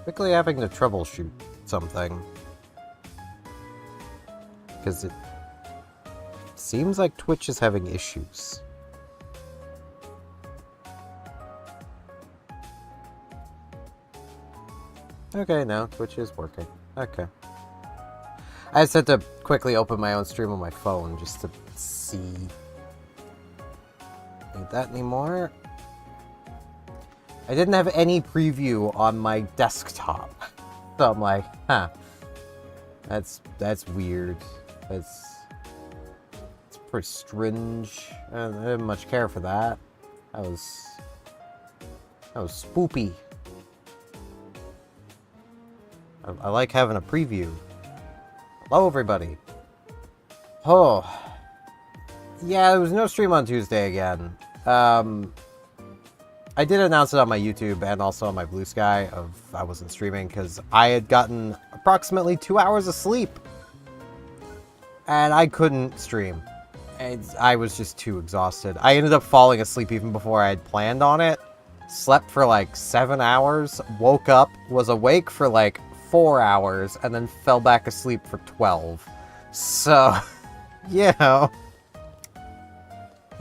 quickly having to troubleshoot something. Because it seems like Twitch is having issues. Okay, now Twitch is working. Okay. I just had to quickly open my own stream on my phone just to see. Need that anymore? I didn't have any preview on my desktop. So I'm like, huh. That's weird. It's pretty strange. I didn't much care for that. That was spoopy. I like having a preview. Hello, everybody. Oh. Yeah, there was no stream on Tuesday again. I did announce it on my YouTube and also on my Blue Sky of I wasn't streaming because I had gotten approximately 2 hours of sleep. And I couldn't stream. I was just too exhausted. I ended up falling asleep even before I had planned on it. Slept for like 7 hours, woke up, was awake for like 4 hours, and then fell back asleep for 12. So, you know.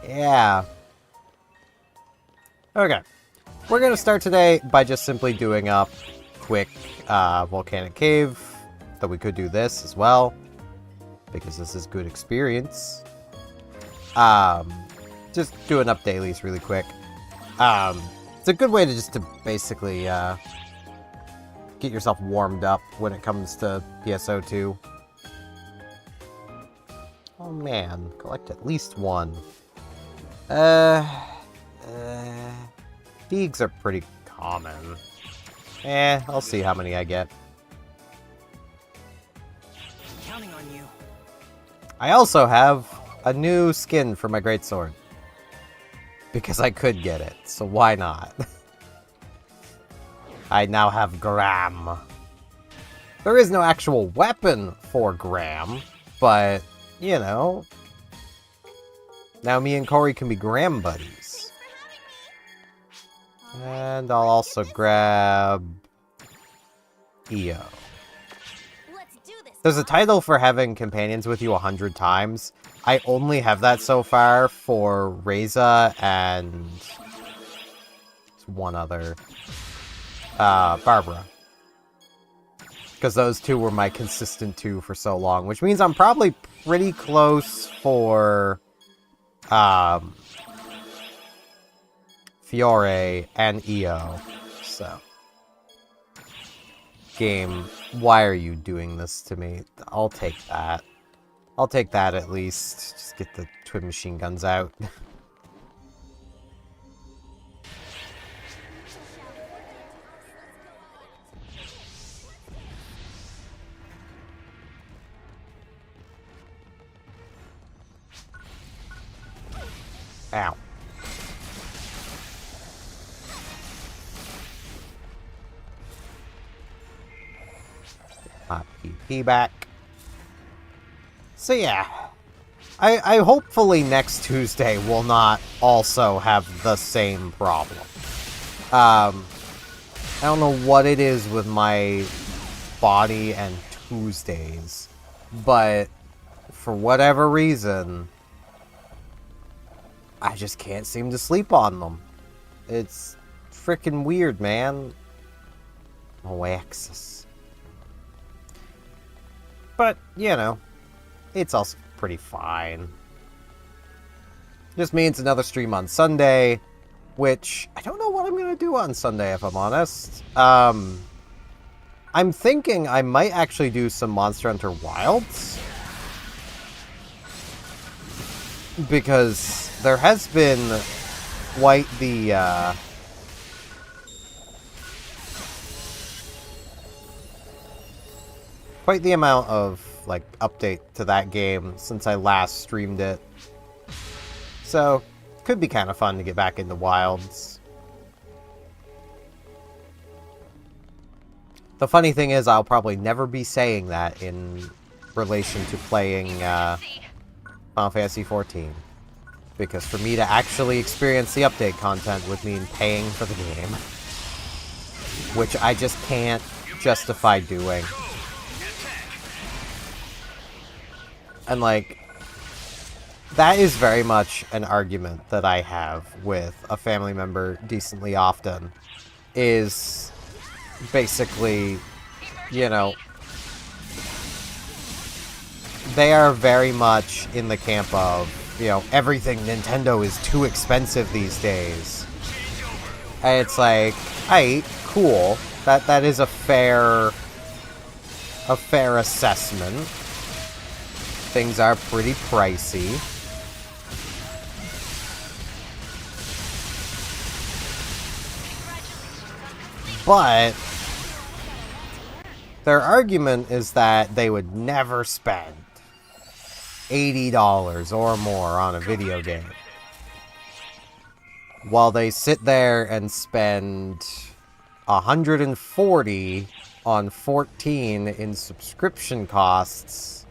Yeah. Okay. We're going to start today by just simply doing a quick volcanic cave. Though we could do this as well, because this is good experience. Just doing up dailies really quick. It's a good way to just to basically get yourself warmed up when it comes to PSO2. Oh man, collect at least one. Thiegs are pretty common. I'll see how many I get. Counting on you. I also have a new skin for my greatsword. Because I could get it, so why not? I now have Graham. There is no actual weapon for Graham, but, you know. Now me and Corey can be Graham buddies. And I'll also grab EO. There's a title for having companions with you 100 times. I only have that so far for Reza and one other. Barbara. Because those two were my consistent two for so long, which means I'm probably pretty close for Fiore and EO. So. Game, why are you doing this to me? I'll take that. I'll take that at least. Just get the twin machine guns out. Ow. PP back. So yeah, I hopefully next Tuesday will not also have the same problem. I don't know what it is with my body and Tuesdays, but for whatever reason, I just can't seem to sleep on them. It's freaking weird, man. Oaxis. But, you know, it's also pretty fine. Just means another stream on Sunday, which I don't know what I'm going to do on Sunday, if I'm honest. I'm thinking I might actually do some Monster Hunter Wilds. Because there has been quite the, quite the amount of, like, update to that game since I last streamed it. So, could be kind of fun to get back into Wilds. The funny thing is, I'll probably never be saying that in relation to playing, Final Fantasy XIV. Because for me to actually experience the update content would mean paying for the game. Which I just can't justify doing. And, like, that is very much an argument that I have with a family member decently often, is basically, you know, they are very much in the camp of, you know, everything Nintendo is too expensive these days. And it's like, hey, cool. That is a fair assessment. Things are pretty pricey. But their argument is that they would never spend $80 or more on a video game, while they sit there and spend $140 on 14 in subscription costs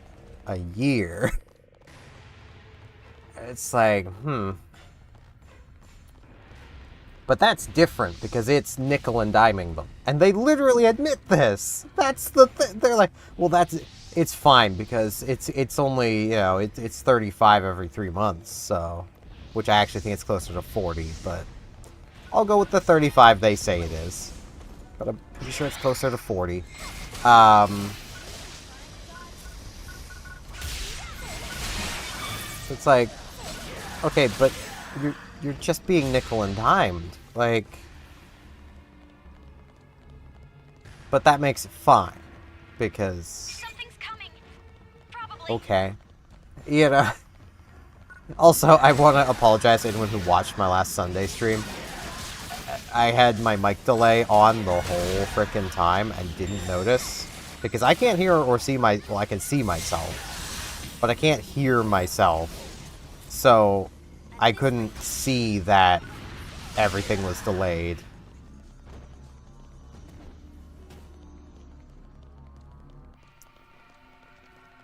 a year. It's like, But that's different, because it's nickel and diming them. And they literally admit this! That's the thing. They're like, well, it's fine, because it's only, you know, it's 35 every 3 months, so... Which I actually think it's closer to 40, but... I'll go with the 35 they say it is. But I'm pretty sure it's closer to 40. It's like... Okay, but you're just being nickel and dimed. Like... But that makes it fine. Because... Something's coming. Probably. Okay. You know... Also, I want to apologize to anyone who watched my last Sunday stream. I had my mic delay on the whole frickin' time and didn't notice. Because I can't hear or see well, I can see myself. But I can't hear myself. So, I couldn't see that everything was delayed.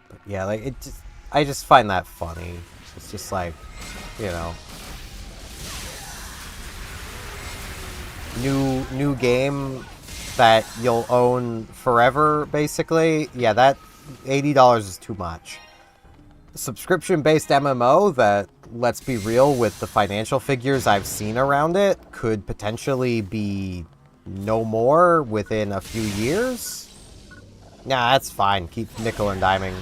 But yeah, like, I just find that funny. It's just like, you know, new game that you'll own forever, basically. Yeah, that $80 is too much. Subscription-based MMO that, let's be real, with the financial figures I've seen around it, could potentially be no more within a few years. Nah, that's fine. Keep nickel and diming.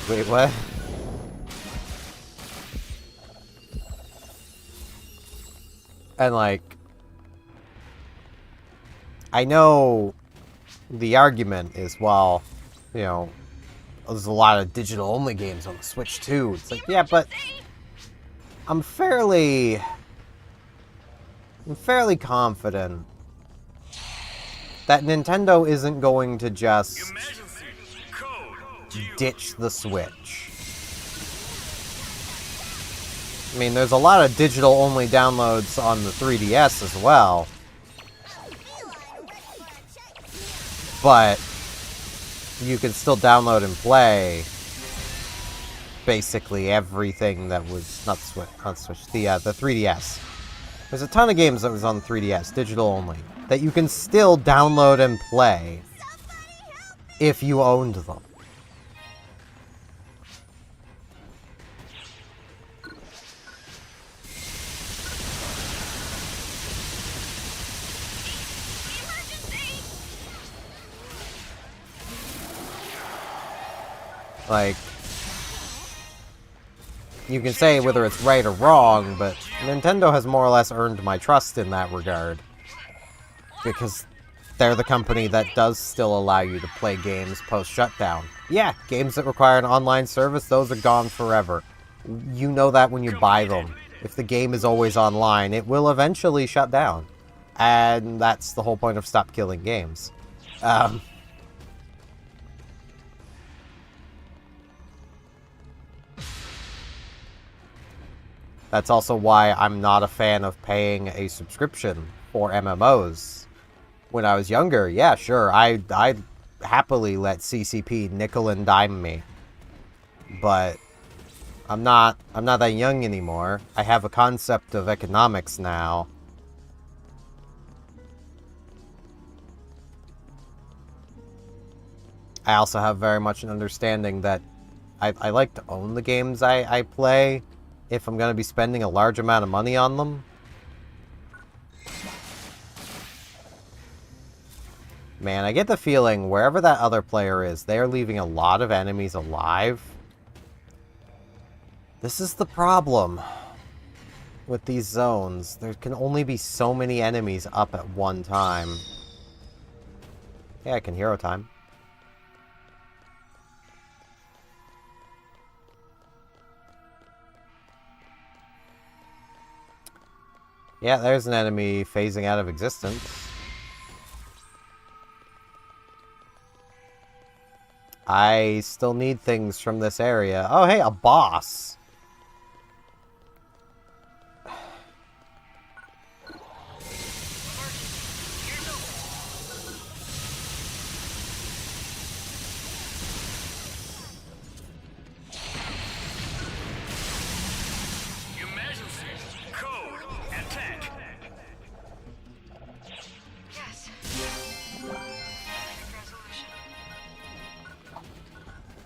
Wait, what? And, like, I know the argument is, well, you know, there's a lot of digital-only games on the Switch, too. It's like, yeah, but I'm fairly confident that Nintendo isn't going to just ditch the Switch. I mean, there's a lot of digital-only downloads on the 3DS as well. But you can still download and play basically everything that was not the Switch, the 3DS. There's a ton of games that was on the 3DS, digital only, that you can still download and play if you owned them. Like, you can say whether it's right or wrong, but Nintendo has more or less earned my trust in that regard. Because they're the company that does still allow you to play games post-shutdown. Yeah, games that require an online service, those are gone forever. You know that when you buy them. If the game is always online, it will eventually shut down. And that's the whole point of Stop Killing Games. That's also why I'm not a fan of paying a subscription for MMOs. When I was younger, yeah, sure, I'd happily let CCP nickel and dime me. But I'm not that young anymore. I have a concept of economics now. I also have very much an understanding that I like to own the games I play if I'm going to be spending a large amount of money on them. Man, I get the feeling wherever that other player is, they're leaving a lot of enemies alive. This is the problem with these zones. There can only be so many enemies up at one time. Yeah, I can hero time. Yeah, there's an enemy phasing out of existence. I still need things from this area. Oh, hey, a boss!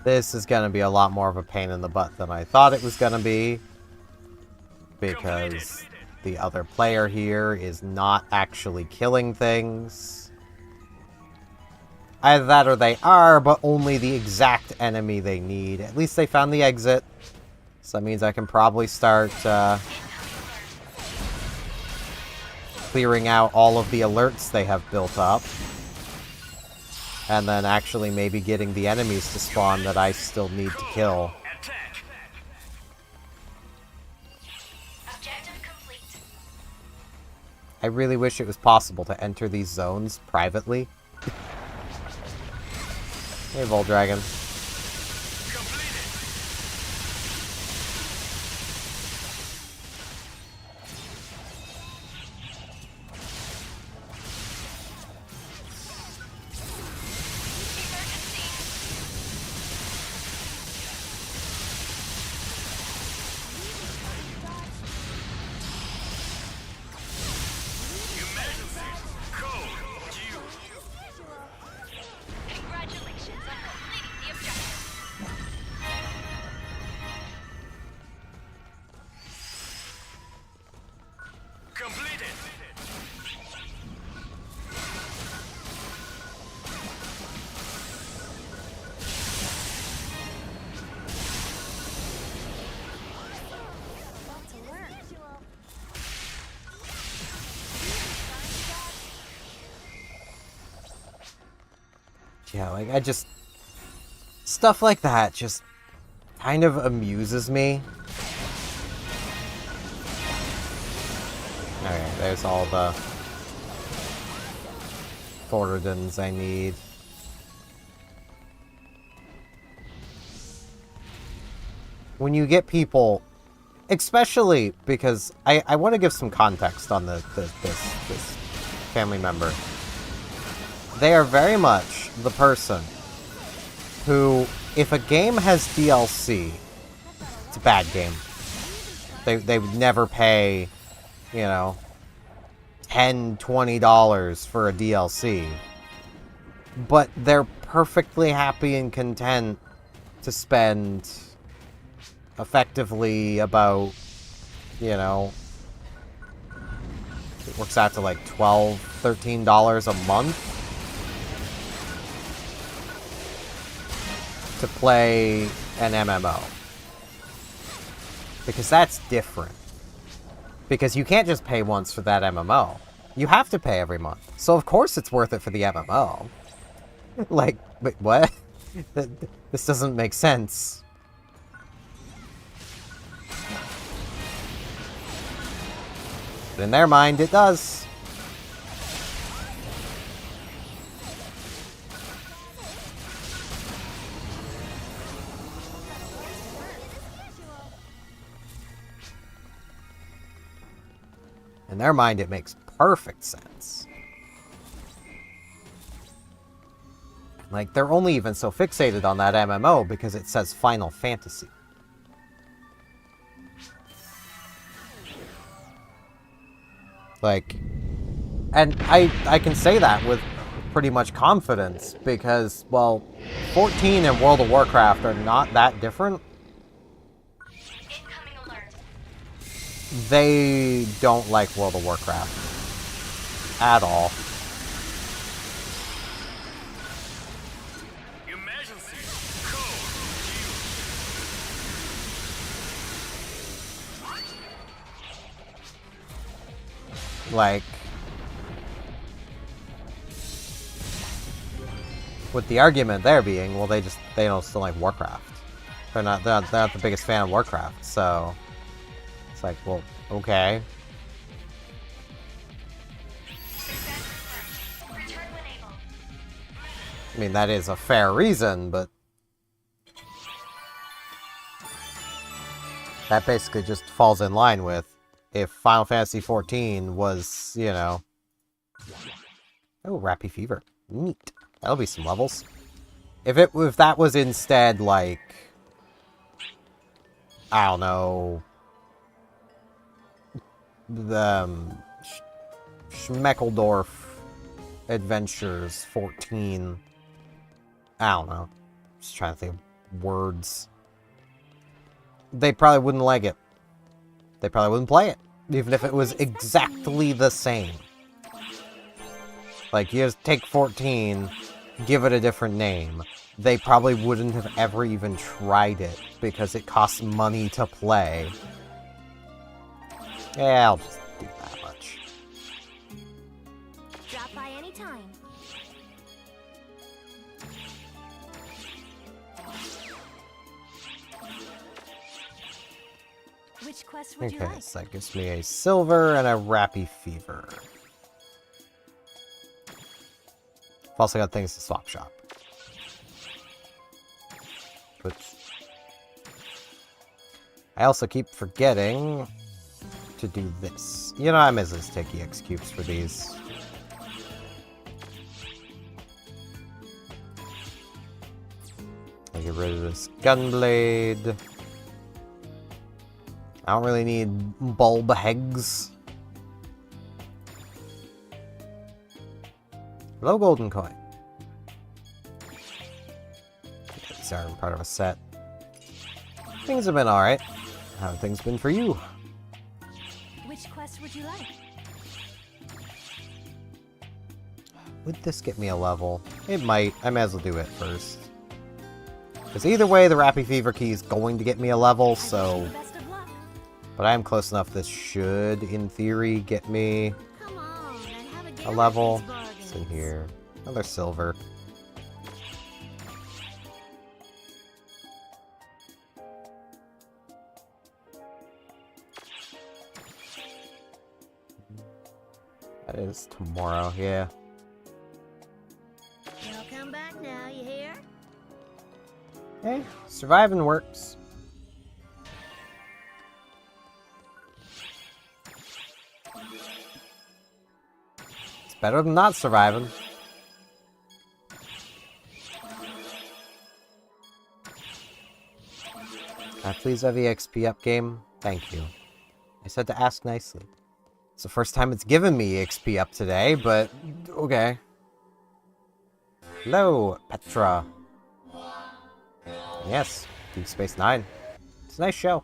This is going to be a lot more of a pain in the butt than I thought it was going to be. Because the other player here is not actually killing things. Either that or they are, but only the exact enemy they need. At least they found the exit. So that means I can probably start clearing out all of the alerts they have built up. And then actually maybe getting the enemies to spawn that I still need to kill. Objective complete. I really wish it was possible to enter these zones privately. Hey, Voldragon. Congratulations on completing the objective. Completed. Yeah, like, I just... Stuff like that just kind of amuses me. Okay, there's all the Thoradins I need. When you get people, especially because I want to give some context on this family member. They are very much the person who, if a game has DLC, it's a bad game. They would never pay, you know, $10, $20 for a DLC. But they're perfectly happy and content to spend effectively about, you know, it works out to like $12, $13 a month to play an MMO. Because that's different. Because you can't just pay once for that MMO. You have to pay every month. So of course it's worth it for the MMO. Like, wait, what? This doesn't make sense. But in their mind, it does. In their mind, it makes perfect sense. Like, they're only even so fixated on that MMO because it says Final Fantasy. Like, and I can say that with pretty much confidence because, well, 14 and World of Warcraft are not that different. Incoming alert. They don't like World of Warcraft at all. Emergency code. Like, with the argument there being, well, they don't still like Warcraft. They're not the biggest fan of Warcraft, so it's like, well, okay. Return when able. I mean, that is a fair reason, but that basically just falls in line with if Final Fantasy XIV was, you know... Oh, Rappy Fever. Neat. That'll be some levels. If that was instead, like... I don't know... The... Schmeckeldorf Adventures 14... I don't know. Just trying to think of words. They probably wouldn't like it. They probably wouldn't play it, even if it was exactly the same. Like, you just take 14, give it a different name. They probably wouldn't have ever even tried it, because it costs money to play. Yeah, I'll just do that much. Drop by any time. Which quest would you Okay, like? so that gives me a silver and a Rappy Fever. I've also got things to swap shop. But I also keep forgetting to do this. You know, I might as well just take EX cubes for these. I get rid of this Gunblade. I don't really need bulb hegs. Low golden coin. These are part of a set. Things have been alright. How have things been for you? Which quest would you like? Would this get me a level? It might. I may as well do it first. Because either way, the Rappy Fever key is going to get me a level, so... Best of luck. But I am close enough. This should, in theory, get me Come on and have a game a of level. these bargains. What's in here? Another silver. That is tomorrow, yeah. You'll come back now, you hear? Hey, surviving works. It's better than not surviving. Can I please have EXP up, game? Thank you. I said to ask nicely. It's the first time it's given me EXP up today, but okay. Hello, Petra. Yes, Deep Space Nine. It's a nice show.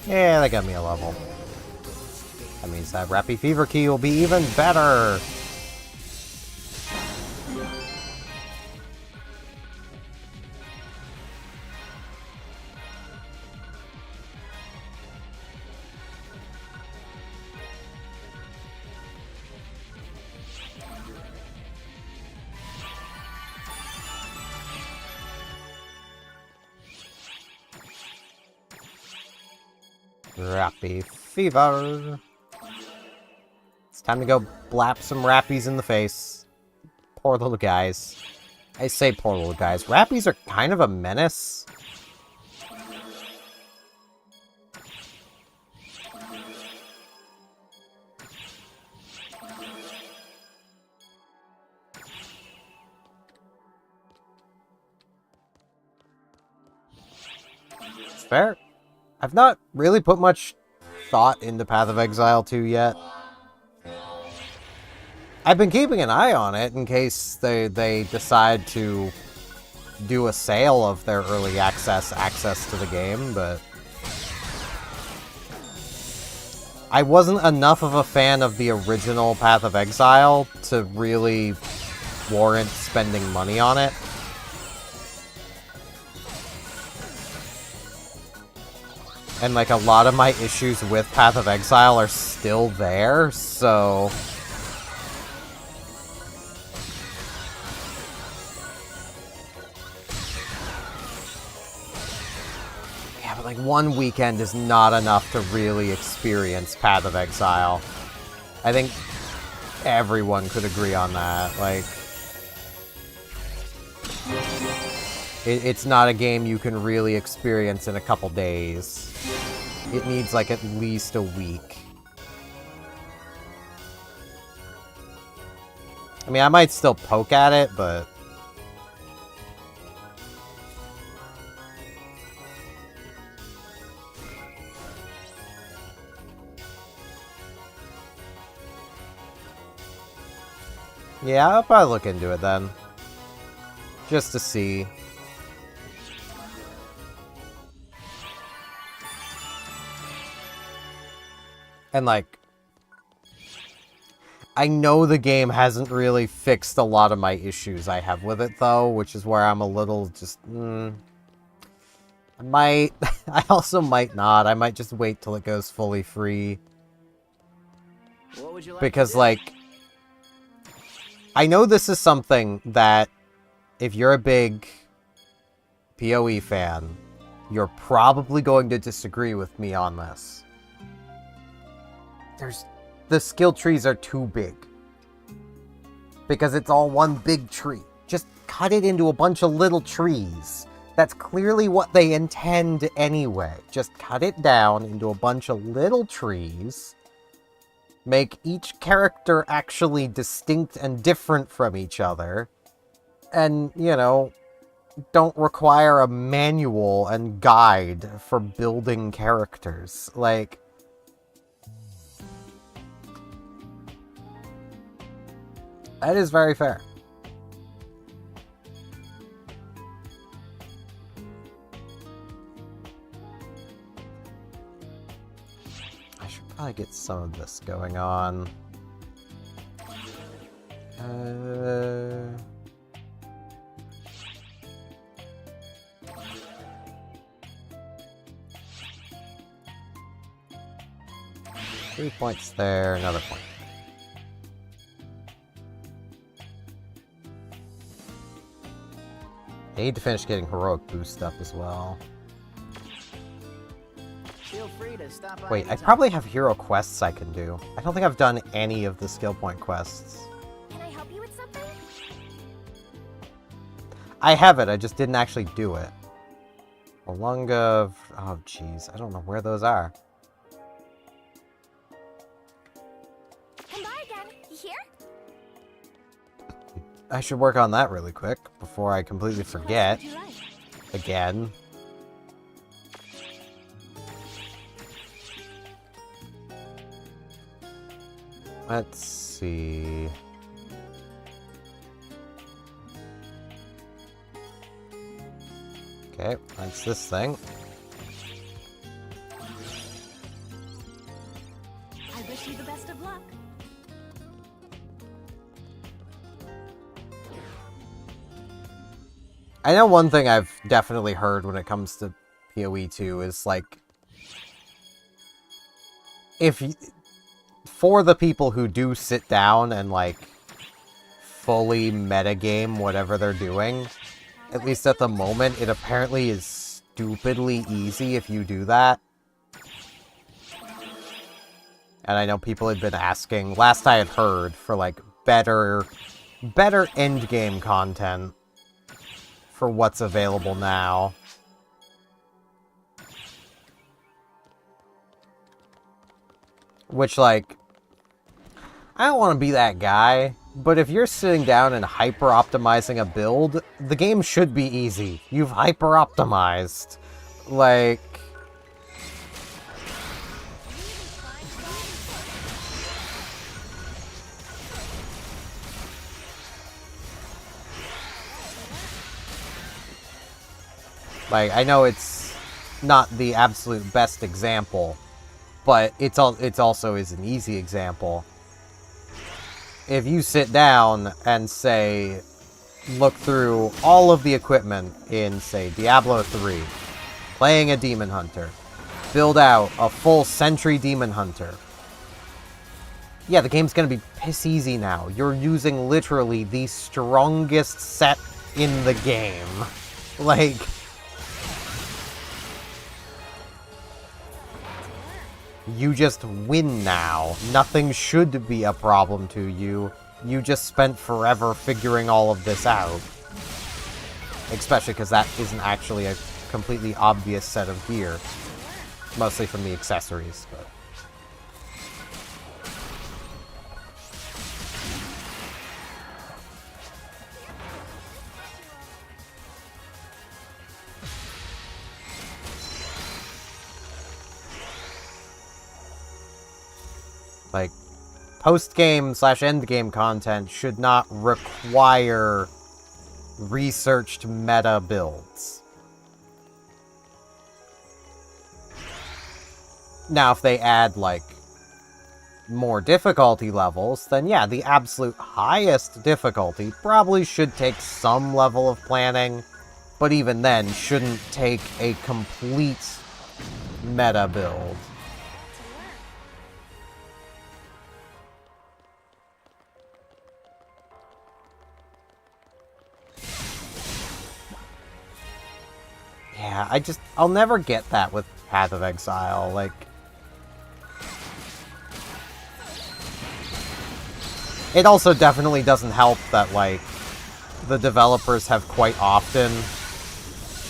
Yeah, that got me a level. That means that Rappy Fever key will be even better. Rappy fever. It's time to go blap some rappies in the face. Poor little guys. I say poor little guys. Rappies are kind of a menace. It's fair. I've not really put much thought into Path of Exile 2 yet. I've been keeping an eye on it in case they decide to do a sale of their early access to the game, but I wasn't enough of a fan of the original Path of Exile to really warrant spending money on it. And like a lot of my issues with Path of Exile are still there, so yeah, but like one weekend is not enough to really experience Path of Exile. I think everyone could agree on that. Like, it's not a game you can really experience in a couple days. It needs like at least a week. I mean, I might still poke at it, but yeah, I'll probably look into it then. Just to see. And like, I know the game hasn't really fixed a lot of my issues I have with it though, which is where I'm a little just, I might, I also might not. I might just wait till it goes fully free. What would you like Because like, I know this is something that if you're a big PoE fan, you're probably going to disagree with me on this. The skill trees are too big. Because it's all one big tree. Just cut it into a bunch of little trees. That's clearly what they intend anyway. Just cut it down into a bunch of little trees. Make each character actually distinct and different from each other. And, you know, don't require a manual and guide for building characters. Like, that is very fair. I should probably get some of this going on. 3 points there, another point. I need to finish getting heroic boost up as well. Feel free to stop by Wait, I anytime. probably have hero quests I can do. I don't think I've done any of the skill point quests. Can I help you with something? I have it, I just didn't actually do it. Olunga... Oh, jeez. I don't know where those are. Come by again. You hear? I should work on that really quick before I completely forget. What else would you like? Again. Let's see. Okay, that's this thing. I wish you the best of luck. I know one thing I've definitely heard when it comes to PoE 2 is like, for the people who do sit down and like fully metagame whatever they're doing, at least at the moment, it apparently is stupidly easy if you do that. And I know people had been asking, last I had heard, for like better endgame content for what's available now. Which, like, I don't want to be that guy, but if you're sitting down and hyper-optimizing a build, the game should be easy. You've hyper-optimized. Like... I know it's not the absolute best example, but it's also is an easy example. If you sit down and, say, look through all of the equipment in, say, Diablo 3, playing a Demon Hunter, build out a full Sentry Demon Hunter, yeah, the game's gonna be piss easy now. You're using literally the strongest set in the game. Like... You just win now. Nothing should be a problem to you. You just spent forever figuring all of this out. Especially because that isn't actually a completely obvious set of gear. Mostly from the accessories, but... Like, post-game / endgame content should not require researched meta builds. Now, if they add, like, more difficulty levels, then yeah, the absolute highest difficulty probably should take some level of planning, but even then, shouldn't take a complete meta build. Yeah, I'll never get that with Path of Exile, like... It also definitely doesn't help that, like, the developers have quite often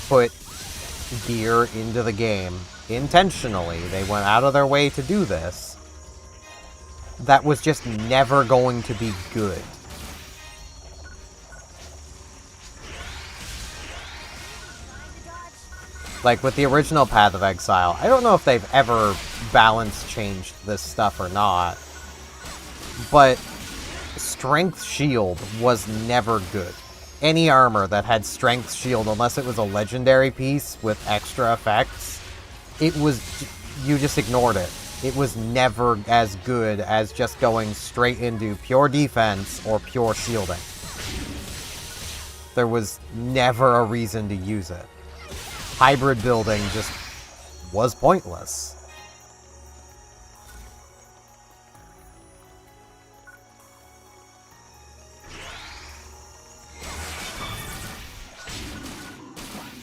put gear into the game intentionally. They went out of their way to do this. That was just never going to be good. Like, with the original Path of Exile, I don't know if they've ever balance changed this stuff or not, but Strength Shield was never good. Any armor that had Strength Shield, unless it was a legendary piece with extra effects, it was... you just ignored it. It was never as good as just going straight into pure defense or pure shielding. There was never a reason to use it. Hybrid building just was pointless.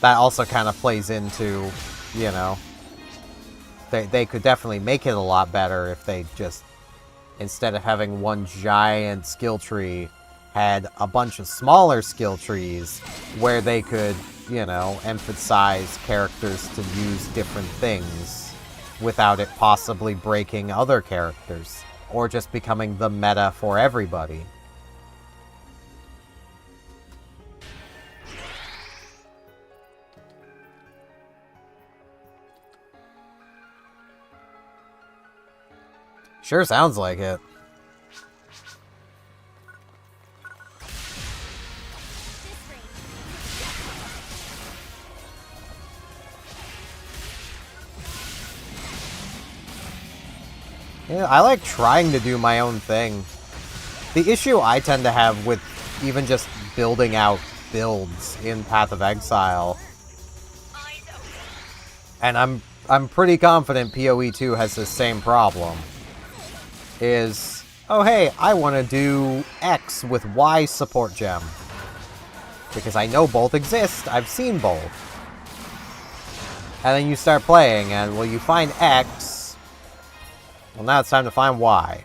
That also kind of plays into, you know, they could definitely make it a lot better if they just, instead of having one giant skill tree, had a bunch of smaller skill trees where they could, you know, emphasize characters to use different things without it possibly breaking other characters, or just becoming the meta for everybody. Sure sounds like it. Yeah, I like trying to do my own thing. The issue I tend to have with even just building out builds in Path of Exile, and I'm pretty confident PoE 2 has the same problem, is, oh hey, I want to do X with Y support gem. Because I know both exist, I've seen both. And then you start playing, and well, you find X, Well, now it's time to find why.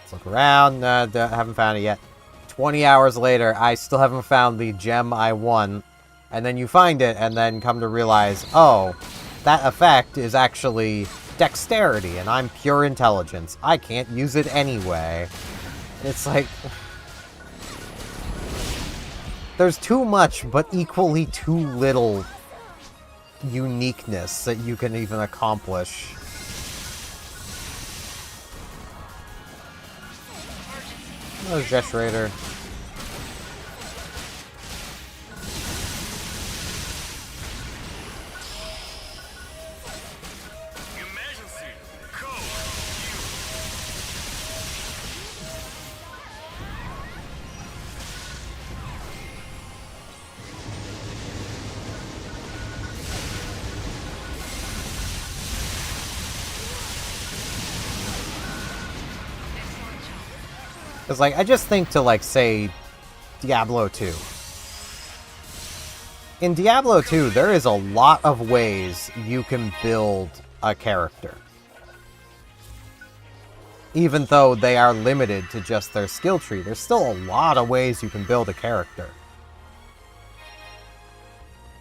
Let's look around. Haven't found it yet. 20 hours later, I still haven't found the gem I won. And then you find it, and then come to realize, oh, that effect is actually dexterity, and I'm pure intelligence. I can't use it anyway. It's like... there's too much, but equally too little uniqueness that you can even accomplish. Oh, Jesh Raider. Emergency. Code. Because, like, I just think to, like, say, Diablo 2. In Diablo 2, there is a lot of ways you can build a character. Even though they are limited to just their skill tree, there's still a lot of ways you can build a character.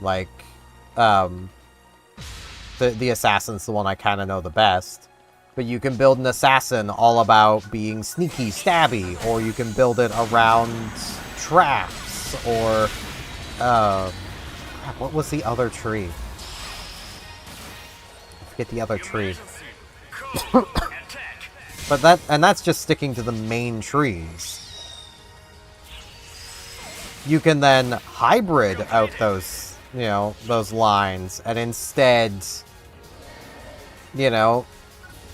Like, the Assassin's the one I kind of know the best. But you can build an assassin all about being sneaky, stabby, or you can build it around traps, or, crap, what was the other tree? I forget the other tree. Code. Attack. But that's just sticking to the main trees. You can then hybrid out those, you know, those lines, and instead, you know,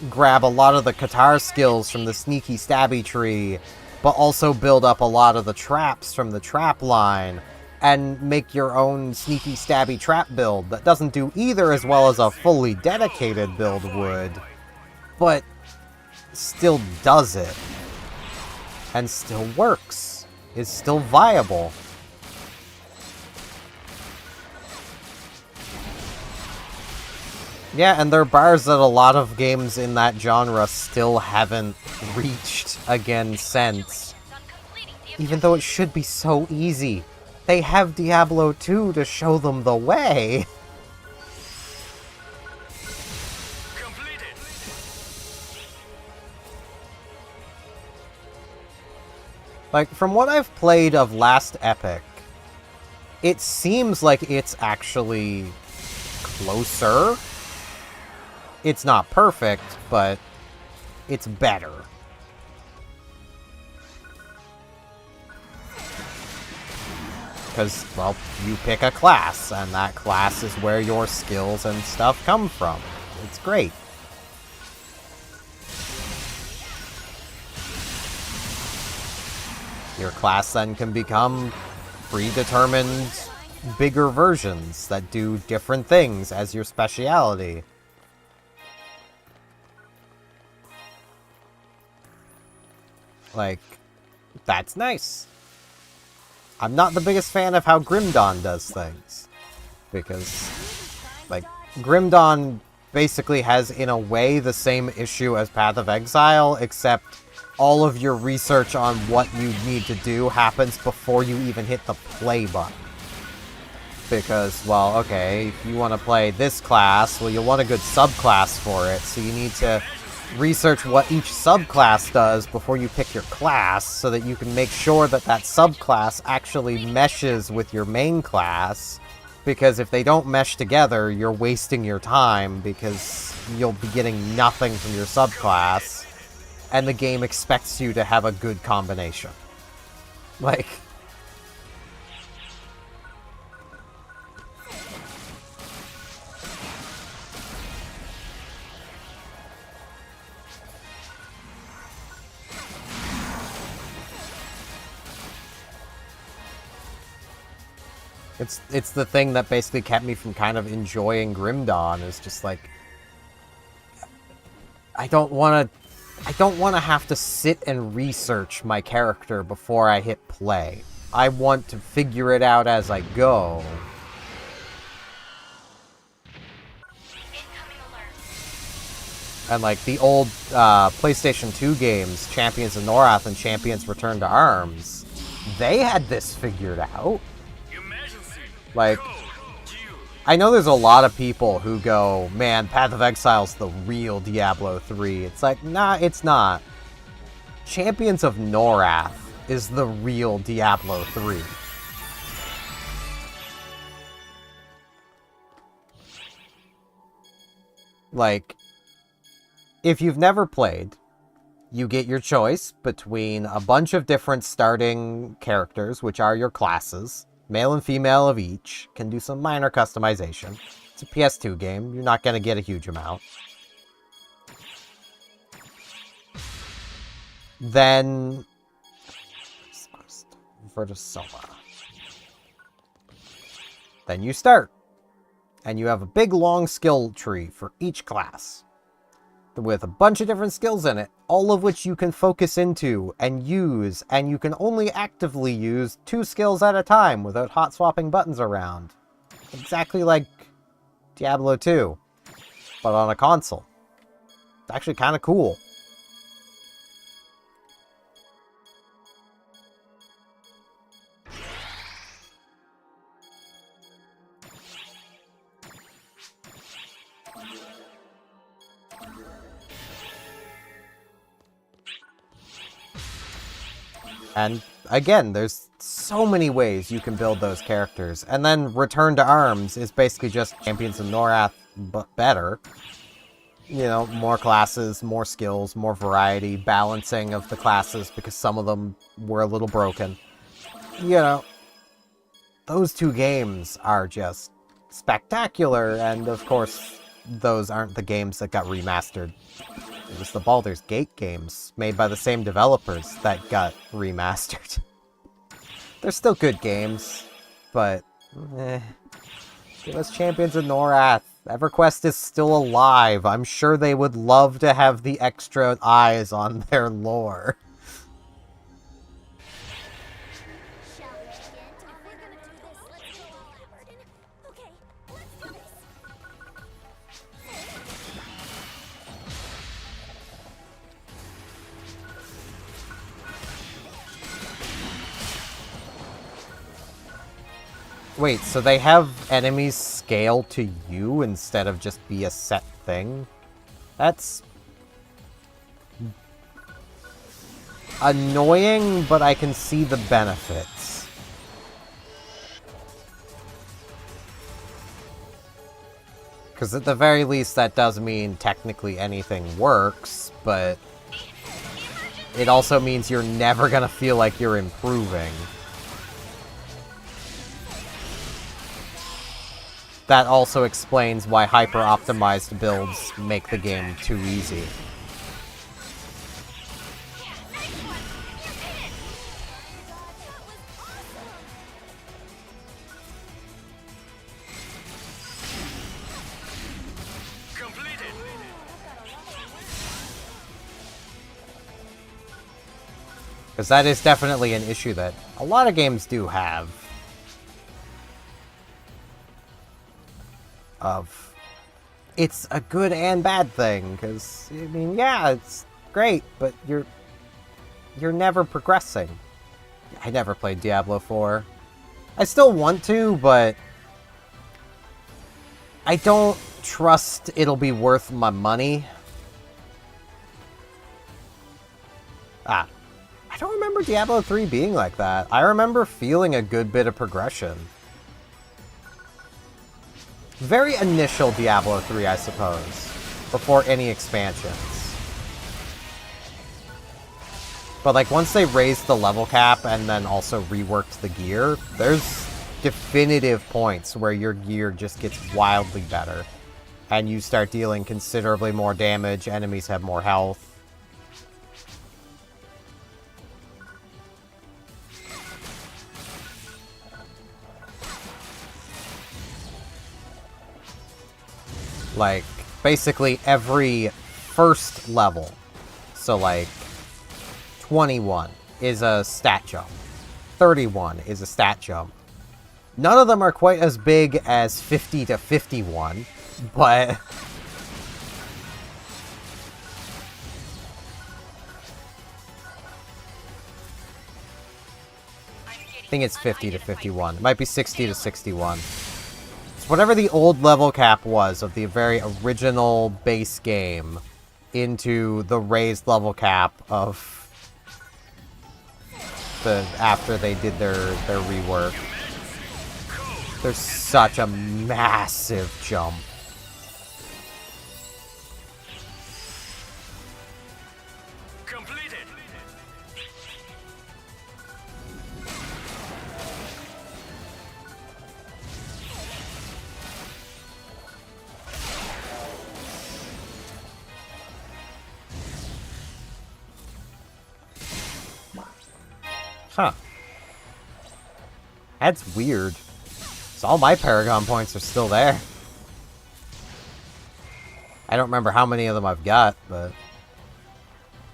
grab a lot of the Qatar skills from the sneaky stabby tree, but also build up a lot of the traps from the trap line, and make your own sneaky stabby trap build that doesn't do either as well as a fully dedicated build would, but still does it. And still works. Is still viable. Yeah, and there are bars that a lot of games in that genre still haven't reached again since. Even though it should be so easy. They have Diablo 2 to show them the way. Completed. Like, from what I've played of Last Epic, it seems like it's actually closer. It's not perfect, but it's better. Because, well, you pick a class, and that class is where your skills and stuff come from. It's great. Your class then can become predetermined, bigger versions that do different things as your speciality. Like, that's nice. I'm not the biggest fan of how Grim Dawn does things. Because, like, Grim Dawn basically has, in a way, the same issue as Path of Exile, except all of your research on what you need to do happens before you even hit the play button. Because, well, okay, if you want to play this class, well, you'll want a good subclass for it, so you need to research what each subclass does before you pick your class, so that you can make sure that that subclass actually meshes with your main class, because if they don't mesh together, you're wasting your time, because you'll be getting nothing from your subclass, and the game expects you to have a good combination. Like... It's the thing that basically kept me from kind of enjoying Grim Dawn, is just like... I don't want to have to sit and research my character before I hit play. I want to figure it out as I go. And like the old PlayStation 2 games, Champions of Norath and Champions Return to Arms, they had this figured out. Emergency. Like, Code due. I know there's a lot of people who go, man, Path of Exile's the real Diablo 3. It's like, nah, it's not. Champions of Norath is the real Diablo 3. Like, if you've never played, you get your choice between a bunch of different starting characters, which are your classes, male and female of each, can do some minor customization. It's a PS2 game, you're not going to get a huge amount. Then, Vertisoma. Then you start. And you have a big long skill tree for each class, with a bunch of different skills in it, all of which you can focus into and use, and you can only actively use 2 skills at a time without hot swapping buttons around. Exactly like Diablo 2, but on a console. It's actually kind of cool. And again, there's so many ways you can build those characters. And then Return to Arms is basically just Champions of Norath, but better. You know, more classes, more skills, more variety, balancing of the classes because some of them were a little broken. You know, those 2 games are just spectacular, and of course, those aren't the games that got remastered. It was the Baldur's Gate games, made by the same developers, that got remastered. They're still good games, but give us Champions of Norath. EverQuest is still alive. I'm sure they would love to have the extra eyes on their lore. Shall we begin? If we're gonna do this, let's go all out. Okay, let's do this. Wait, so they have enemies scale to you instead of just be a set thing? That's annoying, but I can see the benefits. Because at the very least, that does mean technically anything works, but it also means you're never gonna feel like you're improving. That also explains why hyper-optimized builds make the game too easy. Completed. Because that is definitely an issue that a lot of games do have. Of it's a good and bad thing, because I mean, yeah, it's great, but you're never progressing. I never played Diablo 4. I still want to, but I don't trust it'll be worth my money. I don't remember Diablo 3 being like that. I remember feeling a good bit of progression. Very initial Diablo 3, I suppose, before any expansions. But like once they raised the level cap and then also reworked the gear, there's definitive points where your gear just gets wildly better. And you start dealing considerably more damage, enemies have more health. Like, basically every first level, so like 21 is a stat jump, 31 is a stat jump. None of them are quite as big as 50 to 51, but think it's 50 to 51. It might be 60 to 61. It's whatever the old level cap was of the very original base game into the raised level cap of the after they did their rework. There's such a massive jump. Completed. Huh. That's weird. So all my Paragon points are still there. I don't remember how many of them I've got, but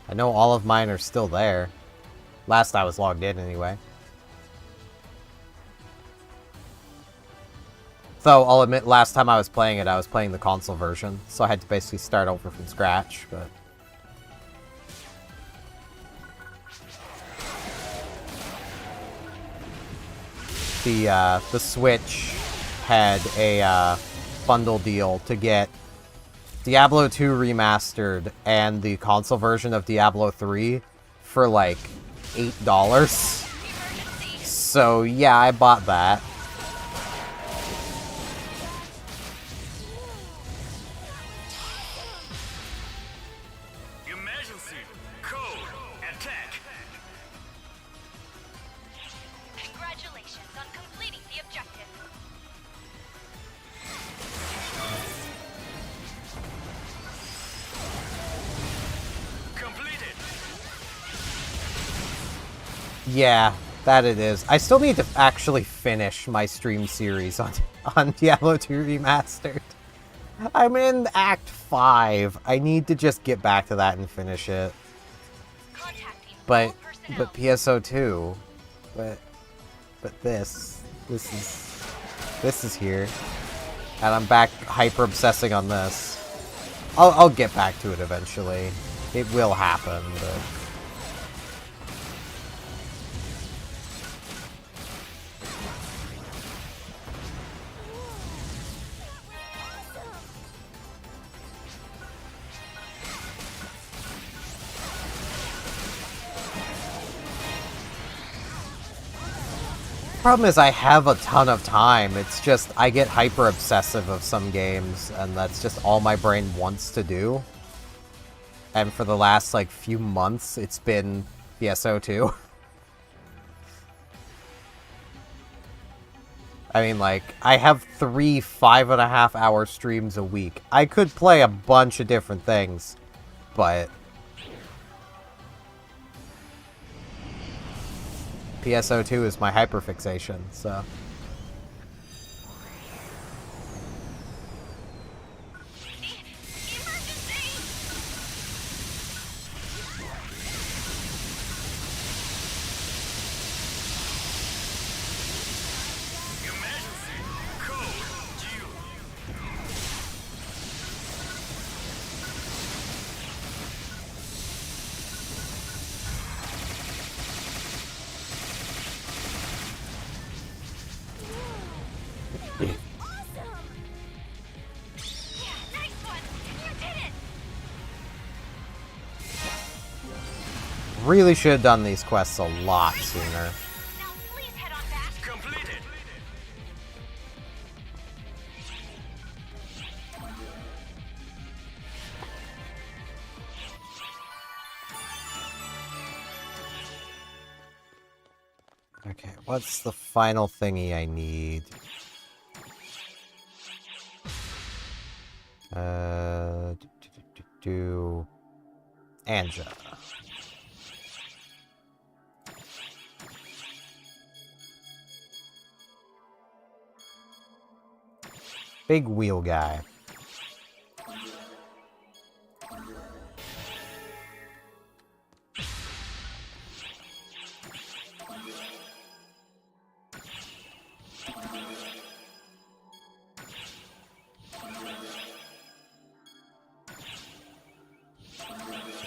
I know all of mine are still there. Last I was logged in, anyway. Though, I'll admit, last time I was playing it, I was playing the console version, so I had to basically start over from scratch, but... The Switch had a bundle deal to get Diablo 2 Remastered and the console version of Diablo 3 for like $8. So yeah, I bought that. Emergency. Code. Attack. Congratulations on completing the objective. Completed. Yeah, that it is. I still need to actually finish my stream series on Diablo 2 Remastered. I'm in Act 5. I need to just get back to that and finish it. Contacting But all personnel. PSO2, but this is here, and I'm back hyper obsessing on this. I'll get back to it eventually. It will happen, but problem is I have a ton of time. It's just I get hyper obsessive of some games, and that's just all my brain wants to do. And for the last like few months, it's been PSO2. I mean, like, I have 3 5.5-hour streams a week. I could play a bunch of different things, but PSO2 is my hyperfixation, so. Emergency. Code. Due. Nice one! You did it! Really should have done these quests a lot sooner. Now please head on back. Completed. Okay, what's the final thingy I need? Anja. Big wheel guy.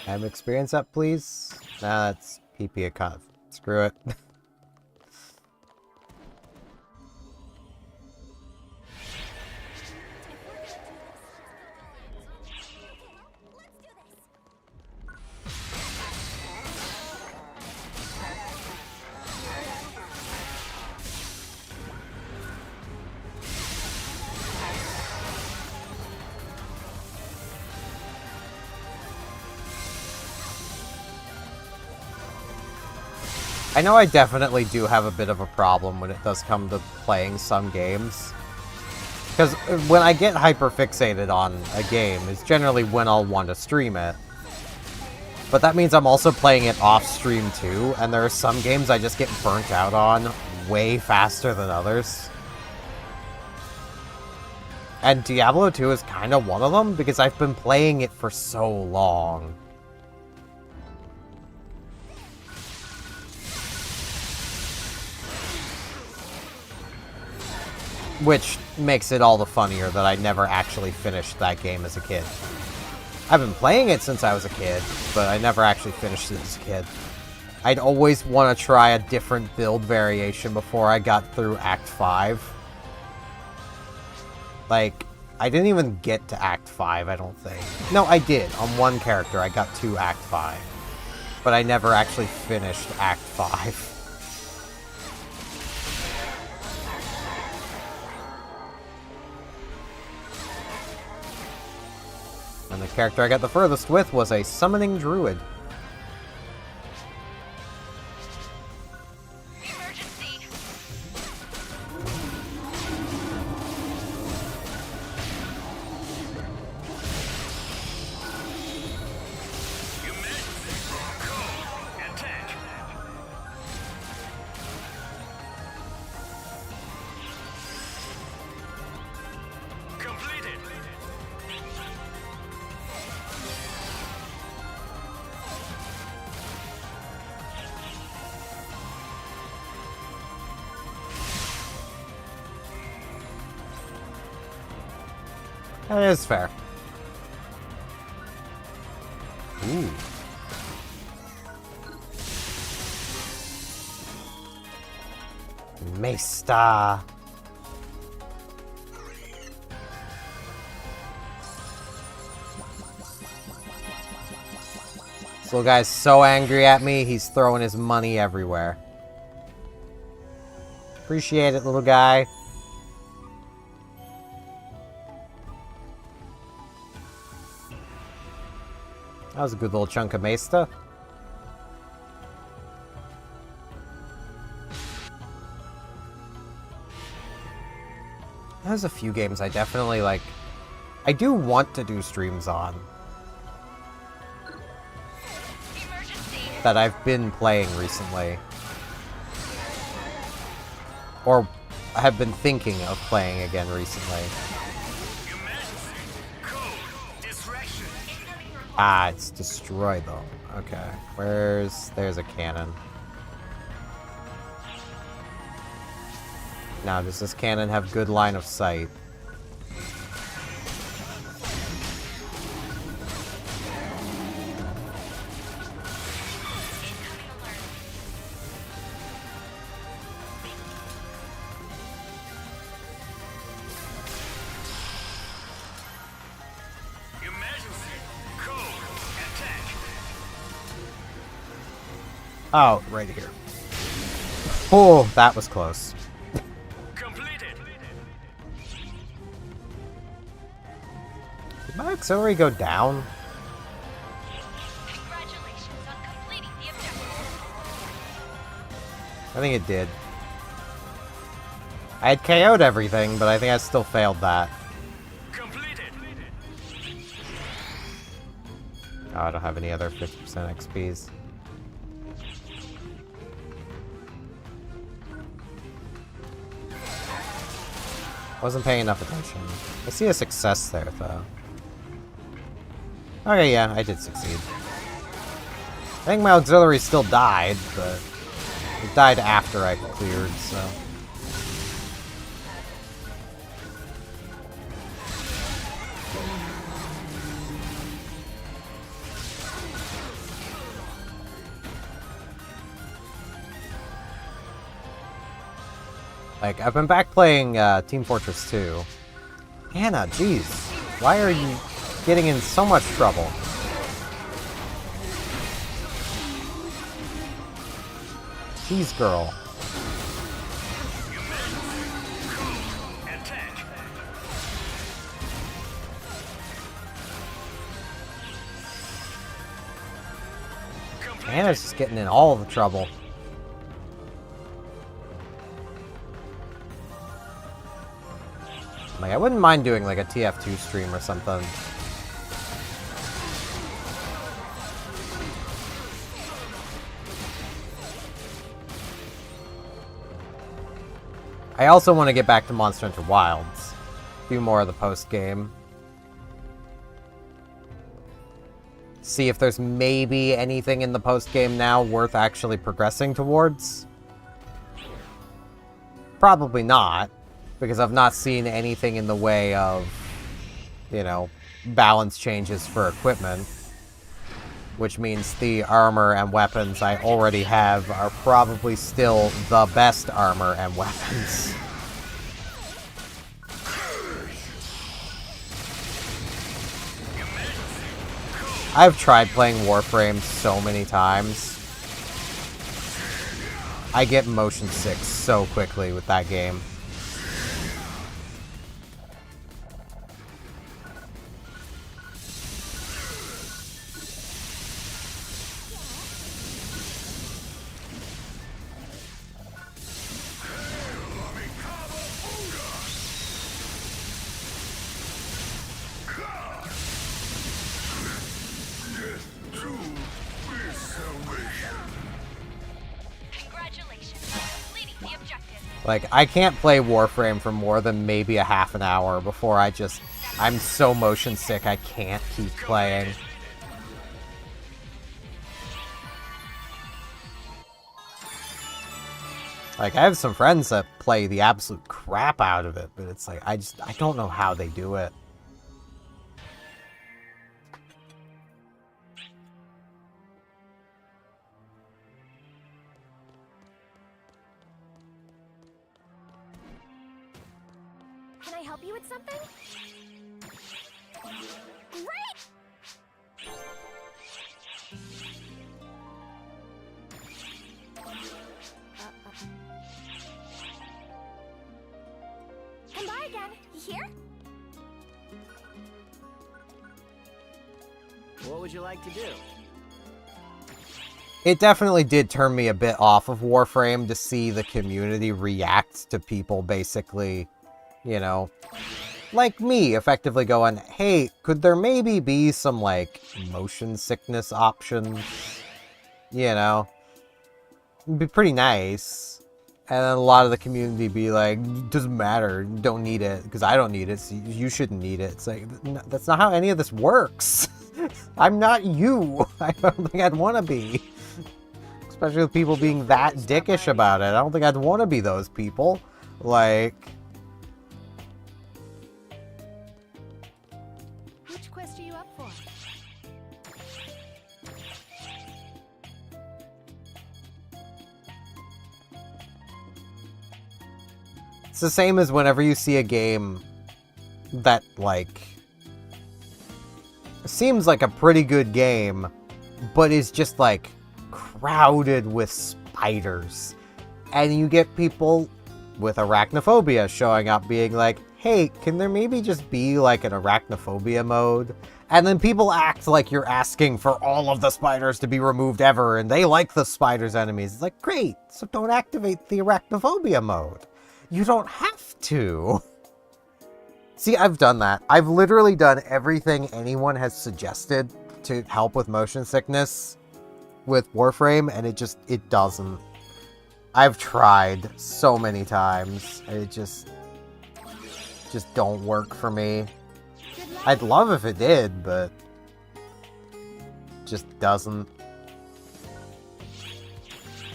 Have experience up, please? Nah, that's PP a cut. Screw it. I know I definitely do have a bit of a problem when it does come to playing some games. Because when I get hyperfixated on a game, it's generally when I'll want to stream it. But that means I'm also playing it off stream too, and there are some games I just get burnt out on way faster than others. And Diablo 2 is kind of one of them, because I've been playing it for so long. Which makes it all the funnier that I never actually finished that game as a kid. I've been playing it since I was a kid, but I never actually finished it as a kid. I'd always want to try a different build variation before I got through Act 5. Like, I didn't even get to Act 5, I don't think. No, I did. On one character, I got to Act 5. But I never actually finished Act 5. And the character I got the furthest with was a summoning druid. Emergency. Attack. Completed. That is fair. Ooh. Mesta. This little guy's so angry at me, he's throwing his money everywhere. Appreciate it, little guy. That was a good little chunk of Mesta. There's a few games I definitely, like... I do want to do streams on. Emergency. That I've been playing recently. Or have been thinking of playing again recently. Ah, it's destroyed though. Okay. There's a cannon. Now, does this cannon have good line of sight? Oh, right here. Oh, that was close. Completed. Did my auxiliary go down? Congratulations on completing the objective. I think it did. I had KO'd everything, but I think I still failed that. Completed. Oh, I don't have any other 50% XPs. Wasn't paying enough attention. I see a success there, though. Okay, yeah, I did succeed. I think my auxiliary still died, but it died after I cleared, so... Like, I've been back playing Team Fortress 2. Anna, jeez. Why are you getting in so much trouble? Jeez, girl. Attack. Anna's just getting in all the trouble. Like, I wouldn't mind doing like a TF2 stream or something. I also want to get back to Monster Hunter Wilds. A few more of the post-game. See if there's maybe anything in the post-game now worth actually progressing towards. Probably not, because I've not seen anything in the way of, you know, balance changes for equipment. Which means the armor and weapons I already have are probably still the best armor and weapons. I've tried playing Warframe so many times. I get motion sick so quickly with that game. Like, I can't play Warframe for more than maybe a half an hour before I'm so motion sick I can't keep playing. Like, I have some friends that play the absolute crap out of it, but it's like, I don't know how they do it. Can I help you with something? Great! Come by again. You hear? What would you like to do? It definitely did turn me a bit off of Warframe to see the community react to people basically, you know, like me, effectively going, hey, could there maybe be some, like, motion sickness options? You know? It'd be pretty nice. And then a lot of the community be like, doesn't matter, don't need it, because I don't need it, so you shouldn't need it. It's like, that's not how any of this works. I'm not you. I don't think I'd want to be. Especially with people being that dickish about it. I don't think I'd want to be those people. Like... Which quest are you up for? It's the same as whenever you see a game that, like, seems like a pretty good game, but is just, like, crowded with spiders. And you get people with arachnophobia showing up being like, hey, can there maybe just be, like, an arachnophobia mode? And then people act like you're asking for all of the spiders to be removed ever, and they like the spiders' enemies. It's like, great, so don't activate the arachnophobia mode. You don't have to. See, I've done that. I've literally done everything anyone has suggested to help with motion sickness with Warframe, and it doesn't. I've tried so many times, and it just don't work for me. I'd love if it did, but just doesn't.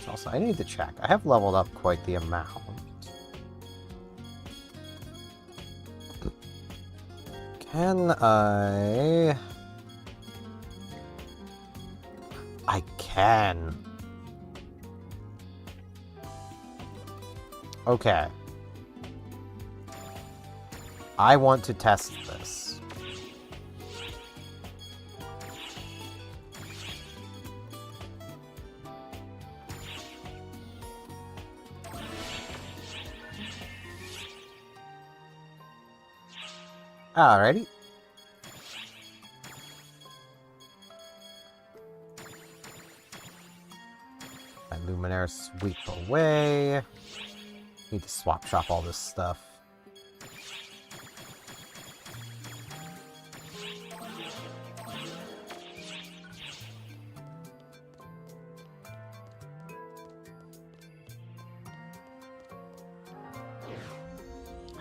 Also, I need to check. I have leveled up quite the amount. Can I can. Okay. I want to test this. Alrighty. My Luminaire sweep away. Need to swap shop all this stuff.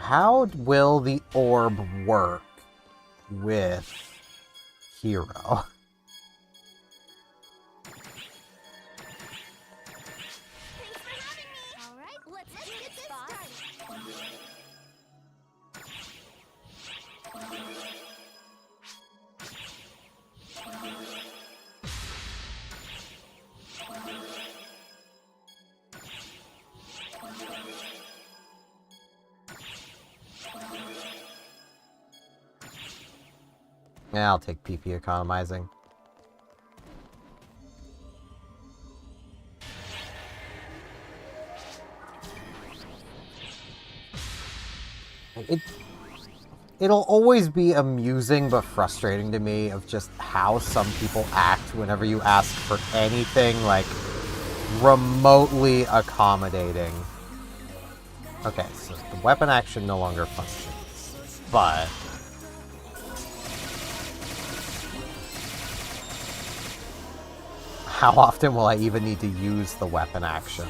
How will the orb work with Hero? Thanks for having me. All right, let's get this started. Yeah, I'll take PP economizing. It'll always be amusing but frustrating to me of just how some people act whenever you ask for anything, like, remotely accommodating. Okay, so the weapon action no longer functions, but... how often will I even need to use the weapon action?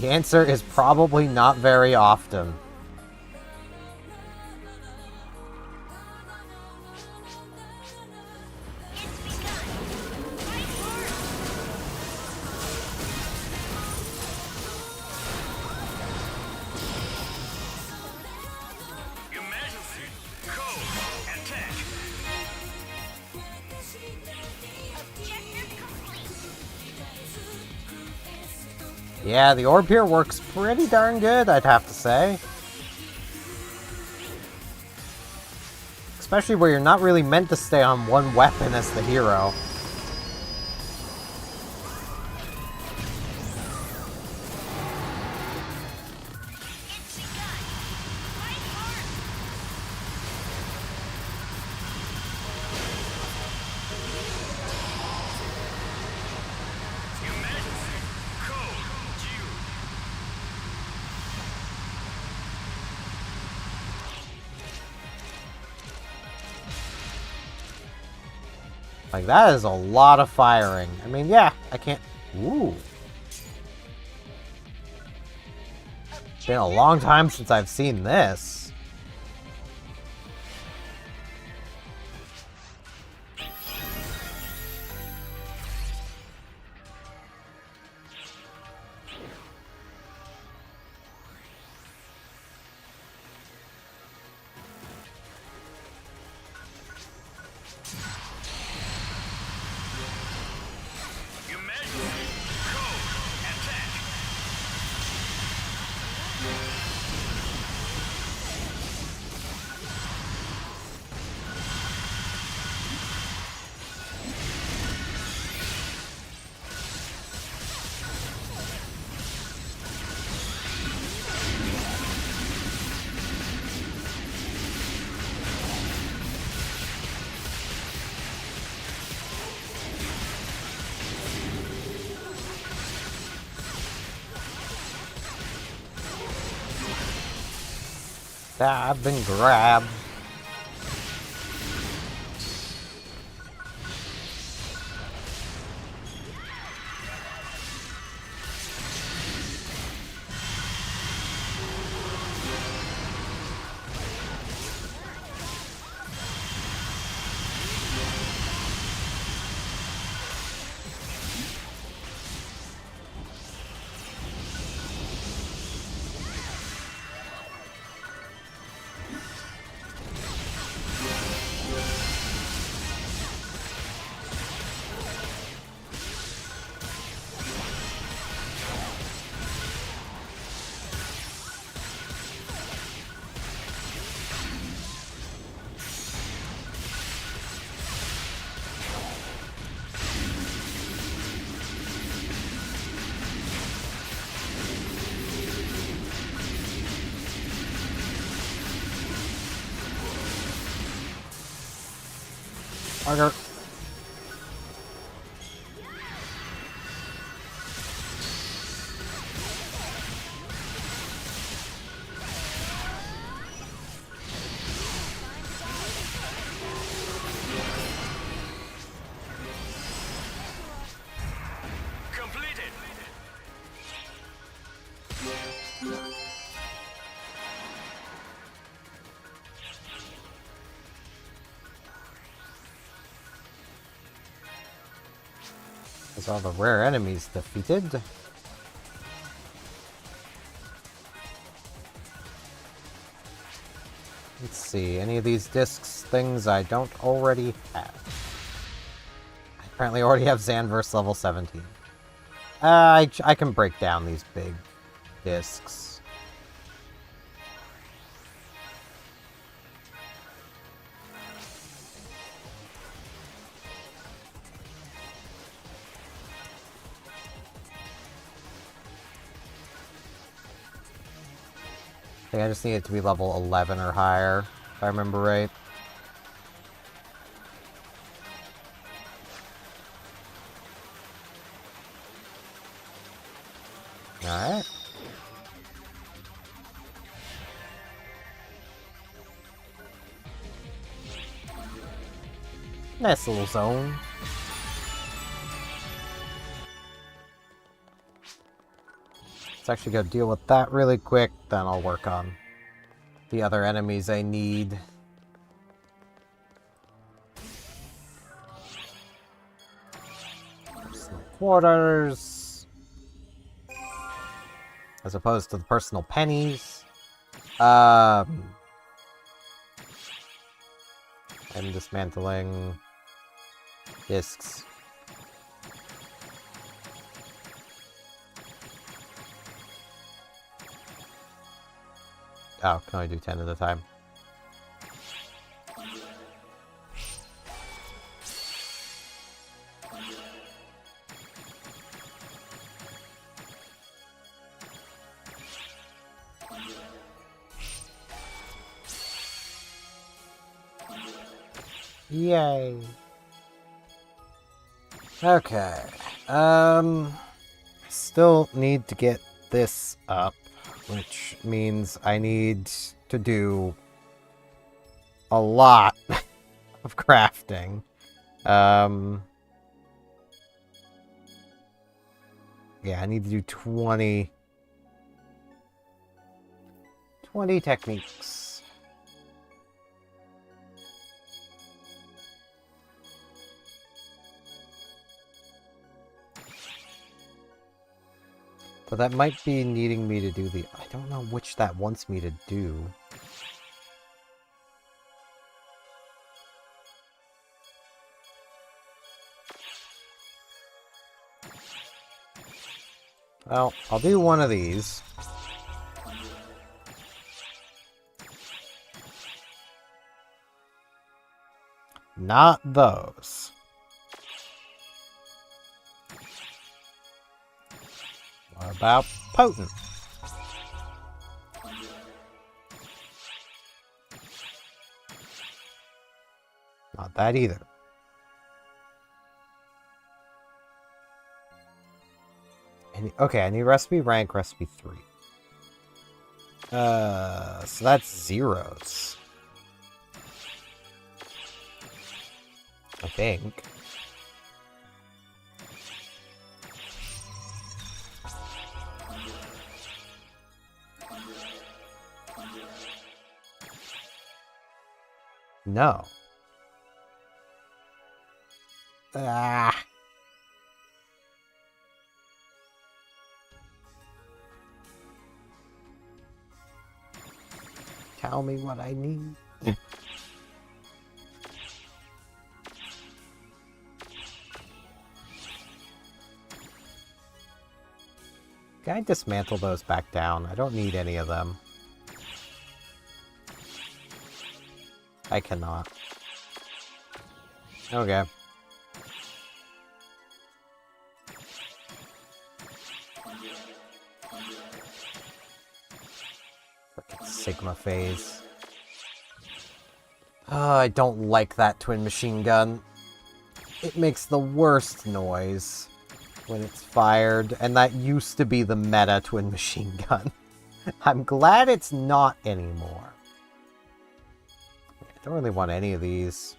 The answer is probably not very often. Emergency. Code. Attack. Objective complete. Yeah, the orb here works pretty darn good, I'd have to say. Especially where you're not really meant to stay on one weapon as the hero. Emergency. Code. Due. Like, that is a lot of firing. I mean, yeah, I can't... Ooh. It's been a long time since I've seen this. Emergency. Code. Attack. I've been grabbed. Is all the rare enemies defeated? Let's see, any of these discs things I don't already have. I apparently already have Xanverse level 17. I can break down these big discs. I think I just need it to be level 11 or higher, if I remember right. Alright. Nice little zone. Let's actually go deal with that really quick, then I'll work on the other enemies I need. Personal quarters. As opposed to the personal pennies. I'm dismantling discs. Oh, can only do 10 at a time. Yay. Okay. Still need to get this up, which means I need to do a lot of crafting. Yeah, I need to do 20 techniques. But that might be needing me to do the... I don't know which that wants me to do. Well, I'll do one of these. Not those. What about potent? Not that either. Okay, I need recipe rank, recipe 3. So that's zeros. I think. No. Ah. Tell me what I need. Can I dismantle those back down? I don't need any of them. I cannot. Okay. Frickin' Sigma phase. Oh, I don't like that twin machine gun. It makes the worst noise when it's fired, and that used to be the meta twin machine gun. I'm glad it's not anymore. I don't really want any of these.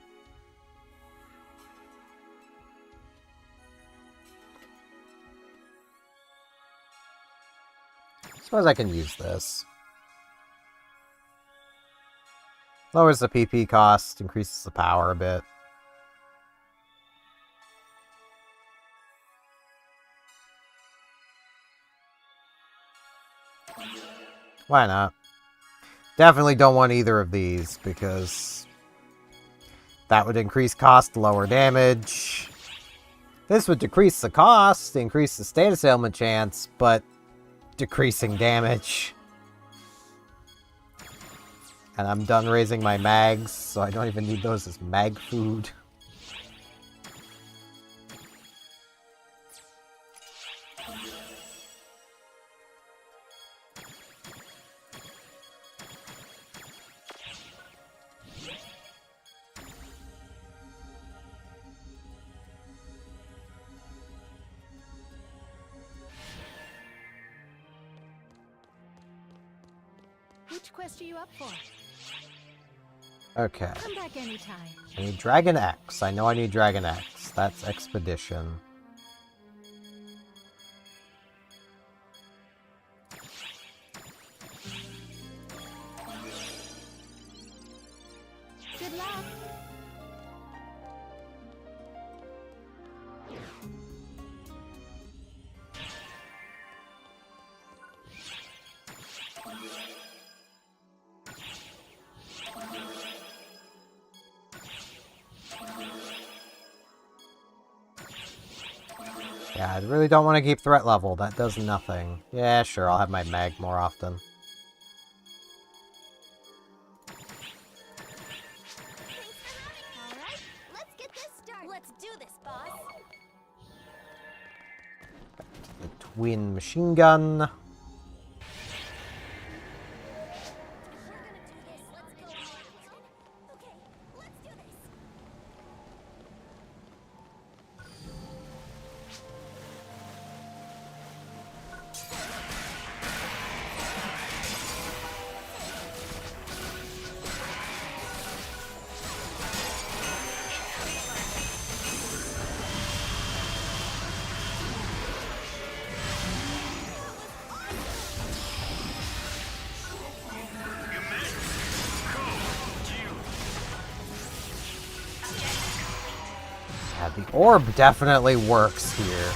Suppose I can use this. Lowers the PP cost, increases the power a bit. Why not? Definitely don't want either of these, because that would increase cost, lower damage. This would decrease the cost, increase the status ailment chance, but decreasing damage. And I'm done raising my mags, so I don't even need those as mag food. Which quest are you up for? Okay. Come back anytime. I need Dragon X. I know I need Dragon X. That's Expedition. Good luck. Yeah, I really don't want to keep threat level. That does nothing. Yeah, sure, I'll have my mag more often. Alright, let's get this started. Let's do this, boss. The twin machine gun. Yeah, the orb definitely works here.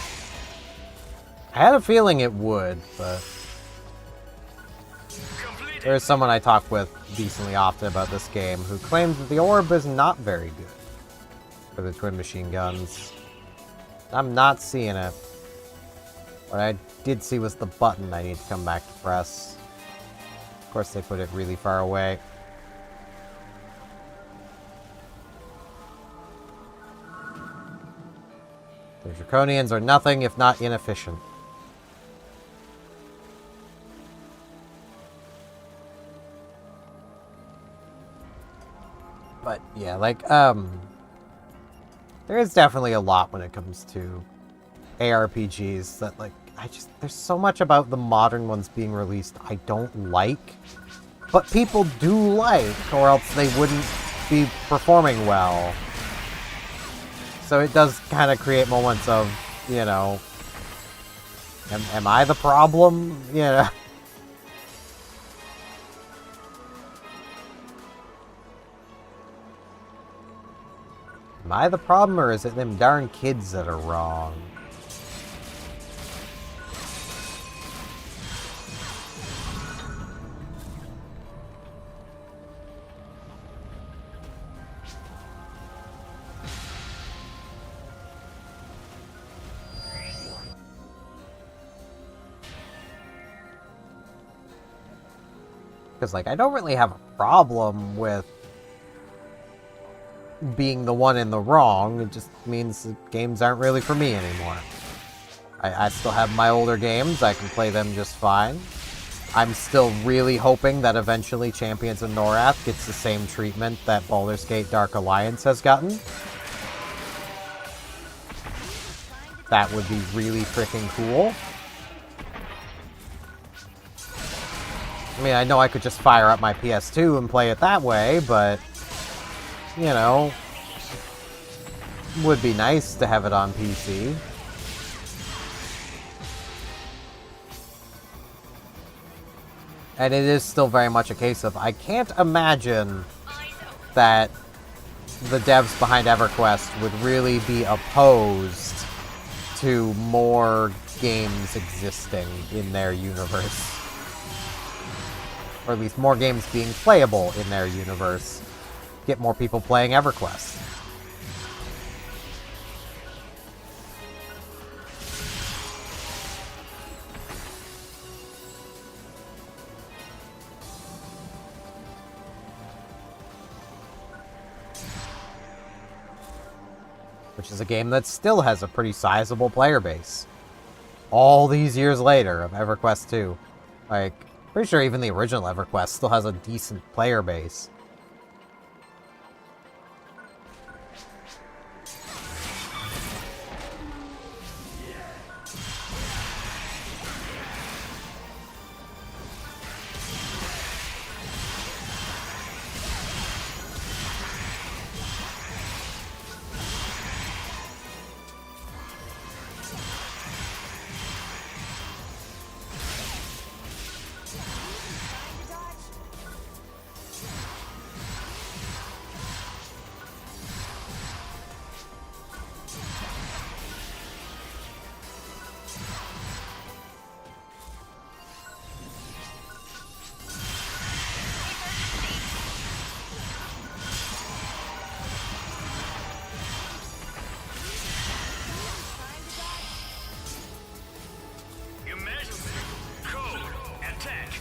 I had a feeling it would, but there's someone I talk with decently often about this game who claims that the orb is not very good for the twin machine guns. I'm not seeing it. What I did see was the button I need to come back to press. Of course, they put it really far away. The Draconians are nothing if not inefficient. But yeah, like, there is definitely a lot when it comes to ARPGs that, like, there's so much about the modern ones being released I don't like, but people do like, or else they wouldn't be performing well. So it does kind of create moments of, you know, am I the problem? You know? Am I the problem, or is it them darn kids that are wrong? Because, like, I don't really have a problem with being the one in the wrong. It just means the games aren't really for me anymore. I still have my older games. I can play them just fine. I'm still really hoping that eventually Champions of Norath gets the same treatment that Baldur's Gate Dark Alliance has gotten. That would be really freaking cool. I mean, I know I could just fire up my PS2 and play it that way, but, you know, would be nice to have it on PC. And it is still very much a case of, I can't imagine that the devs behind EverQuest would really be opposed to more games existing in their universe. or at least more games being playable in their universe, get more people playing EverQuest. Which is a game that still has a pretty sizable player base. All these years later of EverQuest 2. Like, pretty sure even the original EverQuest still has a decent player base. Emergency. Code. Attack.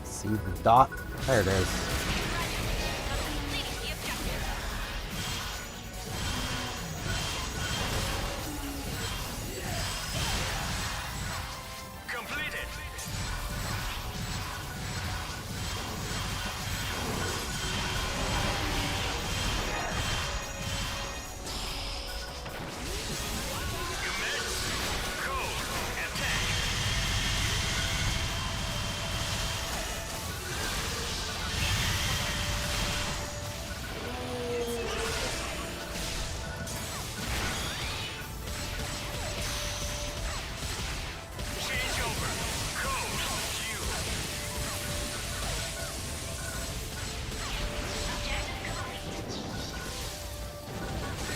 See the dot? There it is. Completed. Emergency. Code. Attack. Change over. Code. Q.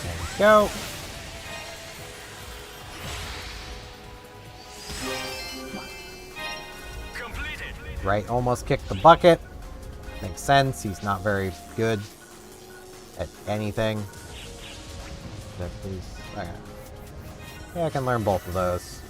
There we go. Completed. Right, almost kicked the bucket. Makes sense, he's not very good at anything. There, please. Okay. Yeah, I can learn both of those.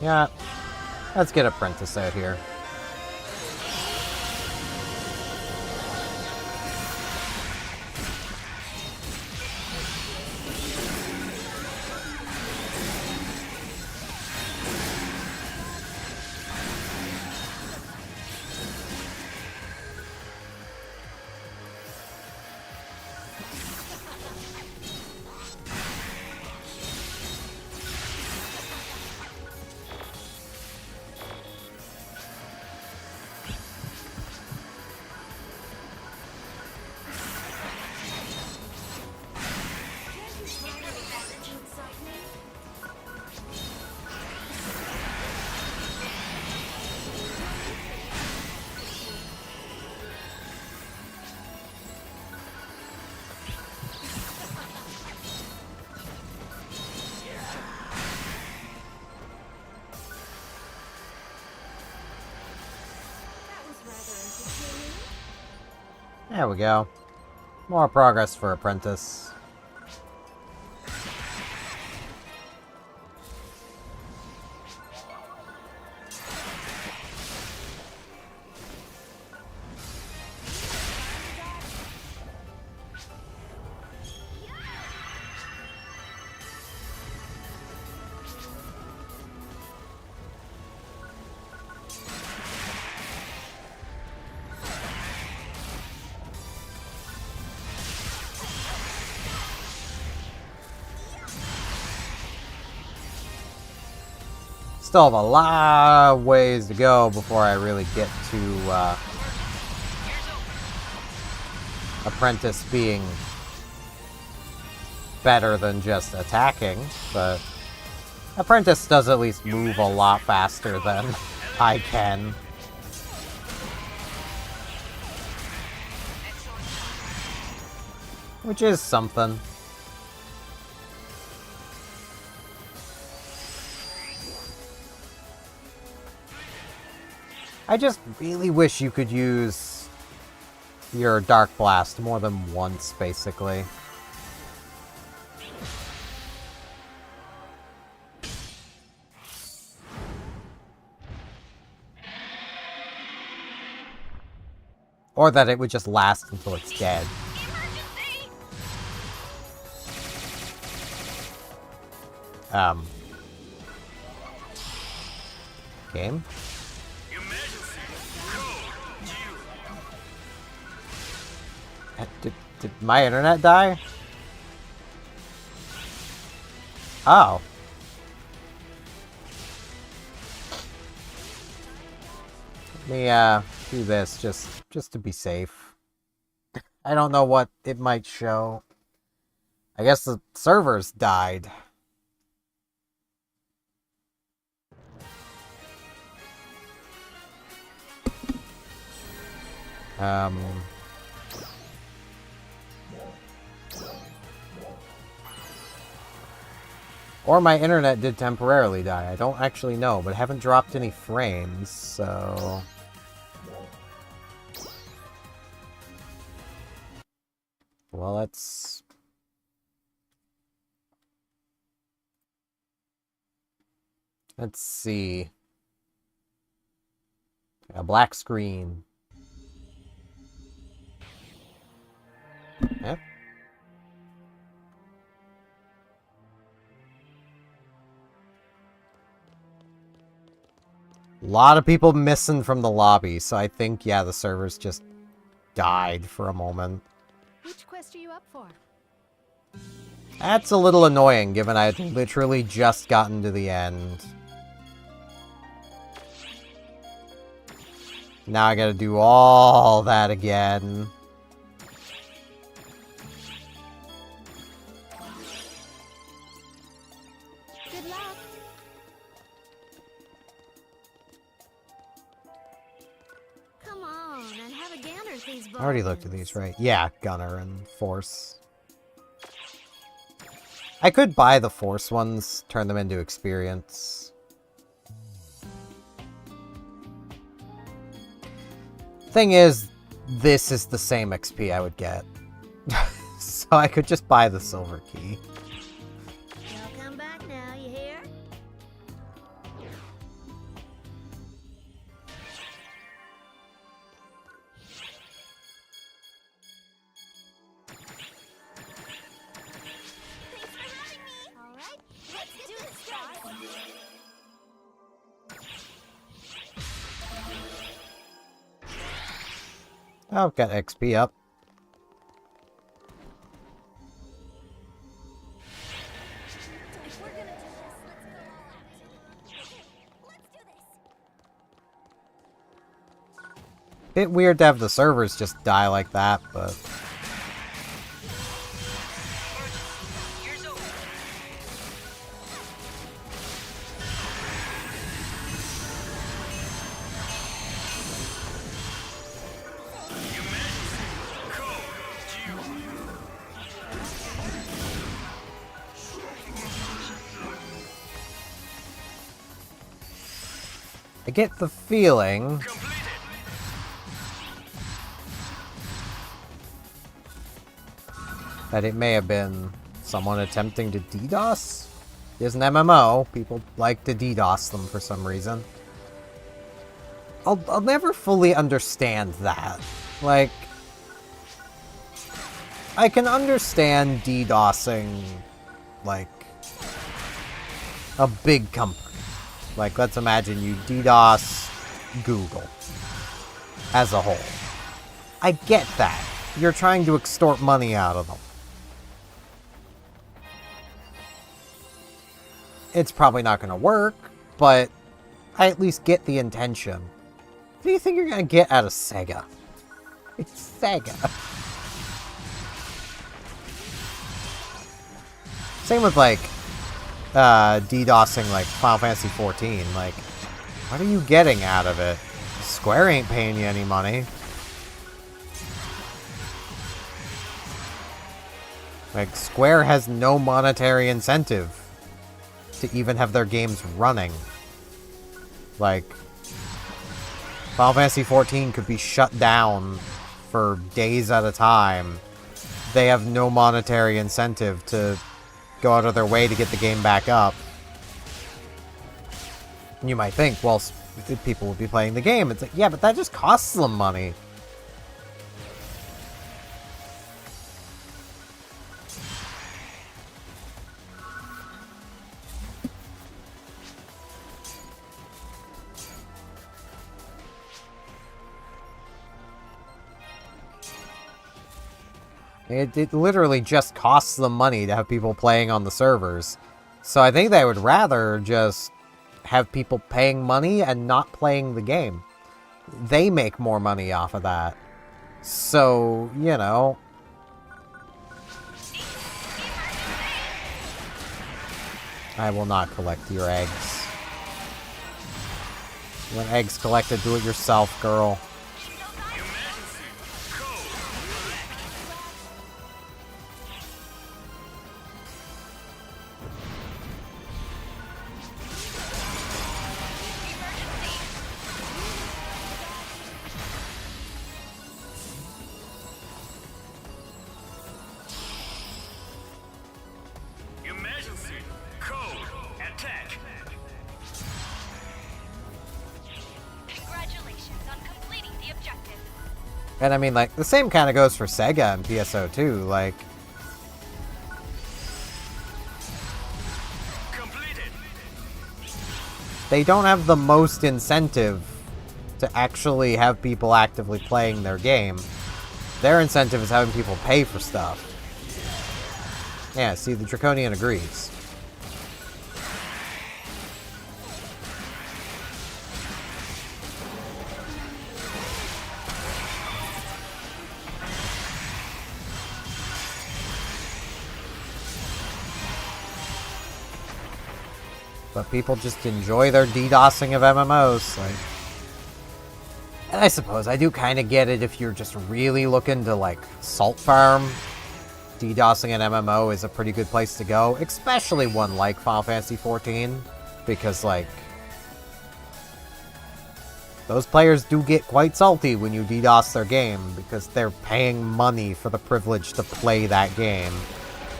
Yeah, let's get Apprentice out here. There we go. More progress for Apprentice. Still have a lot of ways to go before I really get to Apprentice being better than just attacking, but Apprentice does at least move a lot faster than I can. Which is something. I just really wish you could use your Dark Blast more than once, basically. Or that it would just last until it's dead. Game? Did my internet die? Oh. Let me do this just to be safe. I don't know what it might show. I guess the servers died. Or my internet did temporarily die. I don't actually know, but I haven't dropped any frames, so... Well, let's see. A black screen. Yep. A lot of people missing from the lobby, so I think, yeah, the servers just died for a moment. Which quest are you up for? That's a little annoying, given I had literally just gotten to the end. Now I gotta do all that again. Good luck. Come on, and have a gander at these I already looked at buttons. these, right? Yeah, Gunner and Force. I could buy the Force ones, turn them into experience. Thing is, this is the same XP I would get. So I could just buy the silver key. Y'all come back now, you hear? Thanks for having me. All right, let's do this, guys. Oh, got XP up. If we're gonna do this, let's go all out. Okay, let's do this. Bit weird to have the servers just die like that, but... I get the feeling that it may have been someone attempting to DDoS. It is an MMO. People like to DDoS them for some reason. I'll never fully understand that. Like, I can understand DDoSing, like, a big company. Like, let's imagine you DDoS Google as a whole. I get that. You're trying to extort money out of them. It's probably not going to work, but I at least get the intention. What do you think you're gonna get out of Sega? It's Sega. Same with, like, DDoSing, like, Final Fantasy 14. Like, what are you getting out of it? Square ain't paying you any money. Like, Square has no monetary incentive to even have their games running. Like, Final Fantasy 14 could be shut down for days at a time. They have no monetary incentive to go out of their way to get the game back up. You might think, well, people will be playing the game. It's like, yeah, but that just costs them money. It literally just costs them money to have people playing on the servers. So I think they would rather just have people paying money and not playing the game. They make more money off of that. So, you know. I will not collect your eggs. When eggs collected, do it yourself, girl. And I mean, like, the same kind of goes for Sega and PSO too, like... Completed. They don't have the most incentive to actually have people actively playing their game. Their incentive is having people pay for stuff. Yeah, see, the Draconian agrees. But people just enjoy their DDoSing of MMOs. Like, and I suppose I do kind of get it if you're just really looking to, like, salt farm. DDoSing an MMO is a pretty good place to go, especially one like Final Fantasy 14, because, like, those players do get quite salty when you DDoS their game, because they're paying money for the privilege to play that game.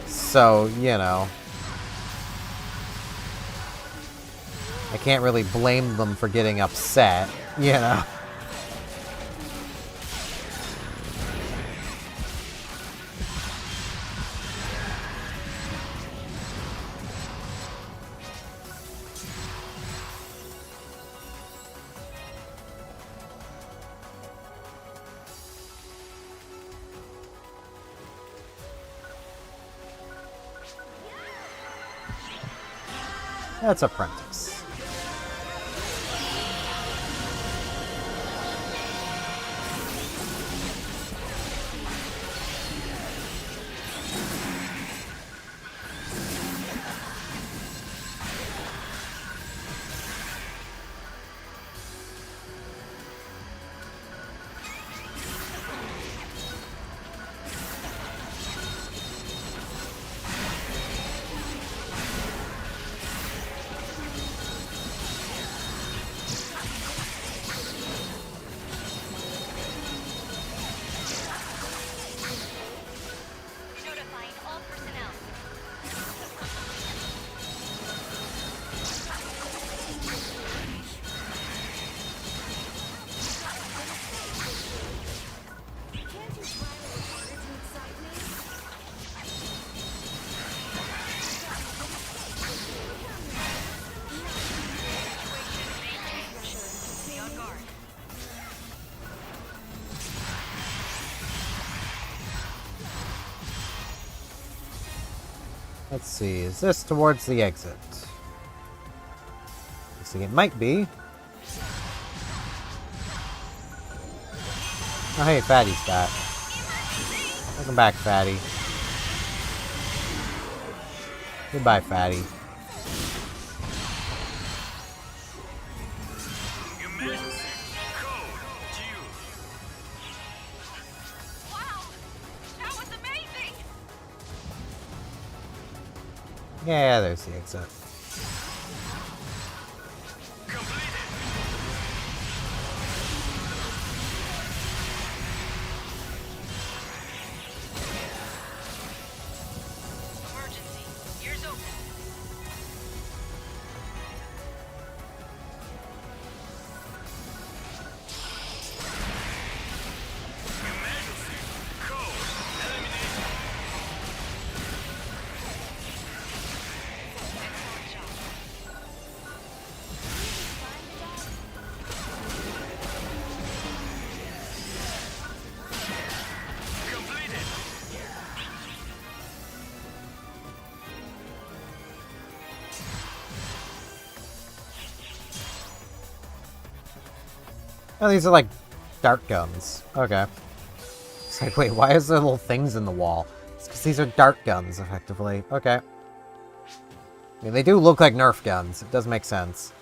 So, you know, I can't really blame them for getting upset, you know? That's Apprentice. Notifying all personnel. Be on guard. Let's see, is this towards the exit? I think it might be. Oh, hey, Fatty's back. Welcome back, Fatty. Goodbye, Fatty. Emergency code due. Wow! That was amazing! Yeah, there's the exit. Completed. Emergency. Ears open. Emergency code eliminated. Excellent job. Completed. Oh, these are like dart guns. Okay. It's like, wait, why is there little things in the wall? It's because these are dart guns, effectively. Okay. I mean, they do look like Nerf guns. It does make sense.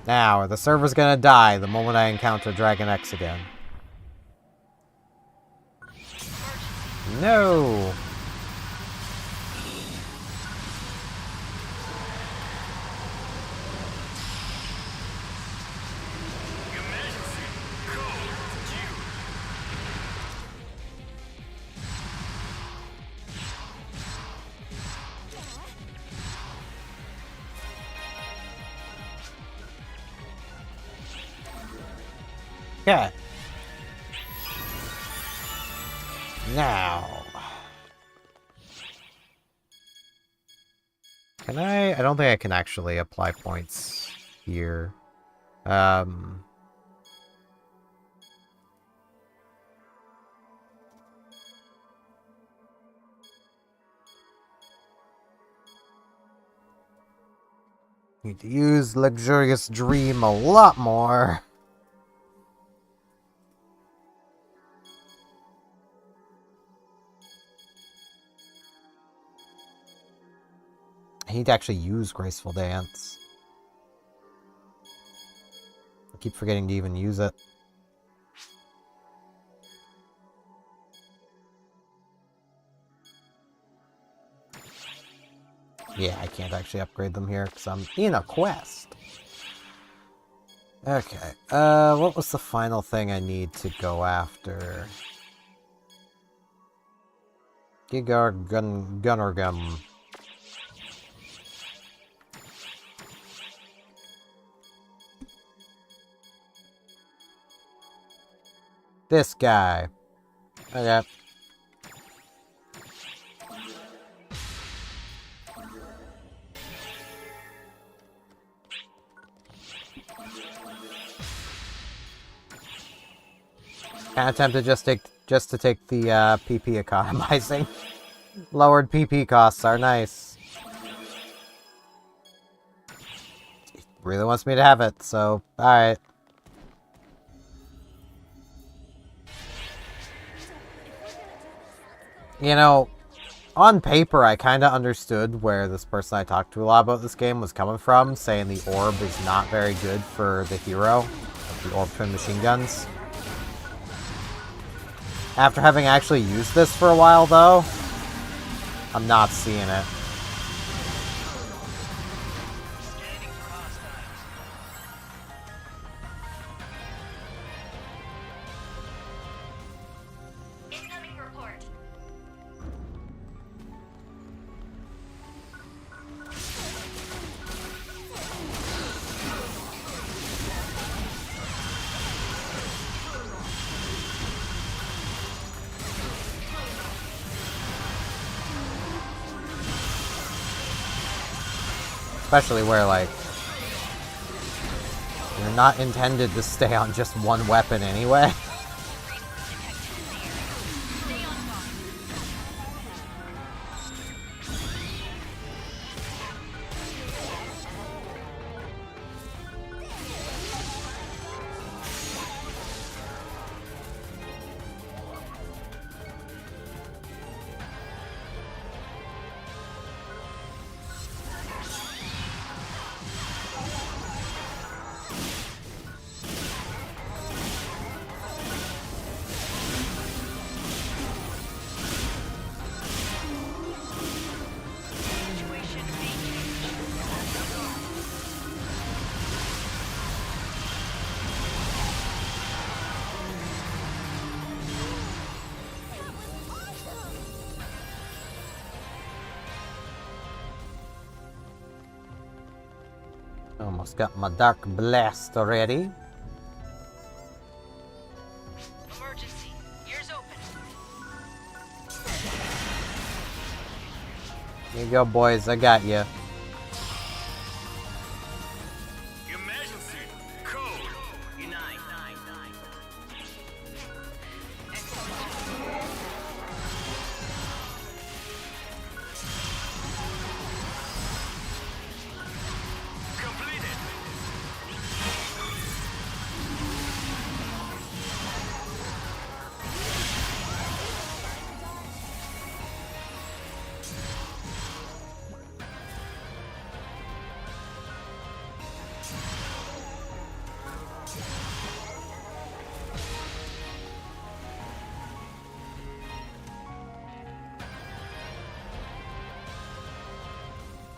Now, the server's gonna die the moment I encounter Dragon X again. No! Emergency code due. Okay. Now. Can I don't think I can actually apply points here. Need to use Luxurious Dream a lot more. I need to actually use Graceful Dance. I keep forgetting to even use it. Yeah, I can't actually upgrade them here because I'm in a quest. Okay, what was the final thing I need to go after? Gunnergum. This guy. Okay. Kind of tempted just to take the PP economizing. Lowered PP costs are nice. It really wants me to have it, so alright. You know, on paper, I kind of understood where this person I talked to a lot about this game was coming from, saying the orb is not very good for the hero, the orb twin machine guns. After having actually used this for a while, though, I'm not seeing it. Scanning for hostiles. Incoming report. Especially where, like, you're not intended to stay on just one weapon anyway. Stay on guard. Almost got my Dark Blast already. Emergency. Ears open. Here you go, boys. I got you. Emergency. Code. Unite. Completed.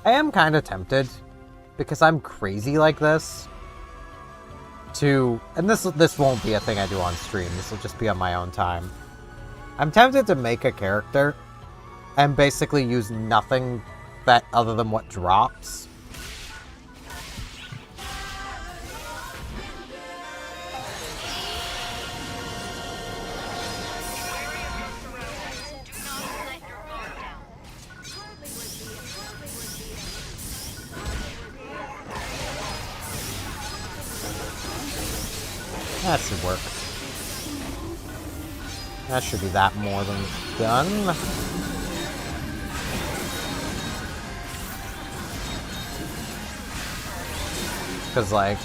I am kind of tempted, because I'm crazy like this, to... And this won't be a thing I do on stream, this will just be on my own time. I'm tempted to make a character and basically use nothing that other than what drops. Do not let your guard down. That should work. That should be that more than done. Because, like,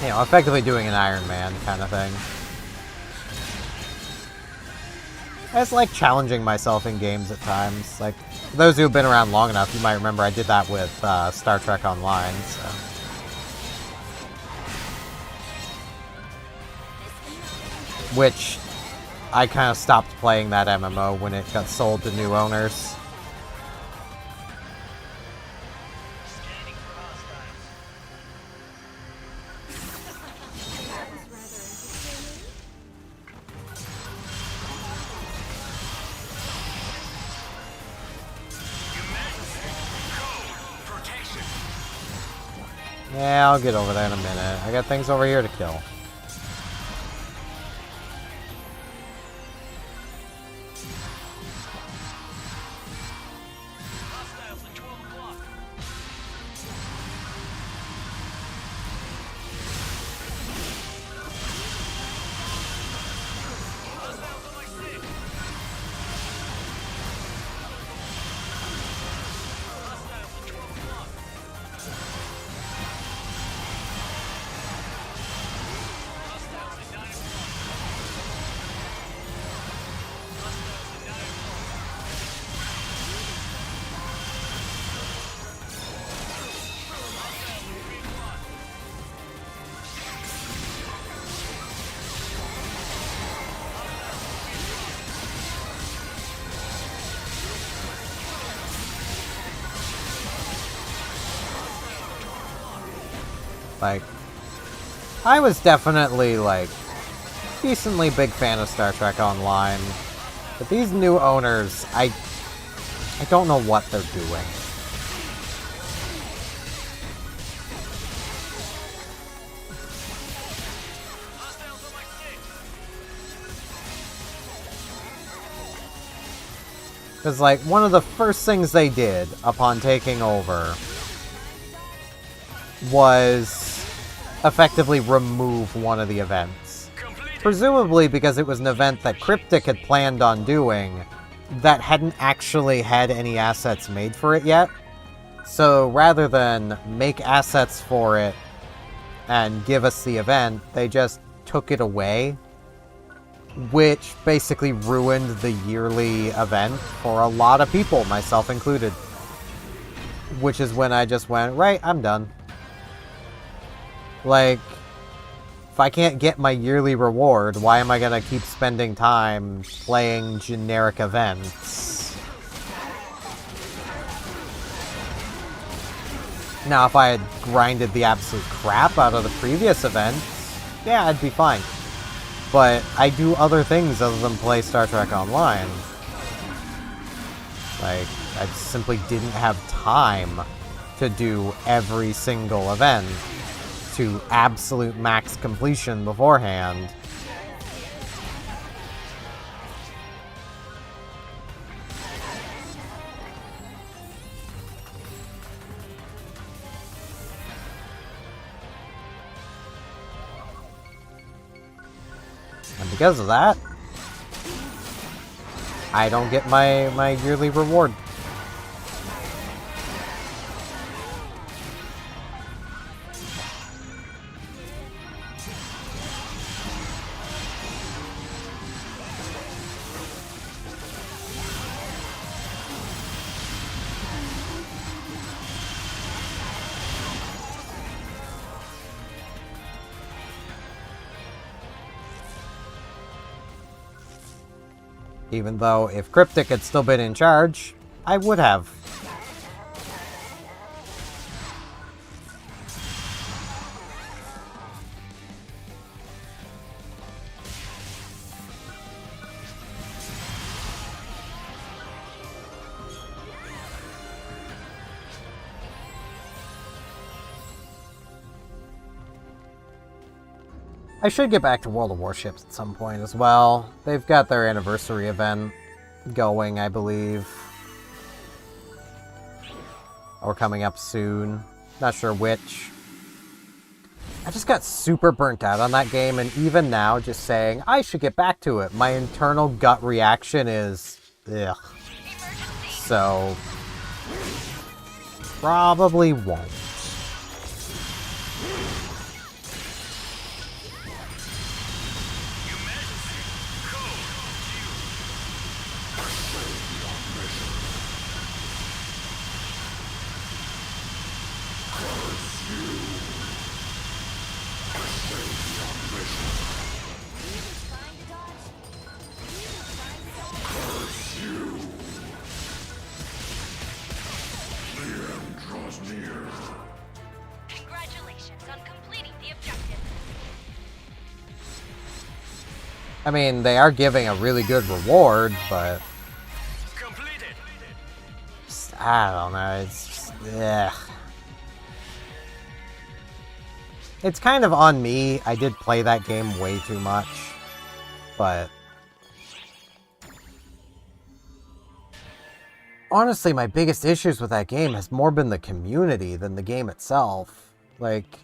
you know, effectively doing an Iron Man kind of thing. It's like challenging myself in games at times. Like, for those who have been around long enough, you might remember I did that with Star Trek Online, so. Which, I kind of stopped playing that MMO when it got sold to new owners. Scanning for hostiles. Protection. Yeah, I'll get over there in a minute. I got things over here to kill. Hostiles at 12 o'clock. Hostiles on my 6. Hostiles at 12 o'clock. Hostiles at 9 o'clock. Hostiles at 9 o'clock. Hostiles at 3 o'clock. Like, I was definitely, like, decently big fan of Star Trek Online. But these new owners, I don't know what they're doing. Hostiles on my 6. Because, like, one of the first things they did upon taking over was effectively remove one of the events. Completed. Presumably because it was an event that Cryptic had planned on doing that hadn't actually had any assets made for it yet. So rather than make assets for it and give us the event, they just took it away, which basically ruined the yearly event for a lot of people, myself included. Which is when I just went, right, I'm done. Like, if I can't get my yearly reward, why am I gonna keep spending time playing generic events? Now, if I had grinded the absolute crap out of the previous events, yeah, I'd be fine. But I do other things other than play Star Trek Online. Like, I simply didn't have time to do every single event to absolute max completion beforehand. And because of that, I don't get my yearly reward. Even though if Cryptic had still been in charge, I would have. I should get back to World of Warships at some point as well. They've got their anniversary event going, I believe. Or coming up soon. Not sure which. I just got super burnt out on that game, and even now, just saying, I should get back to it, my internal gut reaction is, ugh. So, probably won't. Congratulations on completing the objective. I mean, they are giving a really good reward, but Completed. I don't know, it's just, ugh. It's kind of on me. I did play that game way too much, but honestly, my biggest issues with that game has more been the community than the game itself. Like,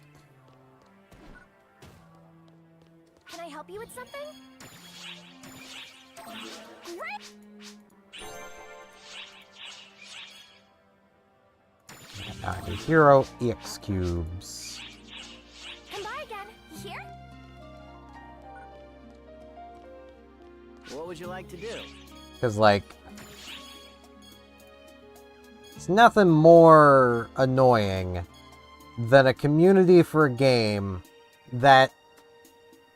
Can I help you with something? Great. the hero EX cubes. Come by again. Here? What would you like to do? Because, like, it's nothing more annoying than a community for a game that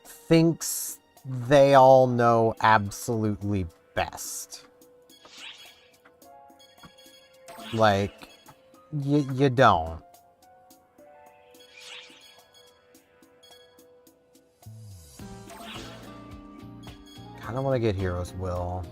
thinks they all know absolutely best. Like, you don't. Kinda wanna get Hero's Will.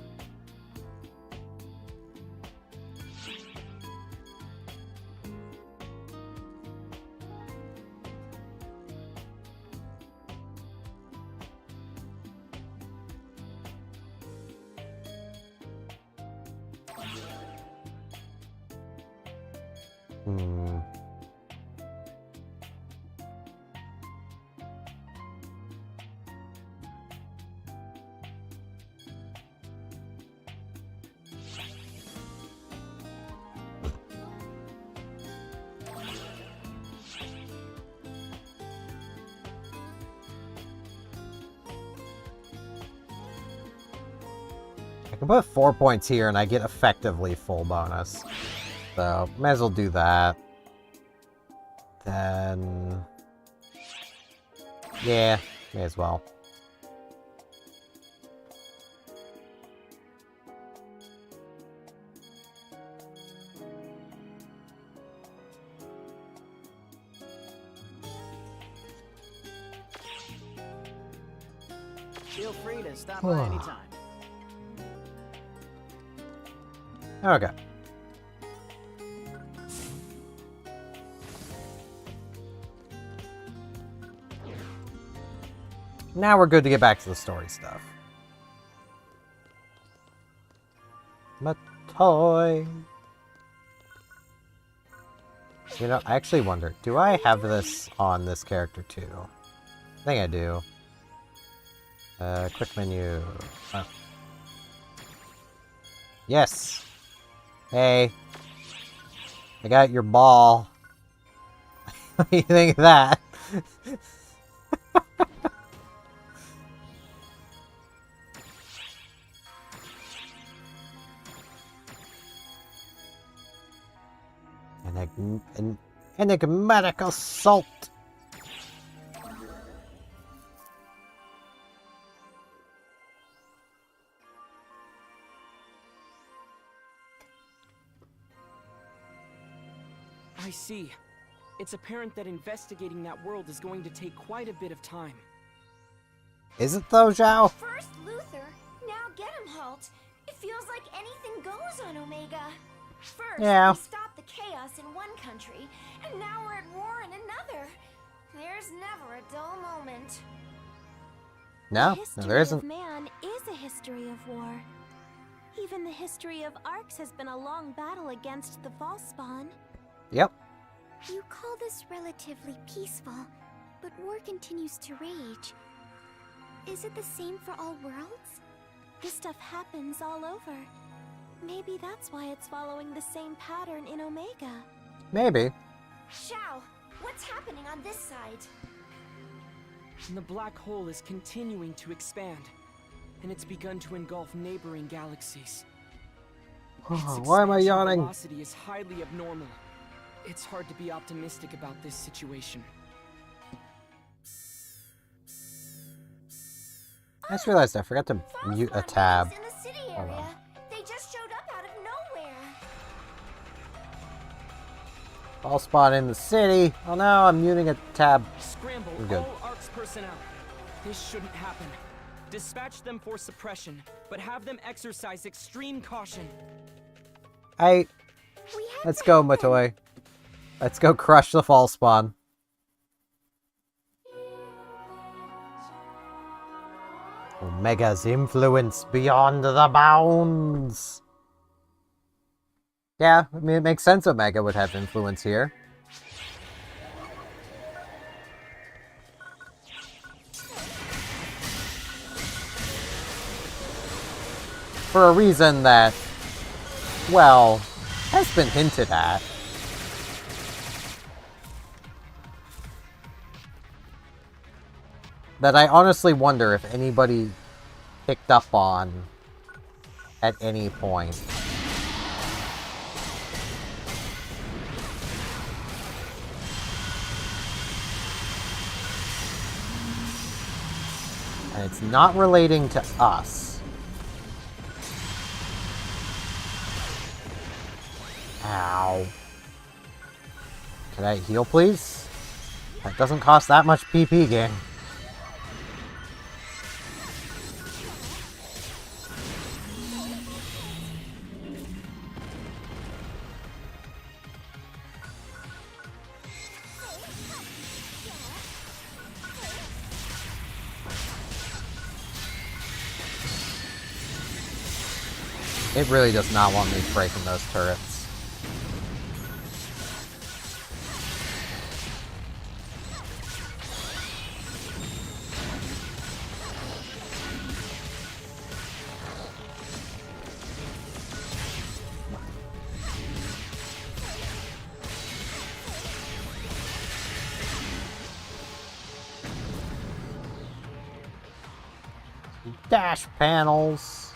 I can put 4 points here and I get effectively full bonus. So, may as well do that. Then... yeah, may as well. Feel free to stop by anytime. Okay. Now we're good to get back to the story stuff. My toy. You know, I actually wonder, do I have this on this character too? I think I do. Quick menu. Oh. Yes! Hey. I got your ball. What do you think of that? An enigmatic assault. I see. It's apparent that investigating that world is going to take quite a bit of time. Is it though, Zhao? First Luther, now Gettemhult. It feels like anything goes on Omega. First, Yeah. we stopped the chaos in one country, and now we're at war in another. There's never a dull moment. No, The there history isn't. of man is a history of war. Even the history of Arcs has been a long battle against the Falspawn. Yep. You call this relatively peaceful, but war continues to rage. Is it the same for all worlds? This stuff happens all over. Maybe that's why it's following the same pattern in Omega. Maybe. Xiao, what's happening on this side? And the black hole is continuing to expand, and it's begun to engulf neighboring galaxies. Its Why am I expansion yawning? velocity is highly abnormal. It's hard to be optimistic about this situation. I just realized I forgot to mute a tab. In the city Hold area. on. They just showed up out of nowhere. All spot in the city. Oh no, I'm muting a tab. Scramble I'm good. all ARC's personnel. This shouldn't happen. Dispatch them for suppression, but have them exercise extreme caution. We have Let's to go, help them. Matoy. Let's go crush the false spawn. Omega's influence beyond the bounds. Yeah, I mean, it makes sense Omega would have influence here. For a reason that, well, has been hinted at. That I honestly wonder if anybody picked up on at any point. And it's not relating to us. Ow. Can I heal, please? That doesn't cost that much PP, game. It really does not want me breaking those turrets. Dash panels.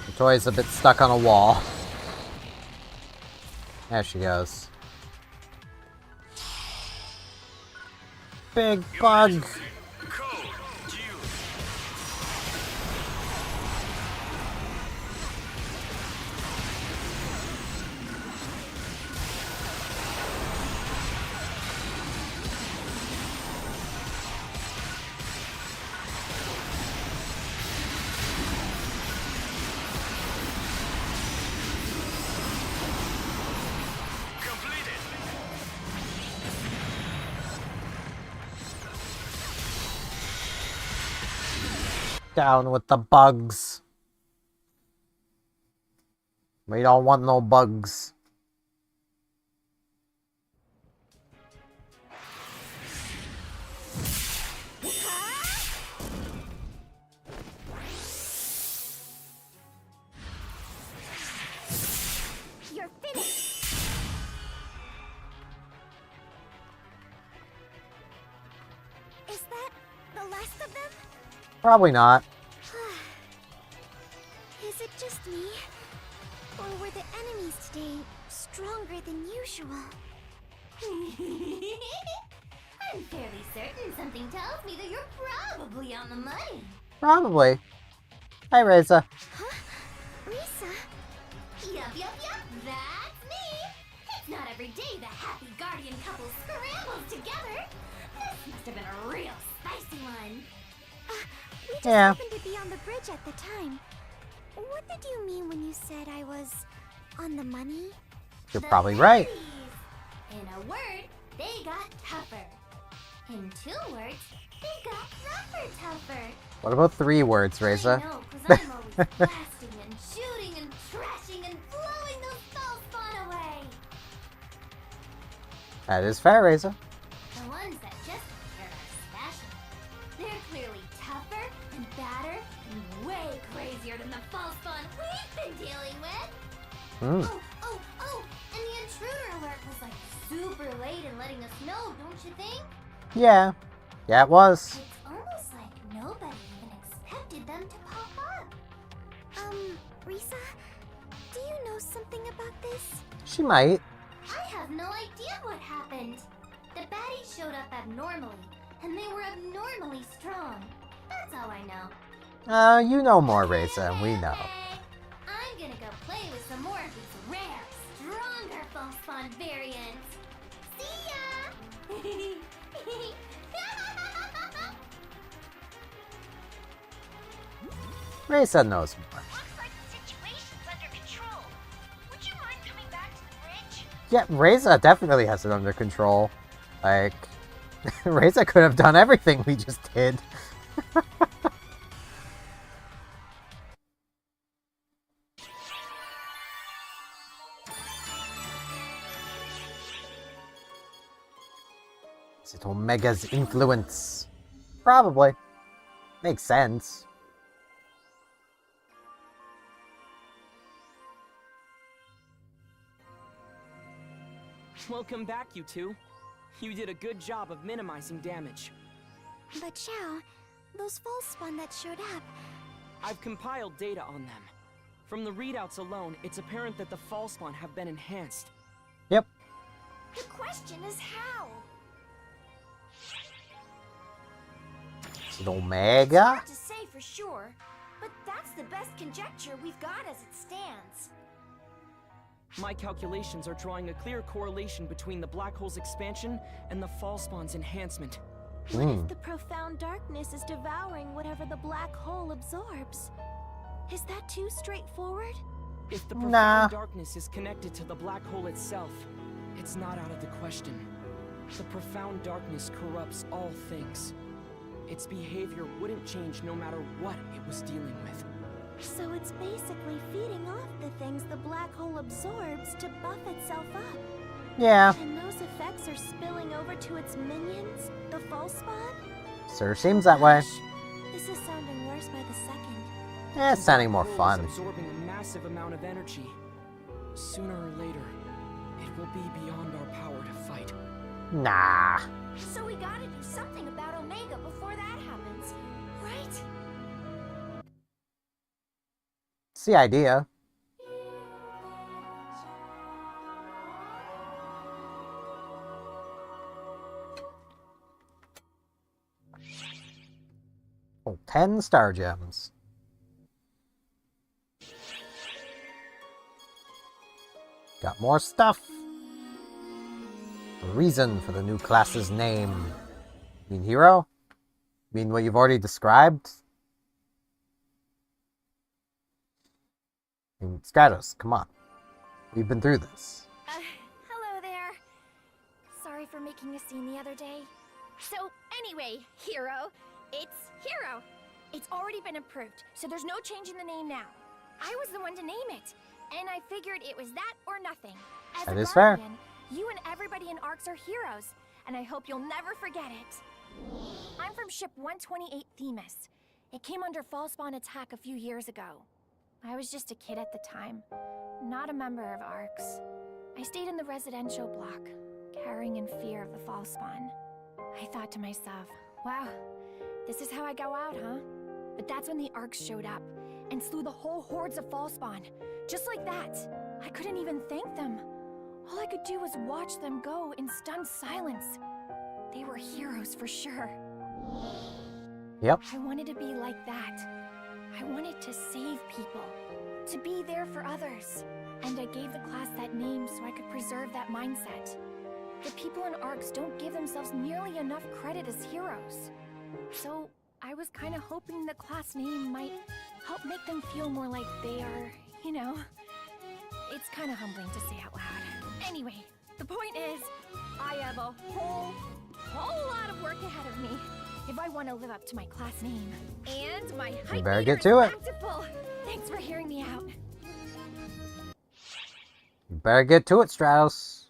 The toy's a bit stuck on a wall. There she goes. Big bug! Code due. Down with the bugs. We don't want no bugs. You're finished. Is that the last of them? Probably not. Is it just me? Or were the enemies today stronger than usual? I'm fairly certain something tells me that you're probably on the money. Probably. Hi, Reza. Huh? Risa? Yup, that's me. It's not every day the happy guardian couple scrambles together. This must have been a real spicy one. We just Yeah. happened to be on the bridge at the time. What did you mean when you said I was on the money? You're The probably right. fairies. In a word, they got tougher. In 2 words, they got tougher. What about 3 words, I Reza? know, 'cause I'm always blasting and shooting and trashing and blowing those false spawn away. That is fair, Reza. The ones that just appear are special. They're clearly tougher and badder and way crazier than the false spawn we've been dealing with. Hmm. Oh, and the intruder alert was like super late in letting us know, don't you think? Yeah. Yeah, it was. It's almost like nobody even expected them to pop up. Risa? Do you know something about this? She might. I have no idea what happened. The baddies showed up abnormally, and they were abnormally strong. That's all I know. You know more, Reza, and we know. I'm gonna go play with some more of these rare, stronger false spawn variants. See ya! Reza knows more. Looks like the situation's under control. Would you mind coming back to the bridge? Yeah, Reza definitely has it under control. Like, Reza could have done everything we just did. Is it Omega's influence? Probably. Makes sense. Welcome back, you two. You did a good job of minimizing damage. But Xiao, those false spawn that showed up, I've compiled data on them. From the readouts alone, it's apparent that the false spawn have been enhanced. Yep. the question is how? Is it Omega? Hard to say for sure, but that's the best conjecture we've got as it stands. My calculations are drawing a clear correlation between the black hole's expansion and the false spawn's enhancement. What if the profound darkness is devouring whatever the black hole absorbs? Is that too straightforward? If the profound Nah. darkness is connected to the black hole itself, it's not out of the question. The profound darkness corrupts all things. Its behavior wouldn't change no matter what it was dealing with. So it's basically feeding off the things the black hole absorbs to buff itself up. Yeah, And those effects are spilling over to its minions, the false spawn? sure seems that way. Gosh, this is sounding worse by the second. Eh, it's sounding more The black hole fun. is absorbing a massive amount of energy. Sooner or later, it will be beyond our power to fight. Nah. So we gotta do something about Omega before that happens, right? It's the idea. Oh, 10 star gems. Got more stuff. The reason for the new class's name. Mean hero? Mean what you've already described? Stratos, come on. We've been through this. Hello there. Sorry for making a scene the other day. So, anyway, Hero, it's Hero. It's already been approved, so there's no change in the name now. I was the one to name it, and I figured it was that or nothing. As That a is fair. guardian, you and everybody in ARCS are heroes, and I hope you'll never forget it. I'm from ship 128 Themis. It came under Fallspawn attack a few years ago. I was just a kid at the time, not a member of ARCS. I stayed in the residential block, cowering in fear of the Fallspawn. I thought to myself, wow, this is how I go out, huh? But that's when the ARCS showed up and slew the whole hordes of Fallspawn, just like that. I couldn't even thank them. All I could do was watch them go in stunned silence. They were heroes for sure. Yep. I wanted to be like that. I wanted to save people, to be there for others. And I gave the class that name so I could preserve that mindset. The people in ARCS don't give themselves nearly enough credit as heroes. So I was kind of hoping the class name might help make them feel more like they are, you know. It's kind of humbling to say out loud. Anyway, the point is, I have a whole lot of work ahead of me if I want to live up to my class name. And my hype better meter get to is it. back to full. Thanks for hearing me out. You better get to it, Stratos.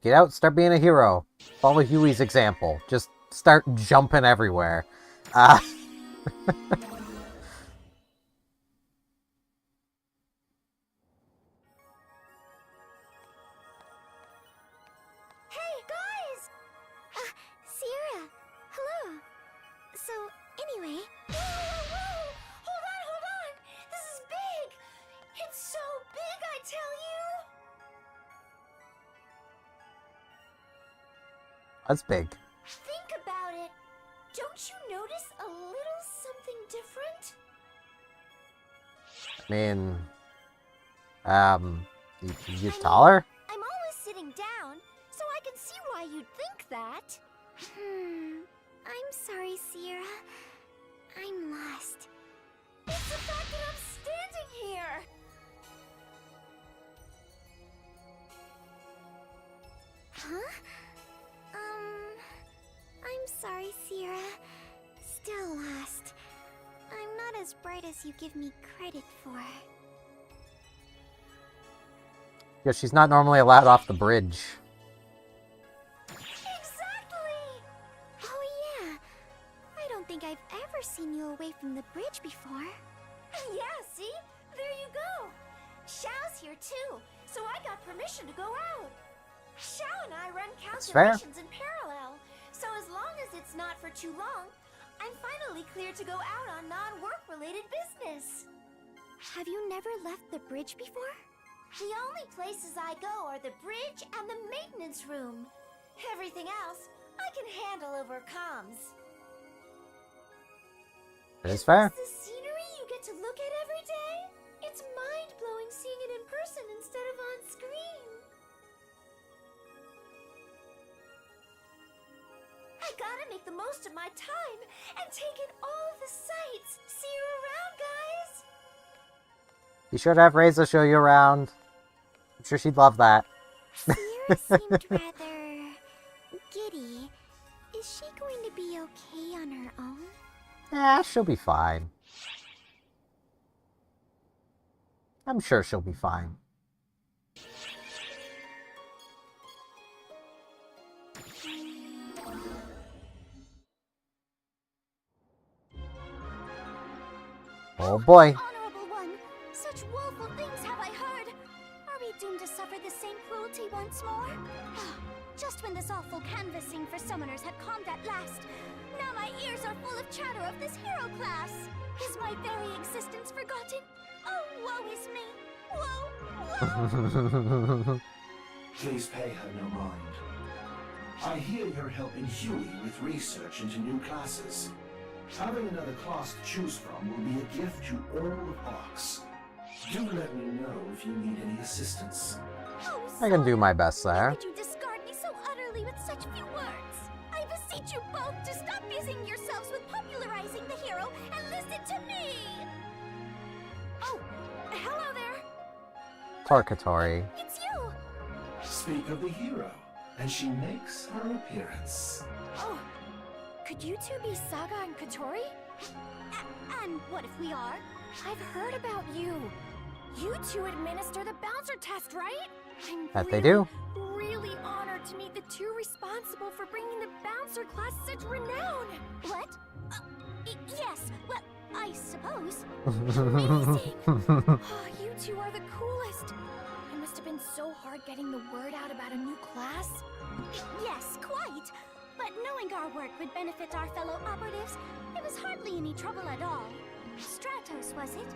Get out, start being a hero. Follow Huey's example. Just start jumping everywhere. Hey, guys! Sierra, hello. So, anyway... Whoa, whoa, whoa! Hold on! This is big! It's so big, I tell you! That's big. Think about it. Don't you notice a little something different? I mean, you taller? I'm always sitting down, so I can see why you'd think that. I'm sorry, Sierra. I'm lost. It's the fact that I'm standing here! Huh? I'm sorry, Sierra. Still lost. I'm not as bright as you give me credit for. Yeah, she's not normally allowed off the bridge. Exactly! Oh yeah. I don't think I've ever seen you away from the bridge before. Yeah, see? There you go. Xiao's here too, so I got permission to go out. Xiao and I run That's fair. calculations in parallel, so as long as it's not for too long, I'm finally cleared to go out on non-work-related business. Have you never left the bridge before? The only places I go are the bridge and the maintenance room. Everything else, I can handle over comms. It is fair. The scenery you get to look at every day? It's mind-blowing seeing it in person instead of on screen. I gotta make the most of my time and take in all of the sights. See you around, guys! You should have Reza show you around. I'm sure she'd love that. Sierra seemed rather giddy. Is she going to be okay on her own? Yeah, she'll be fine. I'm sure she'll be fine. Oh boy. Honorable one, such woeful things have I heard. Are we doomed to suffer the same cruelty once more? Just when this awful canvassing for summoners had calmed at last, now my ears are full of chatter of this hero class. Is my very existence forgotten? Oh, woe is me! Woe, woe! Please pay her no mind. I hear you're helping Huey with research into new classes. Having another class to choose from will be a gift to all of ARCS. Do let me know if you need any assistance. Oh, I can do sorry. my best How there. could you discard me so utterly with such few words? I beseech you both to stop busying yourselves with popularizing the hero and listen to me! Oh, hello there! Torkatori. It's you! Speak of the hero, and she makes her appearance. Oh, could you two be Saga and Katori? And what if we are? I've heard about you. You two administer the bouncer test, right? I'm That they do. really honored to meet the two responsible for bringing the bouncer class such renown. What? Yes, well, I suppose. Amazing! Oh, you two are the coolest. It must have been so hard getting the word out about a new class. Yes, quite. But knowing our work would benefit our fellow operatives, it was hardly any trouble at all. Stratos, was it?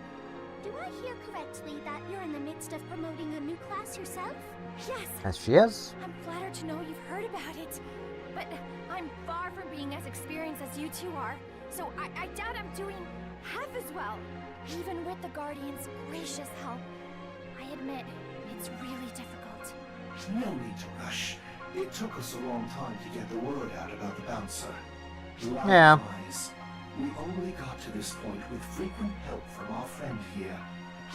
Do I hear correctly that you're in the midst of promoting a new class yourself? Yes, As she is. I'm flattered to know you've heard about it. But I'm far from being as experienced as you two are, so I doubt I'm doing half as well. Even with the Guardian's gracious help, I admit, it's really difficult. No need to rush. It took us a long time to get the word out about the bouncer. Yeah. Likewise, we only got to this point with frequent help from our friend here.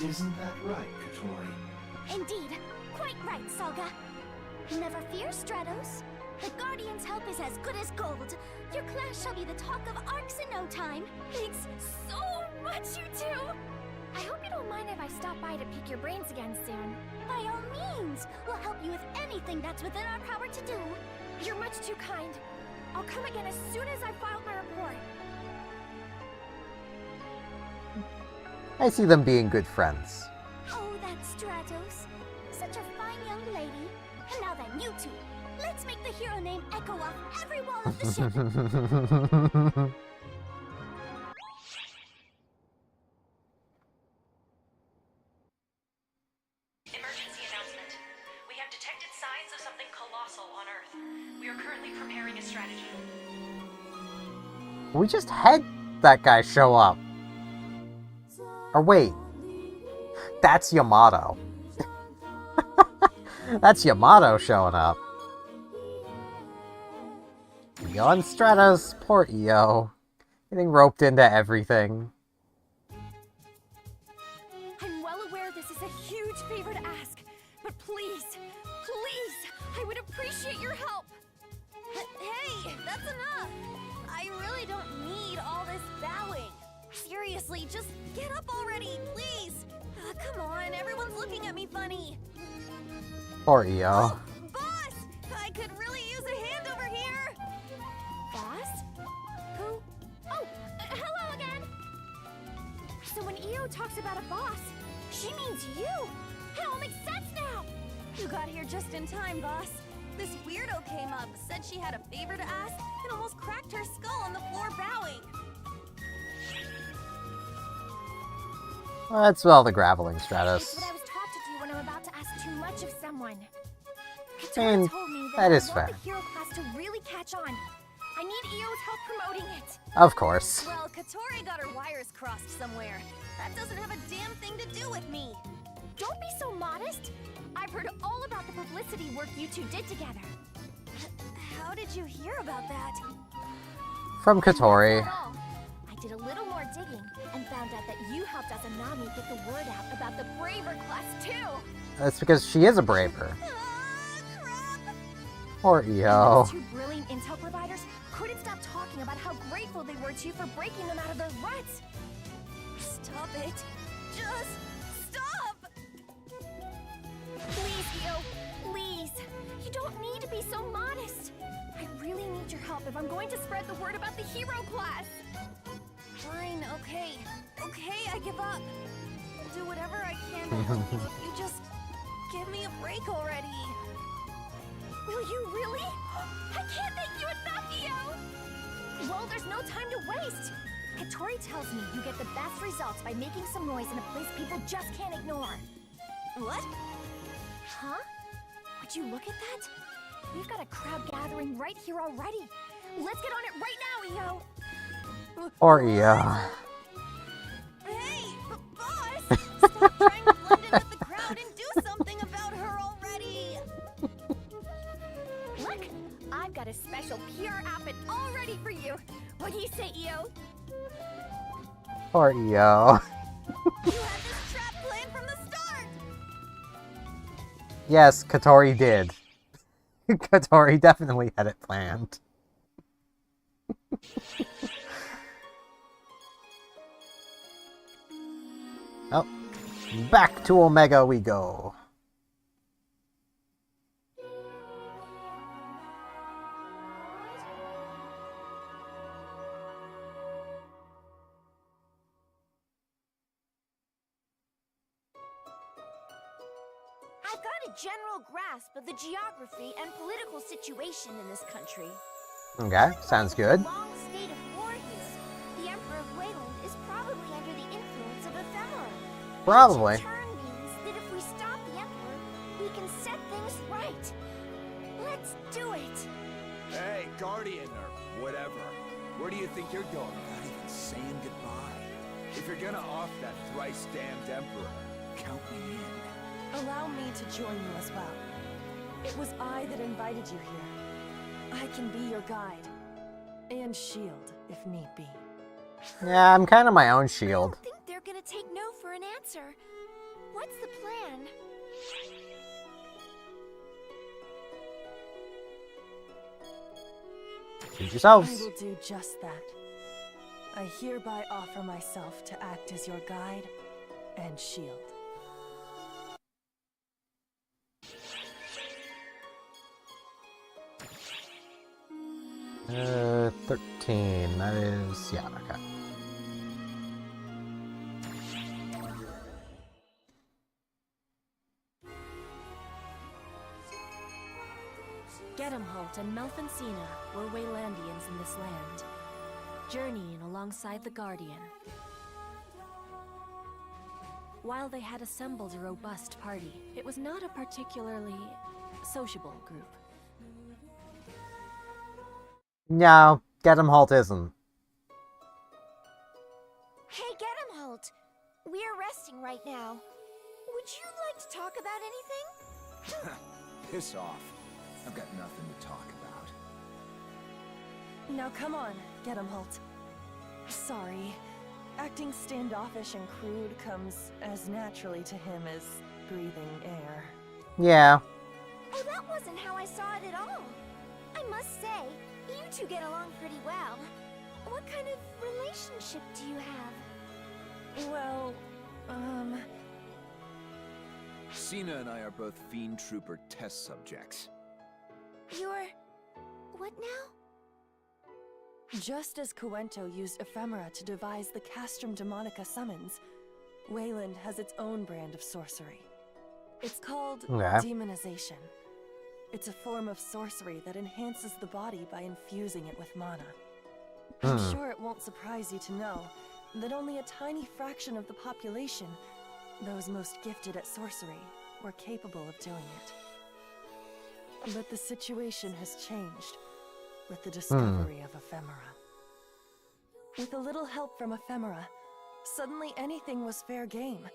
Isn't that right, Katori? Indeed. Quite right, Saga. Never fear, Stratos. The Guardian's help is as good as gold. Your class shall be the talk of Arcs in no time. Thanks so much, you two! I hope you don't mind if I stop by to pick your brains again soon. By all means, we'll help you with anything that's within our power to do. You're much too kind. I'll come again as soon as I've filed my report. I see them being good friends. Oh, that's Stratos. Such a fine young lady. And now then, you two, let's make the hero name echo off every wall of the ship. Emergency announcement. We have detected signs of something colossal on Earth. We are currently preparing a strategy. We just had that guy show up. Or wait. That's Yamato. That's Yamato showing up. Io and Stratos, poor Io. Getting roped into everything. I'm well aware this is a huge favor to ask, but please, I would appreciate your help. Hey, that's enough! I really don't need all this bowing. Seriously, just get up already, please! Come on, everyone's looking at me funny. Poor Io. Boss! I could really use a hand over here! Boss? Who? Oh, hello again! So when Io talks about a boss, she means you! It all makes sense now! You got here just in time, boss. This weirdo came up, said she had a favor to ask, and almost cracked her skull on the floor bowing. Well, that's all the graveling, Stratos. It's what I was taught to do when I'm about to ask too much of someone. And Katori told me that if is I want fair. the hero class to really catch on, I need Io's help promoting it. Of course. Well, Katori got her wires crossed somewhere. That doesn't have a damn thing to do with me. Don't be so modest. I've heard all about the publicity work you two did together. How did you hear about that? From Katori. Not all. I did a little more digging and found out that you helped Azanami get the word out about the Braver class too. That's because she is a braver. Poor Io. Those two brilliant intel providers couldn't stop talking about how grateful they were to you for breaking them out of their ruts. Stop it. Just stop! Please, Io, please. You don't need to be so modest. I really need your help if I'm going to spread the word about the hero class. Fine, okay. Okay, I give up. I'll do whatever I can to help you if you just give me a break already. Will you really? I can't thank you enough, Io! Well, there's no time to waste. Katori tells me you get the best results by making some noise in a place people just can't ignore. What? Huh? Would you look at that? We've got a crowd gathering right here already. Let's get on it right now, Io! Poor Io. Hey, boss! Stop trying to blend in with the crowd and do something about her already! Look, I've got a special PR outfit all ready for you. What do you say, Io? Poor Io. You had this trap planned from the start! Yes, Katori did. Katori definitely had it planned. Oh, back to Omega we go. I've got a general grasp of the geography and political situation in this country. Okay, sounds good. Long state of war here. The Emperor of Weyland is probably under the influence of ephemera. Probably. Which in turn means that if we stop the Emperor, we can set things right. Let's do it. Hey, Guardian, or whatever. Where do you think you're going without even saying goodbye? If you're gonna off that thrice-damned Emperor, count me in. Allow me to join you as well. It was I that invited you here. I can be your guide. And shield, if need be. Yeah, I'm kind of my own shield. I don't think they're gonna take no for an answer. What's the plan? Choose yourselves. I will do just that. I hereby offer myself to act as your guide and shield. 13. That is, yeah, okay. Gettemhult and Phatansy were Weylandians in this land, journeying alongside the Guardian. While they had assembled a robust party, it was not a particularly sociable group. No, Gettemhult isn't. Hey, Gettemhult! We are resting right now. Would you like to talk about anything? Piss off. I've got nothing to talk about. Now come on, Gettemhult. Sorry. Acting standoffish and crude comes as naturally to him as breathing air. Yeah. Oh, that wasn't how I saw it at all. I must say, you two get along pretty well. What kind of relationship do you have? Well, Cena and I are both Fiend Trooper test subjects. You're... what now? just as Cuento used ephemera to devise the Castrum Demonica summons, Weyland has its own brand of sorcery. It's called demonization. It's a form of sorcery that enhances the body by infusing it with mana. I'm sure it won't surprise you to know that only a tiny fraction of the population, those most gifted at sorcery, were capable of doing it. But the situation has changed with the discovery of ephemera. With a little help from ephemera, suddenly anything was fair game,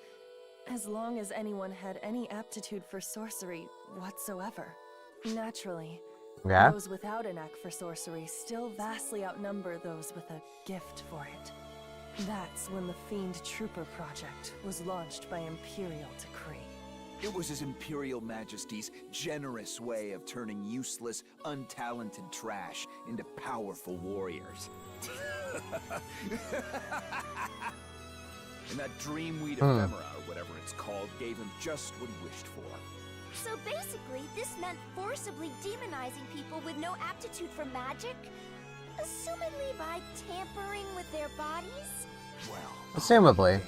as long as anyone had any aptitude for sorcery whatsoever. Naturally, those without a knack for sorcery still vastly outnumber those with a gift for it. That's when the Fiend Trooper project was launched by Imperial decree. It was His Imperial Majesty's generous way of turning useless, untalented trash into powerful warriors. And that Dreamweed ephemera, or whatever it's called, gave him just what he wished for. So basically, this meant forcibly demonizing people with no aptitude for magic? Assumedly by tampering with their bodies? Well, assumably.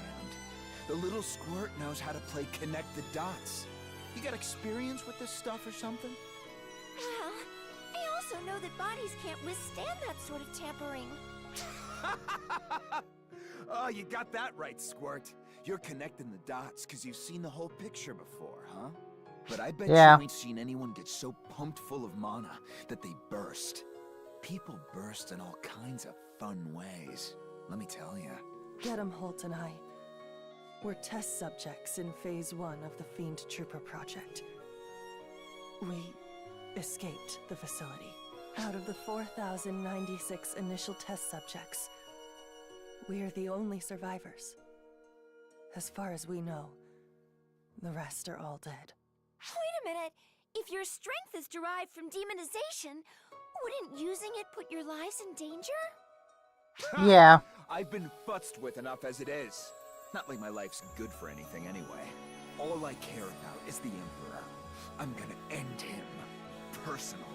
The little squirt knows how to play connect the dots. You got experience with this stuff or something? Well, I also know that bodies can't withstand that sort of tampering. Oh, you got that right, Squirt. You're connecting the dots because you've seen the whole picture before, huh? But I bet you ain't seen anyone get so pumped full of mana that they burst. People burst in all kinds of fun ways, let me tell you. Gettemhult and I were test subjects in Phase 1 of the Fiend Trooper project. We escaped the facility. Out of the 4,096 initial test subjects, we're the only survivors. As far as we know, the rest are all dead. Wait a minute! If your strength is derived from demonization, wouldn't using it put your lives in danger? Yeah. I've been futzed with enough as it is. Not like my life's good for anything anyway. All I care about is the Emperor. I'm gonna end him. Personally.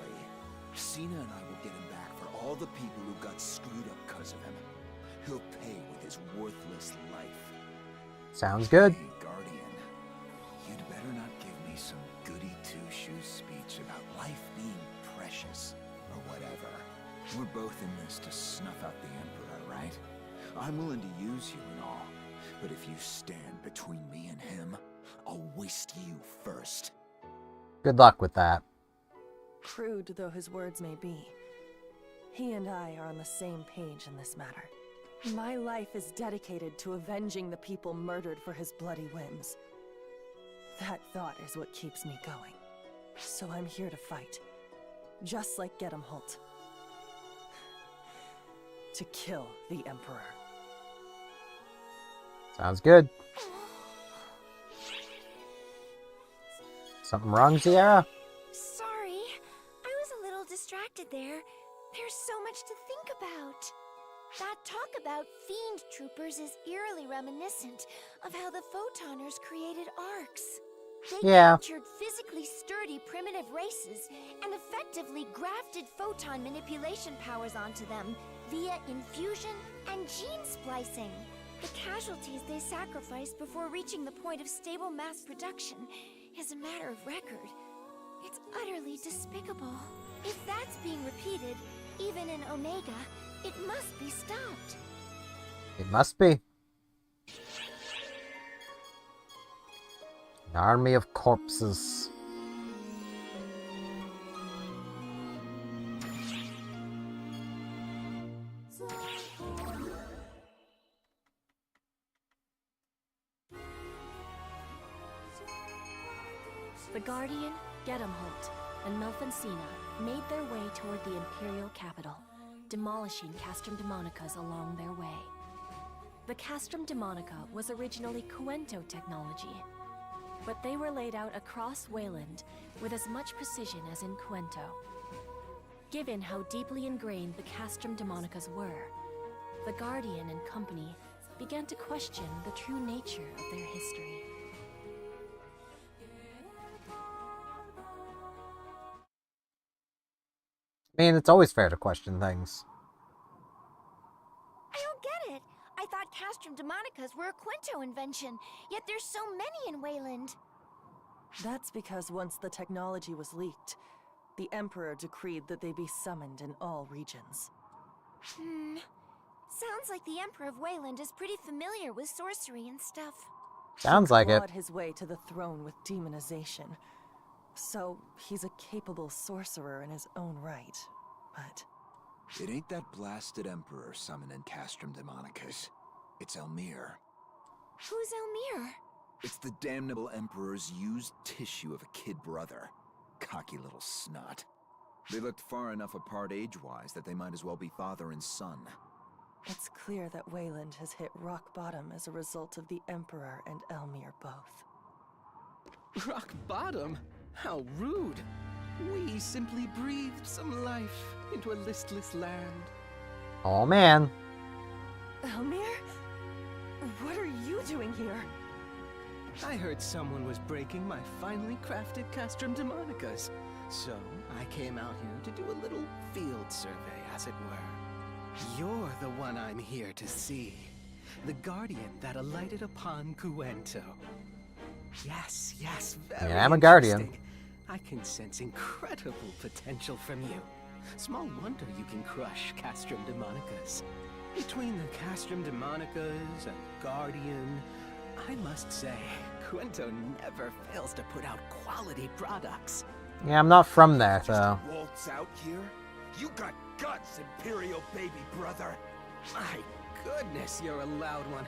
Cena and I will get him back for all the people who got screwed up because of him. He'll pay with his worthless life. Sounds good. Hey, Guardian. You'd better not give me some goody two-shoes speech about life being precious, or whatever. We're both in this to snuff out the Emperor, right? I'm willing to use you and all, but if you stand between me and him, I'll waste you first. Good luck with that. Crude though his words may be, he and I are on the same page in this matter. My life is dedicated to avenging the people murdered for his bloody whims. That thought is what keeps me going. So I'm here to fight, just like Gettemhult. To kill the Emperor. Sounds good. Something wrong, Sierra? Sorry, I was a little distracted there. There's so much to think about. That talk about fiend troopers is eerily reminiscent of how the Photoners created arcs. They captured physically sturdy primitive races and effectively grafted photon manipulation powers onto them via infusion and gene splicing. The casualties they sacrificed before reaching the point of stable mass production is a matter of record. It's utterly despicable. If that's being repeated, even in Omega, it must be stopped. It must be. An army of corpses. The Guardian, Gettemhult, and Phatansy made their way toward the Imperial capital, demolishing Castrum Demonicas along their way. The Castrum Demonica was originally Cuento technology, but they were laid out across Weyland with as much precision as in Cuento. Given how deeply ingrained the Castrum Demonicas were, the Guardian and company began to question the true nature of their history. I mean, it's always fair to question things. I don't get it. I thought Castrum Demonicas were a Cuento invention, yet there's so many in Weyland. That's because once the technology was leaked, the Emperor decreed that they be summoned in all regions. Sounds like the Emperor of Weyland is pretty familiar with sorcery and stuff. Sounds like it. He clawed his way to the throne with demonization. So, he's a capable sorcerer in his own right, but... It ain't that blasted Emperor summoning Castrum Demonicas. It's Elmir. Who's Elmir? It's the damnable Emperor's used tissue of a kid brother. Cocky little snot. They looked far enough apart age-wise that they might as well be father and son. It's clear that Weyland has hit rock bottom as a result of the Emperor and Elmir both. Rock bottom? How rude! We simply breathed some life into a listless land. Oh man. Elmir? What are you doing here? I heard someone was breaking my finely crafted Castrum Demonicas, so I came out here to do a little field survey, as it were. You're the one I'm here to see. The Guardian that alighted upon Cuento. Yes, very Yeah, I'm a Guardian. interesting. I can sense incredible potential from you. Small wonder you can crush Castrum Demonicas. Between the Castrum Demonicas and Guardian, I must say, Cuento never fails to put out quality products. Yeah, I'm not from there, so... Waltz out here? You got guts, Imperial baby brother! My goodness, you're a loud one.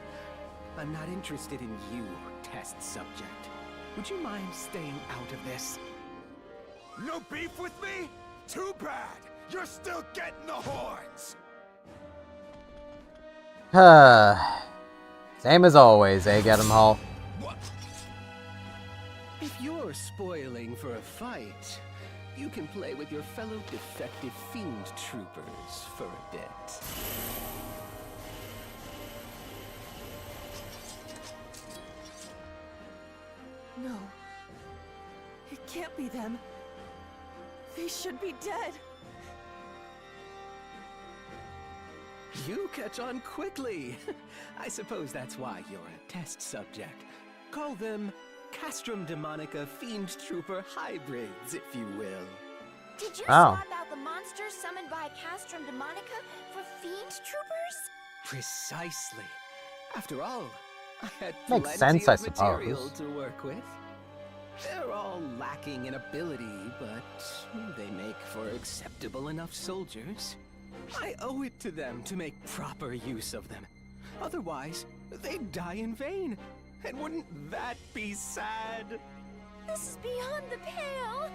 I'm not interested in you, test subject. Would you mind staying out of this? No beef with me? Too bad! You're still getting the horns! Same as always, eh, Gettemhult? If you're spoiling for a fight, you can play with your fellow defective fiend troopers for a bit. No. It can't be them. They should be dead. You catch on quickly. I suppose that's why you're a test subject. Call them Castrum Demonica Fiend Trooper hybrids, if you will. Did you swap out the monsters summoned by Castrum Demonica for Fiend Troopers? Precisely. After all, I had Makes plenty sense, I of material suppose. to work with. They're all lacking in ability, but they make for acceptable enough soldiers. I owe it to them to make proper use of them. Otherwise, they'd die in vain. And wouldn't that be sad? This is beyond the pale.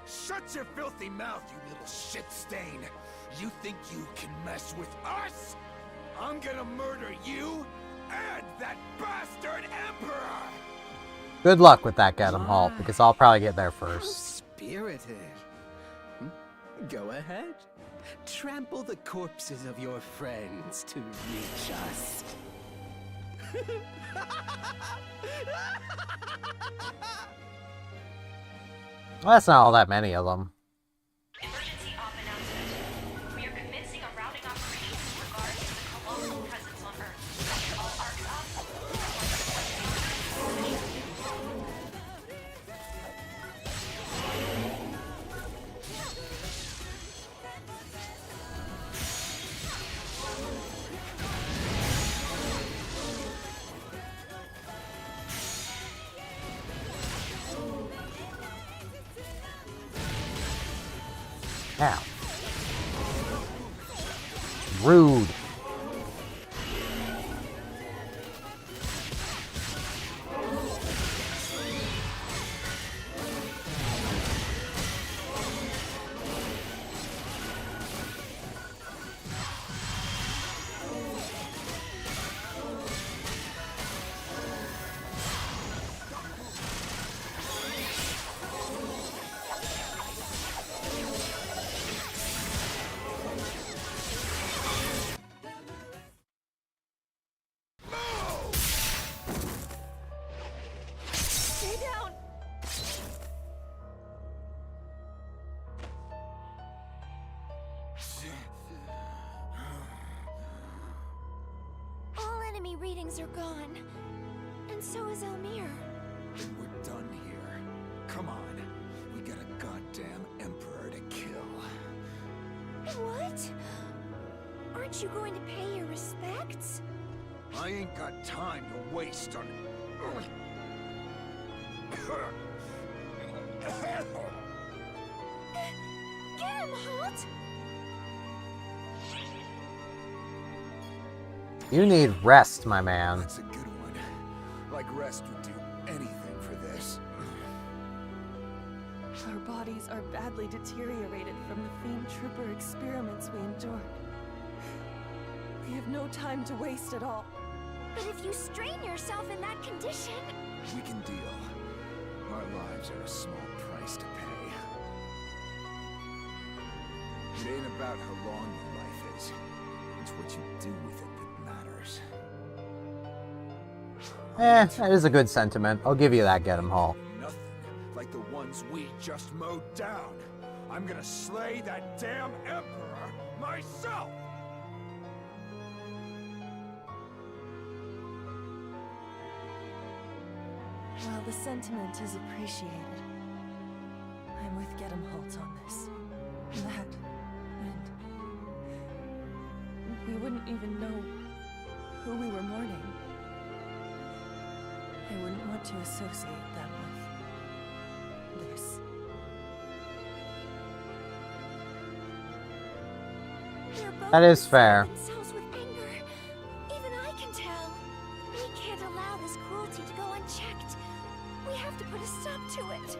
Shut your filthy mouth, you little shit stain! You think you can mess with us? I'm gonna murder you and that bastard Emperor! Good luck with that, Gettemhult, because I'll probably get there first. Spirited. Go ahead. Trample the corpses of your friends to reach us. Well, that's not all that many of them. Emergency op announcement. We are commencing a routing operation with regards to the colossal presence on Earth. All ARC ops. Now. Rude. Enemy readings are gone. And so is Elmir. Then we're done here. Come on. We got a goddamn Emperor to kill. What? Aren't you going to pay your respects? I ain't got time to waste on... Gettemhult! You need rest, my man. That's a good one. Like rest would do anything for this. Our bodies are badly deteriorated from the Fiend Trooper experiments we endured. We have no time to waste at all. But if you strain yourself in that condition... We can deal. Our lives are a small price to pay. It ain't about how long your life is. It's what you do with it that matters. That is a good sentiment. I'll give you that, Gettemhult. Nothing like the ones we just mowed down. I'm gonna slay that damn Emperor myself! While the sentiment is appreciated, I'm with Gettemhult on this. That, and we wouldn't even know who we were mourning. I wouldn't want to associate them with this. That is fair. Themselves with anger. Even I can tell. We can't allow this cruelty to go unchecked. We have to put a stop to it.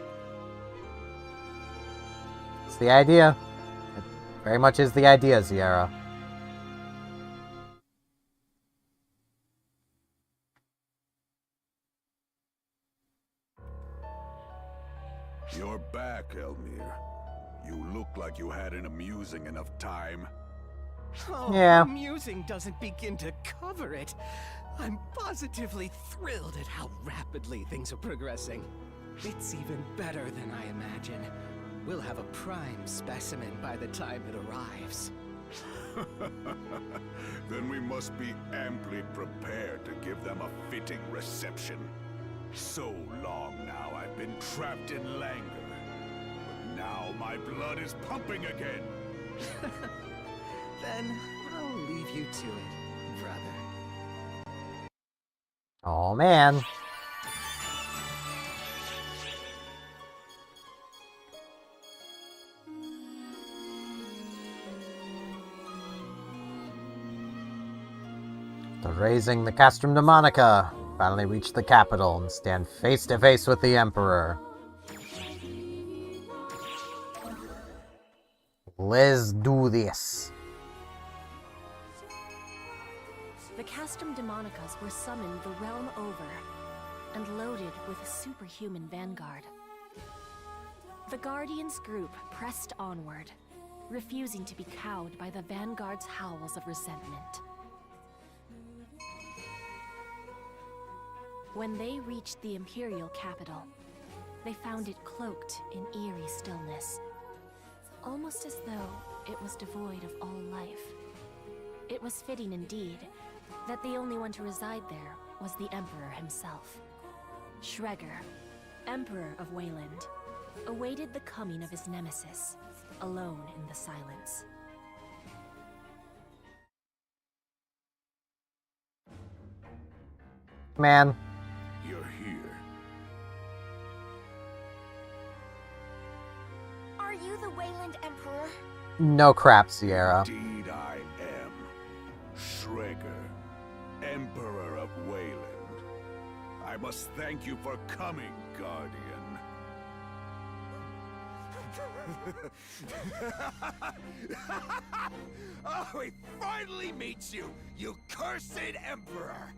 It's the idea. It very much is the idea, Sierra. You're back, Elmir. You look like you had an amusing enough time. Oh, Yeah. amusing doesn't begin to cover it. I'm positively thrilled at how rapidly things are progressing. It's even better than I imagine. We'll have a prime specimen by the time it arrives. Then we must be amply prepared to give them a fitting reception. So long now I've been trapped in languor. But now my blood is pumping again. Then I'll leave you to it, brother. Oh man. The raising the Castrum Demonica finally reached the capital and stand face to face with the Emperor. Let's do this. The Castrum Demonicas were summoned the realm over and loaded with a superhuman vanguard. The Guardians group pressed onward, refusing to be cowed by the vanguard's howls of resentment. When they reached the Imperial capital, they found it cloaked in eerie stillness, almost as though it was devoid of all life. It was fitting indeed that the only one to reside there was the Emperor himself. Schreger, Emperor of Weyland, awaited the coming of his nemesis, alone in the silence. Man. You're here. Are you the Weyland Emperor? No crap, Sierra. Indeed I am. Schreger, Emperor of Weyland. I must thank you for coming, Guardian. Oh, he finally meets you, you cursed Emperor!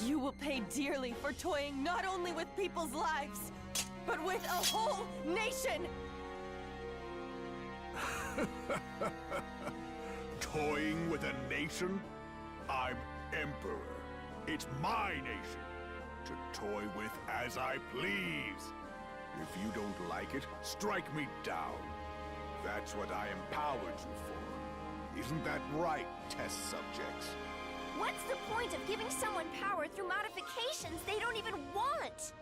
You will pay dearly for toying not only with people's lives, but with a whole nation! Toying with a nation? I'm Emperor. It's my nation. To toy with as I please. If you don't like it, strike me down. That's what I empowered you for. Isn't that right, test subjects? What's the point of giving someone power through modifications they don't even want?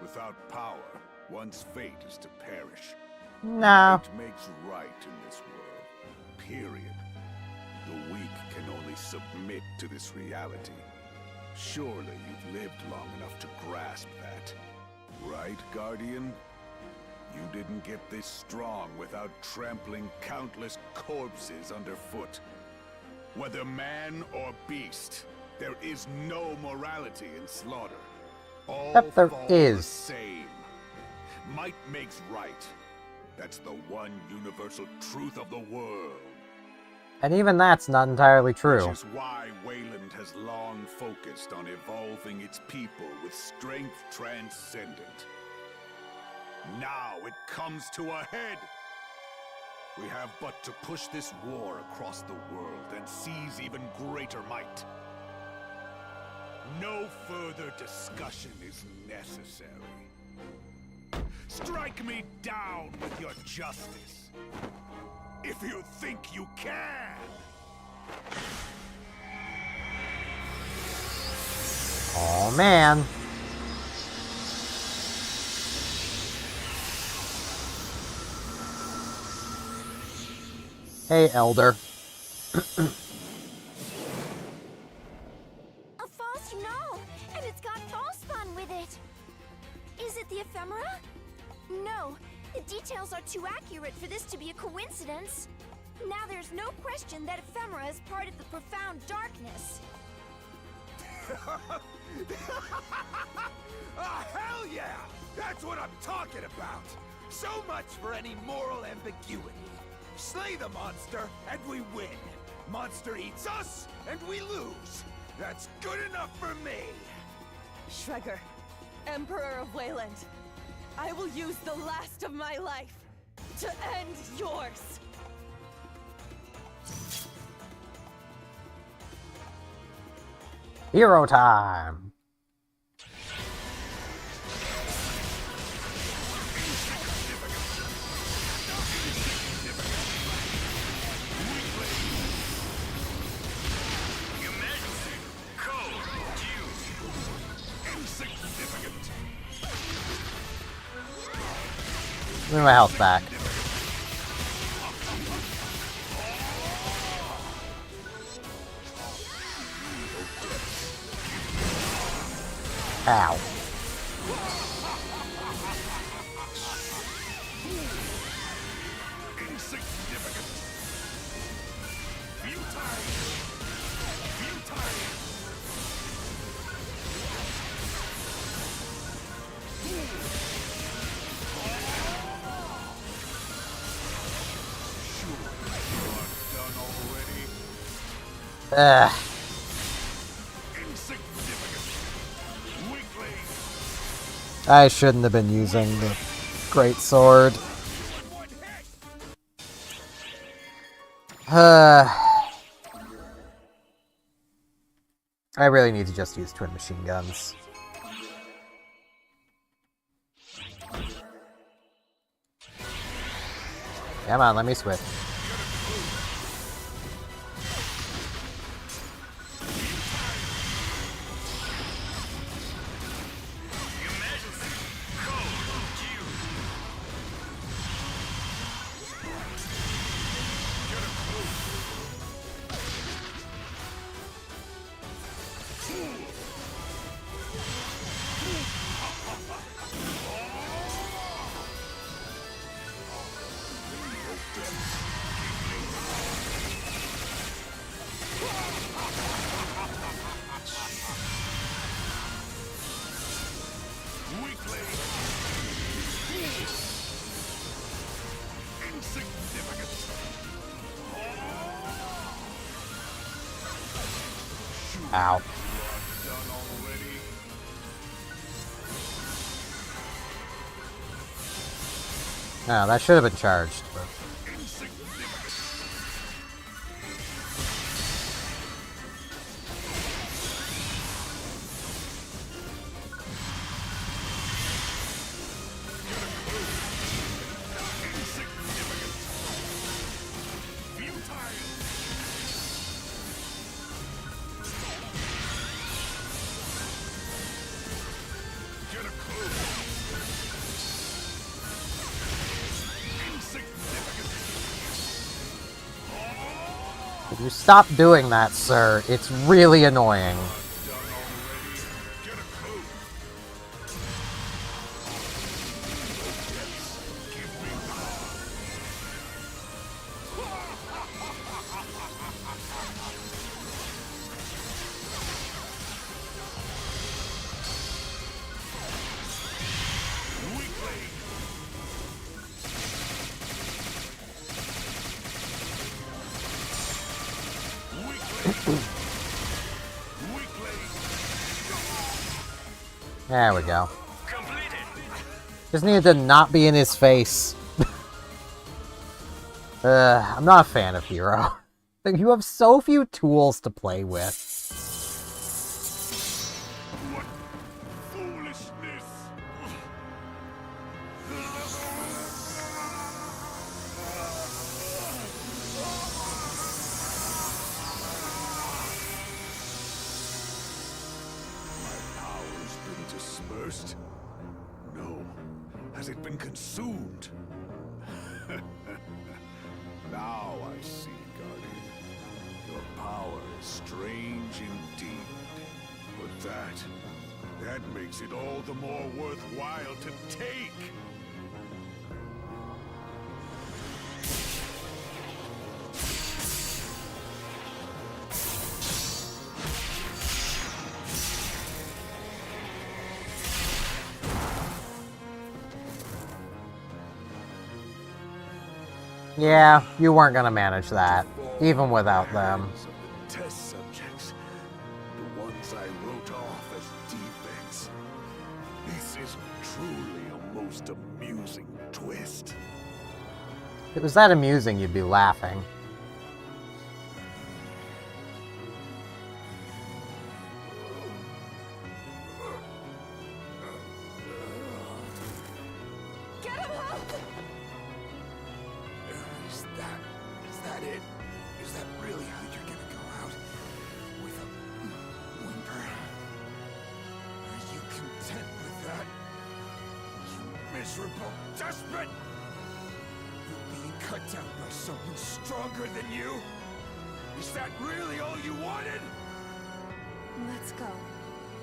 Without power, one's fate is to perish. No. It makes right in this world. Period. The weak can only submit to this reality. Surely you've lived long enough to grasp that. Right, Guardian? You didn't get this strong without trampling countless corpses underfoot. Whether man or beast, there is no morality in slaughter. All Except there fall is. the same. Might makes right. That's the one universal truth of the world. And even that's not entirely true. Which is why Weyland has long focused on evolving its people with strength transcendent. Now it comes to a head. We have but to push this war across the world and seize even greater might. No further discussion is necessary. Strike me down with your justice. If you think you can! Oh man. Hey, Elder. A false no, and it's got false spawn with it. Is it the ephemera? No, the details are too accurate for this to be a coincidence. Now there's no question that ephemera is part of the profound darkness. Oh, hell yeah! That's what I'm talking about! So much for any moral ambiguity. Slay the monster, and we win. Monster eats us, and we lose. That's good enough for me. Schreger, Emperor of Weyland, I will use the last of my life to end yours. Hero time! Give me my health back. Ow. Ugh. I shouldn't have been using the great sword. I really need to just use twin machine guns. Come on, let me switch. Ow. Oh, that should have been charged, but... Could you stop doing that, sir? It's really annoying. There we go. Just needed to not be in his face. I'm not a fan of Hero. You have so few tools to play with. What foolishness! Dispersed? No. Has it been consumed? Now I see, Guardian. Your power is strange indeed. But that makes it all the more worthwhile to take. Yeah, you weren't gonna manage that, even without them. Test subjects, the ones I wrote off as defects. This is truly a most amusing twist. If it was that amusing, you'd be laughing. Gettemhult! Is that it? Is that really how you're gonna go out? With a whimper? Are you content with that? You miserable despot! You're being cut down by something stronger than you? Is that really all you wanted? Let's go,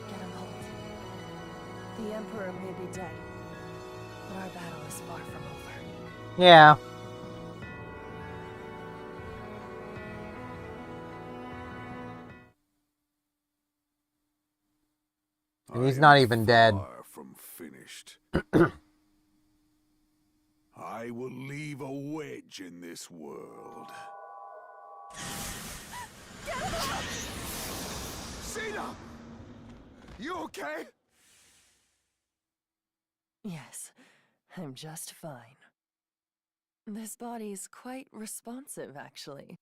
Gettemhult. The Emperor may be dead, but our battle is far from over. Yeah. And he's not even dead. Far from finished. I will leave a wedge in this world. Cena! You okay? Yes, I'm just fine. This body's quite responsive, actually.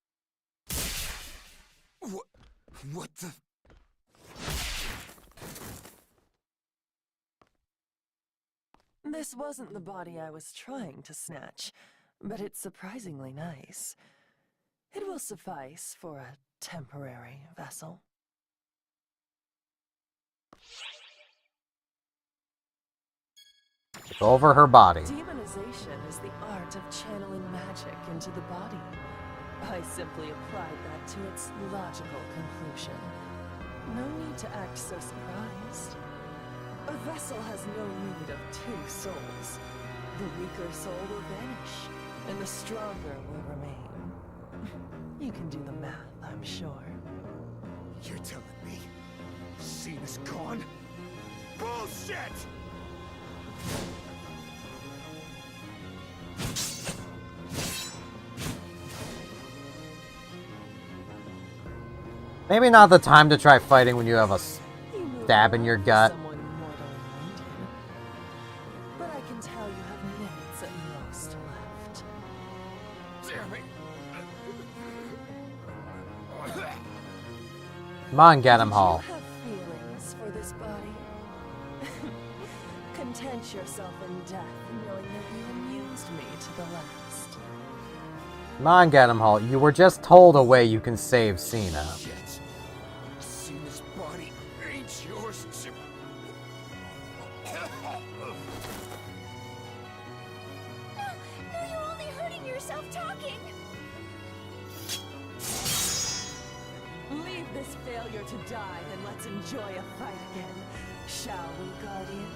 What the... This wasn't the body I was trying to snatch, but it's surprisingly nice. It will suffice for a temporary vessel. Over her body. Demonization is the art of channeling magic into the body. I simply applied that to its logical conclusion. No need to act so surprised. A vessel has no need of two souls. The weaker soul will vanish, and the stronger will remain. You can do the math, I'm sure. You're telling me Cena's gone? Bullshit! Maybe not the time to try fighting when you have a stab in your gut. But I can tell you have minutes at most left. Damn it! Come on, Gettemhult. Do you have feelings for this body? Content yourself in death, knowing that you amused me to the last. Come on, Gettemhult. You were just told a way you can save Cena. Shit. Cena's body ain't yours to... No, you're only hurting yourself talking. Leave this failure to die, and let's enjoy a fight again. Shall we, Guardian?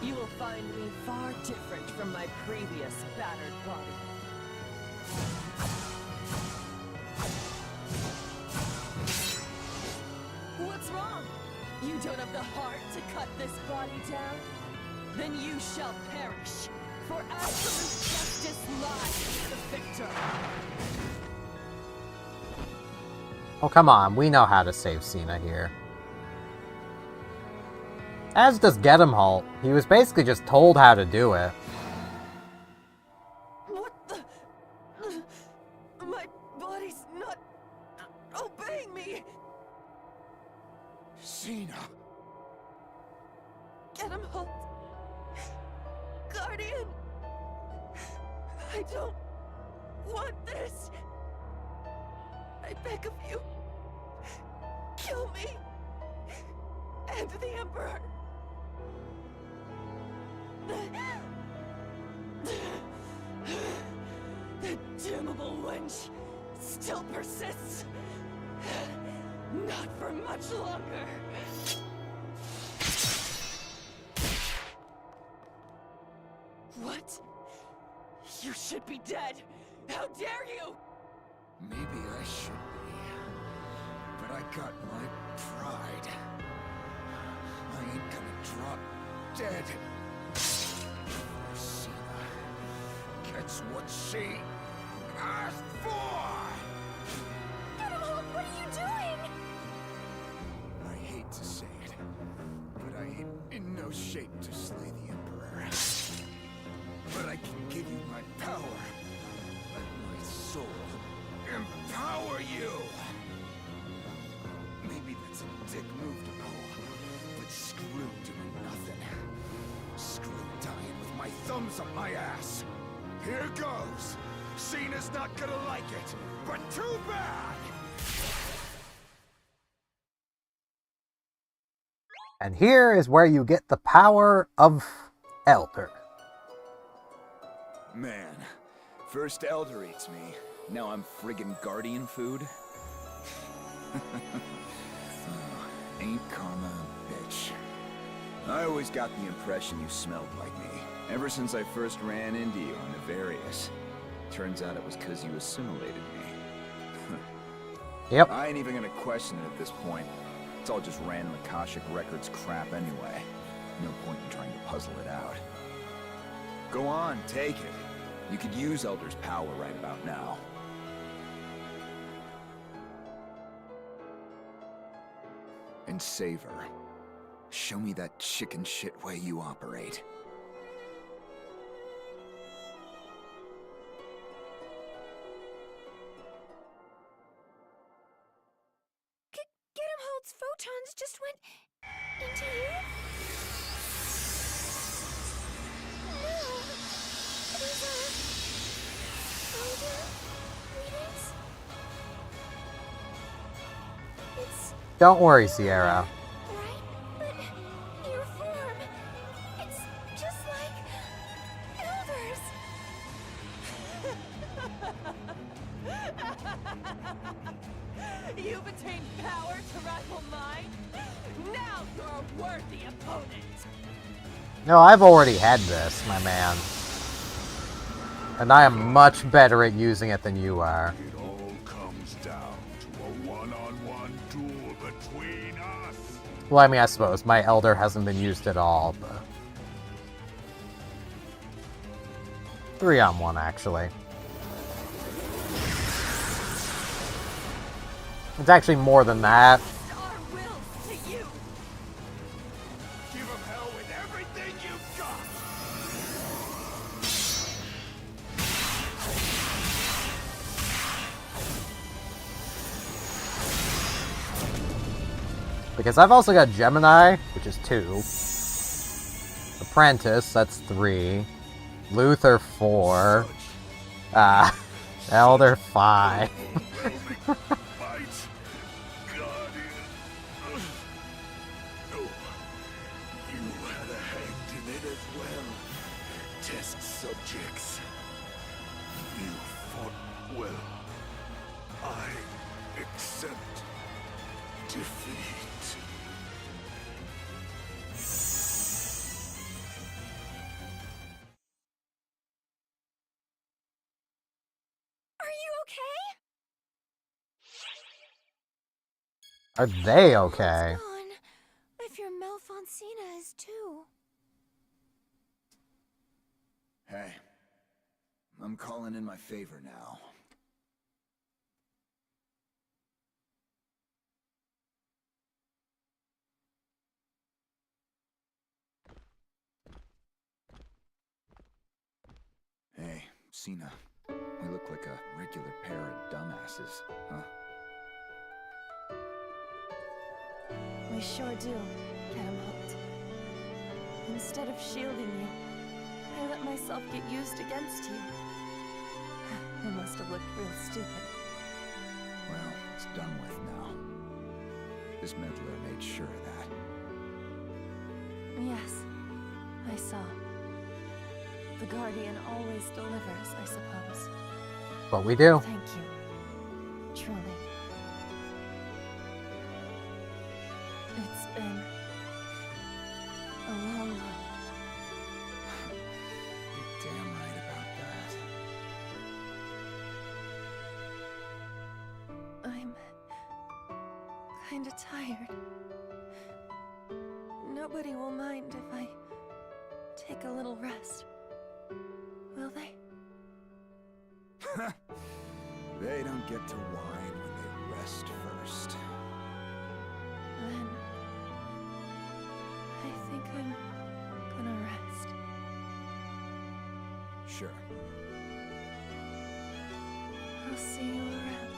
You will find me far different from my previous battered body. What's wrong? You don't have the heart to cut this body down? Then you shall perish, for absolute justice lies with the victor. Oh, come on. We know how to save Cena here. As does Gettemhult. He was basically just told how to do it. What the? My body's not obeying me. Cena! Gettemhult. Guardian. I don't want this. I beg of you. Kill me. And the Emperor. The damnable wench still persists. Not for much longer. What? You should be dead. How dare you? Maybe I should be. But I got my pride. I ain't gonna drop dead. Cena gets what she asked for! Gettemhult, what are you doing? I hate to say it, but I ain't in no shape thumbs up my ass. Here goes. Cena's not gonna like it, but too bad! And here is where you get the power of Elder. Man, first Elder eats me. Now I'm friggin' Guardian food? Ain't karma a bitch? I always got the impression you smelled like me, ever since I first ran into you on Nefarious. Turns out it was because you assimilated me. Yep. I ain't even gonna question it at this point. It's all just random Akashic Records crap anyway. No point in trying to puzzle it out. Go on, take it. You could use Elder's power right about now. And save her. Show me that chicken shit way you operate. Gettemhult's photons just went into you? No. These are older readings? It's Don't worry, Sierra. right, but your form, it's just like Elder's. You've attained power to rival mine? Now you're a worthy opponent! No, I've already had this, my man. And I am much better at using it than you are. It all comes down to a one-on-one duel between us. Well, I mean, I suppose my Elder hasn't been used at all, but... 3-on-1, actually. It's actually more than that. Our wills to you! Give him hell with everything you've got! Because I've also got Gemini, which is 2. Apprentice, that's 3. Luther, 4. Elder, 5. Test subjects. You fought well. I accept defeat. Are you okay? Are they okay? It's gone. If your Malfoncina is too. Hey, I'm calling in my favor now. Hey, Cena. We look like a regular pair of dumbasses, huh? We sure do, Gettemhult. Instead of shielding you, I let myself get used against you. I must have looked real stupid. Well, it's done with now. This meddler made sure of that. Yes, I saw. The Guardian always delivers, I suppose. But we do. Thank you. Truly. It's been a long road. You're damn right about that. I'm kinda tired. Nobody will mind if I take a little rest. Will they? They don't get to whine when they rest first. Then I think I'm gonna rest. Sure. I'll see you around.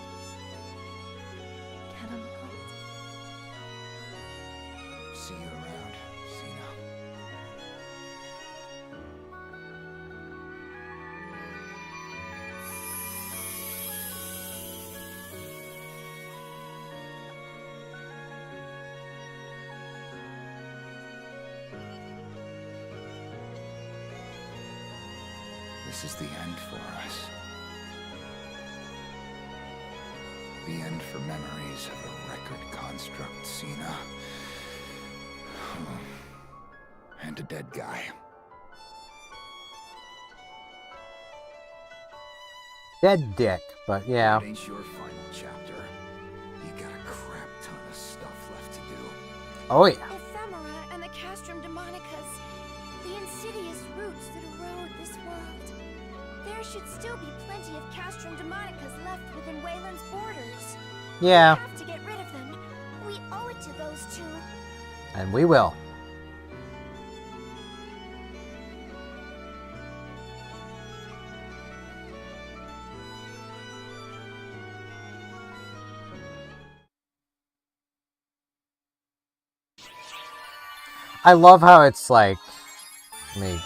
Gettemhult. See you around, Cena. This is the end for us. The end for memories of a record construct, Cena. And a dead guy. Dead dick, but yeah. It ain't your final chapter. You got a crap ton of stuff left to do. Oh yeah. Ephemera and the Castrum Demonicus, the insidious roots that erode this world. There should still be plenty of Castrum Demonicus left within Weyland's borders. Yeah. We have to get rid of them. We owe it to those two. And we will. I love how it's like, let me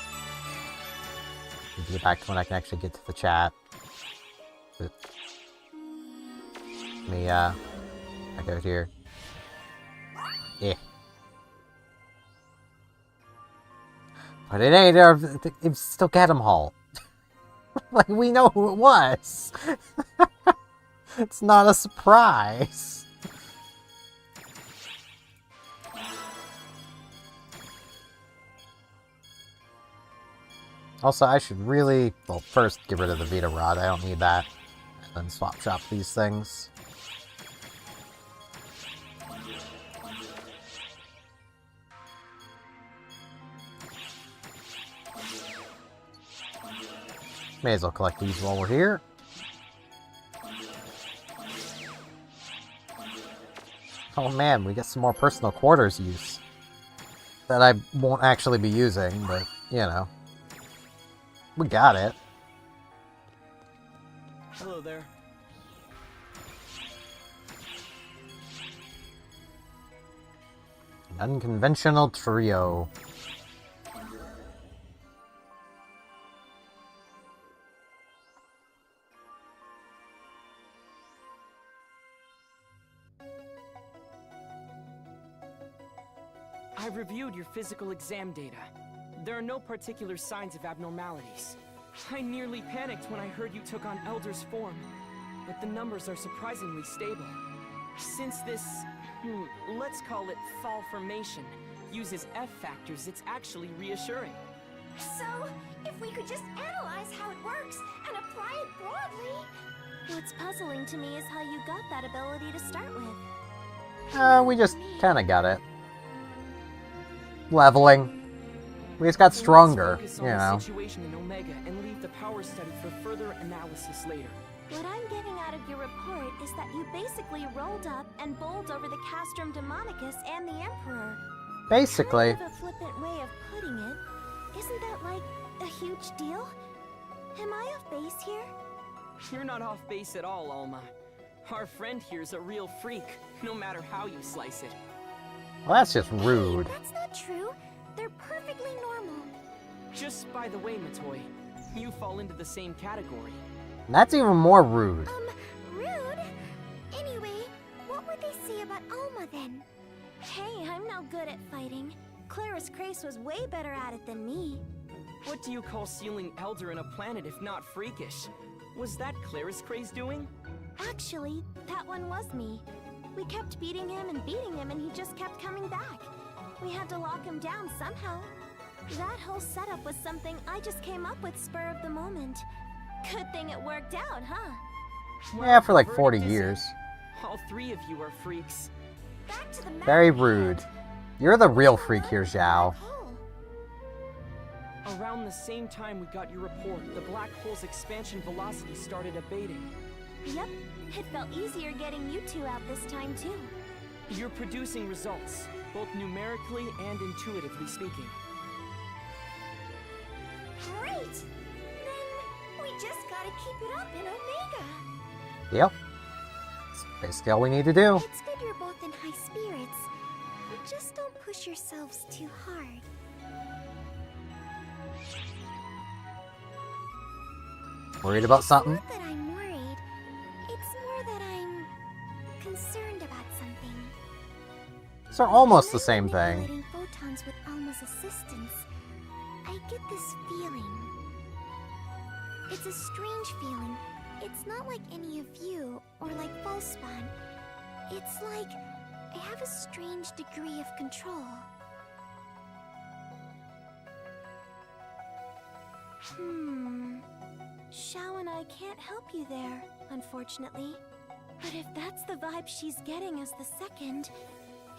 get back to when I can actually get to the chat. Let me, I go here. Yeah. But it ain't, it's still Gettemhult. Like, we know who it was. It's not a surprise. Also, I should really, well, first get rid of the Vita Rod. I don't need that. And then swap shop these things. May as well collect these while we're here. Oh man, we get some more personal quarters use. That I won't actually be using, but, you know. We got it. Hello there. An unconventional trio. I reviewed your physical exam data. There are no particular signs of abnormalities. I nearly panicked when I heard you took on Elder's form, but the numbers are surprisingly stable. Since this, let's call it fall formation, uses F factors, it's actually reassuring. So, if we could just analyze how it works and apply it broadly... What's puzzling to me is how you got that ability to start with. We just kinda got it. Leveling. We just got stronger, you know. Situation in Omega and leave the power study for further analysis later. What I'm getting out of your report is that you basically rolled up and bowled over the Castrum Demonicus and the Emperor. Basically. Kind of a flippant way of putting it. Isn't that like a huge deal? Am I off base here? You're not off base at all, Alma. Our friend here's a real freak, no matter how you slice it. Well, that's just rude. Hey, that's not true. They're perfectly normal. Just by the way, Matoy, you fall into the same category. That's even more rude. Rude? Anyway, what would they say about Alma then? Hey, I'm no good at fighting. Claris Crace was way better at it than me. What do you call sealing Elder in a planet if not freakish? Was that Claris Craze doing? Actually, that one was me. We kept beating him and he just kept coming back. We had to lock him down somehow. That whole setup was something I just came up with spur of the moment. Good thing it worked out, huh? Well, yeah, for like 40 years. All three of you are freaks. Back to the Very rude. You're the real freak here, Zhao. Around the same time we got your report, the black hole's expansion velocity started abating. Yep, it felt easier getting you two out this time too. You're producing results, both numerically and intuitively speaking. Great! Then we just gotta keep it up in Omega. Yep. That's basically all we need to do. It's good you're both in high spirits. But just don't push yourselves too hard. Worried about something? It's not that I'm worried. It's more that I'm concerned about something. These are almost the same thing. Manipulating photons with Alma's assistance, I get this feeling. It's a strange feeling. It's not like any of you, or like Falspawn. It's like I have a strange degree of control. Xiao and I can't help you there, unfortunately. But if that's the vibe she's getting as the second,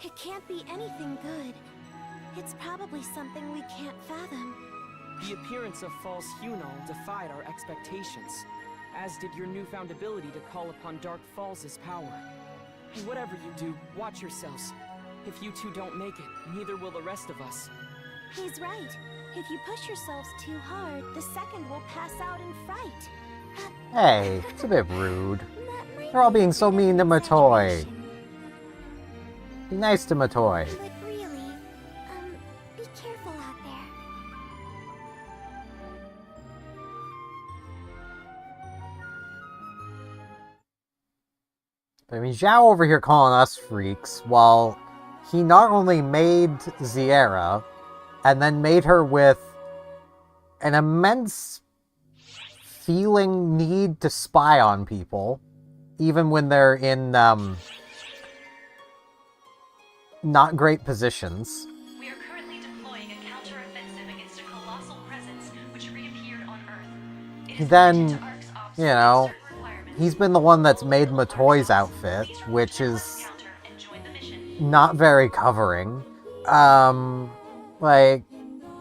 it can't be anything good. It's probably something we can't fathom. The appearance of false Hunal defied our expectations, as did your newfound ability to call upon Dark Falls' power. Whatever you do, watch yourselves. If you two don't make it, neither will the rest of us. He's right. If you push yourselves too hard, the second will pass out in fright. Hey, it's a bit rude. They're all being so mean to Matoy. Be nice to Matoy. But really, be careful out there. I mean, Zhao over here calling us freaks, while he not only made Zierra, and then made her with an immense feeling need to spy on people, even when they're in, not great positions. We are currently deploying a counter-offensive against a colossal presence which reappeared on Earth. Then, you know, he's been the one that's made Matoy's outfit, which is not very covering. Like,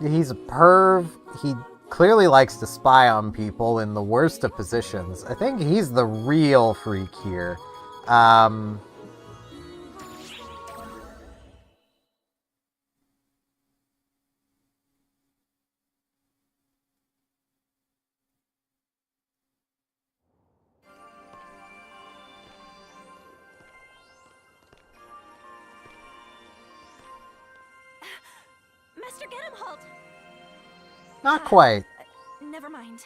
he's a perv. He clearly likes to spy on people in the worst of positions. I think he's the real freak here. Master Gettemhult! Not quite. Never mind.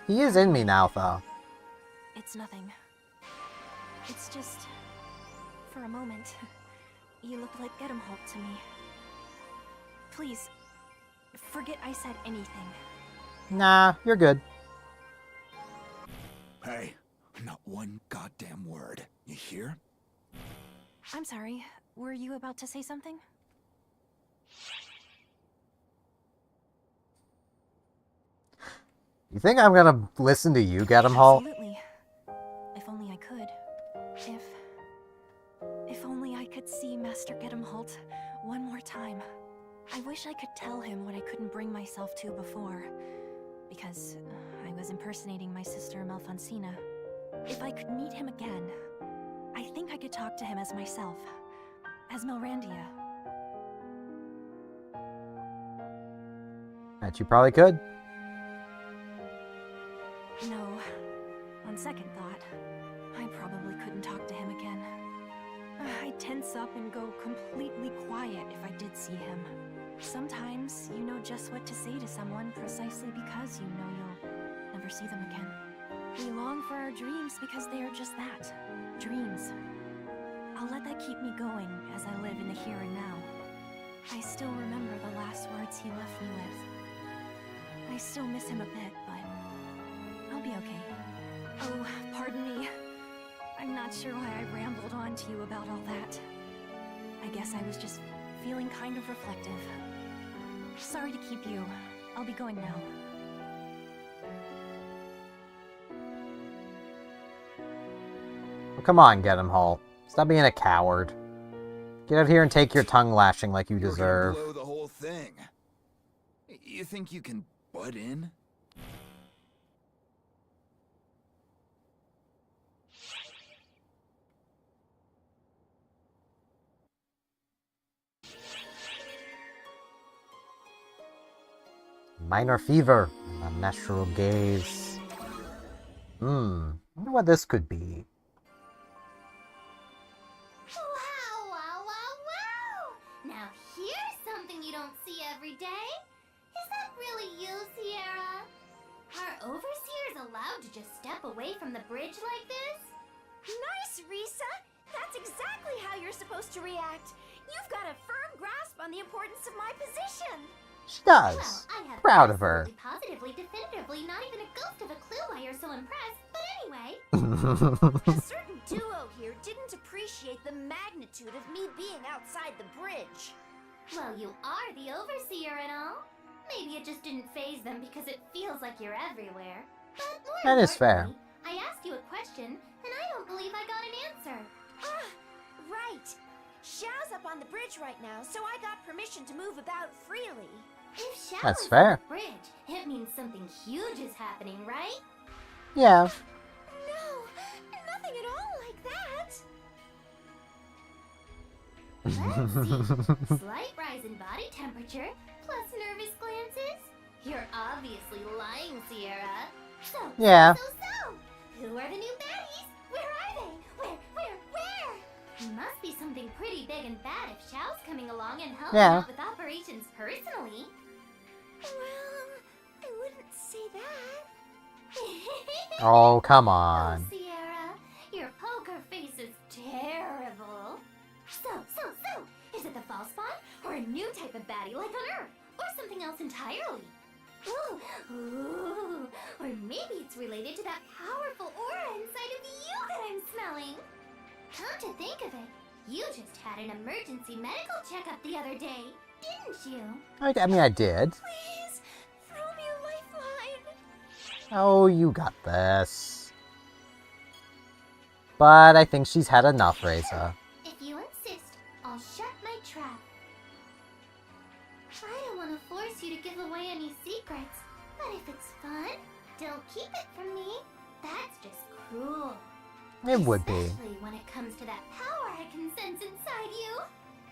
He is in me now, though. It's nothing. It's just... for a moment, you look like Gettemhult to me. Please, forget I said anything. Nah, you're good. Hey, not one goddamn word. You hear? I'm sorry, were you about to say something? You think I'm gonna listen to you, Gettemhult? Absolutely. If only I could. If only I could see Master Gettemhult one more time. I wish I could tell him what I couldn't bring myself to before. Because I was impersonating my sister Malfancina. If I could meet him again, I think I could talk to him as myself. As Melrandia. Bet you probably could. No. On second thought, I probably couldn't talk to him again. I'd tense up and go completely quiet if I did see him. Sometimes you know just what to say to someone precisely because you know you'll never see them again. We long for our dreams because they are just that. Dreams. I'll let that keep me going as I live in the here and now. I still remember the last words he left me with. I still miss him a bit, but I'll be okay. Oh, pardon me. I'm not sure why I rambled on to you about all that. I guess I was just feeling kind of reflective. Sorry to keep you. I'll be going now. Well, come on, Gettemhult. Stop being a coward. Get out here and take your tongue lashing like you deserve. You're gonna blow the whole thing. You think you can butt in? Minor fever. A natural gaze. Wonder what this could be. Wow, wow, wow, wow! Now here's something you don't see every day. Is that really you, Sierra? Are overseers allowed to just step away from the bridge like this? Nice, Risa! That's exactly how you're supposed to react. You've got a firm grasp on the importance of my position. She does. Well, I have Proud of her. Positively, definitively, not even a ghost of why you're so impressed, but anyway. A certain duo here didn't appreciate the magnitude of me being outside the bridge. Well, you are the overseer and all. Maybe it just didn't faze them because it feels like you're everywhere. But more That is fair. importantly, I asked you a question, and I don't believe I got an answer. Ah, right. Xiao's up on the bridge right now, so I got permission to move about freely. If Xiao That's is fair. on the bridge, it means something huge is happening, right? Yeah. No, nothing at all like that. Let's see. Slight rise in body temperature, plus nervous glances. You're obviously lying, Sierra. So, Yeah. so. Who are the new baddies? Where are they? Where? Must be something pretty big and bad if Xiao's coming along and helping out with operations personally. Well, I wouldn't say that. Oh, come on. Oh, Sierra, your poker face is terrible. So, is it the false spawn, or a new type of baddie like on Earth, or something else entirely? Ooh, or maybe it's related to that powerful aura inside of you that I'm smelling. Come to think of it, you just had an emergency medical checkup the other day, didn't you? I mean, I did. Please, throw me a lifeline. Oh, you got this. But I think she's had enough, Reza. If you insist, I'll shut my trap. I don't want to force you to give away any secrets, but if it's fun, don't keep it from me. That's just cruel. It would be. Especially when it comes to that power I can sense inside you.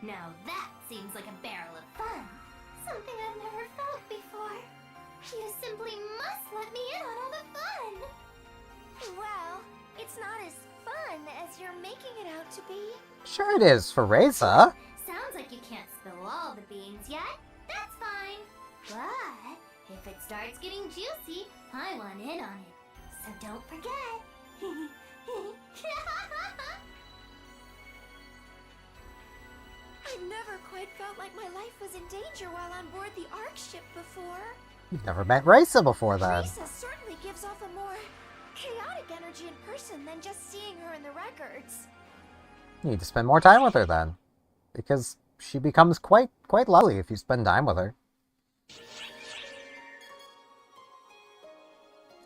Now that seems like a barrel of fun. Something I've never felt before. You simply must let me in on all the fun. Well, it's not as fun as you're making it out to be. Sure it is for Reza. Sounds like you can't spill all the beans yet. That's fine. But if it starts getting juicy, I want in on it. So don't forget. I've never quite felt like my life was in danger while on board the Ark ship before. You've never met Reza before then. Risa certainly gives off a more chaotic energy in person than just seeing her in the records. You need to spend more time with her then. Because she becomes quite lovely if you spend time with her.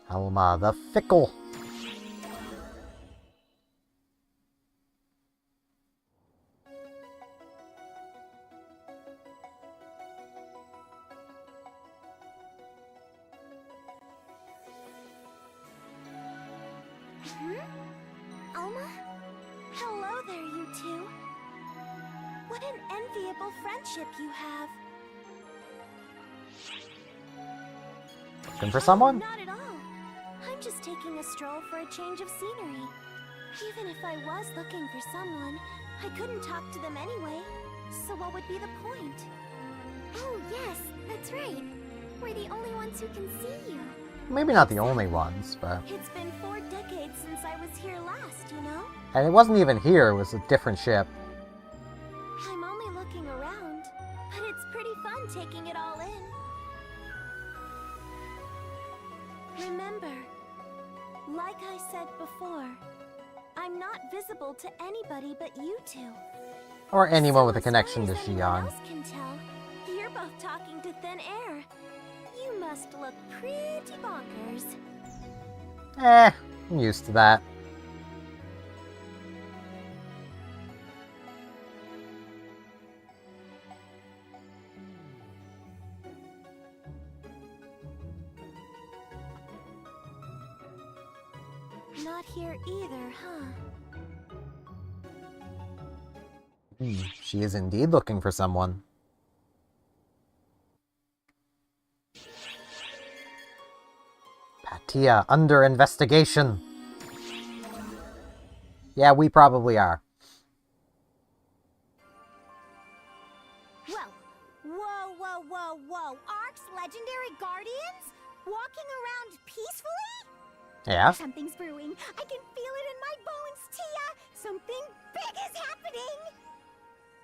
Alma the Fickle. Alma? Hello there, you two. What an enviable friendship you have. Looking for someone? Not at all. I'm just taking a stroll for a change of scenery. Even if I was looking for someone, I couldn't talk to them anyway. So what would be the point? Oh yes, that's right. We're the only ones who can see you. Maybe not the only ones, but... It's been 4 decades since I was here last, you know? And it wasn't even here, it was a different ship. I'm only looking around, but it's pretty fun taking it all in. Remember, like I said before, I'm not visible to anybody but you two. Or anyone So with a as connection far to as anyone Xion. else can tell, you're both talking to thin air. You must look pretty bonkers. I'm used to that. Not here either, huh? She is indeed looking for someone. Patia under investigation. Yeah, we probably are. Whoa. Ark's legendary guardians? Walking around peacefully? Yeah. Something's brewing. I can feel it in my bones, Tia! Something big is happening!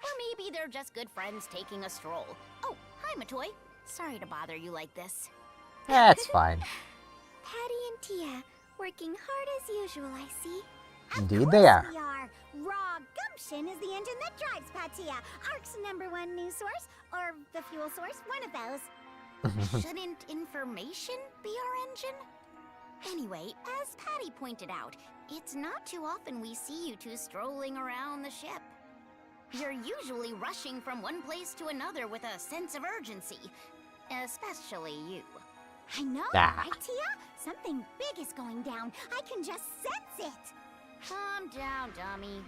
Or maybe they're just good friends taking a stroll. Oh, hi, Matoy. Sorry to bother you like this. That's fine. Patty and Tia, working hard as usual, I see. Indeed they are. We are. Raw gumption is the engine that drives Patia, Ark's #1 news source, or the fuel source, one of those. Shouldn't information be our engine? Anyway, as Patty pointed out, it's not too often we see you two strolling around the ship. You're usually rushing from one place to another with a sense of urgency. Especially you. I know, right, Tia? Something big is going down. I can just sense it. Calm down, dummy.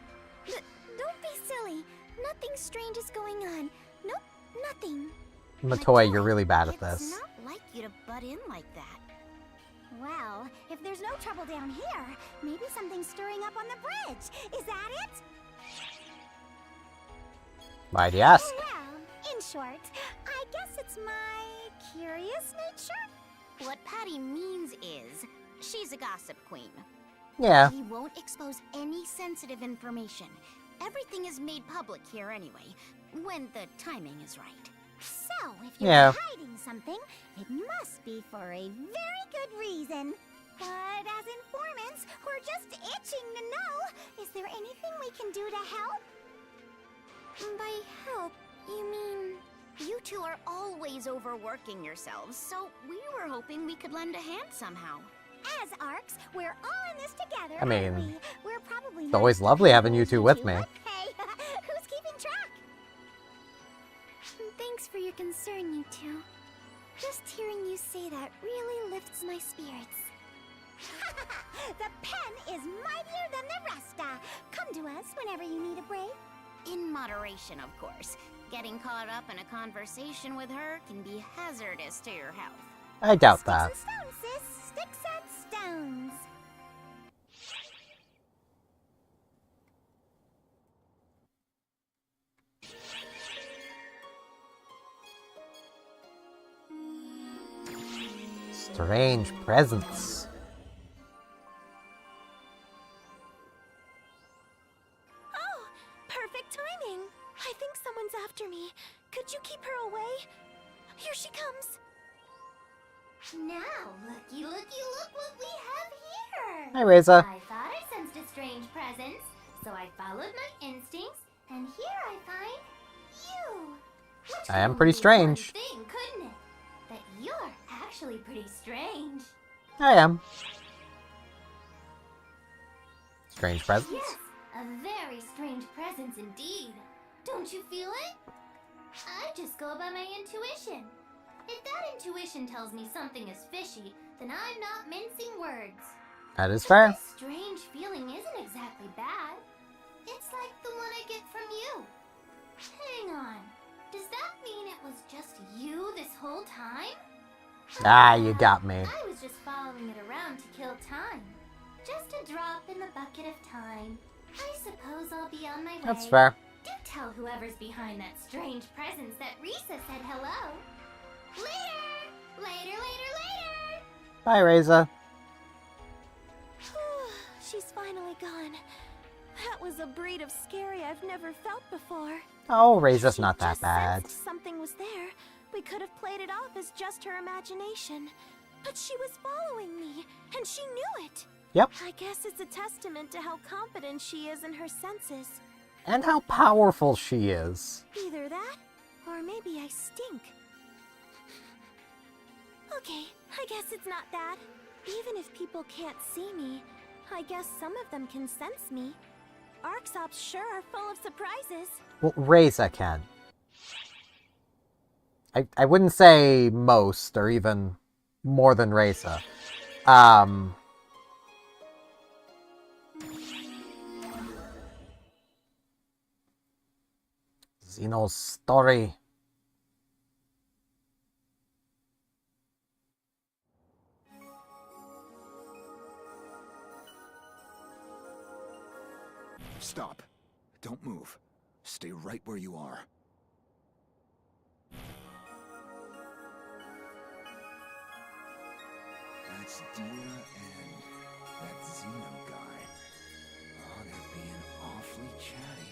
Don't be silly. Nothing strange is going on. Nope, nothing. Matoy, you're really bad at this. It's not like you to butt in like that. Well, if there's no trouble down here, maybe something's stirring up on the bridge. Is that it? Why'd you ask? Well, in short, I guess it's my curious nature. What Patty means is, she's a gossip queen. Yeah. We won't expose any sensitive information. Everything is made public here anyway, when the timing is right. So, if you're hiding something, it must be for a very good reason. But as informants, we're just itching to know, is there anything we can do to help? By help, you mean... You two are always overworking yourselves, so we were hoping we could lend a hand somehow. As Arcs, we're all in this together. I mean, aren't we? We're probably it's always lovely having you two with me. Hey, who's keeping track? Thanks for your concern, you two. Just hearing you say that really lifts my spirits. The pen is mightier than the rest. Come to us whenever you need a break. In moderation, of course. Getting caught up in a conversation with her can be hazardous to your health. I doubt that. Sticks and stones, sis. Sticks and stones. Strange presence. Oh, perfect timing. I think someone's after me. Could you keep her away? Here she comes. Now, looky, look what we have here. Hi, Reza. I thought I sensed a strange presence, so I followed my instincts, and here I find you. Which I am could pretty only be strange. one thing, couldn't it? That you're actually pretty strange. I am. Strange presence? Yes, a very strange presence indeed. Don't you feel it? I just go by my intuition. If that intuition tells me something is fishy, then I'm not mincing words. That is fair. This strange feeling isn't exactly bad. It's like the one I get from you. Hang on. Does that mean it was just you this whole time? Ah, you got me. I was just following it around to kill time. Just a drop in the bucket of time. I suppose I'll be on my way. That's fair. Do tell whoever's behind that strange presence that Risa said hello. Later! Later, later, later! Bye, Reza. She's finally gone. That was a breed of scary I've never felt before. Oh, Reza's not that bad. Sensed something was there. We could have played it off as just her imagination. But she was following me, and she knew it. Yep. I guess it's a testament to how confident she is in her senses. And how powerful she is. Either that, or maybe I stink. Okay, I guess it's not that. Even if people can't see me, I guess some of them can sense me. Arxops sure are full of surprises. Well, Reza can. I wouldn't say most, or even more than Reza. Xeno's story. Stop. Don't move. Stay right where you are. That's Dia and that Xeno guy. Oh, they're being awfully chatty.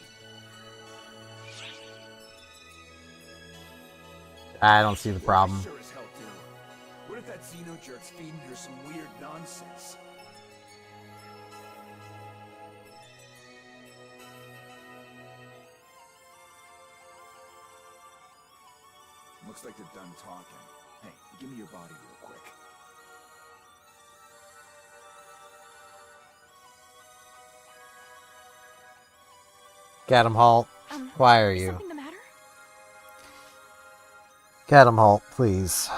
I don't see the problem. Sure as hell do. What if that Xeno jerk's feeding her some weird nonsense? Looks like they're done talking. Hey, give me your body real quick. Gettemhult, why are you? Something the matter? Gettemhult, please.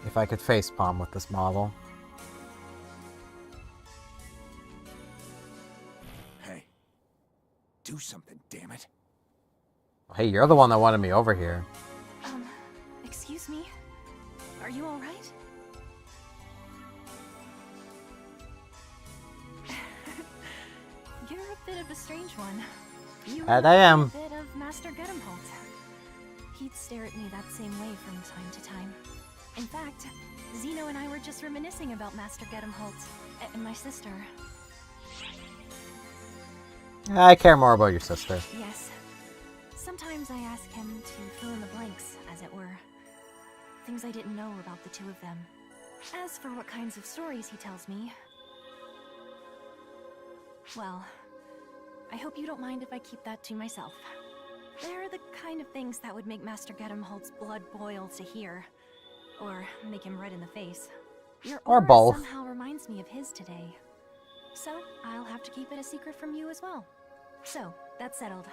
If I could facepalm with this model. Hey, do something, damn it. Hey, you're the one that wanted me over here. Excuse me? Are you alright? You're a bit of a strange one. You And I am. A bit of Master Gettemhult. He'd stare at me that same way from time to time. In fact, Zeno and I were just reminiscing about Master Gettemhult and my sister. I care more about your sister. Yes. Sometimes I ask him to fill in the blanks, as it were. Things I didn't know about the two of them. As for what kinds of stories he tells me... well, I hope you don't mind if I keep that to myself. They're the kind of things that would make Master Gettemhult's blood boil to hear. Or make him red in the face. Your aura both. somehow reminds me of his today. So, I'll have to keep it a secret from you as well. So, that's settled.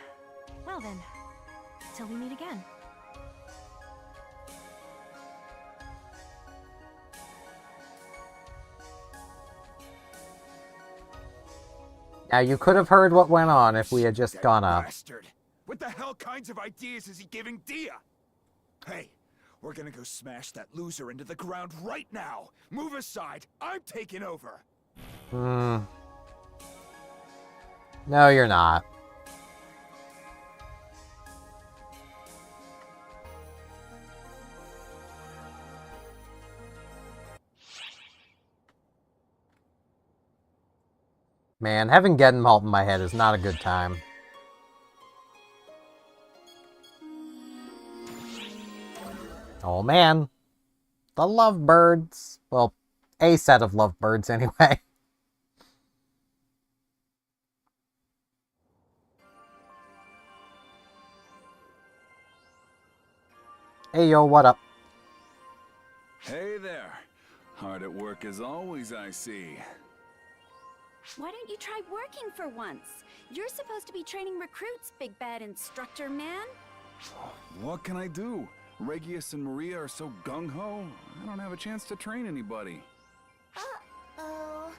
Well then, till we meet again. Now, you could have heard what went on if we had just gone up. Bastard! What the hell kinds of ideas is he giving Dia? Hey, we're gonna go smash that loser into the ground right now! Move aside! I'm taking over! No, you're not. Man, having Gettemhult in my head is not a good time. Oh man. The lovebirds. Well, a set of lovebirds anyway. Hey yo, what up? Hey there. Hard at work as always, I see. Why don't you try working for once? You're supposed to be training recruits, big bad instructor man. What can I do? Regius and Maria are so gung-ho, I don't have a chance to train anybody. Uh-oh.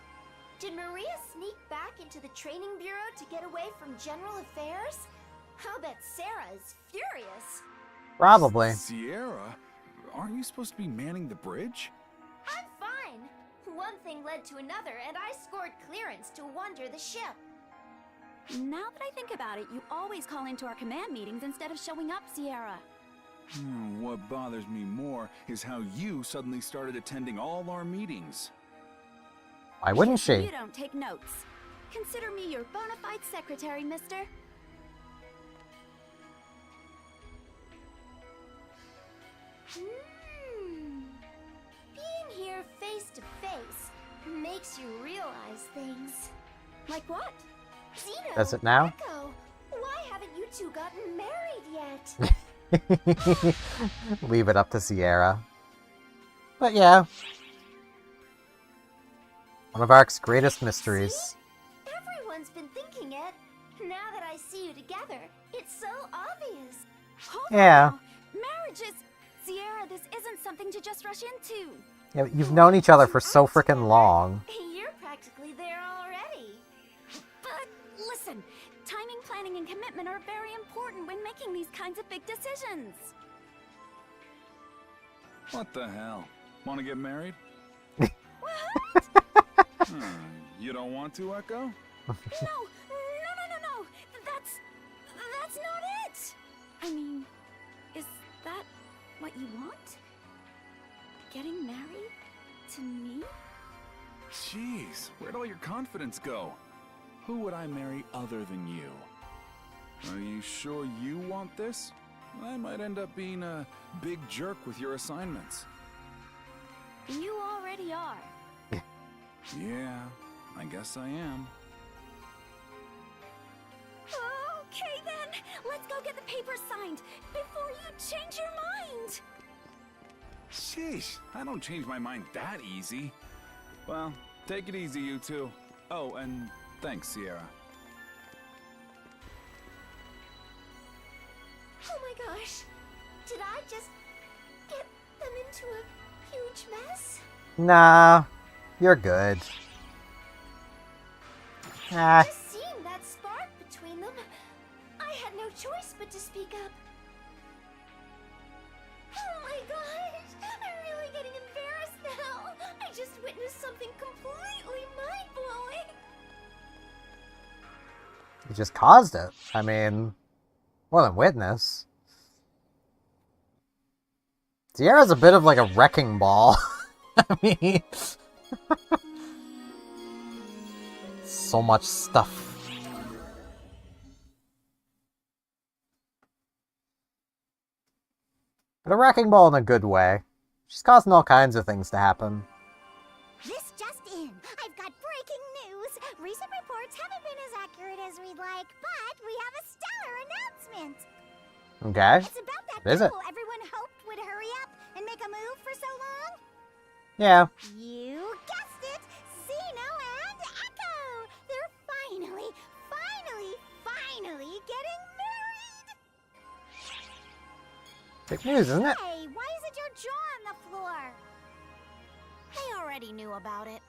Did Maria sneak back into the training bureau to get away from general affairs? I'll bet Sarah is furious. Probably. Sierra? Aren't you supposed to be manning the bridge? I'm fine. One thing led to another, and I scored clearance to wander the ship. Now that I think about it, you always call into our command meetings instead of showing up, Sierra. What bothers me more is how you suddenly started attending all our meetings. Why wouldn't she? You don't take notes. Consider me your bona fide secretary, mister. Being here face to face makes you realize things. Like what? Zeno, Does it now? Echo, why haven't you two gotten married yet? Leave it up to Sierra. But yeah. One of Ark's greatest mysteries. See? Everyone's been thinking it. Now that I see you together, it's so obvious. Yeah. Marriage is... Sierra, this isn't something to just rush into. Yeah, but you've known each other for so freaking long. You're practically there already. But listen, timing, planning, and commitment are very important when making these kinds of big decisions. What the hell? Want to get married? You don't want to, Echo? No. That's not it. I mean, is that what you want? Getting married to me? Jeez, where'd all your confidence go? Who would I marry other than you? Are you sure you want this? I might end up being a big jerk with your assignments. You already are. Yeah, I guess I am. Okay, papers signed before you change your mind. Sheesh, I don't change my mind that easy. Well, take it easy, you two. Oh, and thanks, Sierra. Oh my gosh. Did I just get them into a huge mess? Nah, you're good. Ah. Just seeing that spark between them, I had no choice but to speak up. Oh my gosh, I'm really getting embarrassed now. I just witnessed something completely mind-blowing. You just caused it. I mean, more than witness. Sierra's a bit of like a wrecking ball. I mean, so much stuff. But a wrecking ball in a good way. She's causing all kinds of things to happen. This just in. I've got breaking news. Recent reports haven't been as accurate as we'd like, but we have a stellar announcement. Okay. It's about that What is it? couple everyone hoped would hurry up and make a move for so long. Yeah. You guessed it! Zeno and Echo! They're finally getting married! Big news, isn't it? Hey, why isn't your jaw on the floor? They already knew about it.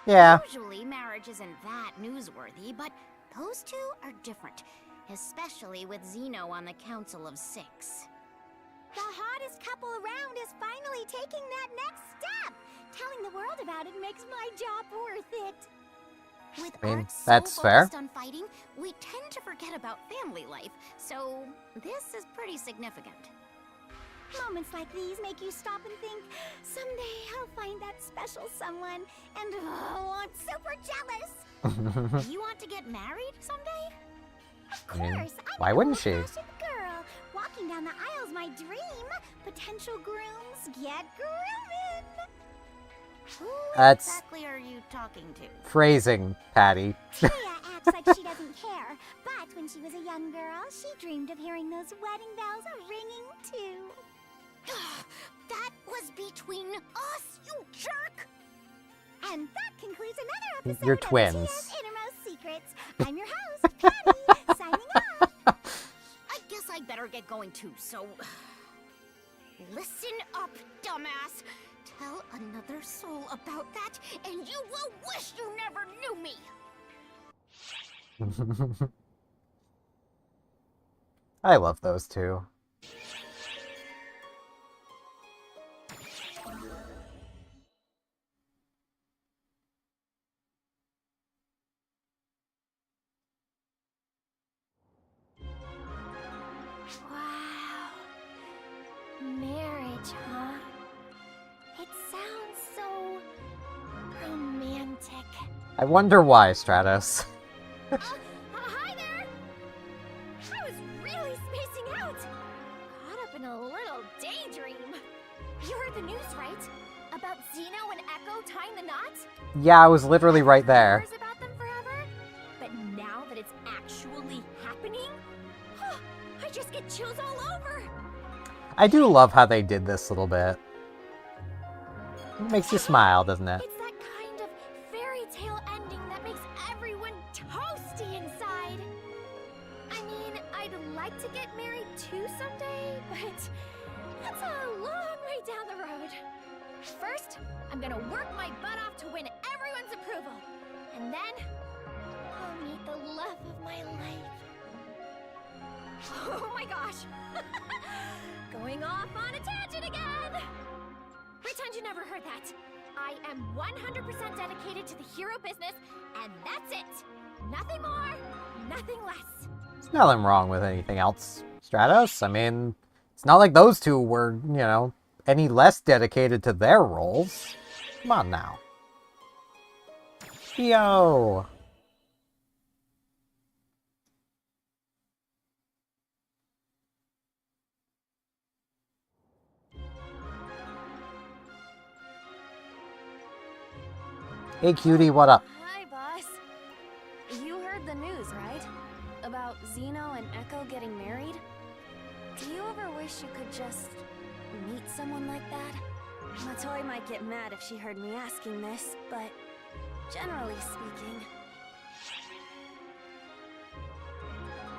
Yeah. Usually marriage isn't that newsworthy, but those two are different. Especially with Zeno on the Council of Six. The hottest couple around is finally taking that next step. Telling the world about it makes my job worth it. With I mean, art so that's fair. focused on fighting, we tend to forget about family life. So this is pretty significant. Moments like these make you stop and think, someday I'll find that special someone, and oh, I'm super jealous. You want to get married someday? Of I mean, course. why wouldn't she? Girl, walking down the aisle's my dream. Potential grooms get grooming. Who That's exactly are you talking to? phrasing, Patty. Tia acts like she doesn't care, but when she was a young girl, she dreamed of hearing those wedding bells ringing too. That was between us, you jerk! And that concludes another episode You're of twins. Tia's Innermost Secrets. I'm your host, Patty, signing off. I guess I better get going too, so... Listen up, dumbass. Tell another soul about that, and you will wish you never knew me! I love those two. Wow. Marriage, huh? It sounds so romantic. I wonder why, Stratos. Hi there! I was really spacing out. Caught up in a little daydream. You heard the news, right? About Zeno and Echo tying the knots? Yeah, I was literally right there. Rumors about them forever? But now that it's actually happening, I just get chills all over. I do love how they did this little bit. It makes you smile, doesn't it? It's that kind of fairy tale ending that makes everyone toasty inside. I mean, I'd like to get married too someday, but that's a long way down the road. First, I'm gonna work my butt off to win everyone's approval. And then, I'll meet the love of my life. Oh my gosh! Going off on a tangent again! Pretend you never heard that. I am 100% dedicated to the hero business, and that's it. Nothing more, nothing less. There's nothing wrong with anything else, Stratos. I mean, it's not like those two were, you know, any less dedicated to their roles. Come on now. Yo! Hey cutie, what up? Hi, boss. You heard the news, right? About Zeno and Echo getting married? meet someone like that? Matoi might get mad if she heard me asking this, but generally speaking...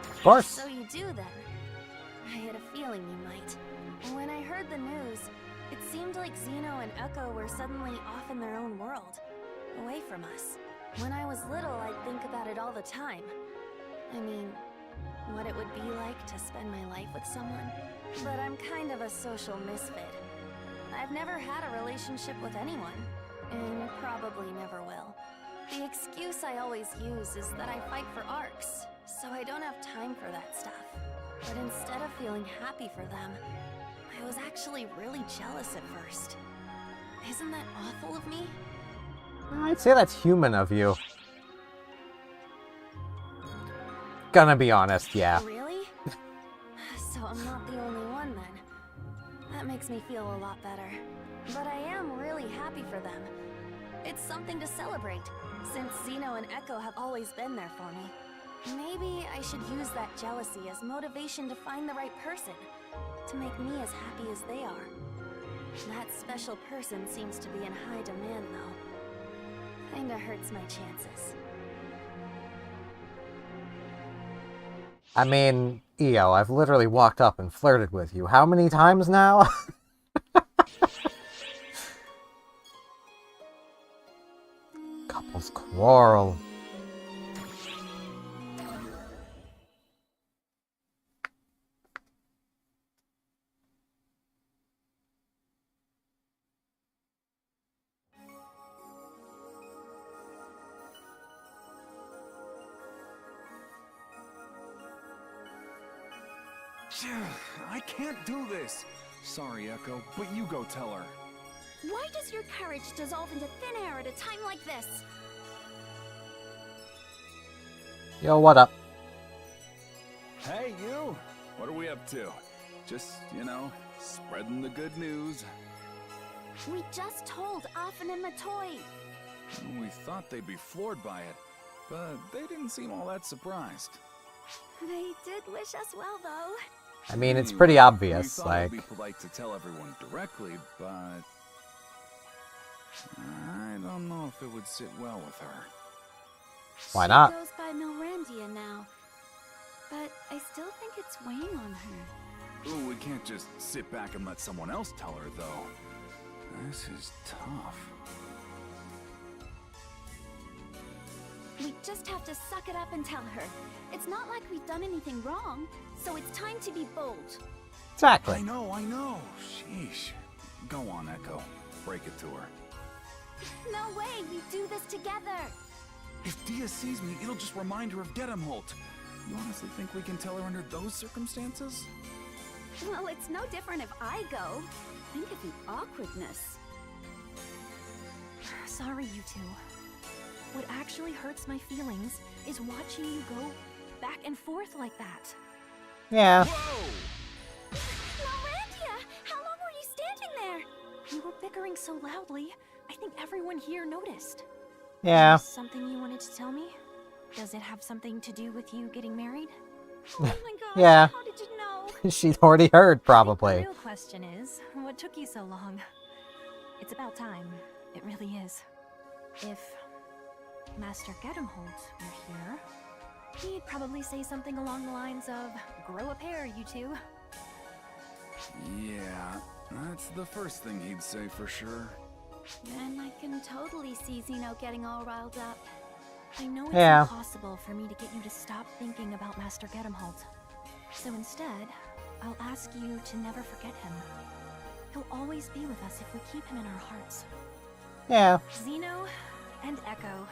Of course. So you do then? I had a feeling you might. When I heard the news, it seemed like Zeno and Echo were suddenly off in their own world, away from us. When I was little, I'd think about it all the time. I mean, what it would be like to spend my life with someone. But I'm kind of a social misfit. I've never had a relationship with anyone, and probably never will. The excuse I always use is that I fight for arcs, so I don't have time for that stuff. But instead of feeling happy for them, I was actually really jealous at first. Isn't that awful of me? I'd say that's human of you. Gonna be honest, yeah. Really? So I'm not the only one then. That makes me feel a lot better. But I am really happy for them. It's something to celebrate, since Zeno and Echo have always been there for me. Maybe I should use that jealousy as motivation to find the right person, to make me as happy as they are. That special person seems to be in high demand, though. Kinda hurts my chances. I mean, Io, I've literally walked up and flirted with you. How many times now? Couples quarrel. I can't do this. Sorry, Echo, but you go tell her. Why does your courage dissolve into thin air at a time like this? Yo, what up? Hey, you! What are we up to? Just, spreading the good news. We just told Afen and Matoi. We thought they'd be floored by it, but they didn't seem all that surprised. They did wish us well, though. I mean, it's pretty obvious, we thought like... it'd be polite to tell everyone directly, but... I don't know if it would sit well with her. Why not? She goes by Milrandia now, but I still think it's weighing on her. Ooh, we can't just sit back and let someone else tell her, though. This is tough. We just have to suck it up and tell her. It's not like we've done anything wrong, so it's time to be bold. Exactly. I know. Sheesh. Go on, Echo. Break it to her. No way, we do this together. If Dia sees me, it'll just remind her of Gettemhult. You honestly think we can tell her under those circumstances? Well, it's no different if I go. Think of the awkwardness. Sorry, you two. What actually hurts my feelings is watching you go back and forth like that. Yeah. Whoa! Milrandia, how long were you standing there? You were bickering so loudly, I think everyone here noticed. Yeah. Something you wanted to tell me? Does it have something to do with you getting married? Oh my gosh, Yeah. how did you know? She'd already heard, probably. The real question is, what took you so long? It's about time. It really is. If Master Gettemhult were here, he'd probably say something along the lines of, grow a pair, you two. Yeah, that's the first thing he'd say for sure. And I can totally see Zeno getting all riled up. I know it's impossible for me to get you to stop thinking about Master Gettemhult. So instead, I'll ask you to never forget him. He'll always be with us if we keep him in our hearts. Yeah. Zeno and Echo,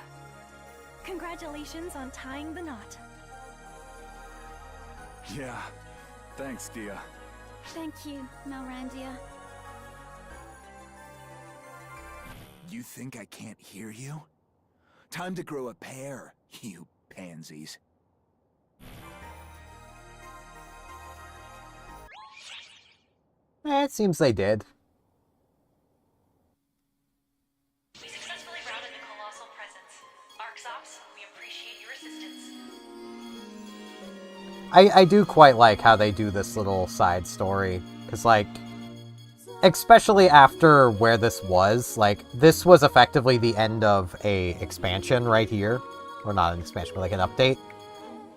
congratulations on tying the knot. Yeah, thanks, Dia. Thank you, Milrandia. You think I can't hear you? Time to grow a pair, you pansies. It seems they did. We successfully routed the colossal presence. Arxops, we appreciate your assistance. I do quite like how they do this little side story, because, like, especially after where this was, like, this was effectively the end of a expansion right here. Or not an expansion, but like an update.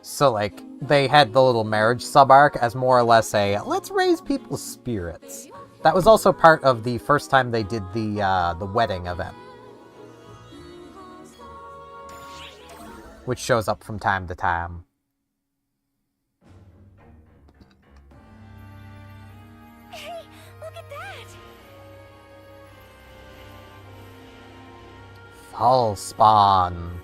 So, like, they had the little marriage sub-arc as more or less a, let's raise people's spirits. That was also part of the first time they did the wedding event. Which shows up from time to time. Hey, look at that! Fall spawn.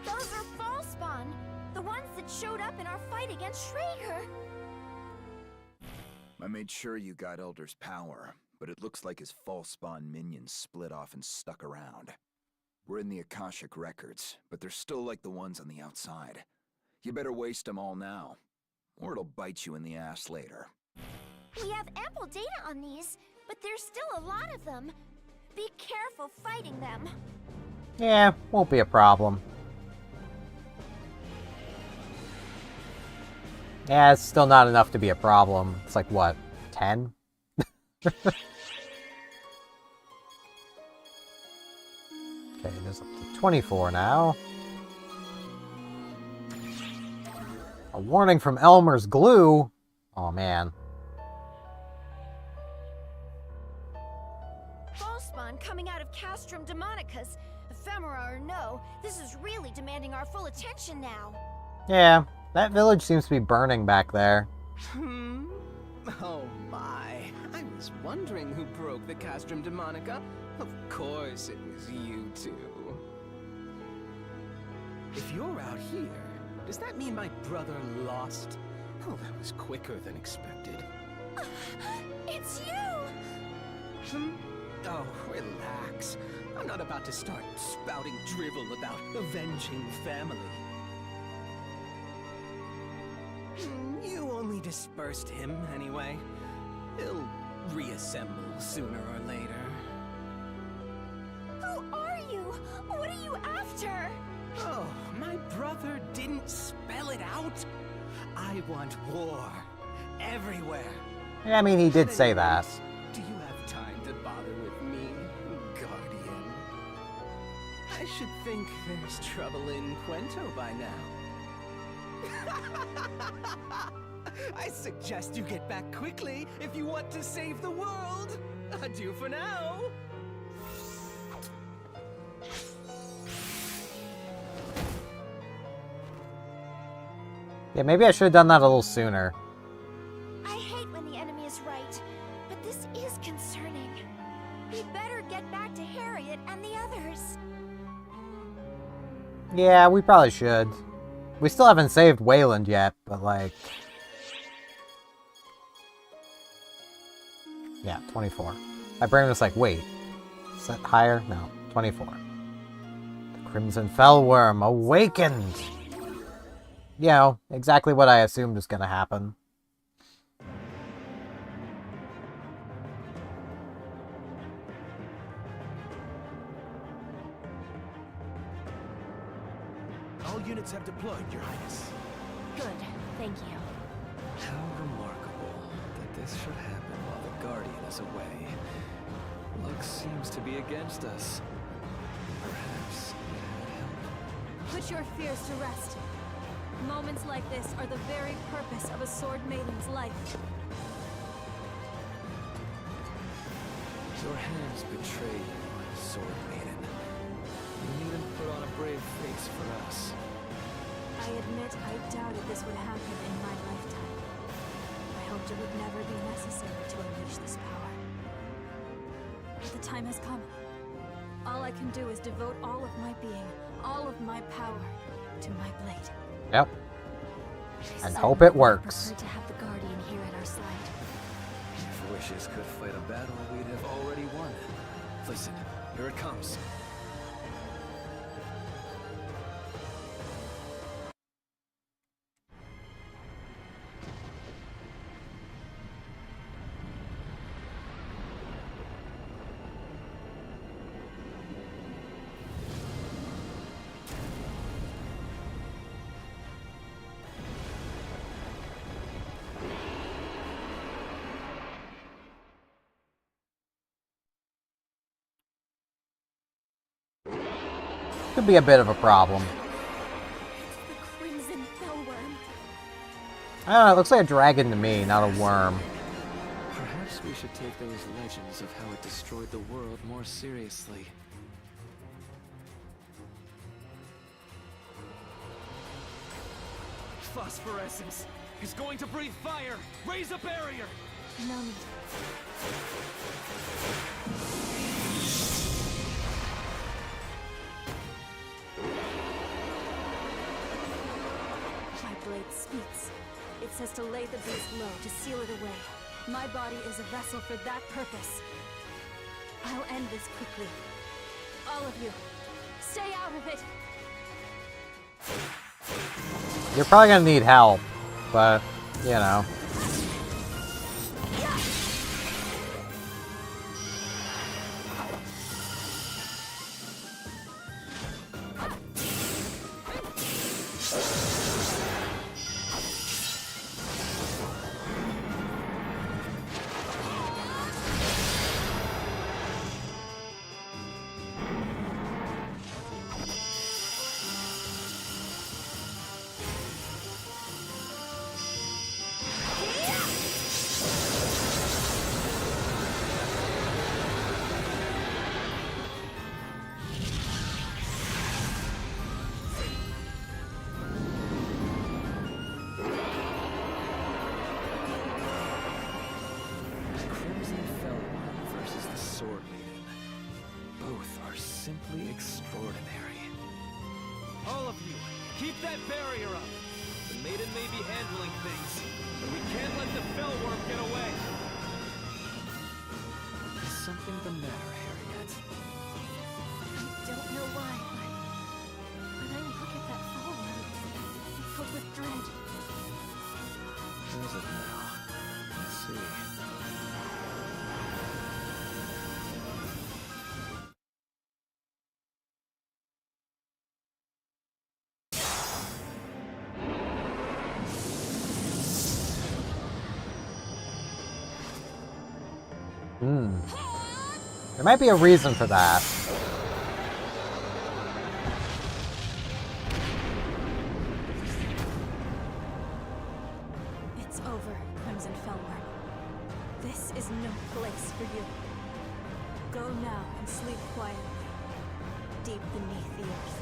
Those are fall spawn, the ones that showed up in our fight against Schrager. I made sure you got Elder's power, but it looks like his false spawn minions split off and stuck around. We're in the Akashic records, but they're still like the ones on the outside. You better waste them all now, or it'll bite you in the ass later. We have ample data on these, but there's still a lot of them. Be careful fighting them. Yeah, won't be a problem. Yeah, it's still not enough to be a problem. It's like, what, 10? Okay, it is up to 24 now. A warning from Elmer's glue? Oh, man. Fall spawn coming out of Castrum Demonicus. Ephemera or no, this is really demanding our full attention now. Yeah, that village seems to be burning back there. Oh my, I was wondering who broke the Castrum Demonica. Of course it was you two. If you're out here, does that mean my brother lost? Oh, that was quicker than expected. It's you! Oh, relax. I'm not about to start spouting drivel about avenging family. You only dispersed him, anyway. He'll reassemble sooner or later. Who are you? What are you after? Oh, my brother didn't spell it out? I want war. Everywhere. Yeah, I mean, he did say that. Do you have time to bother with me, Guardian? I should think there's trouble in Quento by now. I suggest you get back quickly if you want to save the world. Adieu for now. Yeah, maybe I should have done that a little sooner. I hate when the enemy is right, but this is concerning. We'd better get back to Harriet and the others. Yeah, we probably should. We still haven't saved Weyland yet, but like... Yeah, 24. My brain was like, wait, is that higher? No, 24. The Crimson Fellworm awakened! You know, exactly what I assumed was gonna happen. All units have deployed, Your Highness. Good, thank you. How remarkable that this should happen while the Guardian is away. Luck seems to be against us. Perhaps it had help. Put your fears to rest. Moments like this are the very purpose of a Sword Maiden's life. Your hands betray you, Sword Maiden. You needn't put on a brave face for us. I admit I doubted this would happen in my lifetime. I hoped it would never be necessary to unleash this power. But the time has come. All I can do is devote all of my being, all of my power, to my blade. Yep. And hope it works. To have the Guardian here at our side. If wishes could fight a battle, we'd have already won. Listen, here it comes. Could be a bit of a problem. It's the Crimson Fellworm. I don't know, it looks like a dragon to me, not a worm. Perhaps we should take those legends of how it destroyed the world more seriously. Phosphorescence! He's going to breathe fire! Raise a barrier! No need. My blade speaks. It says to lay the beast low, to seal it away. My body is a vessel for that purpose. I'll end this quickly. All of you, stay out of it! You're probably gonna need help, but, you know. Simply extraordinary. All of you, keep that barrier up! The maiden may be handling things, but we can't let the Fellworm get away! Is something the matter, Harriet? I don't know why, but when I look at that Fellworm, I'm filled with dread. Where is it now? Let's see. There might be a reason for that. It's over, Crimson Fellworm. This is no place for you. Go now and sleep quietly, deep beneath the earth.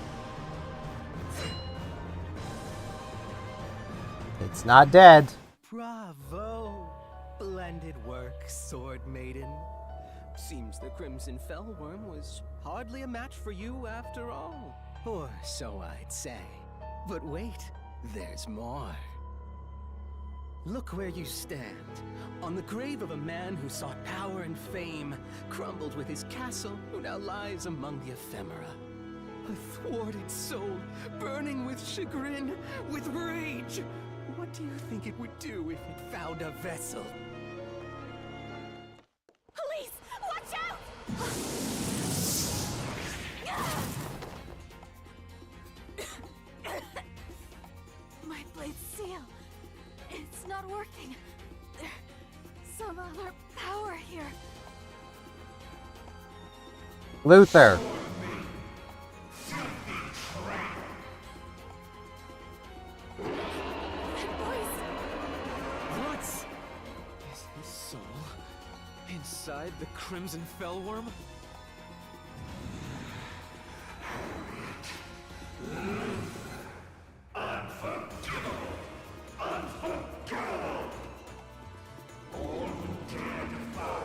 It's not dead. Bravo! Splendid work, Sword Maiden. Seems the Crimson Fellworm was hardly a match for you after all. Or so I'd say. But wait, there's more. Look where you stand, on the grave of a man who sought power and fame, crumbled with his castle, who now lies among the ephemera. A thwarted soul, burning with chagrin, with rage. What do you think it would do if it found a vessel? Police! Watch out! My blade's seal. It's not working. There's some other power here. Luther. Is his soul inside the Crimson Fellworm? Unforgivable! Unforgivable! All who dare defy,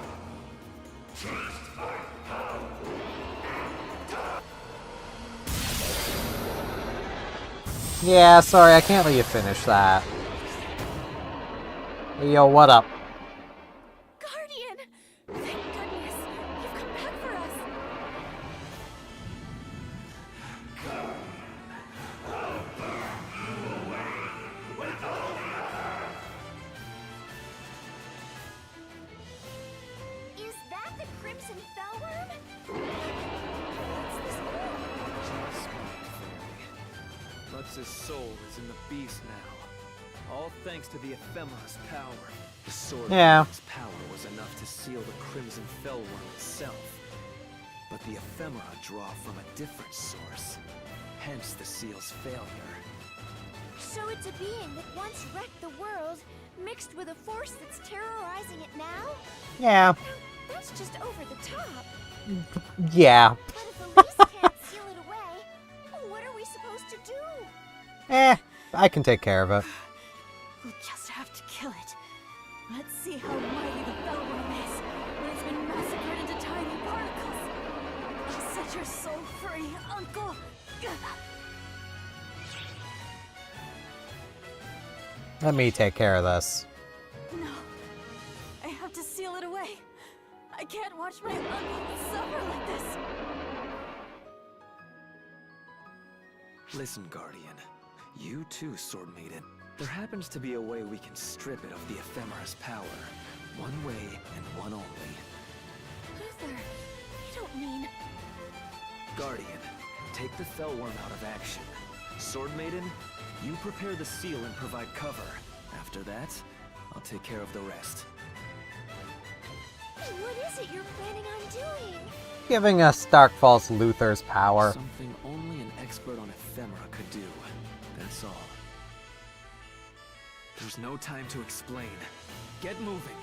taste my power and die! Yeah, sorry, I can't let you finish that. Hey, yo, what up? Guardian! Thank goodness! You've come back for us! I'll burn you away with all the earth! Is that the Crimson Fellworm? What's this for? Lux's soul is in the beast now. All thanks to the ephemera's power. The sword Yeah. power was enough to seal the Crimson Fellworm itself. But but the ephemera draw from a different source. Hence the seal's failure. So it's a being that once wrecked the world, mixed with a force that's terrorizing it now? Yeah. That's just over the top. Yeah. But if the least can't seal it away, what are we supposed to do? I can take care of it. We'll just have to kill it. Let's see how mighty the Bellworm is when it's been massacred into tiny particles. I'll set your soul free, Uncle. Let me take care of this. No. I have to seal it away. I can't watch my uncle suffer like this. Listen, Guardian. You too, Sword Maiden. There happens to be a way we can strip it of the ephemera's power. One way and one only. Luther, you don't mean... Guardian, take the Fellworm out of action. Sword Maiden, you prepare the seal and provide cover. After that, I'll take care of the rest. What is it you're planning on doing? Giving us Darkfall's Luther's power. Something only an expert on ephemera could do. That's all. There's no time to explain. Get moving.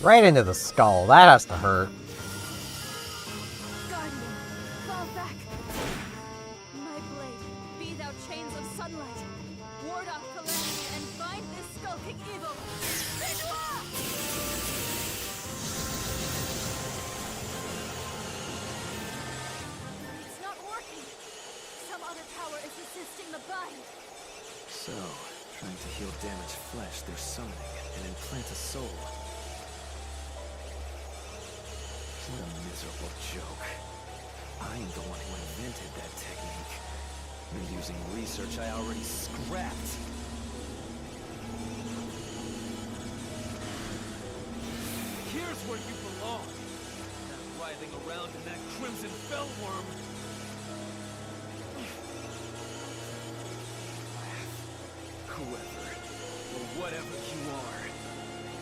Right into the skull. That has to hurt. Guardian, fall back. My blade, be thou chains of sunlight. Ward off calamity and bind this skulking evil. Benoit! It's not working. Some other power is assisting the bind. So, trying to heal damaged flesh through summoning and implant a soul. What a miserable joke. I'm the one who invented that technique. You're using research I already scrapped. Here's where you belong. Not writhing around in that crimson fellworm. Whoever, or whatever you are,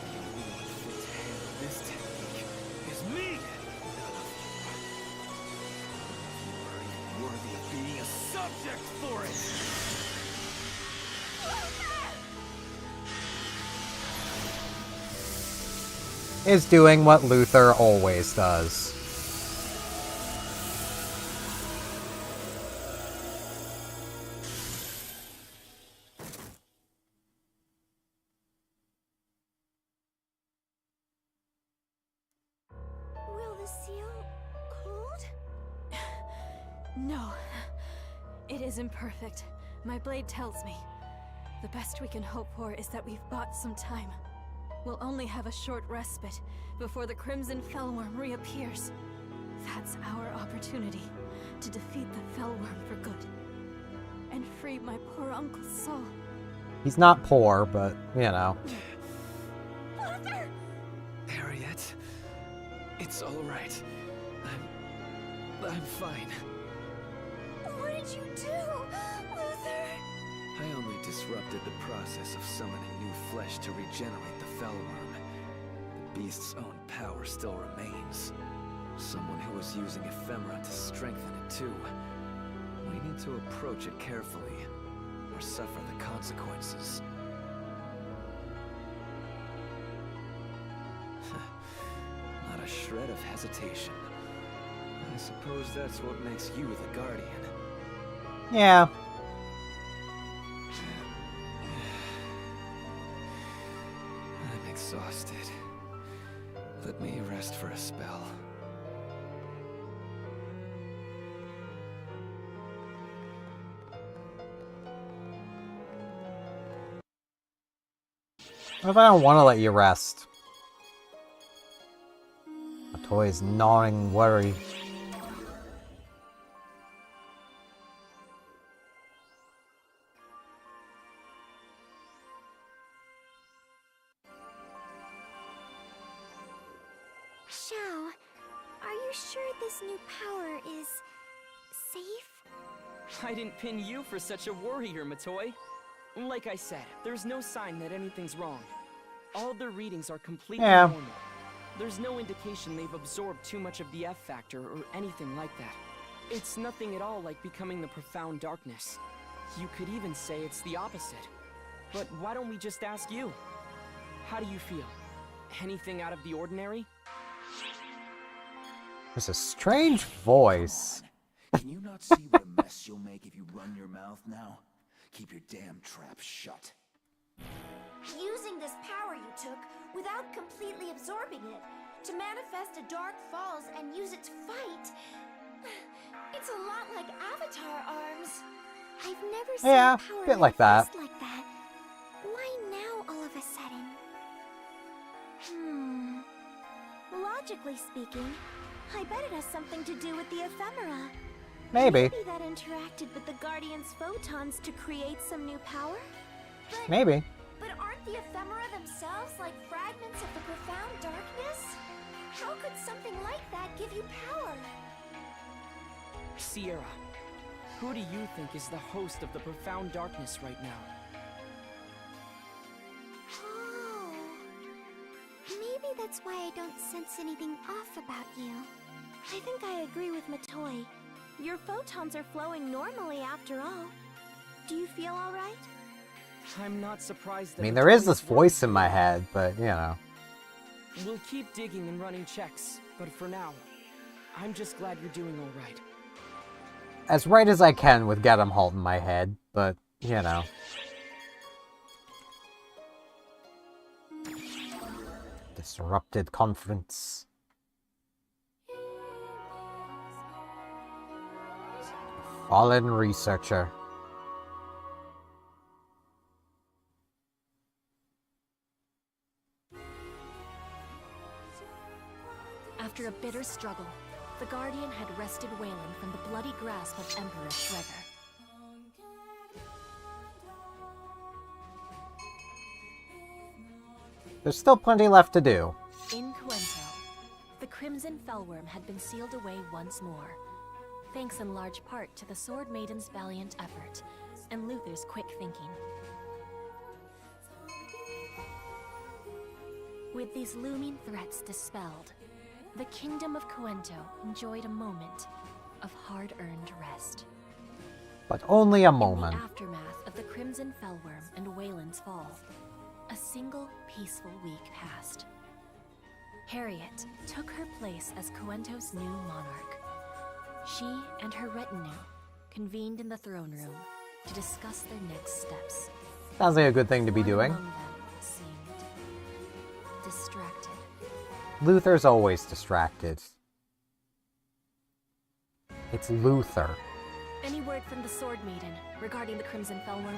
the only one fit to handle this technique is me! Worthy of being a subject for it! Is doing what Luther always does. Will the seal hold? No. It isn't perfect. My blade tells me. The best we can hope for is that we've bought some time. We'll only have a short respite before the Crimson Fellworm reappears. That's our opportunity to defeat the Fellworm for good. And free my poor uncle's soul. He's not poor, but, you know. Luther! Harriet, it's all right. I'm fine. What did you do, Luther? I only disrupted the process of summoning new flesh to regenerate the Fellworm. The beast's own power still remains. Someone who was using ephemera to strengthen it too. We need to approach it carefully, or suffer the consequences. Not a shred of hesitation. I suppose that's what makes you the Guardian. Yeah. I'm exhausted. Let me rest for a spell. What if I don't want to let you rest? My toy's gnawing worry. Xiao, are you sure this new power is safe? I didn't pin you for such a worrier, Matoi. Like I said, there's no sign that anything's wrong. All their readings are completely normal. There's no indication they've absorbed too much of the F factor or anything like that. It's nothing at all like becoming the profound darkness. You could even say it's the opposite. But why don't we just ask you? How do you feel? Anything out of the ordinary? There's a strange voice. Can you not see what a mess you'll make if you run your mouth now? Keep your damn trap shut. Using this power you took without completely absorbing it to manifest a dark falls and use it to fight. It's a lot like Avatar arms. I've never seen power a bit like that. like that. Why now all of a sudden? Logically speaking, I bet it has something to do with the ephemera. Maybe. Maybe that interacted with the Guardian's photons to create some new power? Maybe. But aren't the ephemera themselves like fragments of the profound darkness? How could something like that give you power? Sierra, who do you think is the host of the profound darkness right now? Oh. Maybe that's why I don't sense anything off about you. I think I agree with Matoi. Your photons are flowing normally after all. Do you feel all right? I'm not surprised that I mean, there is this voice in my head, but, you know. We'll keep digging and running checks, but for now, I'm just glad you're doing all right. As right as I can with Gettemhult in my head, but, you know. Disrupted conference. Fallen researcher. After a bitter struggle, the Guardian had wrested Weyland from the bloody grasp of Emperor Shredder. There's still plenty left to do. In Coento, the Crimson Fellworm had been sealed away once more, thanks in large part to the Sword Maiden's valiant effort and Luther's quick thinking. With these looming threats dispelled, the Kingdom of Coento enjoyed a moment of hard-earned rest. But only a moment. In the aftermath of the Crimson Fellworm and Weyland's fall, a single peaceful week passed. Harriet took her place as Coento's new monarch. She and her retinue convened in the throne room to discuss their next steps. Sounds like a good thing to be doing. One among them seemed distracted. Luther's always distracted. It's Luther. Any word from the Sword Maiden regarding the Crimson Fellworm?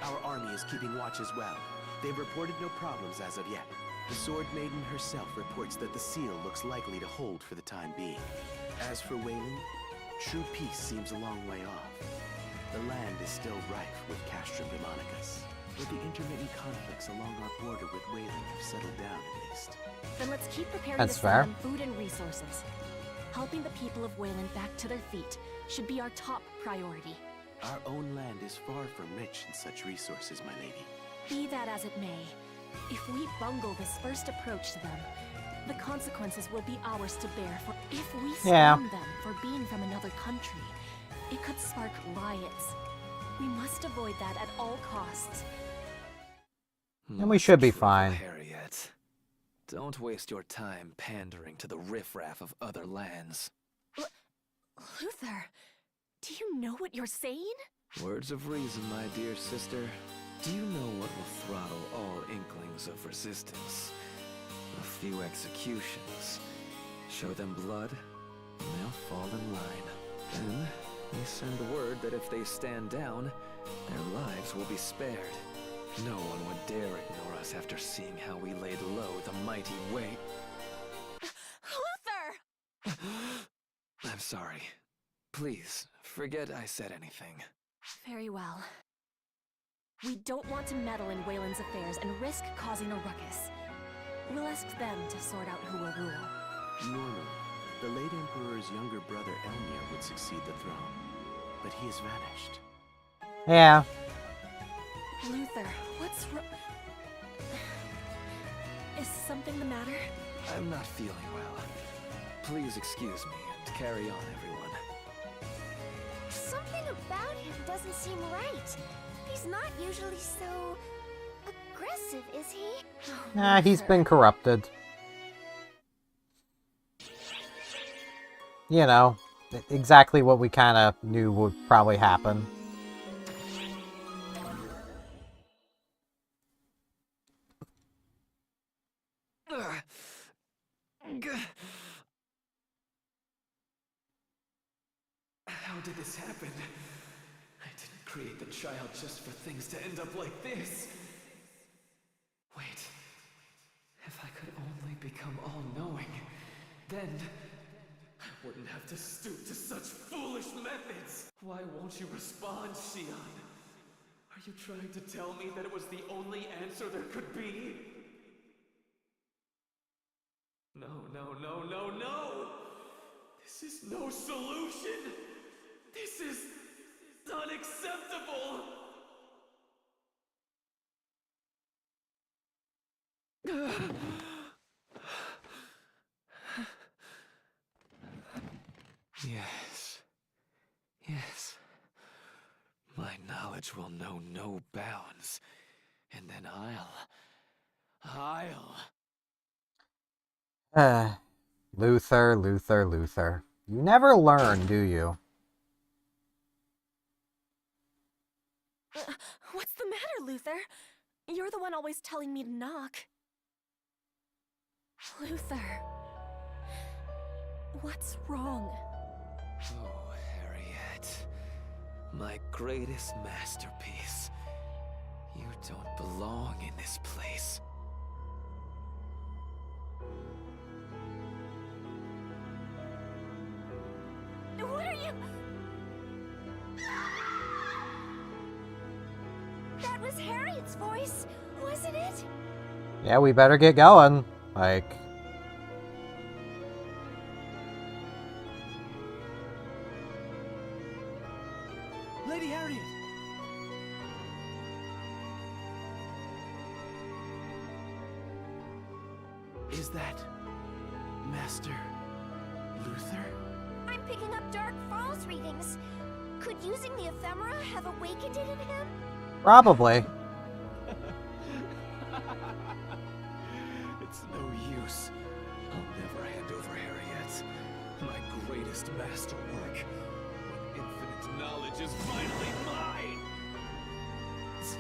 Our army is keeping watch as well. They've reported no problems as of yet. The Sword Maiden herself reports that the seal looks likely to hold for the time being. As for Weyland, true peace seems a long way off. The land is still rife with Castrum Demonicus, but the intermittent conflicts along our border with Weyland have settled down at least. Then let's keep preparing That's to fair. send them food and resources. Helping the people of Weyland back to their feet should be our top priority. Our own land is far from rich in such resources, my lady. Be that as it may, if we bungle this first approach to them, the consequences will be ours to bear. For if we scorn them for being from another country, it could spark riots. We must avoid that at all costs. And we should be fine. Harriet, don't waste your time pandering to the riffraff of other lands. Luther, do you know what you're saying? Words of reason, my dear sister. Do you know what will throttle all inklings of resistance? A few executions. Show them blood, and they'll fall in line. Then, we send word that if they stand down, their lives will be spared. No one would dare ignore us after seeing how we laid low the mighty Way. Luther! I'm sorry. Please, forget I said anything. Very well. We don't want to meddle in Weyland's affairs and risk causing a ruckus. We'll ask them to sort out who will rule. Normally, the late Emperor's younger brother Elmir would succeed the throne, but he has vanished. Yeah. Luther, what's wrong? Is something the matter? I'm not feeling well. Please excuse me and carry on, everyone. Something about him doesn't seem right. He's not usually so aggressive, is he? Nah, he's been corrupted. You know, exactly what we kind of knew would probably happen. How did this happen? I didn't create the child just for things to end up like this. Wait. If I could only become all-knowing, then I wouldn't have to stoop to such foolish methods. Why won't you respond, Xion? Are you trying to tell me that it was the only answer there could be? No, no, no, no, no! This is no solution! This is unacceptable! Yes. Yes. My knowledge will know no bounds. And then Luther, Luther, Luther. You never learn, do you? What's the matter, Luther? You're the one always telling me to knock. Luther. What's wrong? Oh, Harriet. My greatest masterpiece. You don't belong in this place. What are you... That was Harriet's voice, wasn't it? Yeah, we better get going. Like... Lady Harriet! Is that Master Luther? I'm picking up Dark Falls readings. Could using the ephemera have awakened it in him? Probably. It's no use. I'll never hand over Harriet. My greatest masterwork. When infinite knowledge is finally mine!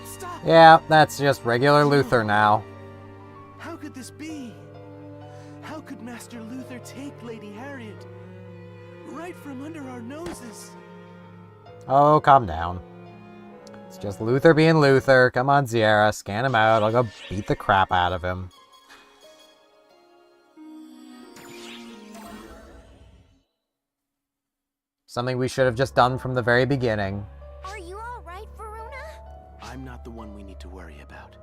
Stop! Yeah, that's just regular Luther now. How could this be? How could Master Luther take Lady Harriet? Right from under our noses. Oh, calm down. It's just Luther being Luther. Come on, Sierra, scan him out. I'll go beat the crap out of him. Something we should have just done from the very beginning. Are you all right, Verona? I'm not the one we need to worry about.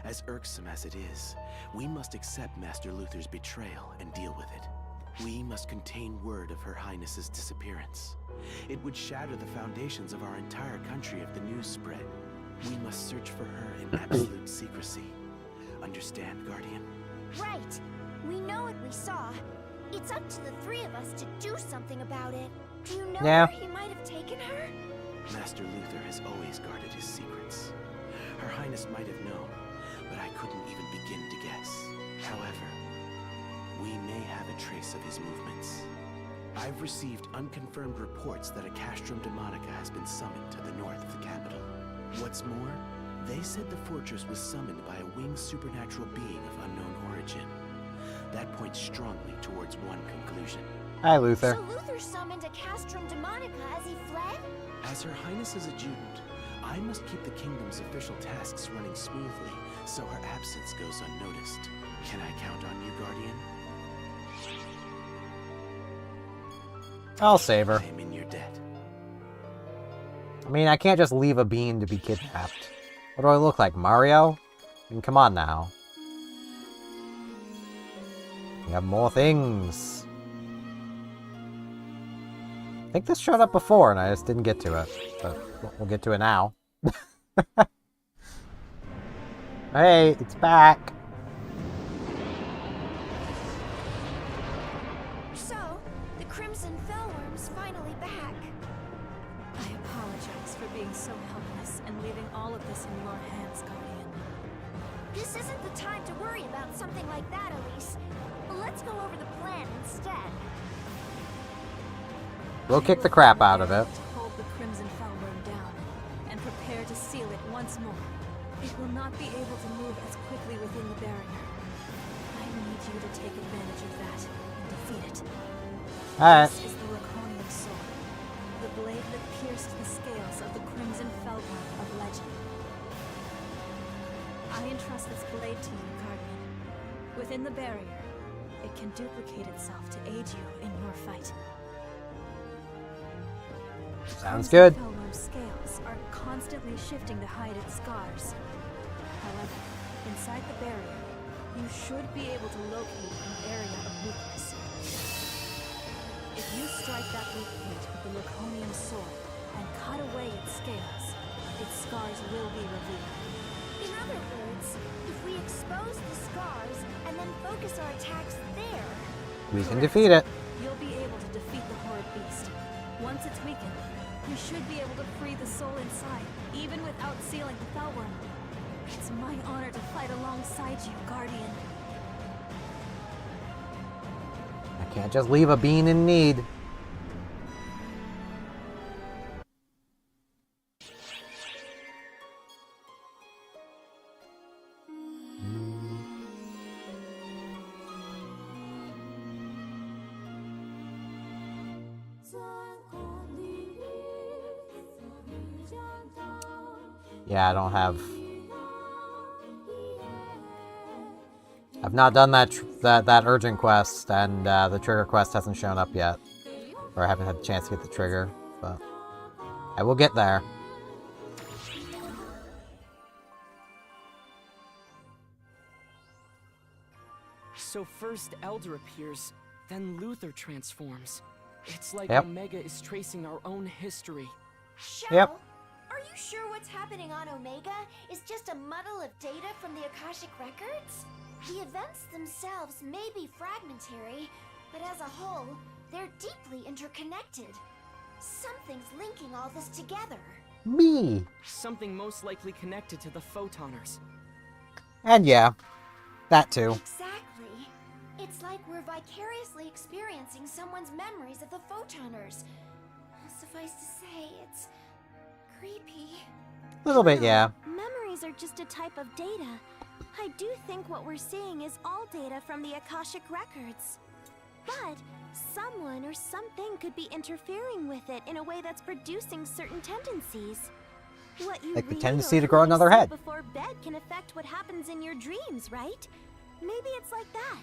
As irksome as it is, we must accept Master Luther's betrayal and deal with it. We must contain word of Her Highness's disappearance. It would shatter the foundations of our entire country if the news spread. We must search for her in absolute secrecy. Understand, Guardian? Right. We know what we saw. It's up to the three of us to do something about it. Do you know where he might have taken her? Master Luther has always guarded his secrets. Her Highness might have known, but I couldn't even begin to guess. However, we may have a trace of his movements. I've received unconfirmed reports that a Castrum Demonica has been summoned to the north of the capital. What's more, they said the fortress was summoned by a winged supernatural being of unknown origin. That points strongly towards one conclusion. Hi, Luther. So Luther summoned a Castrum Demonica as he fled? As Her Highness's adjutant, I must keep the kingdom's official tasks running smoothly, so her absence goes unnoticed. Can I count on you, Guardian? I'll save her. I'm in your debt. I mean, I can't just leave a bean to be kidnapped. What do I look like, Mario? I mean, come on now. We have more things. I think this showed up before and I just didn't get to it. But we'll get to it now. Hey, it's back. So, the Crimson Fellworm's finally back. I apologize for being so helpless and leaving all of this in your hands, Guardian. This isn't the time to worry about something like that, Elise. Let's go over the plan instead. We'll kick the crap out of it. Hold the Crimson Fellworm down and prepare to seal it once more. It will not be able to move as quickly within the barrier. I need you to take advantage of that and defeat it. Alright. This is the Laconian sword, the blade that pierced the scales of the Crimson Fellworm of legend. I entrust this blade to you, Guardian. Within the barrier, it can duplicate itself to aid you in your fight. Sounds good. Fellworm's scales are constantly shifting to hide its scars. However, inside the barrier, you should be able to locate an area of weakness. If you strike that weak point with the Laconian sword and cut away its scales, its scars will be revealed. In other words, if we expose the scars and then focus our attacks there, We can defeat it. You'll be able to defeat the horrid beast. Once it's weakened, you should be able to free the soul inside, even without sealing the Fellworm. It's my honor to fight alongside you, Guardian. I can't just leave a bean in need. Yeah, I don't have... I've not done that urgent quest, and the trigger quest hasn't shown up yet. Or I haven't had a chance to get the trigger, but I will get there. So first Elder appears, then Luther transforms. It's like Yep. Omega is tracing our own history. Shell, Yep. are you sure what's happening on Omega is just a muddle of data from the Akashic Records? The events themselves may be fragmentary, but as a whole, they're deeply interconnected. Something's linking all this together. Me. Something most likely connected to the Photoners. And yeah, that too. Exactly. It's like we're vicariously experiencing someone's memories of the Photoners. Suffice to say, it's creepy. A little bit, yeah. Memories are just a type of data. I do think what we're seeing is all data from the Akashic Records. But someone or something could be interfering with it in a way that's producing certain tendencies. What you Like the read tendency or to grow what you another see head. before bed can affect what happens in your dreams, right? Maybe it's like that.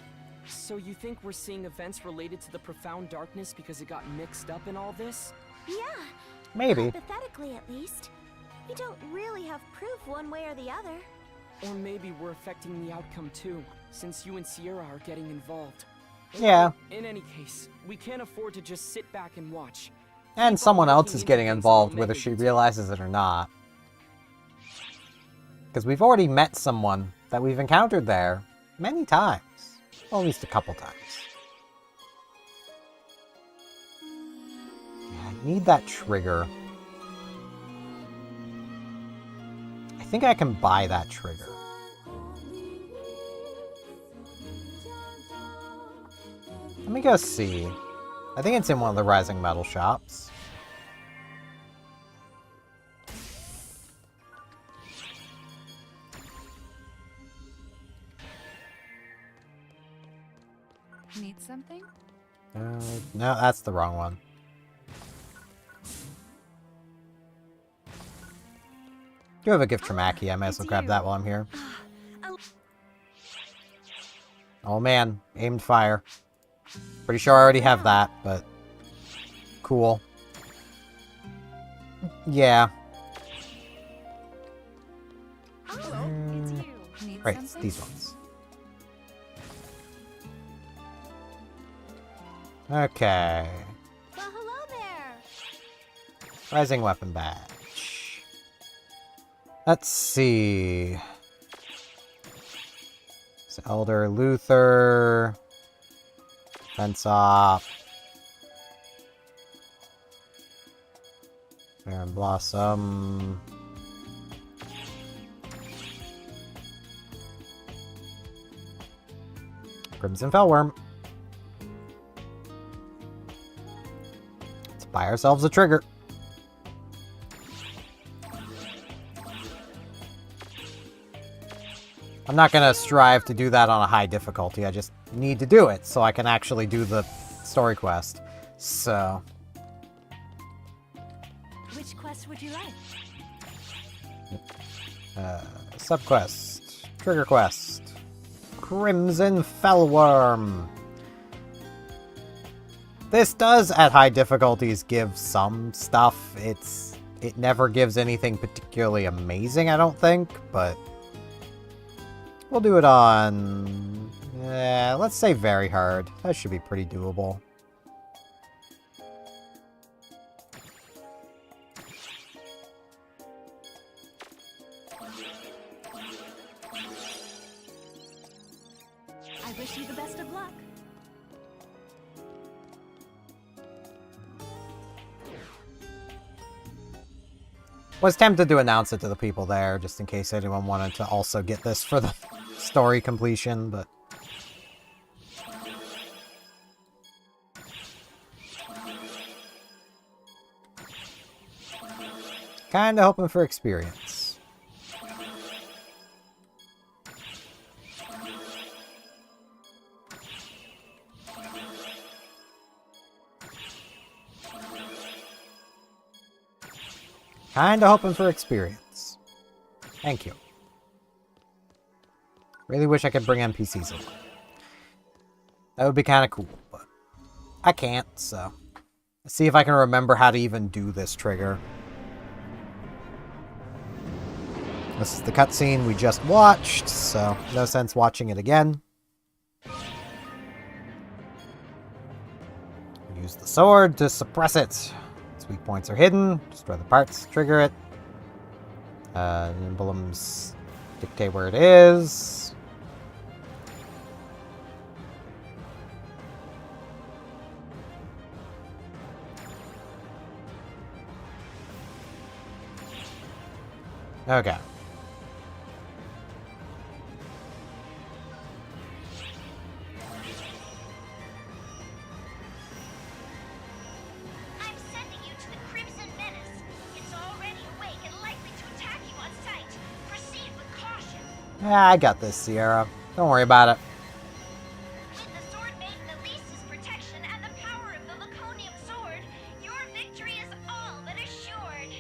So you think we're seeing events related to the profound darkness because it got mixed up in all this? Yeah. Maybe. Hypothetically, at least. We don't really have proof one way or the other. Or maybe we're affecting the outcome too, since you and Sierra are getting involved. Yeah. In any case, we can't afford to just sit back and watch. And someone else is getting involved, whether she realizes it or not. Because we've already met someone that we've encountered there many times. Well, at least a couple times. Yeah, I need that trigger. I think I can buy that trigger. Let me go see. I think it's in one of the Rising Metal shops. Need something? No, that's the wrong one. Do have a gift from Aki. I might as well grab that while I'm here. Oh man, aimed fire. Pretty sure I already have that, but cool. Yeah. Right, it's these ones. Okay. Well, hello there. Rising weapon badge. Let's see. It's Elder Luther. Fence off. Baron Blossom. Crimson Fellworm. Let's buy ourselves a trigger. I'm not going to strive to do that on a high difficulty. I just need to do it so I can actually do the story quest. So... Which quest would you like? Subquest. Trigger quest. Crimson Fellworm. This does, at high difficulties, give some stuff. It never gives anything particularly amazing, I don't think, but... We'll do it on... let's say very hard. That should be pretty doable. I wish you the best of luck. Was tempted to announce it to the people there, just in case anyone wanted to also get this for the story completion, but... Kinda hoping for experience. Kinda hoping for experience. Thank you. Really wish I could bring NPCs along. That would be kinda cool, but I can't, so... Let's see if I can remember how to even do this trigger. This is the cutscene we just watched, so no sense watching it again. Use the sword to suppress it. Its weak points are hidden. Destroy the parts, trigger it. Emblems dictate where it is. Okay. Yeah, I got this, Sierra. Don't worry about it. With the Sword Maiden Elise's protection and the power of the Laconium Sword, your victory is all but assured.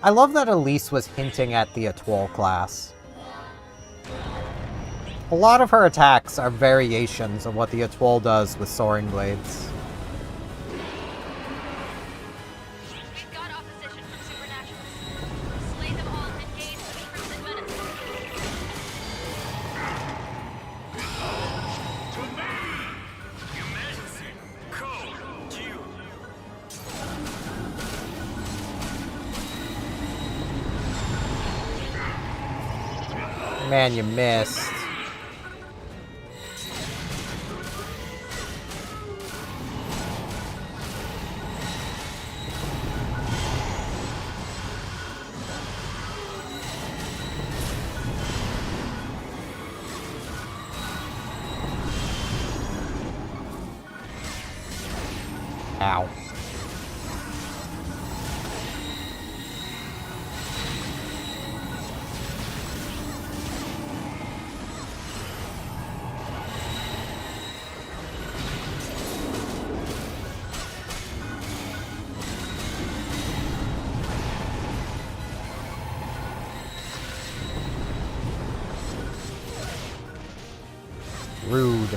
I love that Elise was hinting at the Atoll class. A lot of her attacks are variations of what the Atoll does with soaring blades. We've got opposition from Supernaturals. Slay them all and engage the Crimson Menace. Man, you missed. Ow. Rude.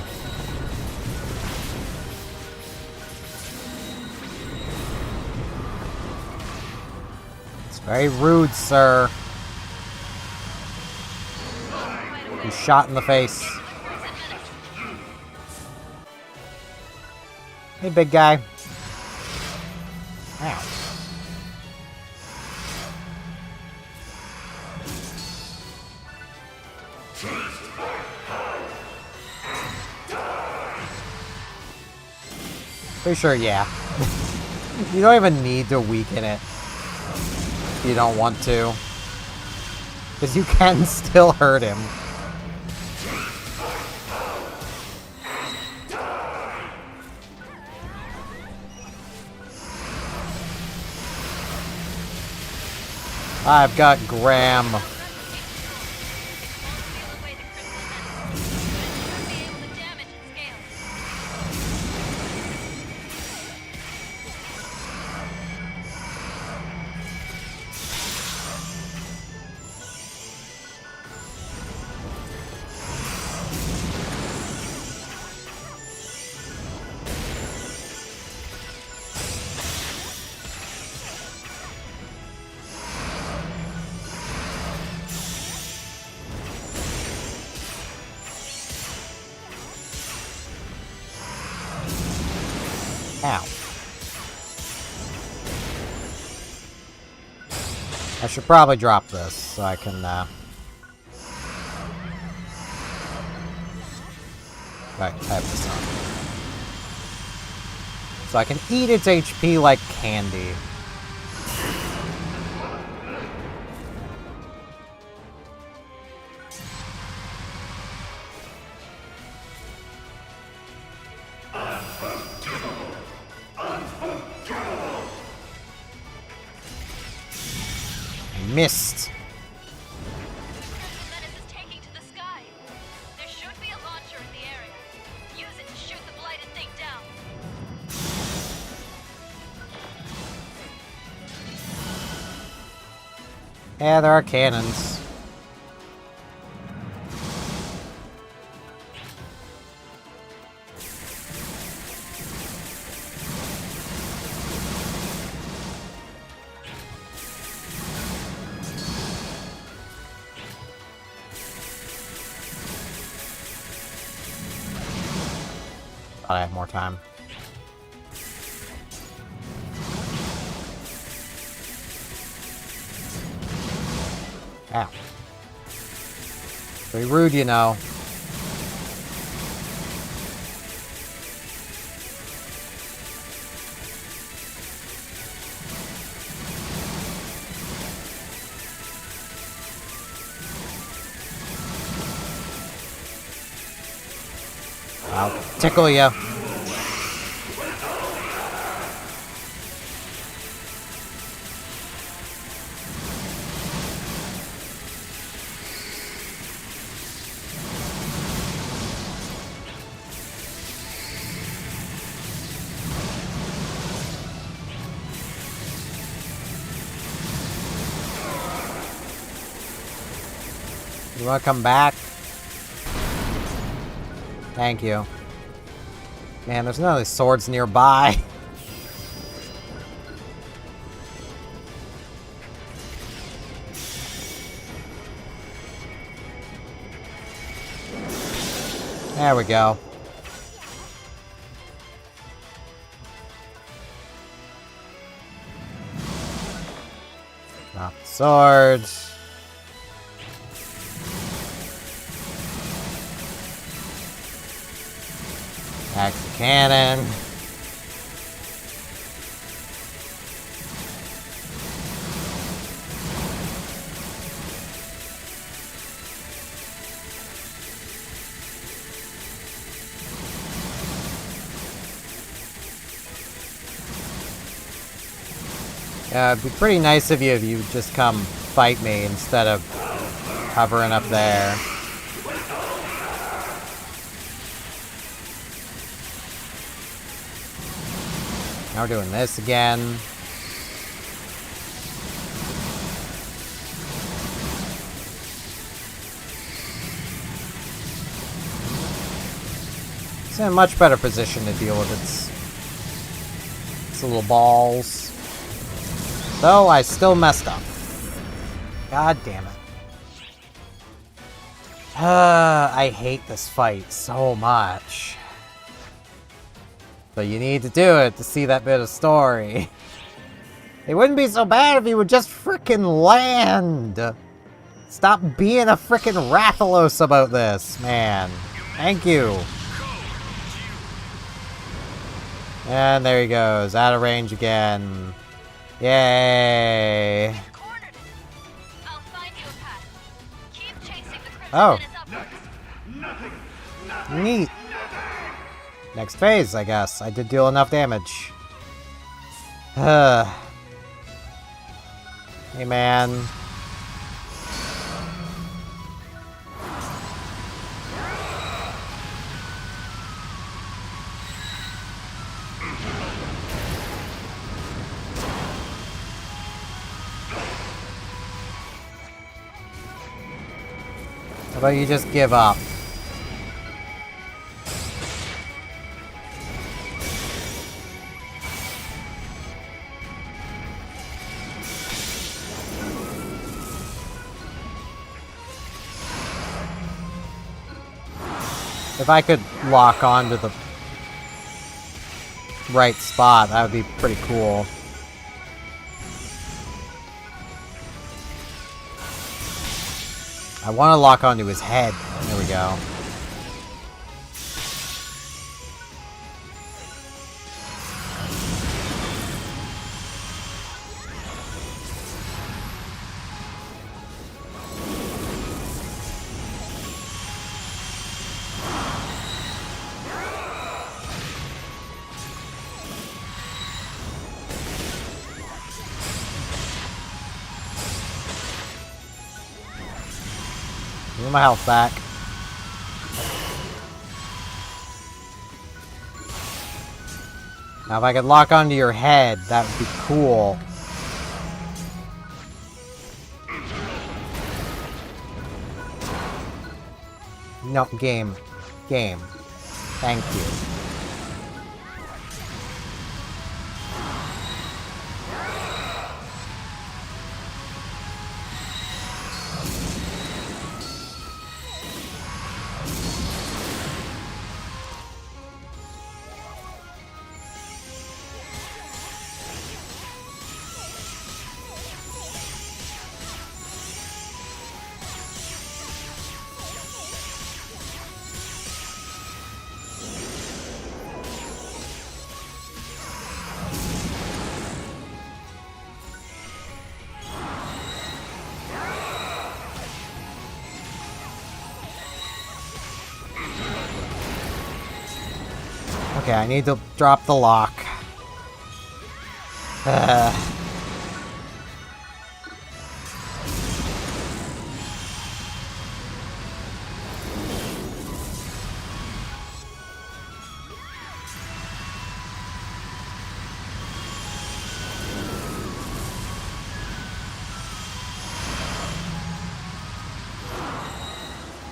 It's very rude, sir. He's shot in the face. Hey, big guy. Ow. Pretty sure, yeah. You don't even need to weaken it if you don't want to. Because you can still hurt him. I've got Graham. Ow. I should probably drop this so I can, Right, I have this on. So I can eat its HP like candy. Missed. Menace is taking to the sky. There should be a launcher in the area. Use it to shoot the blighted thing down. Yeah, there are cannons. I have more time. Ow. Very rude, you know. I'll tickle you. You wanna come back? Thank you. Man, there's none of these swords nearby. There we go. Drop the swords. Back the cannon. Yeah, it'd be pretty nice of you if you just come fight me instead of hovering up there. Now we're doing this again. It's in a much better position to deal with its little balls. Though I still messed up. God damn it. I hate this fight so much. So you need to do it to see that bit of story. It wouldn't be so bad if you would just frickin' land! Stop being a frickin' Rathalos about this, man. Thank you. And there he goes, out of range again. Yay! Oh. Neat. Next phase, I guess. I did deal enough damage. Hey, man. How about you just give up? If I could lock onto the right spot, that would be pretty cool. I want to lock onto his head. There we go. Give me my health back. Now if I could lock onto your head, that would be cool. No, game. Game. Thank you. Okay, I need to drop the lock. You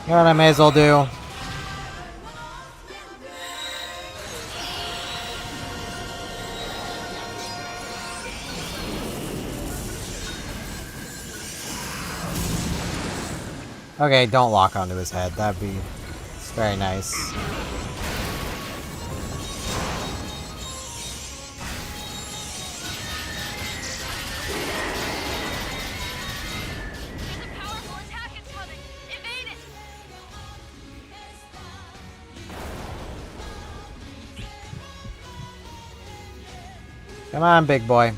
know what I may as well do? Okay, don't lock onto his head. That'd be very nice. Come on, big boy.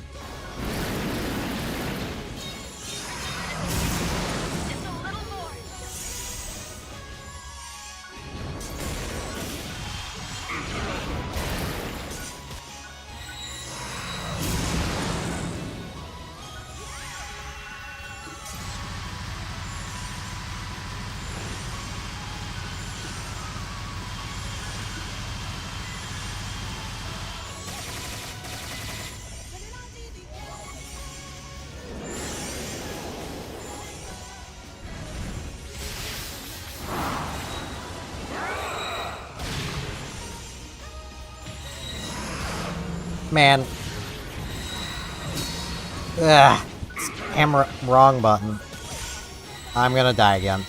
Man. Ugh. Hammer wrong button. I'm gonna die again.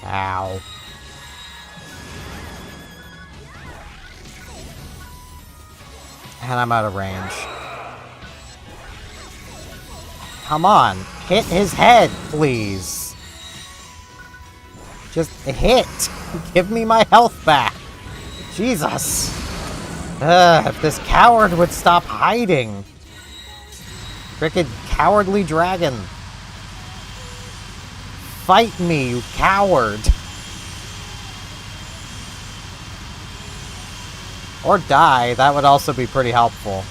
Ow. And I'm out of range. Come on, hit his head, please. Just hit. Give me my health back. Jesus. If this coward would stop hiding. Frickin' cowardly dragon. Fight me, you coward. Or die, that would also be pretty helpful.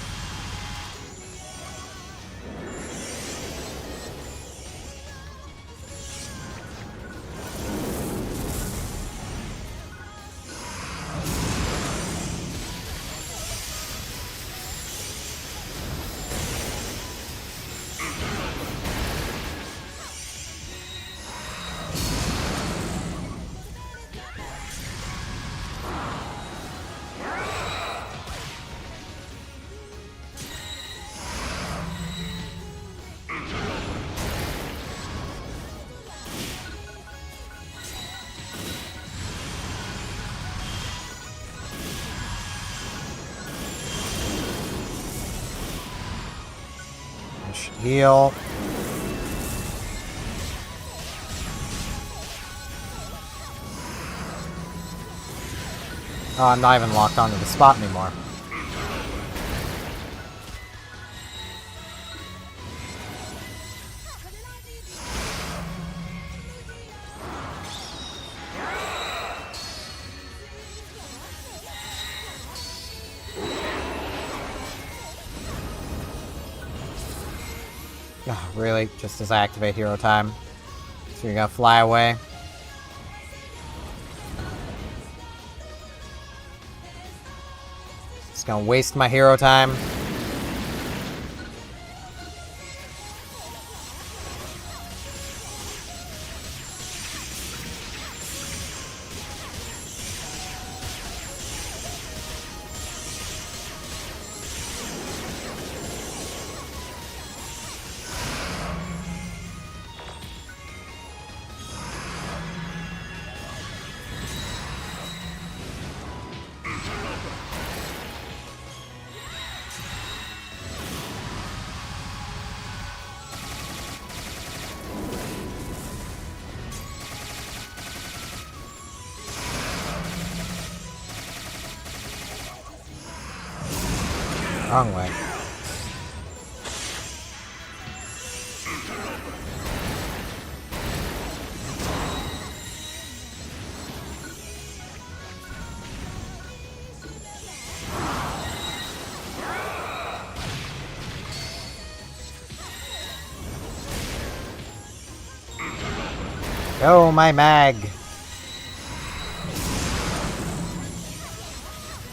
Heal. Oh, I'm not even locked onto the spot anymore. Oh, really? Just as I activate hero time? So you're gonna fly away? Just gonna waste my hero time? Wrong way. Go, my mag!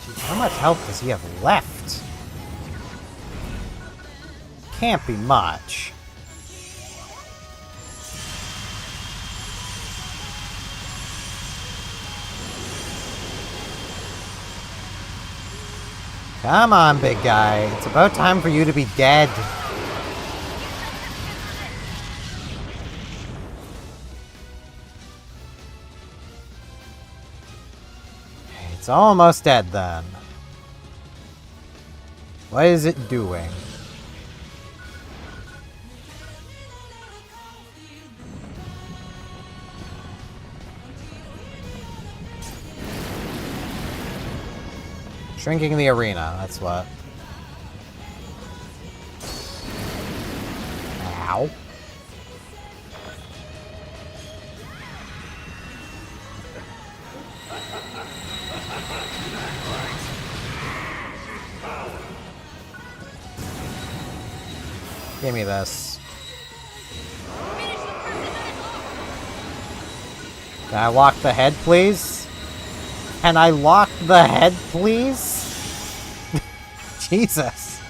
Jeez, how much health does he have left? Can't be much. Come on, big guy. It's about time for you to be dead. It's almost dead then. What is it doing? Shrinking the arena, that's what. Ow. Give me this. Can I lock the head, please? Can I lock the head, please? Jesus.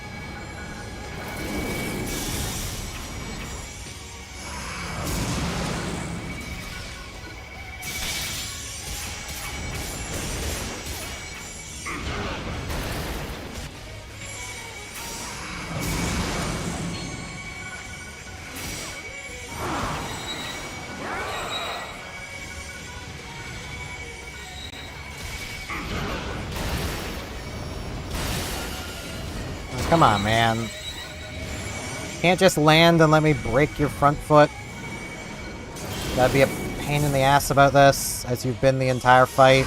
Come on, man. Can't just land and let me break your front foot. That'd be a pain in the ass about this, as you've been the entire fight.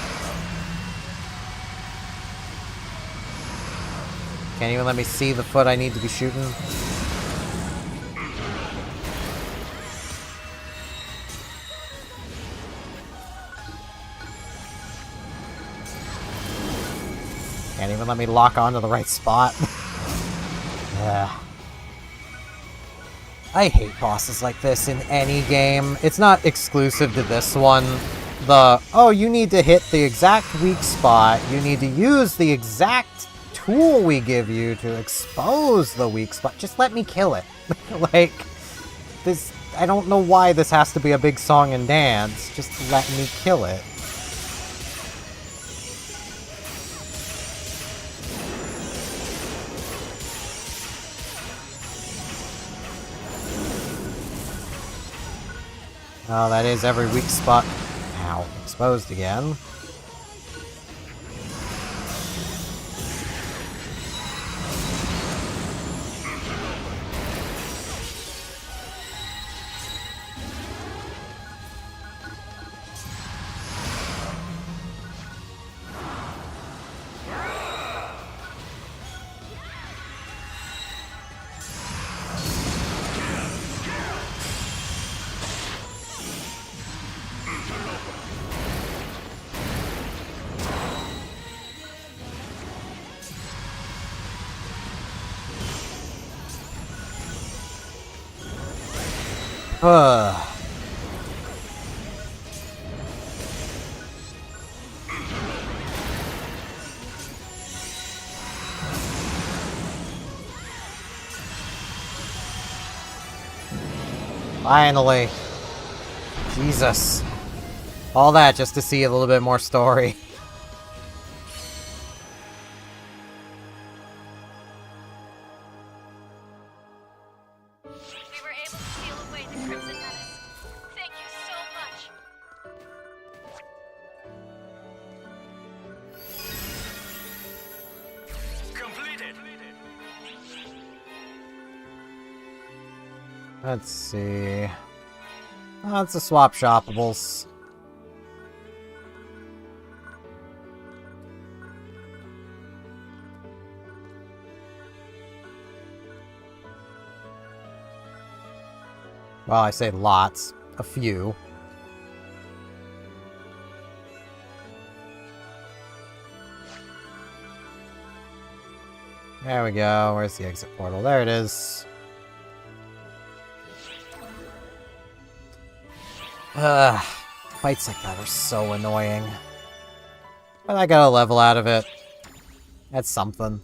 Can't even let me see the foot I need to be shooting. Can't even let me lock onto the right spot. Ugh. I hate bosses like this in any game. It's not exclusive to this one. Oh, you need to hit the exact weak spot. You need to use the exact tool we give you to expose the weak spot. Just let me kill it. Like, this... I don't know why this has to be a big song and dance. Just let me kill it. Oh, that is every weak spot. Ow. Exposed again. Finally. Jesus. All that just to see a little bit more story. We were able to seal away the Crimson Menace. Thank you so much. Completed. Let's see. Oh, it's a swap shoppables. Well, I say lots. A few. There we go. Where's the exit portal? There it is. Fights like that are so annoying. But I got a level out of it. That's something.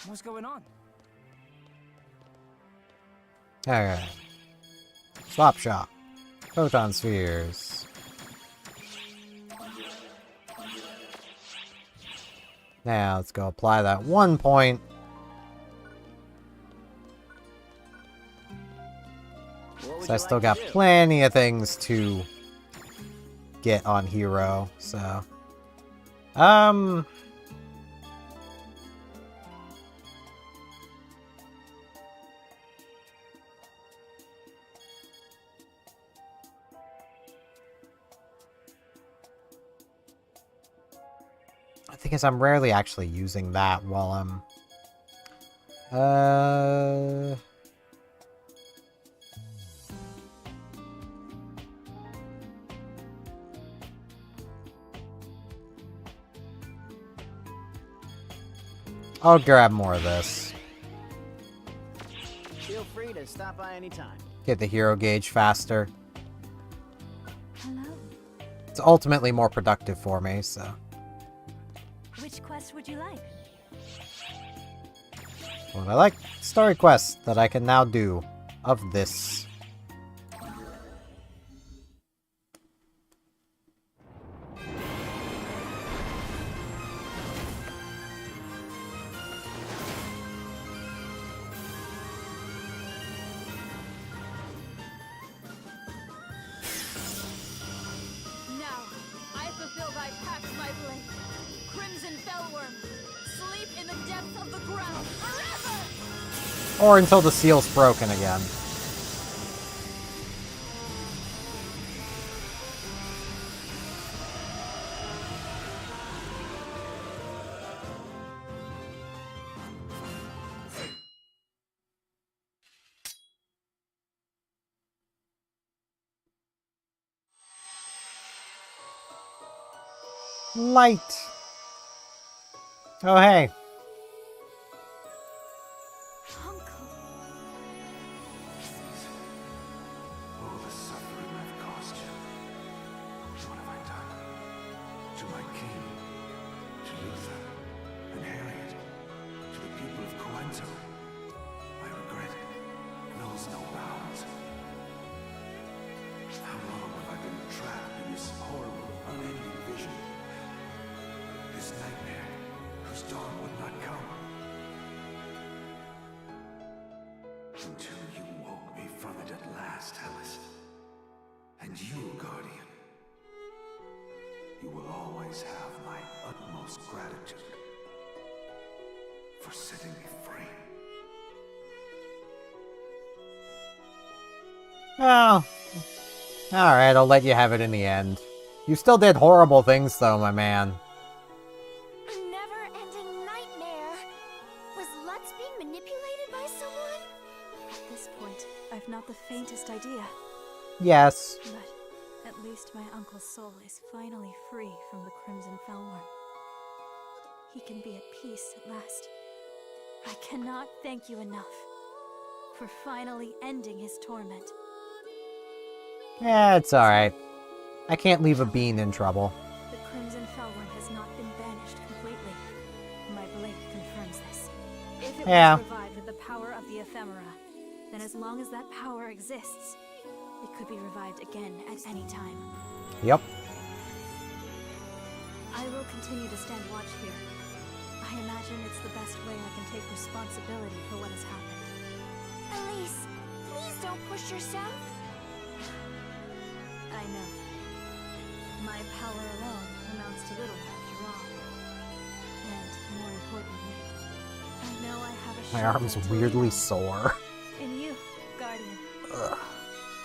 What's going on? Alright. Swap shop. Photon spheres. Now let's go apply that 1 point. So I still got plenty of things to get on Hero, so... The thing is, I'm rarely actually using that while I'm... I'll grab more of this. Feel free to stop by anytime. Get the hero gauge faster. Hello. It's ultimately more productive for me, so... Which quest would you like? Well, I like story quests that I can now do of this. Now, I fulfill thy pact, my blade. Crimson Fellworm. Sleep in the depths of the ground forever! Or until the seal's broken again. Light. Oh, hey. All the suffering I've caused you. What have I done? To my king, to Luther, and Harriet, to the people of Coento. My regret knows no bounds. How long have I been trapped in this horrible, unending vision? This nightmare whose dawn would not come. Until you woke me from it at last, Alice. And you, Guardian. You will always have my utmost gratitude for setting me free. Oh. Alright, I'll let you have it in the end. You still did horrible things, though, my man. A never-ending nightmare. Was Lutz being manipulated by someone? At this point, I've not the faintest idea. Yes. But at least my uncle's soul is finally free from the Crimson Fellworm. He can be at peace at last. I cannot thank you enough for finally ending his torment. Yeah, it's alright. I can't leave a bean in trouble. The Crimson Fellworm has not been banished completely. My blade confirms this. If it was revived with the power of the ephemera, then as long as that power exists, it could be revived again at any time. Yep. I will continue to stand watch here. I imagine it's the best way I can take responsibility for what has happened. Elise, please don't push yourself. I know. My power alone amounts to little after all. And more importantly, I know I have a My arm's weirdly sore. in you, Guardian. Ugh.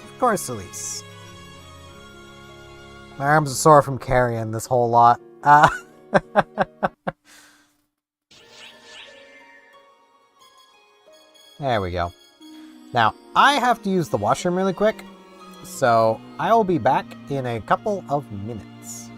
Of course, Elise. My arms are sore from carrying this whole lot. There we go. Now, I have to use the washroom really quick, so I will be back in a couple of minutes.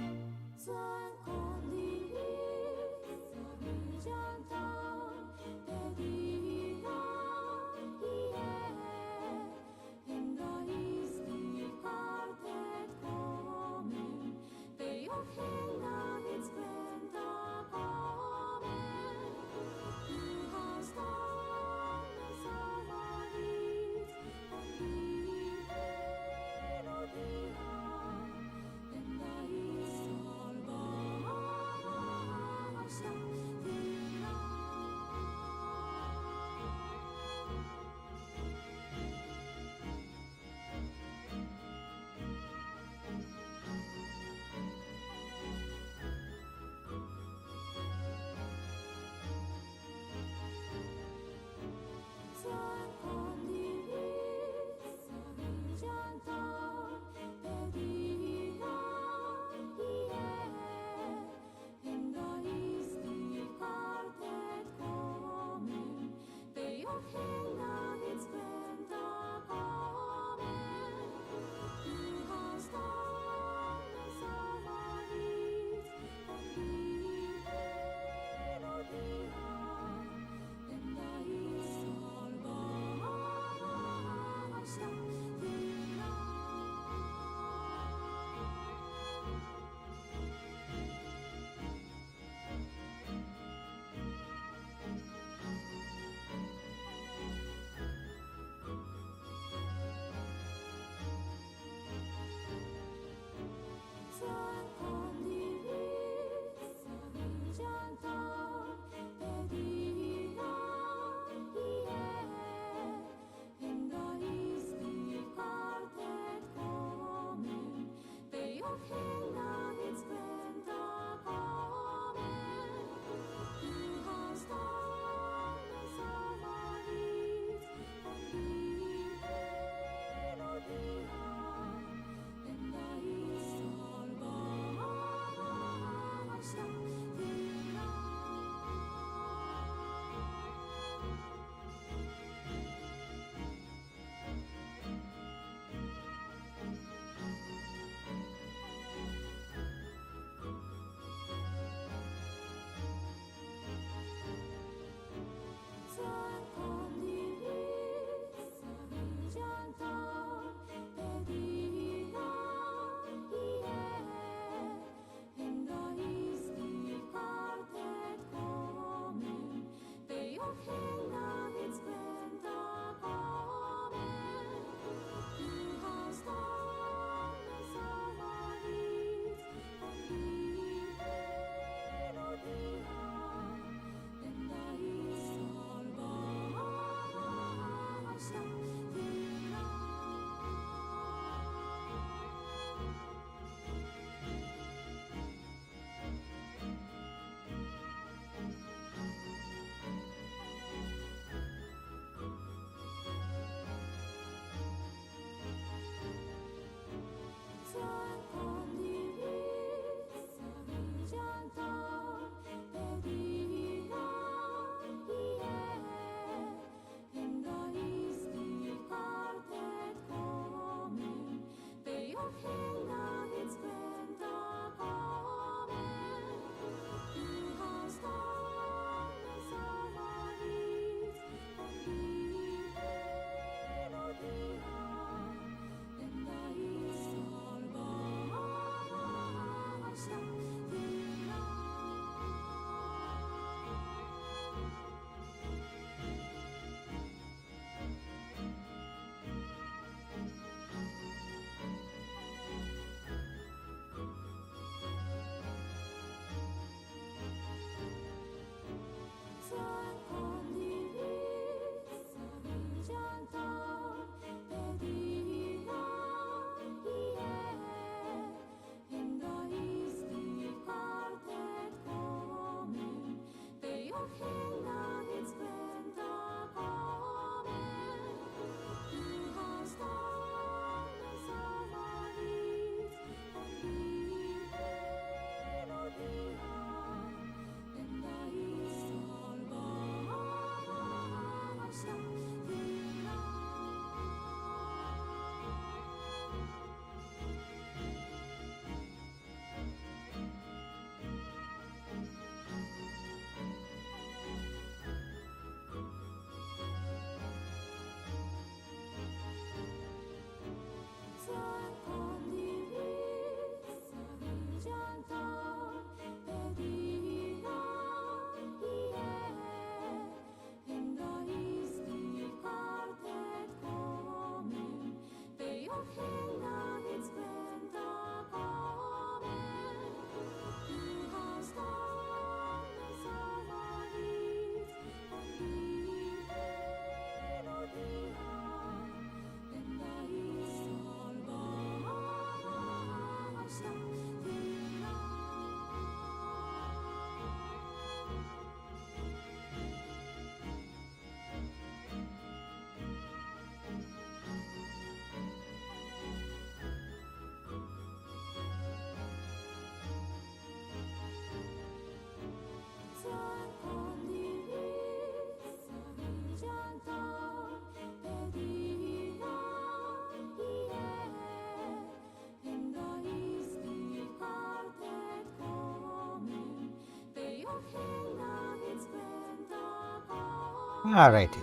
Alrighty.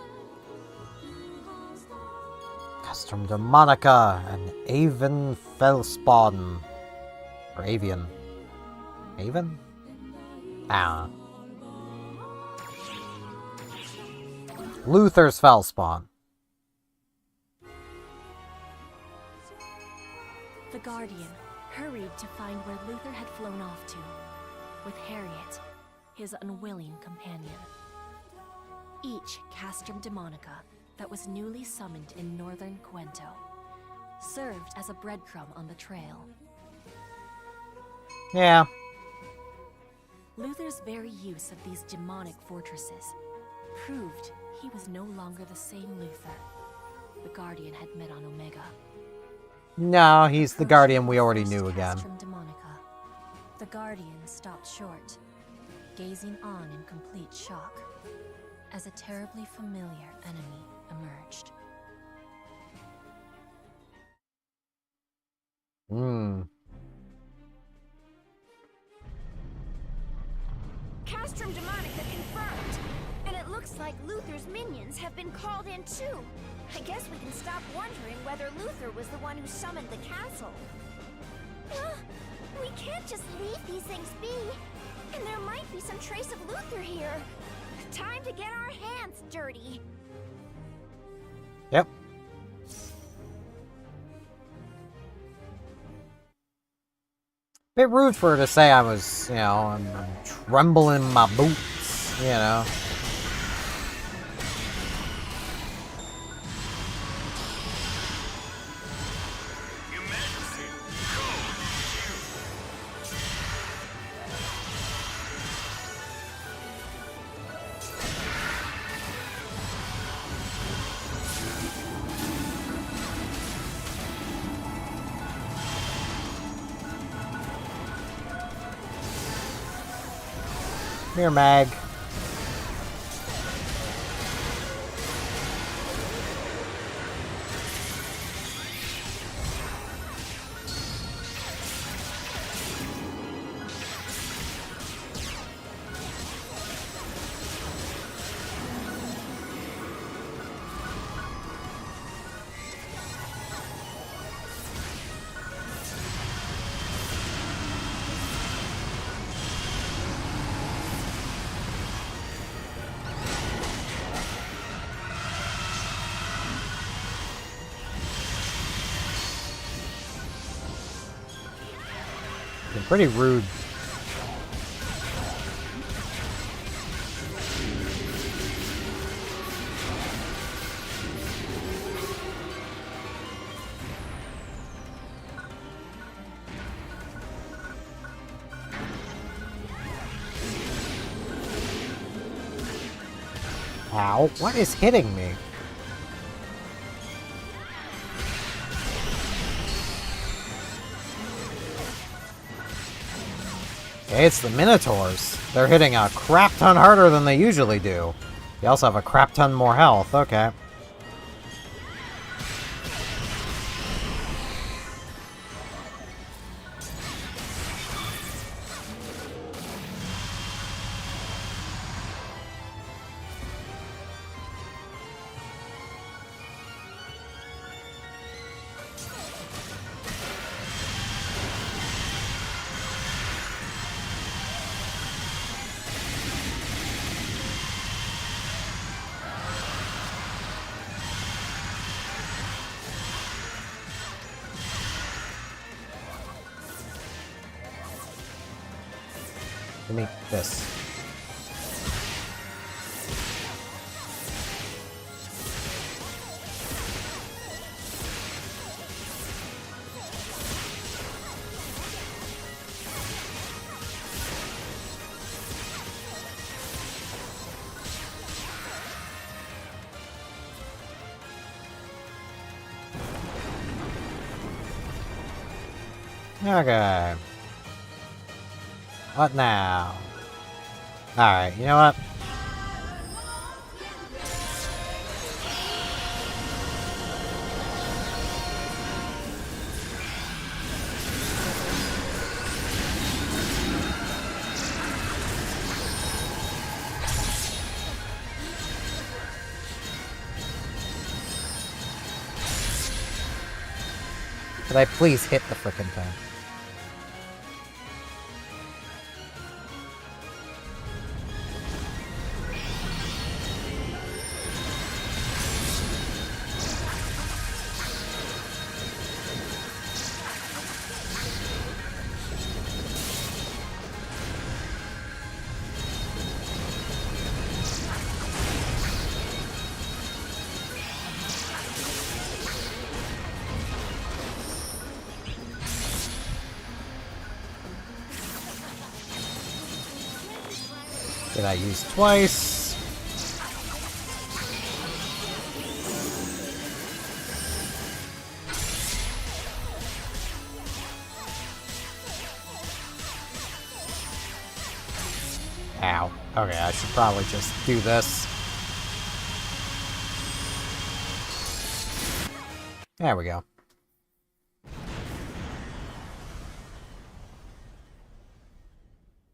Castrum Demonica and Aven Fellspawn. Or Avian. Aven? I don't know. Luther's Fellspawn. The Guardian hurried to find where Luther had flown off to, with Harriet, his unwilling companion. Each Castrum Demonica that was newly summoned in northern Cuento served as a breadcrumb on the trail. Yeah. Luther's very use of these demonic fortresses proved he was no longer the same Luther the Guardian had met on Omega. No, he's the Guardian we already knew again. Castrum Demonica. The Guardian stopped short, gazing on in complete shock, as a terribly familiar enemy emerged. Castrum Demonica confirmed. And it looks like Luther's minions have been called in too. I guess we can stop wondering whether Luther was the one who summoned the castle. We can't just leave these things be. And there might be some trace of Luther here. Time to get our hands dirty. Yep. Bit rude for her to say I was, you know, I'm trembling my boots, you know. Here, Mag. Pretty rude. Ow, what is hitting me? It's the Minotaurs. They're hitting a crap ton harder than they usually do. They also have a crap ton more health. Okay. Give me this. Okay. What now? Alright, you know what? Could I please hit the frickin' thing? Did I use twice? Ow. Okay, I should probably just do this. There we go.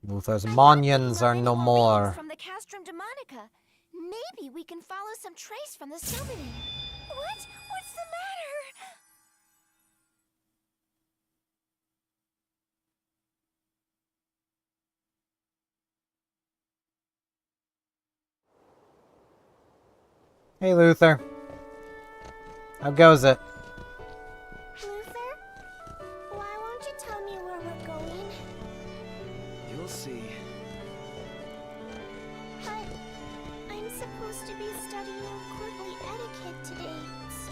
Luther's monions are no more. From the Castrum Demonica. Maybe we can follow some trace from the summoning. What? What's the matter? Hey, Luther. How goes it? Luther? Why won't you tell me where we're going? You'll see. But I'm supposed to be studying courtly etiquette today, so...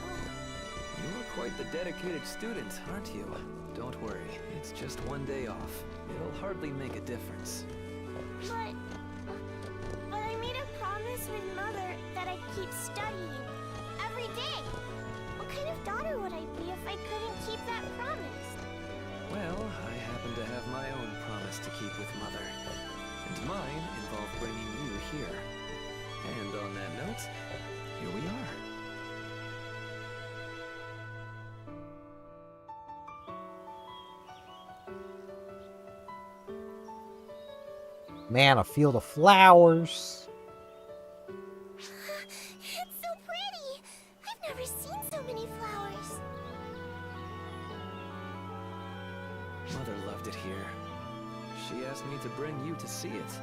You're quite the dedicated student, aren't you? Don't worry, it's just one day off. It'll hardly make a difference. But I made a promise with Mother that I'd keep studying. Every day. What kind of daughter would I be if I couldn't keep that promise? Well, I happen to have my own promise to keep with Mother. And mine involved bringing you here. And on that note, here we are. Man, a field of flowers. It's so pretty! I've never seen so many flowers. Mother loved it here. She asked me to bring you to see it.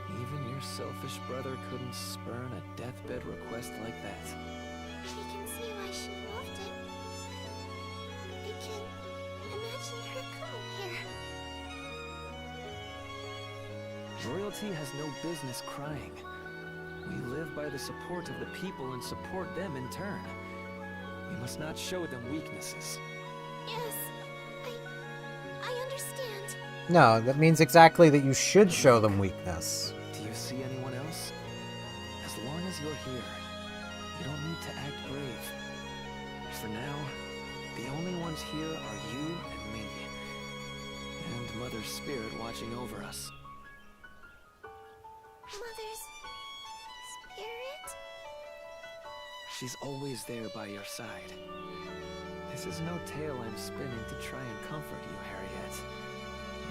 Even your selfish brother couldn't spurn a deathbed request like that. I can see why she loved it. I can imagine her coming here. Royalty has no business crying. We live by the support of the people and support them in turn. We must not show them weaknesses. Yes, I understand. No, that means exactly that you should show them weakness. Do you see anyone else? As long as you're here, you don't need to act brave. For now, the only ones here are you and me. And Mother's spirit watching over us. Mother's spirit? She's always there by your side. This is no tale I'm spinning to try and comfort you, Harriet.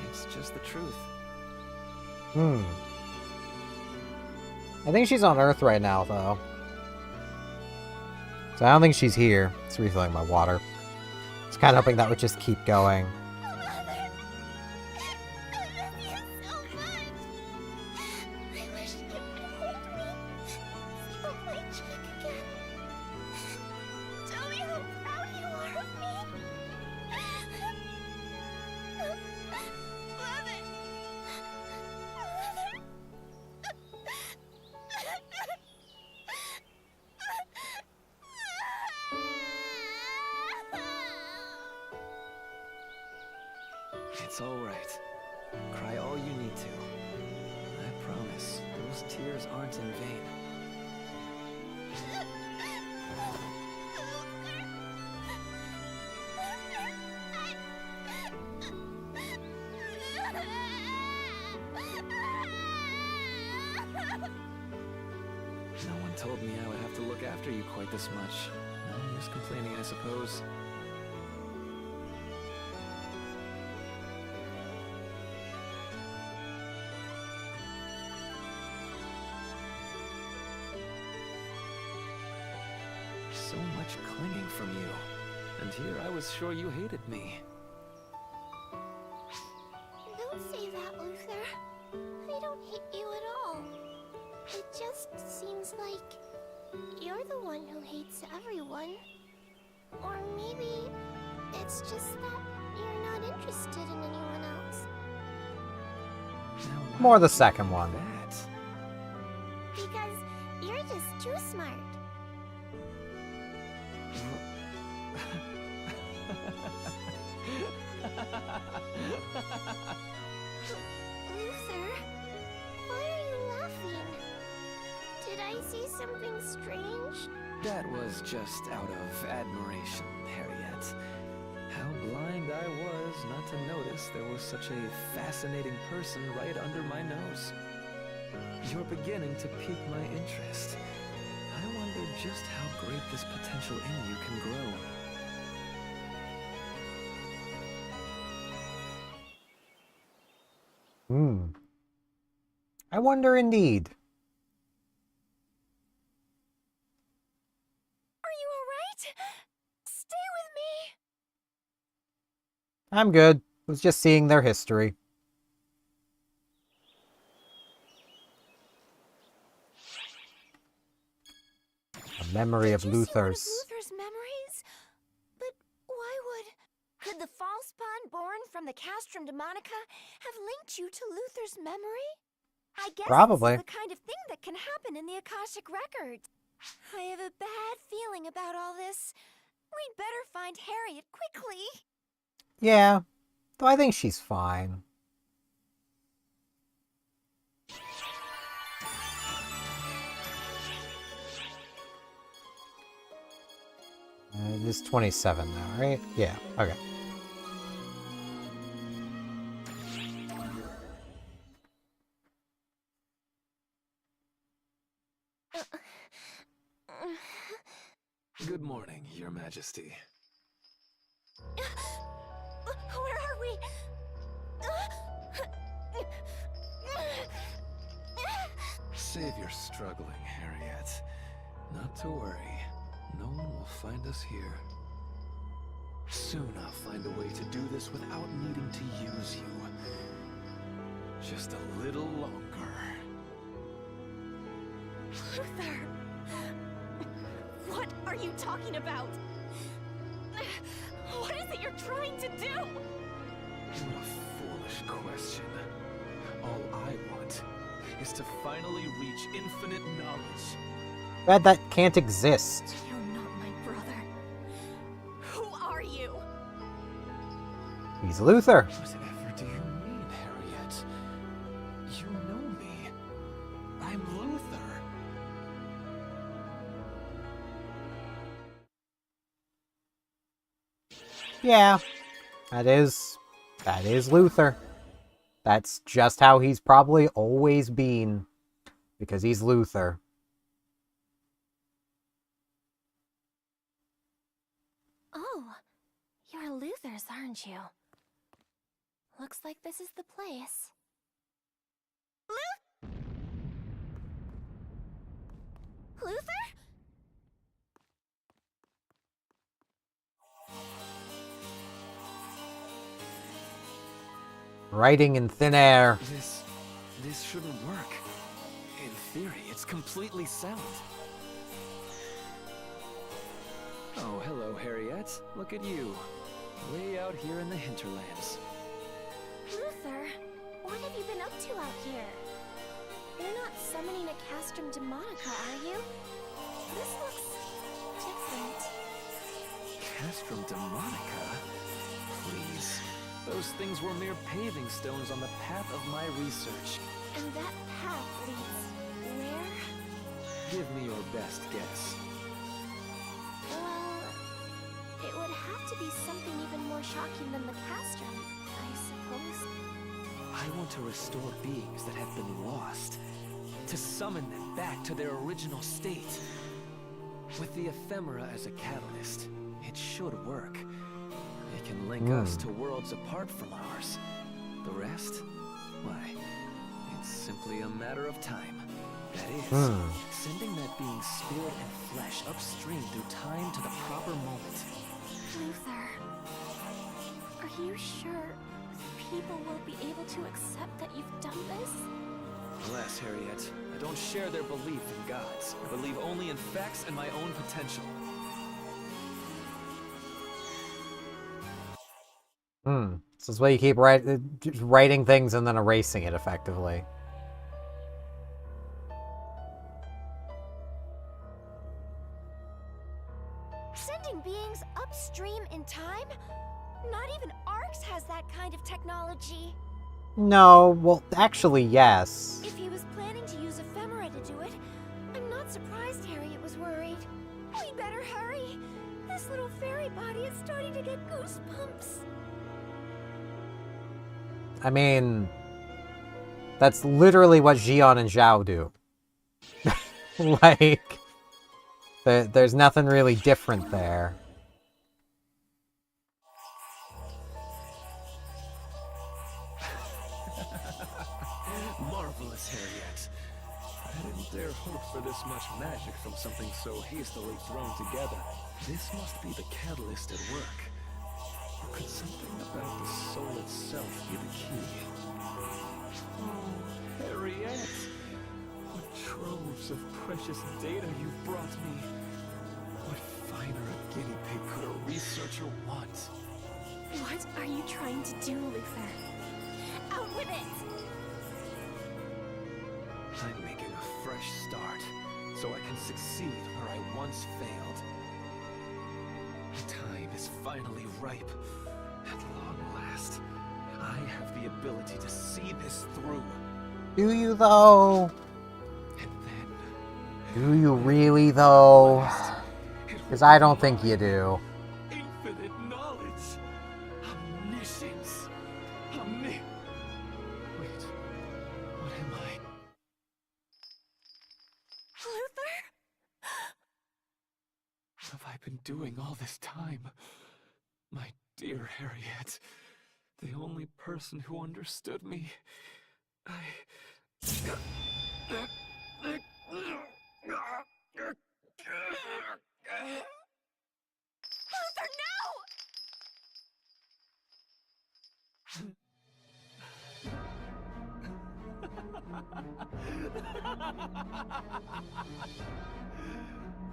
It's just the truth. I think she's on Earth right now, though. So I don't think she's here. It's refilling my water. It's kind of hoping that would just keep going. It's all right. Cry all you need to. I promise, those tears aren't in vain. No one told me I would have to look after you quite this much. I'm just complaining, I suppose. So much clinging from you. And here I was sure you hated me. Don't say that, Luther. I don't hate you at all. It just seems like you're the one who hates everyone. Or maybe it's just that you're not interested in anyone else. More the second one. Because you're just too smart. Luther, why are you laughing? Did I see something strange? That was just out of admiration, Harriet. How blind I was not to notice there was such a fascinating person right under my nose. You're beginning to pique my interest. I wonder just how great this potential in you can grow. I wonder indeed. Are you alright? Stay with me! I'm good. Was just seeing their history. A memory of Luther's. Luther's memories? But why would... Could the false spawn born from the Castrum Demonica have linked you to Luther's memory? I guess Probably. this is the kind of thing that can happen in the Akashic Records. I have a bad feeling about all this. We'd better find Harriet quickly. Yeah, though I think she's fine. It is 27 now, right? Yeah, okay. Good morning, Your Majesty. Where are we? Save your struggling, Harriet. Not to worry. No one will find us here. Soon I'll find a way to do this without needing to use you. Just a little longer. Luther! What are you talking about? What is it you're trying to do? What a foolish question. All I want is to finally reach infinite knowledge. Bet that can't exist. You're not my brother. Who are you? He's Luther. Whatever do you mean, Harriet? You know me. I'm Luther. Yeah, that is Luther. That's just how he's probably always been, because he's Luther. Oh, you're Luther's, aren't you? Looks like this is the place. Luther? Writing in thin air. This shouldn't work. In theory, it's completely sound. Oh, hello, Harriet. Look at you. Way out here in the hinterlands. Luther, what have you been up to out here? You're not summoning a Castrum Demonica, are you? This looks different. Castrum Demonica? Please. Those things were mere paving stones on the path of my research. And that path leads where? Give me your best guess. Well, it would have to be something even more shocking than the Castrum, I suppose. I want to restore beings that have been lost. To summon them back to their original state. With the ephemera as a catalyst, it should work. It can link us to worlds apart from ours. The rest? Why, it's simply a matter of time. That is, sending that being's spirit and flesh upstream through time to the proper moment. Luther, are you sure people will be able to accept that you've done this? Alas, Harriet, I don't share their belief in gods. I believe only in facts and my own potential. This is why you keep writing things and then erasing it effectively. Sending beings upstream in time? Not even Arx has that kind of technology. No, well, actually, yes. If he was planning to use ephemera to do it, I'm not surprised Harriet was worried. We better hurry. This little fairy body is starting to get goosebumps. I mean, that's literally what Xion and Zhao do. Like, there's nothing really different there. Marvelous, Harriet. I didn't dare hope for this much magic from something so hastily thrown together. This must be the catalyst at work. Or could something about the soul itself be the key? Oh, Harriet! What troves of precious data you've brought me. What finer a guinea pig could a researcher want? What are you trying to do, Luther? Out with it! I'm making a fresh start, so I can succeed where I once failed. The time is finally ripe. At long last, I have the ability to see this through. Do you, though? Do you really, though? Because I don't think you do. Infinite knowledge. Omniscience. Wait. What am I? Luther? What have I been doing all this time? My dear Harriet, the only person who understood me. Luther, no!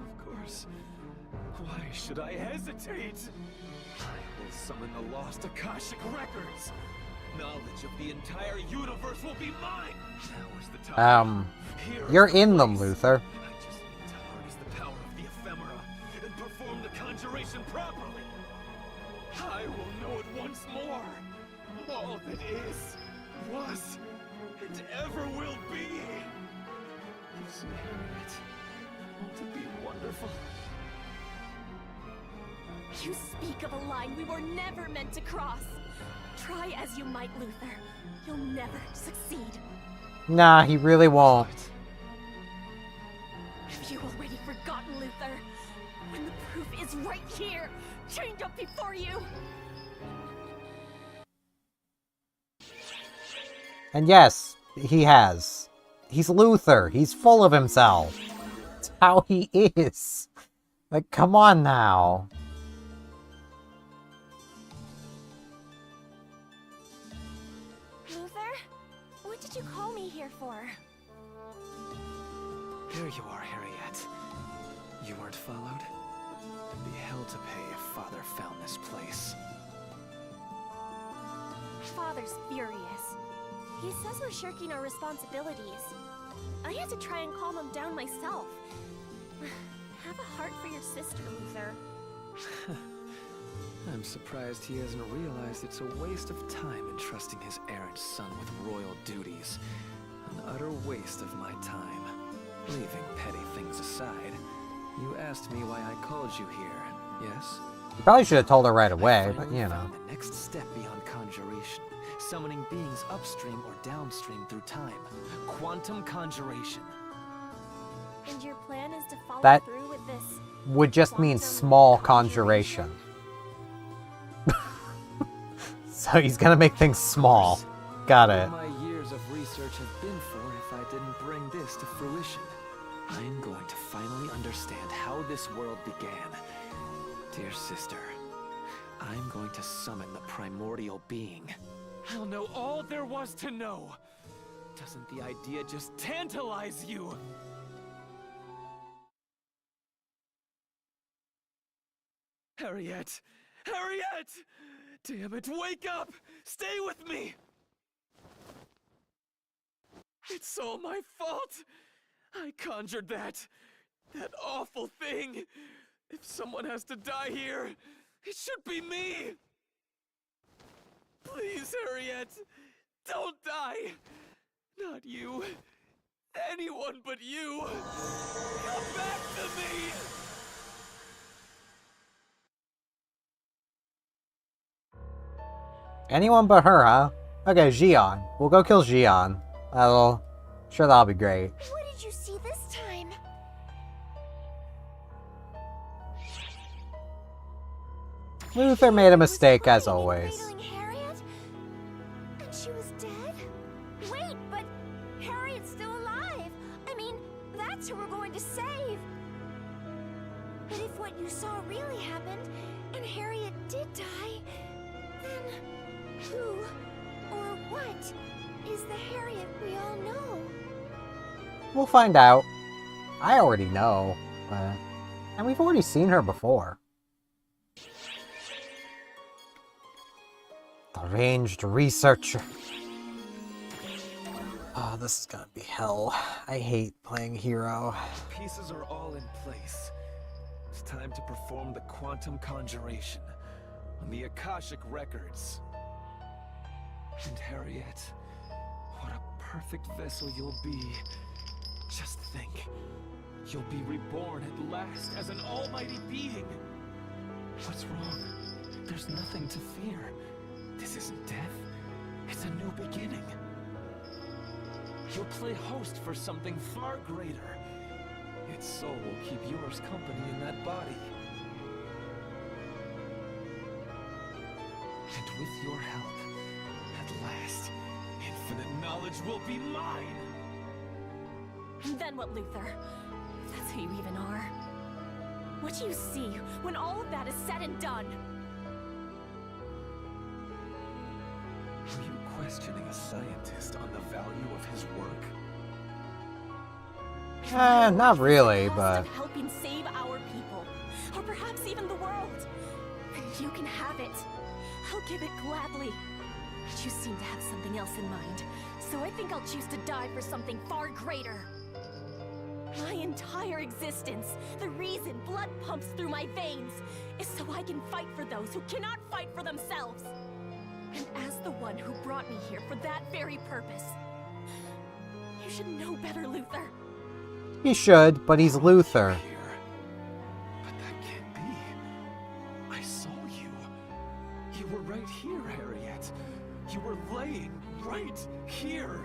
Of course. Why should I hesitate? I will summon the lost Akashic records. Knowledge of the entire universe will be mine. Now is the time. You're in them, Luther. I just need to harness the power of the ephemera and perform the conjuration properly. I will know it once more. All that is, was, and ever will be. You see, Harriet, won't it be wonderful? You speak of a line we were never meant to cross. Try as you might, Luther. You'll never succeed. Nah, he really won't. Have you already forgotten, Luther? When the proof is right here, chained up before you. And yes, he has. He's Luther. He's full of himself. That's how he is. Like, come on now. Luther? What did you call me here for? There you are, Harriet. You weren't followed? It'd be hell to pay if Father found this place. Father's furious. He says we're shirking our responsibilities. I had to try and calm him down myself. Have a heart for your sister, Luther. I'm surprised he hasn't realized it's a waste of time entrusting his errant son with royal duties. An utter waste of my time. Leaving petty things aside, you asked me why I called you here, yes? You probably should have told her right away, but you know. The next step beyond conjuration. Summoning beings upstream or downstream through time. Quantum conjuration. And your plan is to follow That through with this? would just mean small conjuration. So he's gonna make things small. Got it. What my years of research have been for if I didn't bring this to fruition. I'm going to finally understand how this world began. Dear sister, I'm going to summon the primordial being. I'll know all there was to know. Doesn't the idea just tantalize you? Harriet! Harriet! Damn it, wake up! Stay with me! It's all my fault! I conjured that awful thing! If someone has to die here, it should be me! Please, Harriet! Don't die! Not you. Anyone but you! Come back to me! Anyone but her, huh? Okay, Xion. We'll go kill Xion. Sure, that'll be great. What did you see this time? Luther made a mistake, as always. Harriet? And she was dead? Wait, but Harriet's still alive. I mean, that's who we're going to save. But if what you saw really happened, and Harriet did die, then who or what is the Harriet we all know? We'll find out. I already know. And we've already seen her before. The ranged researcher. Oh, this is gonna be hell. I hate playing hero. Pieces are all in place. It's time to perform the quantum conjuration on the Akashic records. And Harriet, what a perfect vessel you'll be. Just think, you'll be reborn at last as an almighty being. What's wrong? There's nothing to fear. This isn't death. It's a new beginning. You'll play host for something far greater. Its soul will keep yours company in that body. And with your help, at last, infinite knowledge will be mine! And then what, Luther? If that's who you even are. What do you see when all of that is said and done? Are you questioning a scientist on the value of his work? Not really, but... Of helping save our people, or perhaps even the world. And you can have it. I'll give it gladly. But you seem to have something else in mind, so I think I'll choose to die for something far greater. My entire existence, the reason blood pumps through my veins, is so I can fight for those who cannot fight for themselves. And as the one who brought me here for that very purpose, you should know better, Luther. He should, but he's Luther. But that can't be. I saw you. You were right here, Harriet. You were laying right here.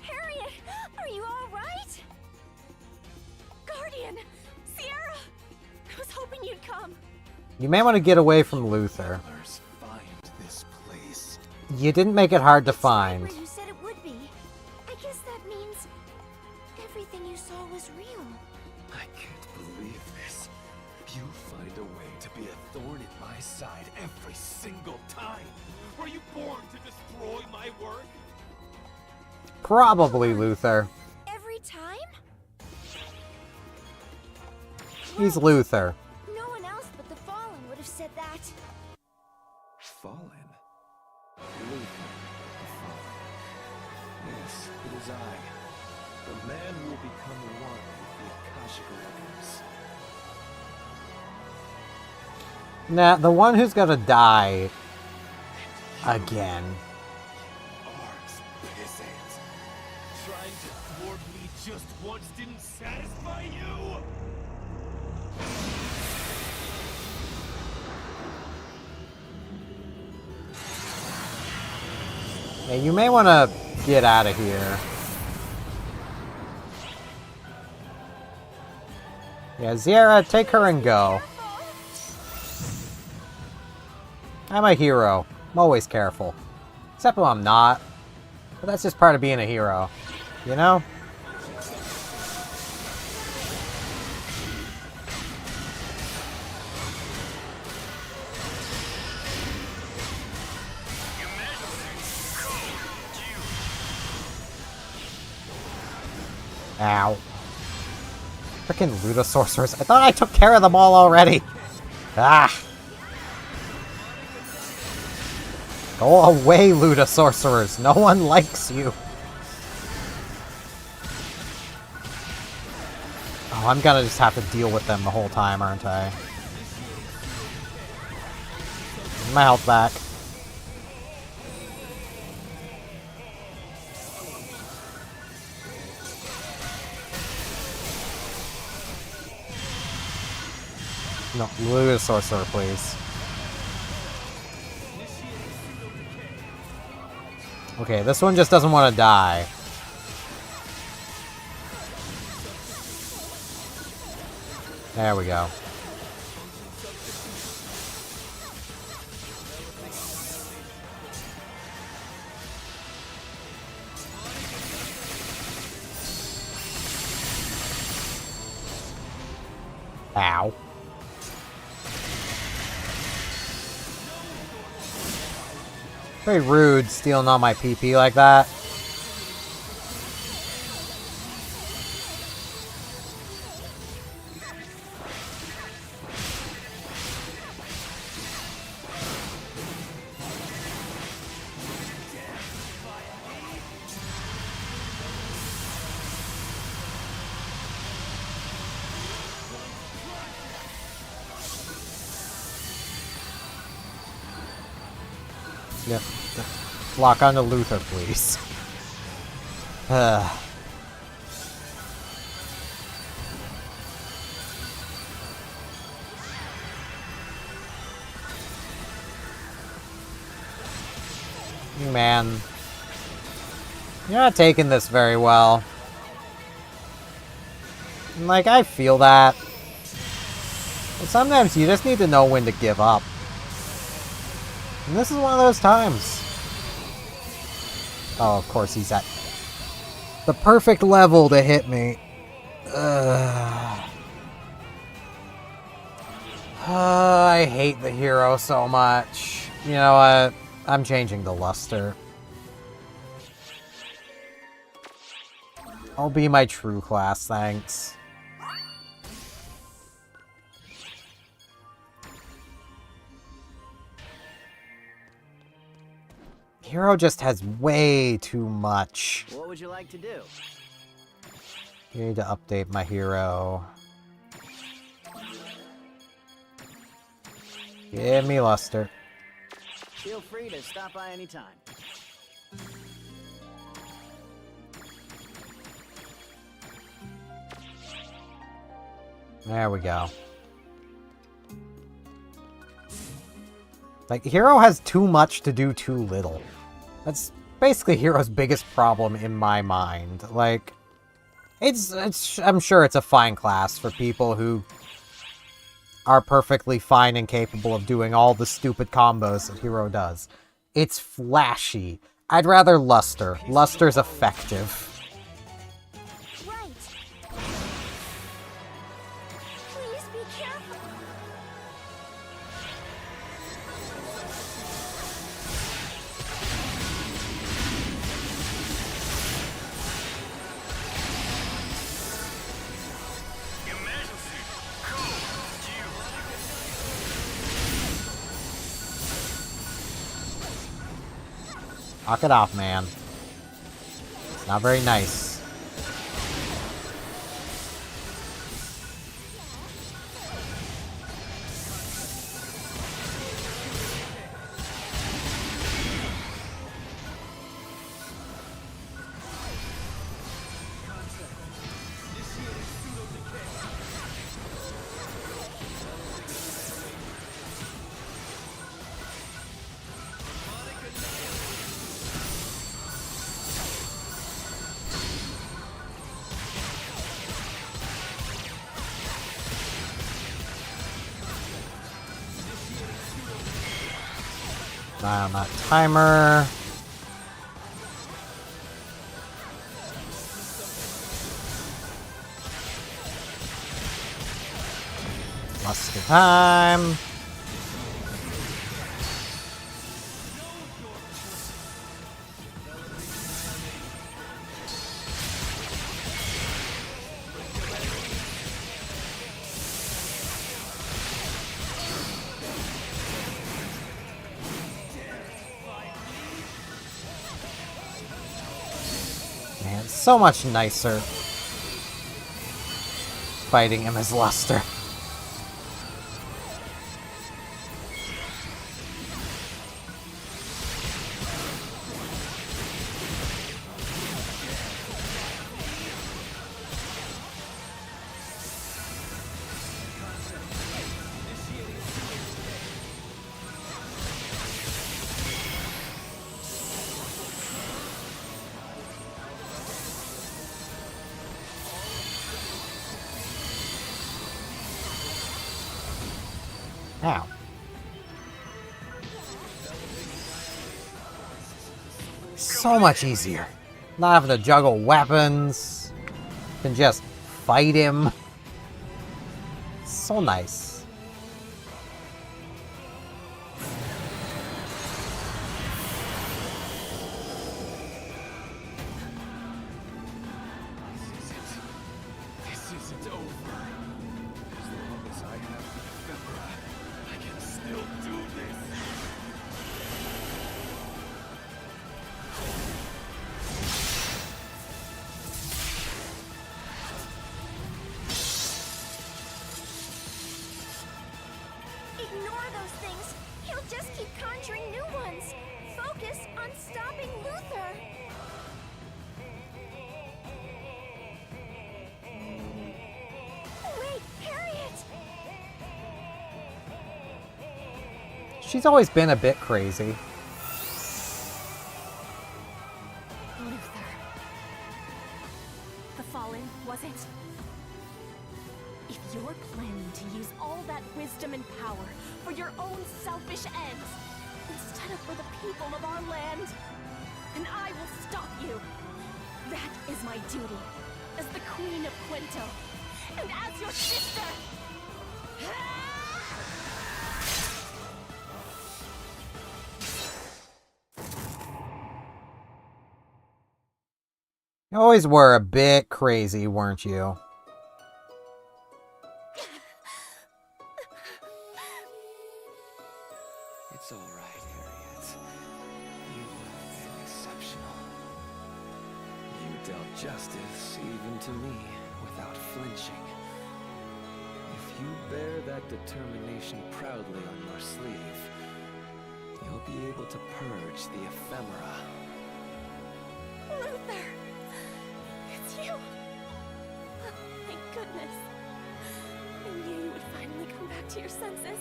Harriet, are you all right? Guardian, Sierra, I was hoping you'd come. You may want to get away from Luther. You didn't make it hard to find. Where you said it would be. I guess that means everything you saw was real. I can't believe this. You find a way to be a thorn in my side every single time. Were you born to destroy my work? Probably Luther. Every time? He's Luther. No one else but the Fallen would have said that. Fallen? Luther, the Fallen. Yes, it is I. The man who will become one with the Akashic records. Nah, the one who's gonna die again. Arts pissant. Trying to thwart me just once didn't satisfy you? Yeah, you may want to get out of here. Yeah, Sierra, take her and go. I'm a hero. I'm always careful. Except when I'm not. But that's just part of being a hero. You know? Ow. Frickin' Ludosorcerers. I thought I took care of them all already. Ah. Go away, Ludosorcerers. No one likes you. Oh, I'm gonna just have to deal with them the whole time, aren't I? Get my health back. No, Ludosorcerer, please. Okay, this one just doesn't want to die. There we go. Ow. Very rude, stealing all my PP like that. Yep. Lock onto Luther, please. Man. You're not taking this very well. Like, I feel that. But sometimes you just need to know when to give up. And this is one of those times. Oh, of course he's at the perfect level to hit me. I hate the hero so much. You know what? I'm changing to Luster. I'll be my true class, thanks. Hero just has way too much. What would you like to do? You need to update my hero. Give me Luster. Feel free to stop by anytime. There we go. Like, Hero has too much to do too little. That's basically Hero's biggest problem in my mind. Like, I'm sure it's a fine class for people who are perfectly fine and capable of doing all the stupid combos that Hero does. It's flashy. I'd rather Luster. Luster's effective. Knock it off, man. It's not very nice. Eye on that timer. Luster time. Man, so much nicer fighting him as Luster. Ow. So much easier. Not having to juggle weapons. Can just fight him. So nice. This isn't over. As long as I have the ephemera, I can still do this. Ignore those things. He'll just keep conjuring new ones. Focus on stopping Luther. Wait, Harriet! She's always been a bit crazy. Luther. The Fallen, was it? If you're planning to use all that wisdom and power for your own selfish ends, instead of for the people of our land, then I will stop you. That is my duty, as the Queen of Quento, and as your sister! You always were a bit crazy, weren't you? It's all right, Harriet. You have been exceptional. You dealt justice even to me without flinching. If you bear that determination proudly on your sleeve, you'll be able to purge the ephemera. Luther! It's you! Oh, thank goodness. I knew you would finally come back to your senses.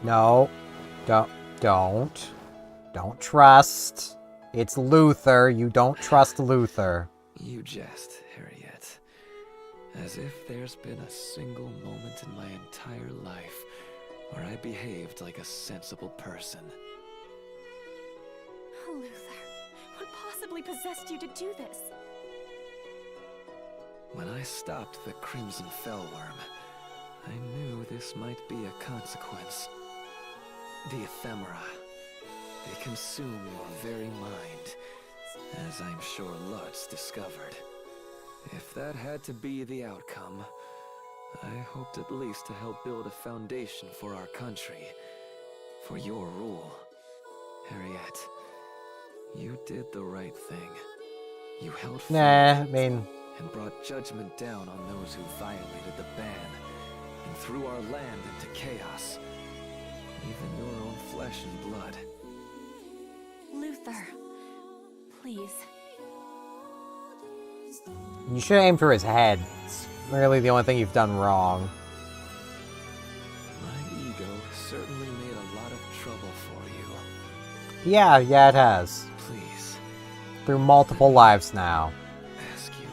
No. Don't trust. It's Luther. You don't trust Luther. You jest, Harriet. As if there's been a single moment in my entire life where I behaved like a sensible person. Oh, Luther, what possibly possessed you to do this? When I stopped the Crimson Fellworm, I knew this might be a consequence. The ephemera. They consume your very mind, as I'm sure Lutz discovered. If that had to be the outcome, I hoped at least to help build a foundation for our country, for your rule. Harriet, you did the right thing. You held firm and brought judgment down on those who violated the ban, and threw our land into chaos. Even your own flesh and blood. Luther, please. You should aim for his head. It's really the only thing you've done wrong. My ego certainly made a lot of trouble for you. Yeah, it has. Please. Through multiple lives now. Ask you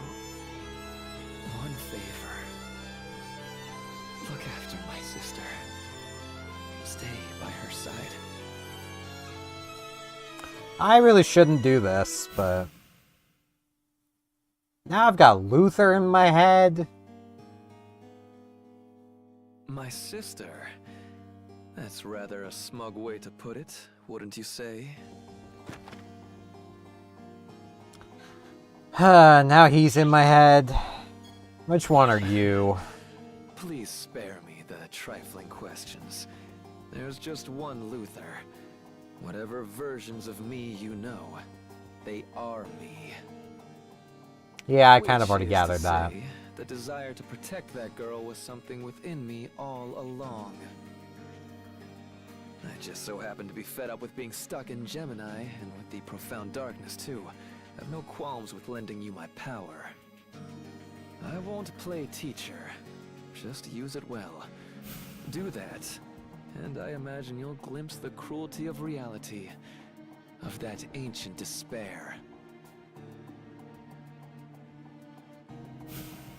one favor. Look after my sister. Stay by her side. I really shouldn't do this, but... Now I've got Luther in my head. My sister? That's rather a smug way to put it, wouldn't you say? Now he's in my head. Which one are you? Please spare me the trifling questions. There's just one Luther. Whatever versions of me you know, they are me. Yeah, I kind of already gathered that. The desire to protect that girl was something within me all along. I just so happened to be fed up with being stuck in Gemini, and with the profound darkness too. I've no qualms with lending you my power. I won't play teacher. Just use it well. Do that, and I imagine you'll glimpse the cruelty of reality, of that ancient despair.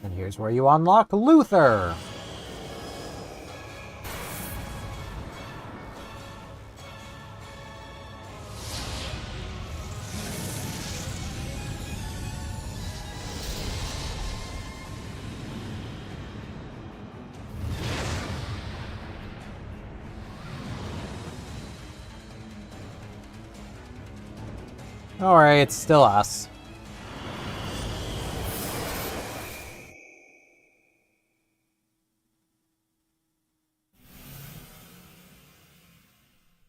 And here's where you unlock Luther. Alright, it's still us.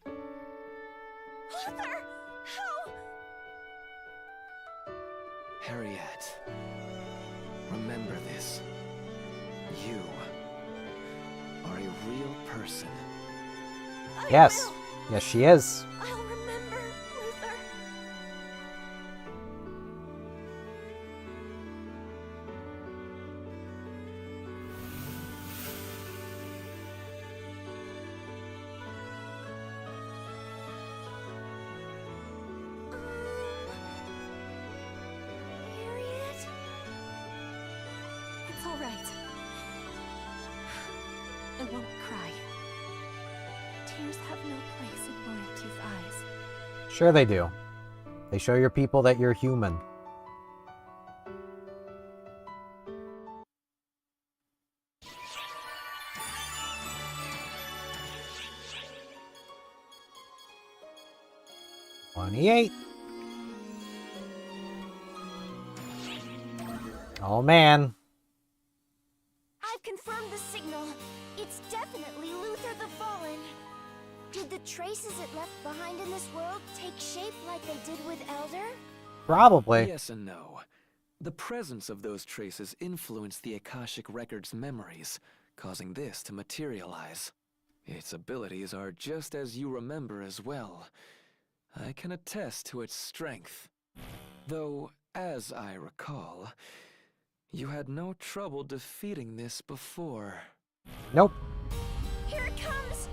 Luther! How? Harriet, remember this. You are a real person. Yes. Yes, she is. I'll remember, Luther. Harriet? It's all right. I won't cry. Tears have no place in Loyalty's eyes. Sure they do. They show your people that you're human. $28. Oh man. I've confirmed the signal. It's definitely Luther the Fallen. Did the traces it left behind in this world take shape like they did with Elder? Probably. Yes and no. The presence of those traces influenced the Akashic Record's memories, causing this to materialize. Its abilities are just as you remember as well. I can attest to its strength. Though, as I recall, you had no trouble defeating this before. Nope. Here it comes!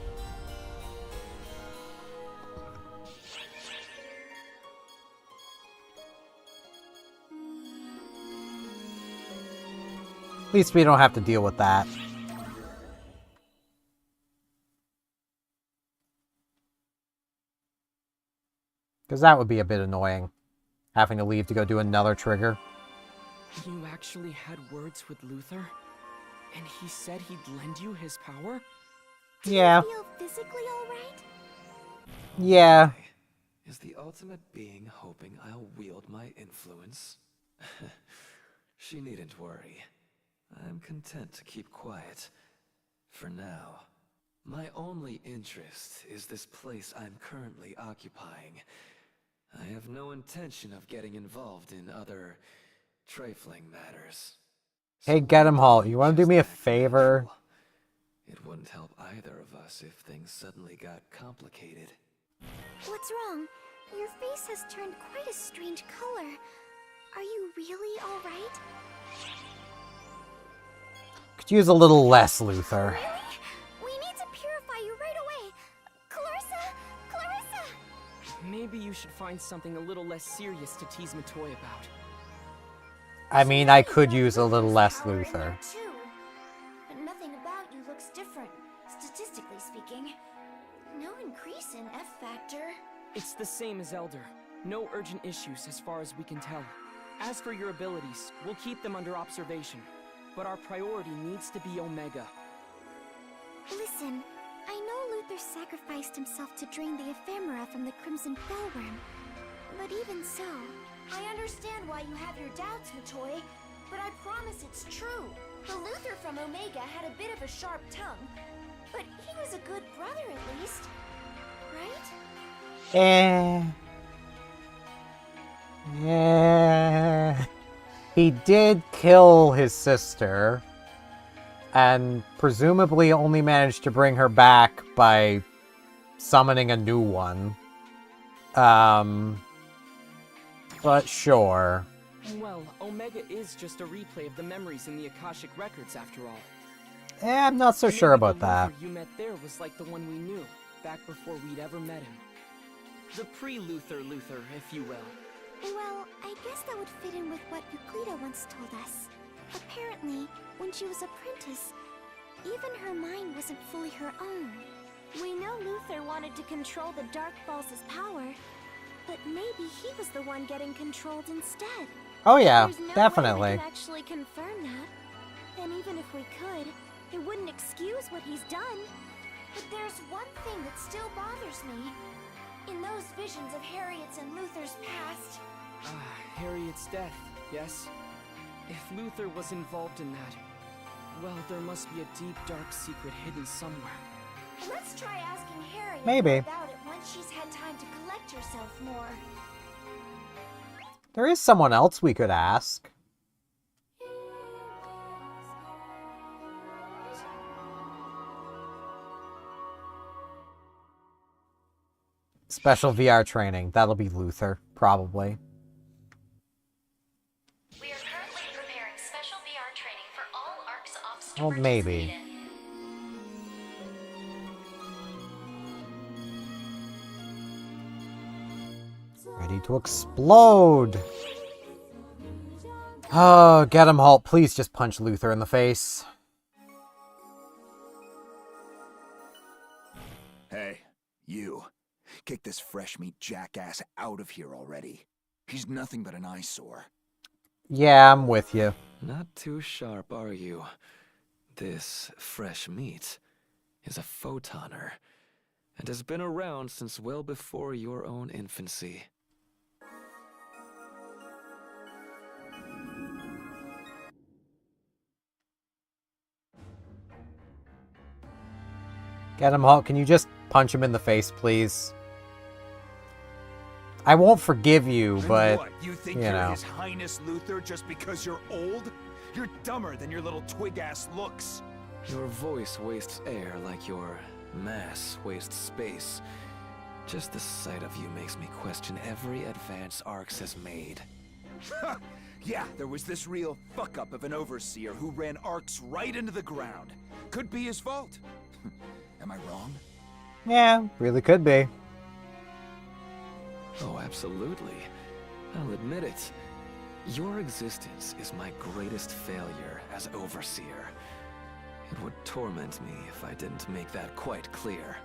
At least we don't have to deal with that. Because that would be a bit annoying. Having to leave to go do another trigger. You actually had words with Luther? And he said he'd lend you his power? Yeah. Do you feel physically alright? Yeah. Is the ultimate being hoping I'll wield my influence? She needn't worry. I'm content to keep quiet. For now. My only interest is this place I'm currently occupying. I have no intention of getting involved in other trifling matters. Hey, Gettemhult, you want to do me a favor? It wouldn't help either of us if things suddenly got complicated. What's wrong? Your face has turned quite a strange color. Are you really alright? Could use a little less, Luther. Really? We need to purify you right away. Clarissa! Clarissa! Maybe you should find something a little less serious to tease Matoy about. I mean, I could use a little less Luther. Too. But nothing about you looks different, statistically speaking. No increase in F factor. It's the same as Elder. No urgent issues as far as we can tell. As for your abilities, we'll keep them under observation. But our priority needs to be Omega. Listen, I know Luther sacrificed himself to drain the ephemera from the Crimson Fellworm. But even so... I understand why you have your doubts, Matoy, but I promise it's true. The Luther from Omega had a bit of a sharp tongue, but he was a good brother at least, right? Yeah. He did kill his sister, and presumably only managed to bring her back by summoning a new one. But sure. Well, Omega is just a replay of the memories in the Akashic Records, after all. I'm not so sure about that. The Luther you met there was like the one we knew, back before we'd ever met him. The pre-Luther Luther, if you will. Well, I guess that would fit in with what Euclida once told us. Apparently, when she was apprentice, even her mind wasn't fully her own. We know Luther wanted to control the Dark Falls' power, but maybe he was the one getting controlled instead. Oh yeah, There's no definitely. way we can actually confirm that. And even if we could, it wouldn't excuse what he's done. But there's one thing that still bothers me. In those visions of Harriet's and Luther's past... Harriet's death, yes? If Luther was involved in that, well, there must be a deep, dark secret hidden somewhere. Let's try asking Harriet Maybe. about it once she's had time to collect herself more. There is someone else we could ask. Special VR training. That'll be Luther, probably. We are currently preparing special VR training for all ARC's ops to Well, maybe. participate in. Ready to explode! Oh, Gettemhult, please just punch Luther in the face. Hey, you. Kick this fresh meat jackass out of here already. He's nothing but an eyesore. Yeah, I'm with you. Not too sharp, are you? This fresh meat is a photoner, and has been around since well before your own infancy. Gettemhult, can you just punch him in the face, please? I won't forgive you, but, what, you think you you're know. His Highness Luther just because you're old? You're dumber than your little twig-ass looks. Your voice wastes air like your mass wastes space. Just the sight of you makes me question every advance Arx has made. Yeah, there was this real fuck-up of an overseer who ran Arx right into the ground. Could be his fault. Am I wrong? Yeah, really could be. Oh, absolutely. I'll admit it. Your existence is my greatest failure as Overseer. It would torment me if I didn't make that quite clear.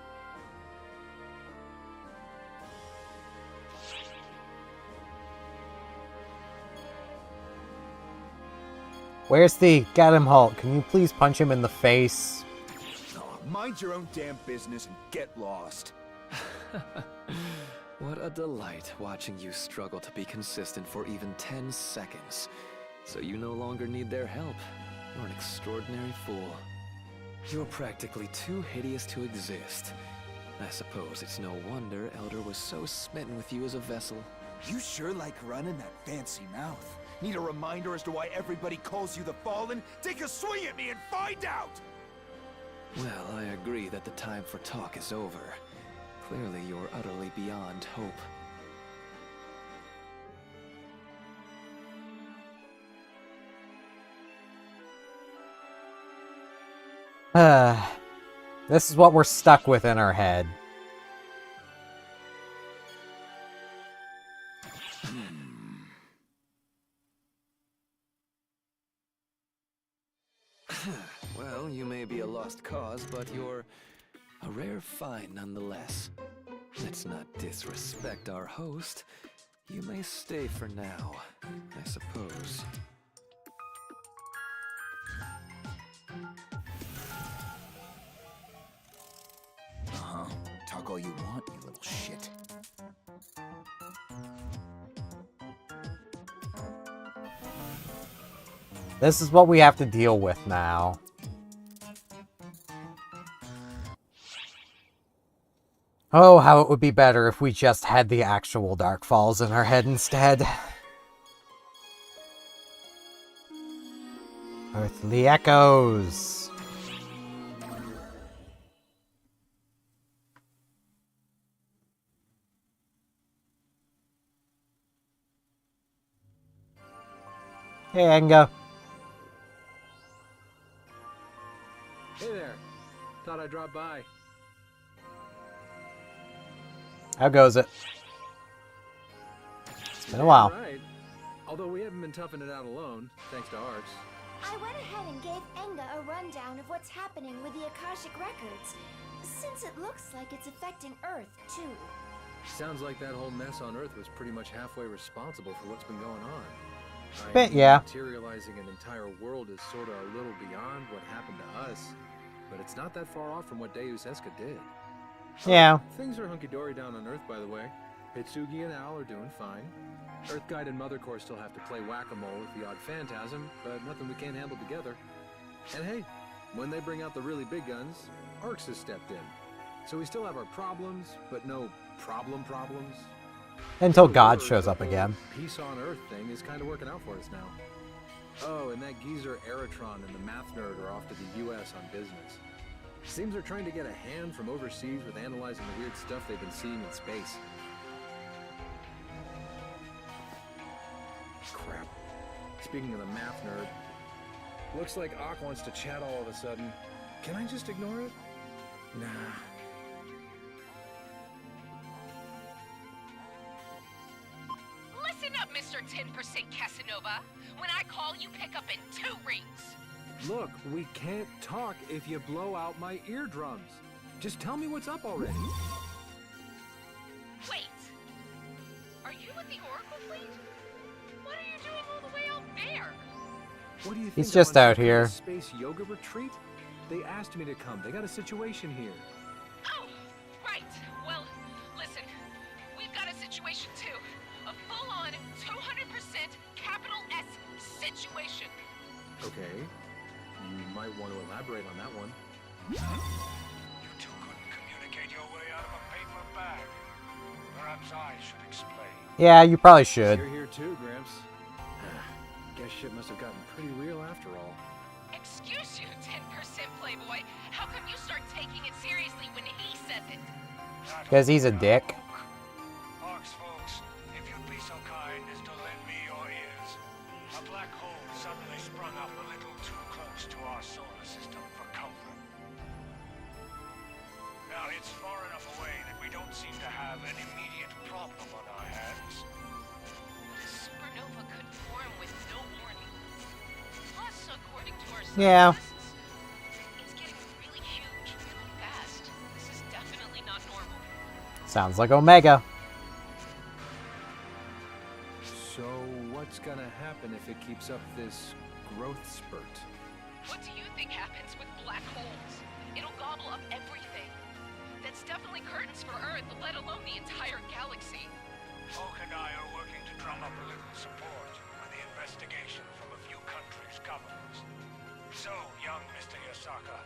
Where's the Gettemhult? Can you please punch him in the face? Oh, mind your own damn business and get lost. What a delight watching you struggle to be consistent for even 10 seconds. So you no longer need their help. You're an extraordinary fool. You're practically too hideous to exist. I suppose it's no wonder Elder was so smitten with you as a vessel. You sure like running that fancy mouth. Need a reminder as to why everybody calls you the Fallen? Take a swing at me and find out! Well, I agree that the time for talk is over. Clearly, you're utterly beyond hope. This is what we're stuck with in our head. Well, you may be a lost cause, but you're a rare find nonetheless. Let's not disrespect our host. You may stay for now, I suppose. Uh-huh. Talk all you want, you little shit. This is what we have to deal with now. Oh, how it would be better if we just had the actual Dark Falls in our head instead. Earthly Echoes. Hey, Enga. Hey there. Thought I'd drop by. How goes it? It's been a while. Right. Although we haven't been toughing it out alone, thanks to Arx. I went ahead and gave Enga a rundown of what's happening with the Akashic Records, since it looks like it's affecting Earth, too. Sounds like that whole mess on Earth was pretty much halfway responsible for what's been going on. Bit, yeah. Materializing an entire world is sort of a little beyond what happened to us, but it's not that far off from what Deus Eska did. Yeah. Things are hunky-dory down on Earth, by the way. Hitsugi and Al are doing fine. Earth Guide and Mother Core still have to play whack-a-mole with the odd phantasm, but nothing we can't handle together. And hey, when they bring out the really big guns, Arx has stepped in. So we still have our problems, but no problems. Until God shows up again. Peace on Earth thing is kind of working out for us now. Oh, and that geezer Eritron and the math nerd are off to the US on business. Seems they're trying to get a hand from overseas with analyzing the weird stuff they've been seeing in space. Crap. Speaking of the math nerd, looks like Ock wants to chat all of a sudden. Can I just ignore it? Nah. Listen up, Mr. 10% Casanova. When I call, you pick up in 2 rings. Look, we can't talk if you blow out my eardrums. Just tell me what's up already. Wait. Are you with the Oracle fleet? What are you doing all the way out there? What do you think? He's just out I'm on here. some kind of space yoga retreat? They asked me to come. They got a situation here. Oh, right. Well, listen. We've got a situation too. A full-on 200% capital S situation. Okay. You might want to elaborate on that one. You two couldn't communicate your way out of a paper bag. Perhaps I should explain. Yeah, you probably should. You're here too, Gramps. Guess shit must have gotten pretty real after all. Excuse you, 10% playboy. How come you start taking it seriously when he says it? Because he's a dick. Arx folks, if you'd be so kind as to lend me your ears. A black hole suddenly sprung up a little too close to our solar system for comfort. Now, it's far enough away that we don't seem to have an immediate problem on our hands. The supernova could form with no warning. Plus, according to our Yeah. it's getting really huge, really fast. This is definitely not normal. Sounds like Omega. So, what's gonna happen if it keeps up this growth spurt? What do you think happens with black holes? It'll gobble up everything. That's definitely curtains for Earth, let alone the entire galaxy. Oak and I are working to drum up a little support with the investigation from a few countries' governments. So, young Mr. Yasaka,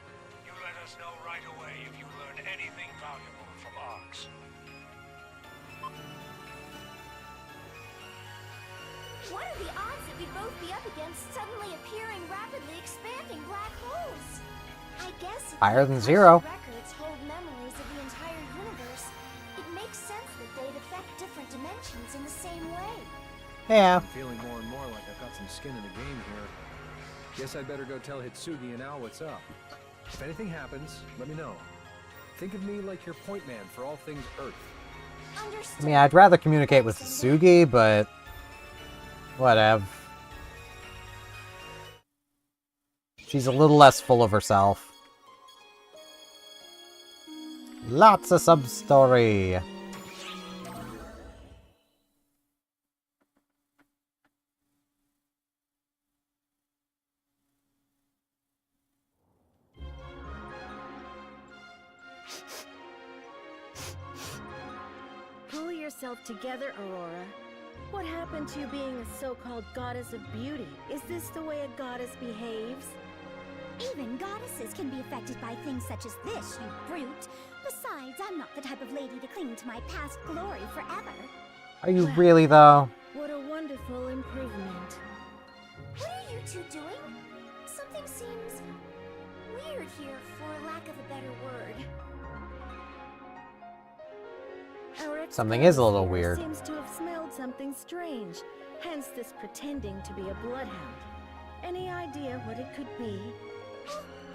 you let us know right away if you learn anything valuable from Arx. What are the odds that we'd both be up against suddenly appearing, rapidly expanding black holes? I guess if Higher the than 0. records hold memories of the entire universe, it makes sense that they'd affect different dimensions in the same way. Yeah. I'm feeling more and more like I've got some skin in the game here. Guess I'd better go tell Hitsugi and Al what's up. If anything happens, let me know. Think of me like your point man for all things Earth. I mean, I'd rather communicate with Sugi, but whatever. She's a little less full of herself. Lots of sub-story. yourself together, Aurora. What happened to you being a so-called goddess of beauty? Is this the way a goddess behaves? Even goddesses can be affected by things such as this, you brute. Besides, I'm not the type of lady to cling to my past glory forever. Are you really, though? What a wonderful improvement. What are you two doing? Something seems weird here, for lack of a better word. Something is a little weird. Seems to have smelled something strange, hence this pretending to be a bloodhound. Any idea what it could be?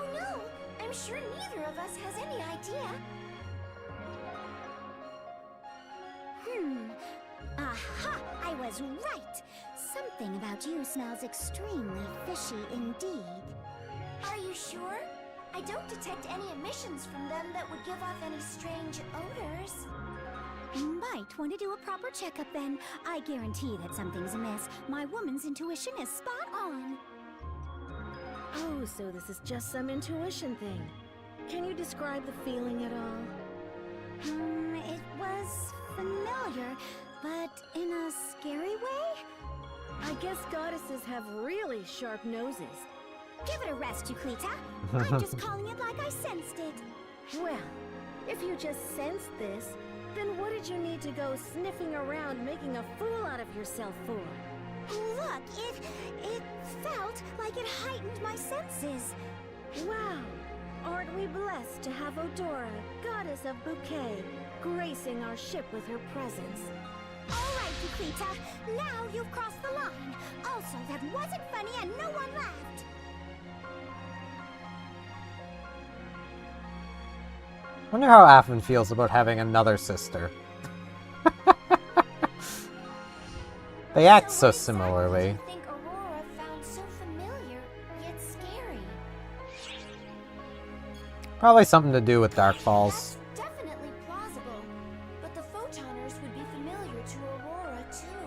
Oh no! I'm sure neither of us has any idea. Aha! I was right! Something about you smells extremely fishy indeed. Are you sure? I don't detect any emissions from them that would give off any strange odors. Might want to do a proper checkup then. I guarantee that something's amiss. My woman's intuition is spot on. Oh, so this is just some intuition thing. Can you describe the feeling at all? It was familiar, but in a scary way? I guess goddesses have really sharp noses. Give it a rest, Euclita. I'm just calling it like I sensed it. Well, if you just sensed this, then what did you need to go sniffing around making a fool out of yourself for? Look, it felt like it heightened my senses. Wow! Aren't we blessed to have Odora, goddess of bouquet, gracing our ship with her presence? All right, Euclita. Now you've crossed the line. Also, that wasn't funny and no one laughed. I wonder how Affin feels about having another sister. They act so similarly. I think Aurora found so familiar, yet scary. Probably something to do with Dark Falls. That's definitely plausible. But the Photoners would be familiar to Aurora, too.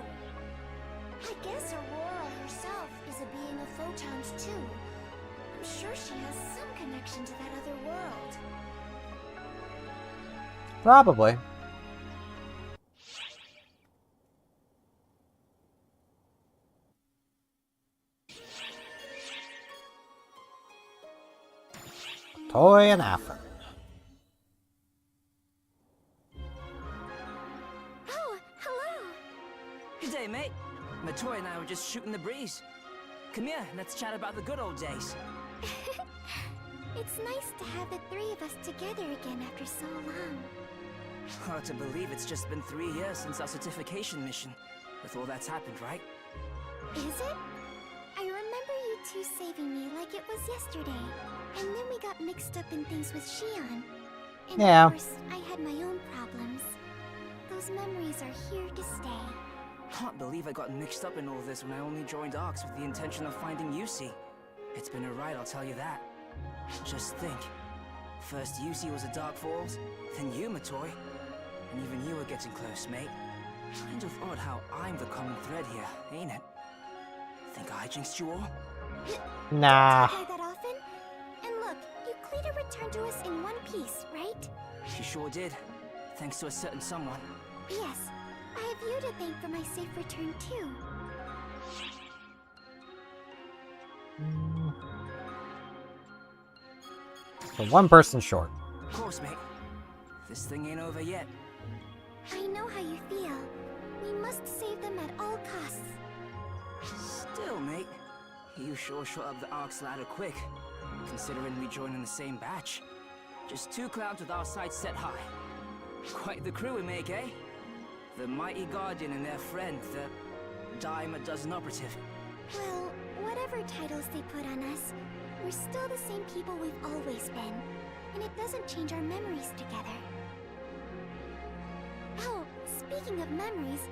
I guess Aurora herself is a being of photons, too. I'm sure she has some connection to that other world. Probably. Toy and Affin. Oh, hello. Good day, mate. Matoy and I were just shooting the breeze. Come here, let's chat about the good old days. It's nice to have the three of us together again after so long. Hard to believe it's just been 3 years since our certification mission. With all that's happened, right? Is it? I remember you two saving me like it was yesterday. And then we got mixed up in things with Xion. And yeah. Of course, I had my own problems. Those memories are here to stay. Can't believe I got mixed up in all this when I only joined Arx with the intention of finding Yusi. It's been a ride, I'll tell you that. Just think. First Yusi was a Dark Falls, then you, Matoy. And even you were getting close, mate. Kind of odd how I'm the common thread here, ain't it? Think I jinxed you all? Nah. Don't say that often. And look, Euclida returned to us in one piece, right? She sure did. Thanks to a certain someone. Yes. I have you to thank for my safe return, too. So one person short. Of course, mate. This thing ain't over yet. I know how you feel. We must save them at all costs. Still, mate, you sure shot up the Arx ladder quick, considering we joined in the same batch. Just 2 clowns with our sights set high. Quite the crew we make, eh? The mighty Guardian and their friend, the dime a dozen operative. Well, whatever titles they put on us, we're still the same people we've always been. And it doesn't change our memories together. Oh, speaking of memories,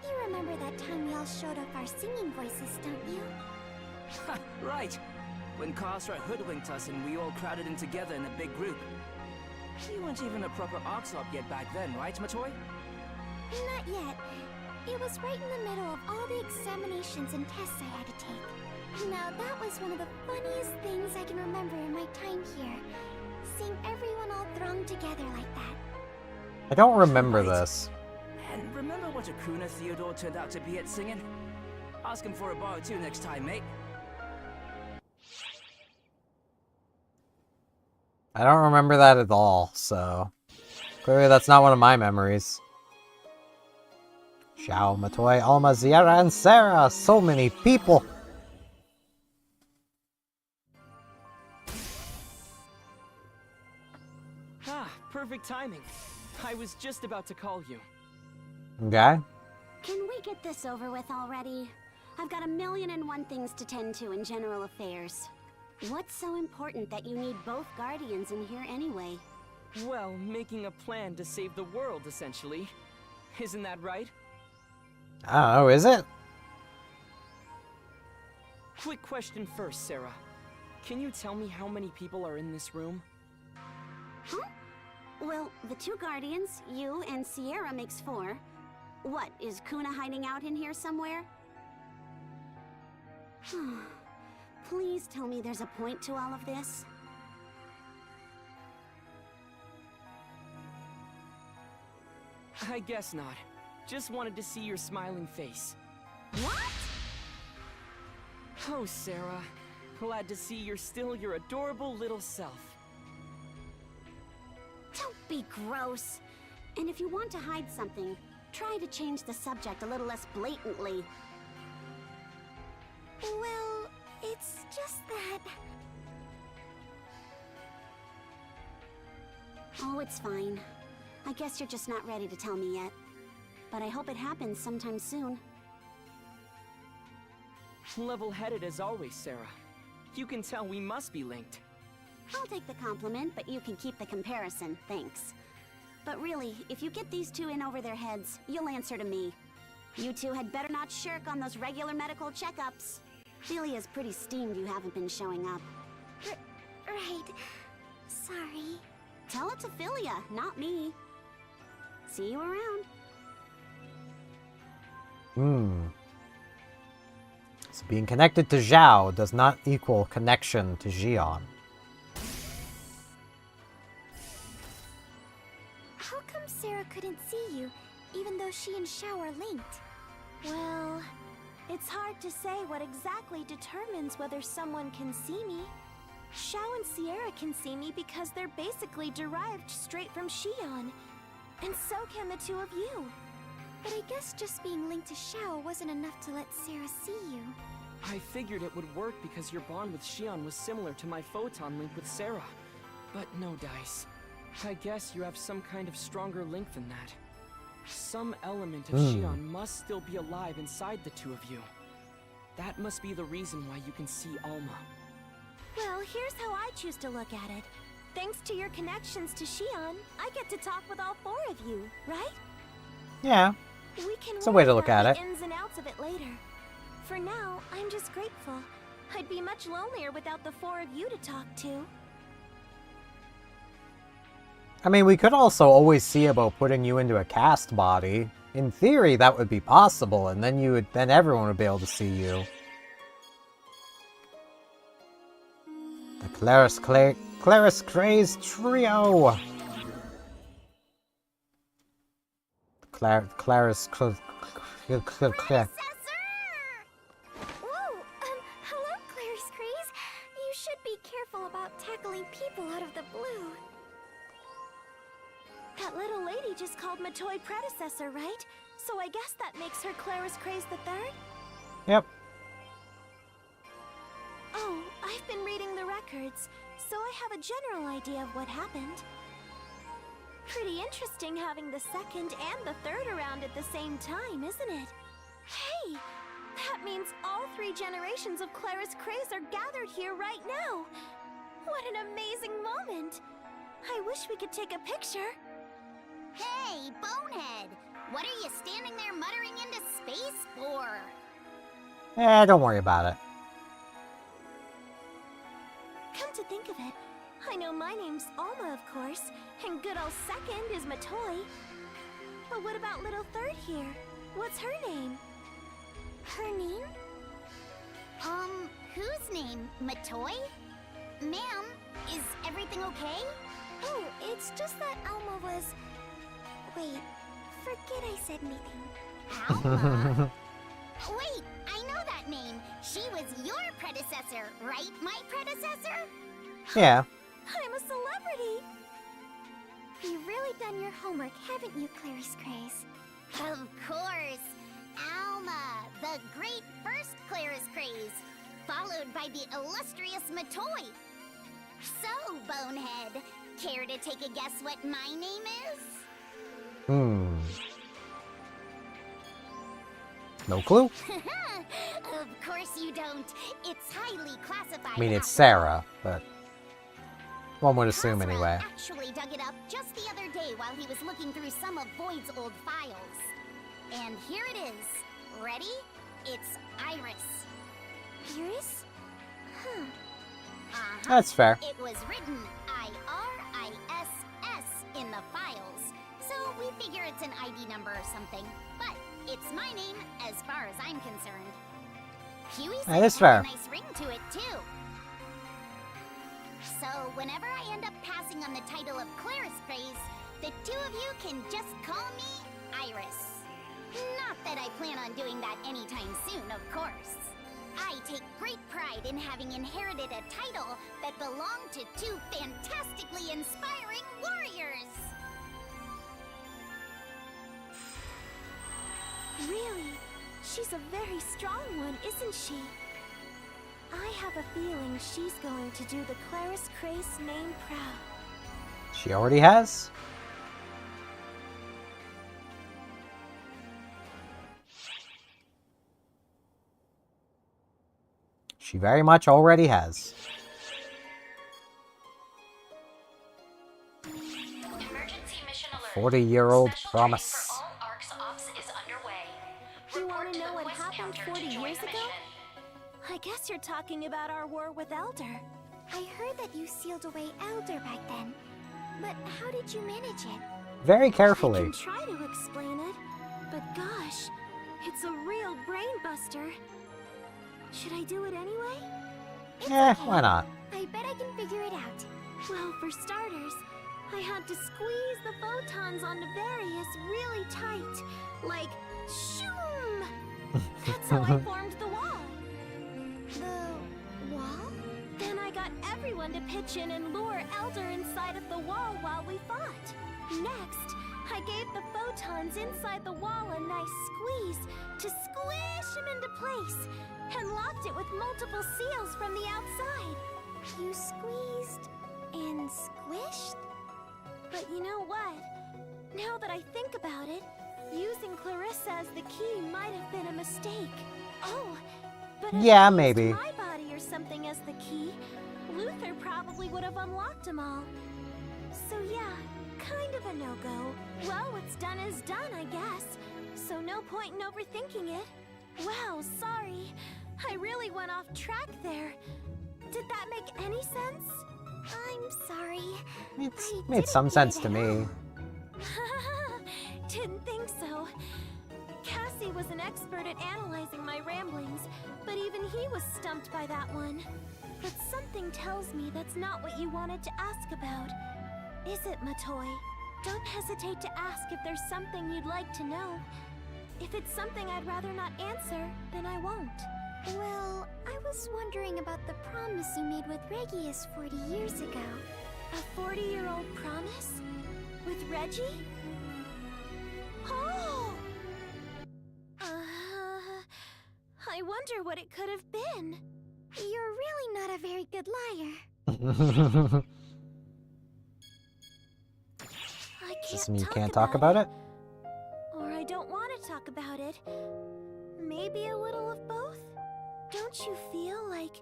you remember that time we all showed off our singing voices, don't you? Ha, right! When Carlsrat hoodwinked us and we all crowded in together in a big group. You weren't even a proper Arx op yet back then, right, Matoy? Not yet. It was right in the middle of all the examinations and tests I had to take. Now that was one of the funniest things I can remember in my time here. Seeing everyone all thronged together like that. I don't remember this. And remember what a crooner Theodore turned out to be at singing? Ask him for a bar or two next time, mate. I don't remember that at all, so clearly that's not one of my memories. Xiao, Matoy, Alma, Ziera, and Sarah! So many people! Ah, perfect timing. I was just about to call you. Okay. Can we get this over with already? I've got 1,000,001 things to tend to in general affairs. What's so important that you need both guardians in here anyway? Well, making a plan to save the world, essentially. Isn't that right? I don't know, is it? Quick question first, Sarah. Can you tell me how many people are in this room? Huh? Well, the 2 guardians, you and Sierra makes 4. What, is Kuna hiding out in here somewhere? Please tell me there's a point to all of this. I guess not. Just wanted to see your smiling face. What? Oh, Sarah. Glad to see you're still your adorable little self. Don't be gross. And if you want to hide something, try to change the subject a little less blatantly. Well, it's just that... Oh, it's fine. I guess you're just not ready to tell me yet. But I hope it happens sometime soon. Level-headed as always, Sarah. You can tell we must be linked. I'll take the compliment, but you can keep the comparison, thanks. But really, if you get these 2 in over their heads, you'll answer to me. You 2 had better not shirk on those regular medical checkups. Philia's pretty steamed you haven't been showing up. Right. Sorry. Tell it to Philia, not me. See you around. So being connected to Zhao does not equal connection to Xion. How come Sarah couldn't see you, even though she and Xiao are linked? Well, it's hard to say what exactly determines whether someone can see me. Xiao and Sierra can see me because they're basically derived straight from Xion. And so can the 2 of you. But I guess just being linked to Xiao wasn't enough to let Sarah see you. I figured it would work because your bond with Xion was similar to my photon link with Sarah. But no dice. I guess you have some kind of stronger link than that. Some element of Xion must still be alive inside the 2 of you. That must be the reason why you can see Alma. Well, here's how I choose to look at it. Thanks to your connections to Xion, I get to talk with all 4 of you, right? Yeah. We can It's a way to work look out at the it. ins and outs of it later. For now, I'm just grateful. I'd be much lonelier without the 4 of you to talk to. I mean, we could also always see about putting you into a cast body. In theory, that would be possible, and then everyone would be able to see you. The Claris Craze Trio! Claris... Whoa! Hello, Clarice Craze. You should be careful about tackling people out of the blue. That little lady just called Matoy predecessor, right? So I guess that makes her Claris Craze the Third? Yep. Oh, I've been reading the records, so I have a general idea of what happened. Pretty interesting having the 2nd and the 3rd around at the same time, isn't it? Hey! That means all 3 generations of Claris Craze are gathered here right now! What an amazing moment! I wish we could take a picture. Hey, Bonehead! What are you standing there muttering into space for? Don't worry about it. Come to think of it, I know my name's Alma, of course, and good old 2nd is Matoy. But what about little 3rd here? What's her name? Her name? Whose name? Matoy? Ma'am, is everything okay? Oh, it's just that Alma was... Wait, Forget I said anything. Alma? Wait, I know that name. She was your predecessor, right? My predecessor? Yeah. I'm a celebrity! You've really done your homework, haven't you, Clarice Craze? Of course. Alma, the great first Clarice Craze, followed by the illustrious Matoy. So, Bonehead, care to take a guess what my name is? No clue. Of course you don't. It's highly classified. I mean, it's Sarah, but one would assume anyway. Actually dug it up just the other day while he was looking through some of Void's old files. And here it is. Ready? It's Iris. Iris? Huh. That's fair. It was written I-R-I-S-S in the files. So we figure it's an ID number or something. But it's my name as far as I'm concerned. Huey said That is it fair. had a nice ring to it too. So whenever I end up passing on the title of Clarice Craze, the two of you can just call me Iris. Not that I plan on doing that anytime soon, of course. I take great pride in having inherited a title that belonged to two fantastically inspiring warriors. Really? She's a very strong one, isn't she? I have a feeling she's going to do the Clarice Craze name proud. She already has. She very much already has. Emergency mission alert. 40-year-old Special promise. training for all ARC's ops is underway. You want Report to to know the what quest happened counter 40 to join years the ago? mission. I guess you're talking about our war with Elder. I heard that you sealed away Elder back then. But how did you manage it? Very I carefully. can try to explain it, but gosh, it's a real brain buster. Should I do it anyway? It's okay. Why not? I bet I can figure it out. Well, for starters, I had to squeeze the photons onto Various really tight. Like, shoom! That's how I formed the wall. The wall? Then I got everyone to pitch in and lure Elder inside of the wall while we fought. Next, I gave the photons inside the wall a nice squeeze to squish him into place and locked it with multiple seals from the outside. You squeezed and squished? But you know what? Now that I think about it, using Clarissa as the key might have been a mistake. Oh, but if Yeah, I used maybe. my body or something as the key, Luther probably would have unlocked them all. So yeah, kind of a no-go. Well, what's done is done, I guess. So no point in overthinking it. Wow, sorry. I really went off track there. Did that make any sense? I'm sorry. It's made some sense to me. Didn't think so. Cassie was an expert at analyzing my ramblings, but even he was stumped by that one. But something tells me that's not what you wanted to ask about. Is it, Matoy? Don't hesitate to ask if there's something you'd like to know. If it's something I'd rather not answer, then I won't. Well, I was wondering about the promise you made with Regius 40 years ago. A 40-year-old promise? With Reggie? Oh! I wonder what it could have been. You're really not a very good liar. Does this mean you can't talk about it? Or I don't want to talk about it. Maybe a little of both? Don't you feel like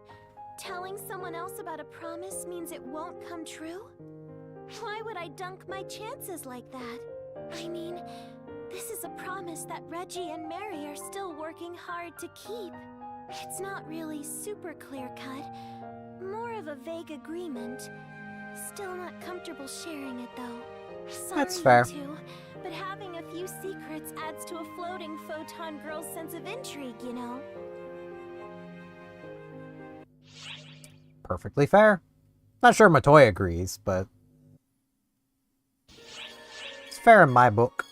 telling someone else about a promise means it won't come true? Why would I dunk my chances like that? I mean, this is a promise that Reggie and Mary are still working hard to keep. It's not really super clear-cut, more of a vague agreement. Still not comfortable sharing it, though. Sorry, That's fair. you two, but having a few secrets adds to a floating photon girl's sense of intrigue, you know? Perfectly fair. Not sure Matoy agrees, but it's fair in my book.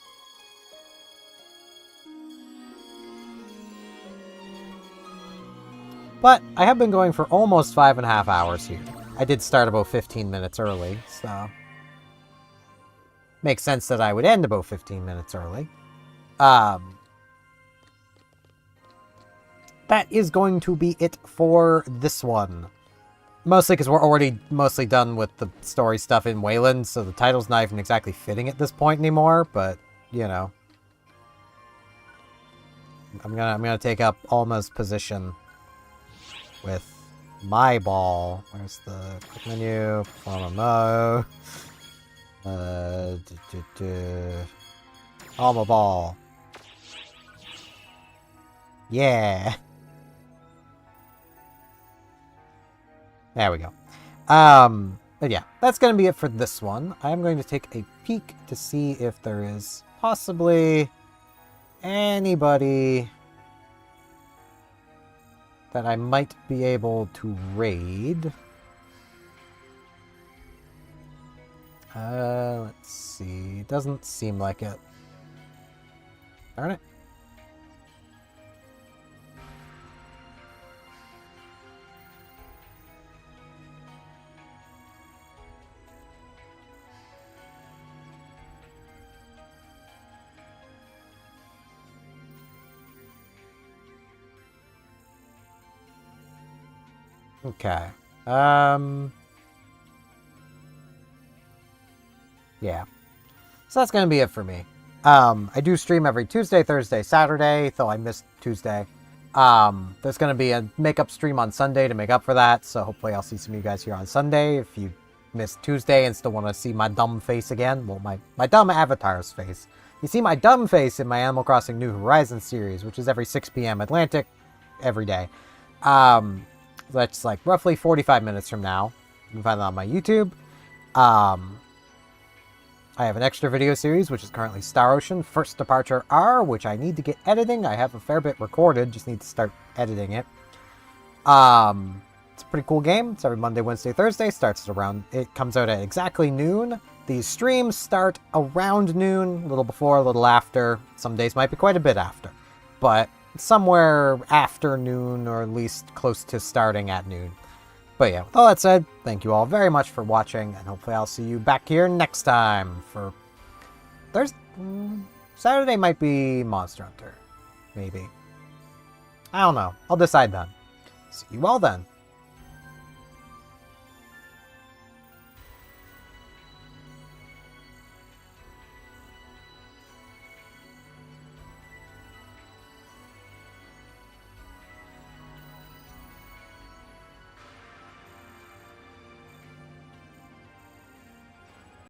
But I have been going for almost 5.5 hours here. I did start about 15 minutes early, so... Makes sense that I would end about 15 minutes early. That is going to be it for this one. Mostly because we're already mostly done with the story stuff in Weyland, so the title's not even exactly fitting at this point anymore, but, you know. I'm gonna take up Alma's position with my ball. Where's the quick menu? Perform a mode. Alma ball. Yeah. There we go. But yeah, that's going to be it for this one. I'm going to take a peek to see if there is possibly anybody that I might be able to raid. Let's see. Doesn't seem like it. Darn it. Okay. Yeah. So that's going to be it for me. I do stream every Tuesday, Thursday, Saturday, though I missed Tuesday. There's going to be a makeup stream on Sunday to make up for that, so hopefully I'll see some of you guys here on Sunday. If you missed Tuesday and still want to see my dumb face again, well, my dumb avatar's face. You see my dumb face in my Animal Crossing New Horizons series, which is every 6 p.m. Atlantic every day. That's like roughly 45 minutes from now. You can find that on my YouTube. I have an extra video series, which is currently Star Ocean First Departure R, which I need to get editing. I have a fair bit recorded, just need to start editing it. It's a pretty cool game. It's every Monday, Wednesday, Thursday. It comes out at exactly noon. These streams start around noon, a little before, a little after. Some days might be quite a bit after, but somewhere after noon, or at least close to starting at noon. But yeah, with all that said, thank you all very much for watching, and hopefully I'll see you back here next time for... Saturday might be Monster Hunter. Maybe. I don't know. I'll decide then. See you all then.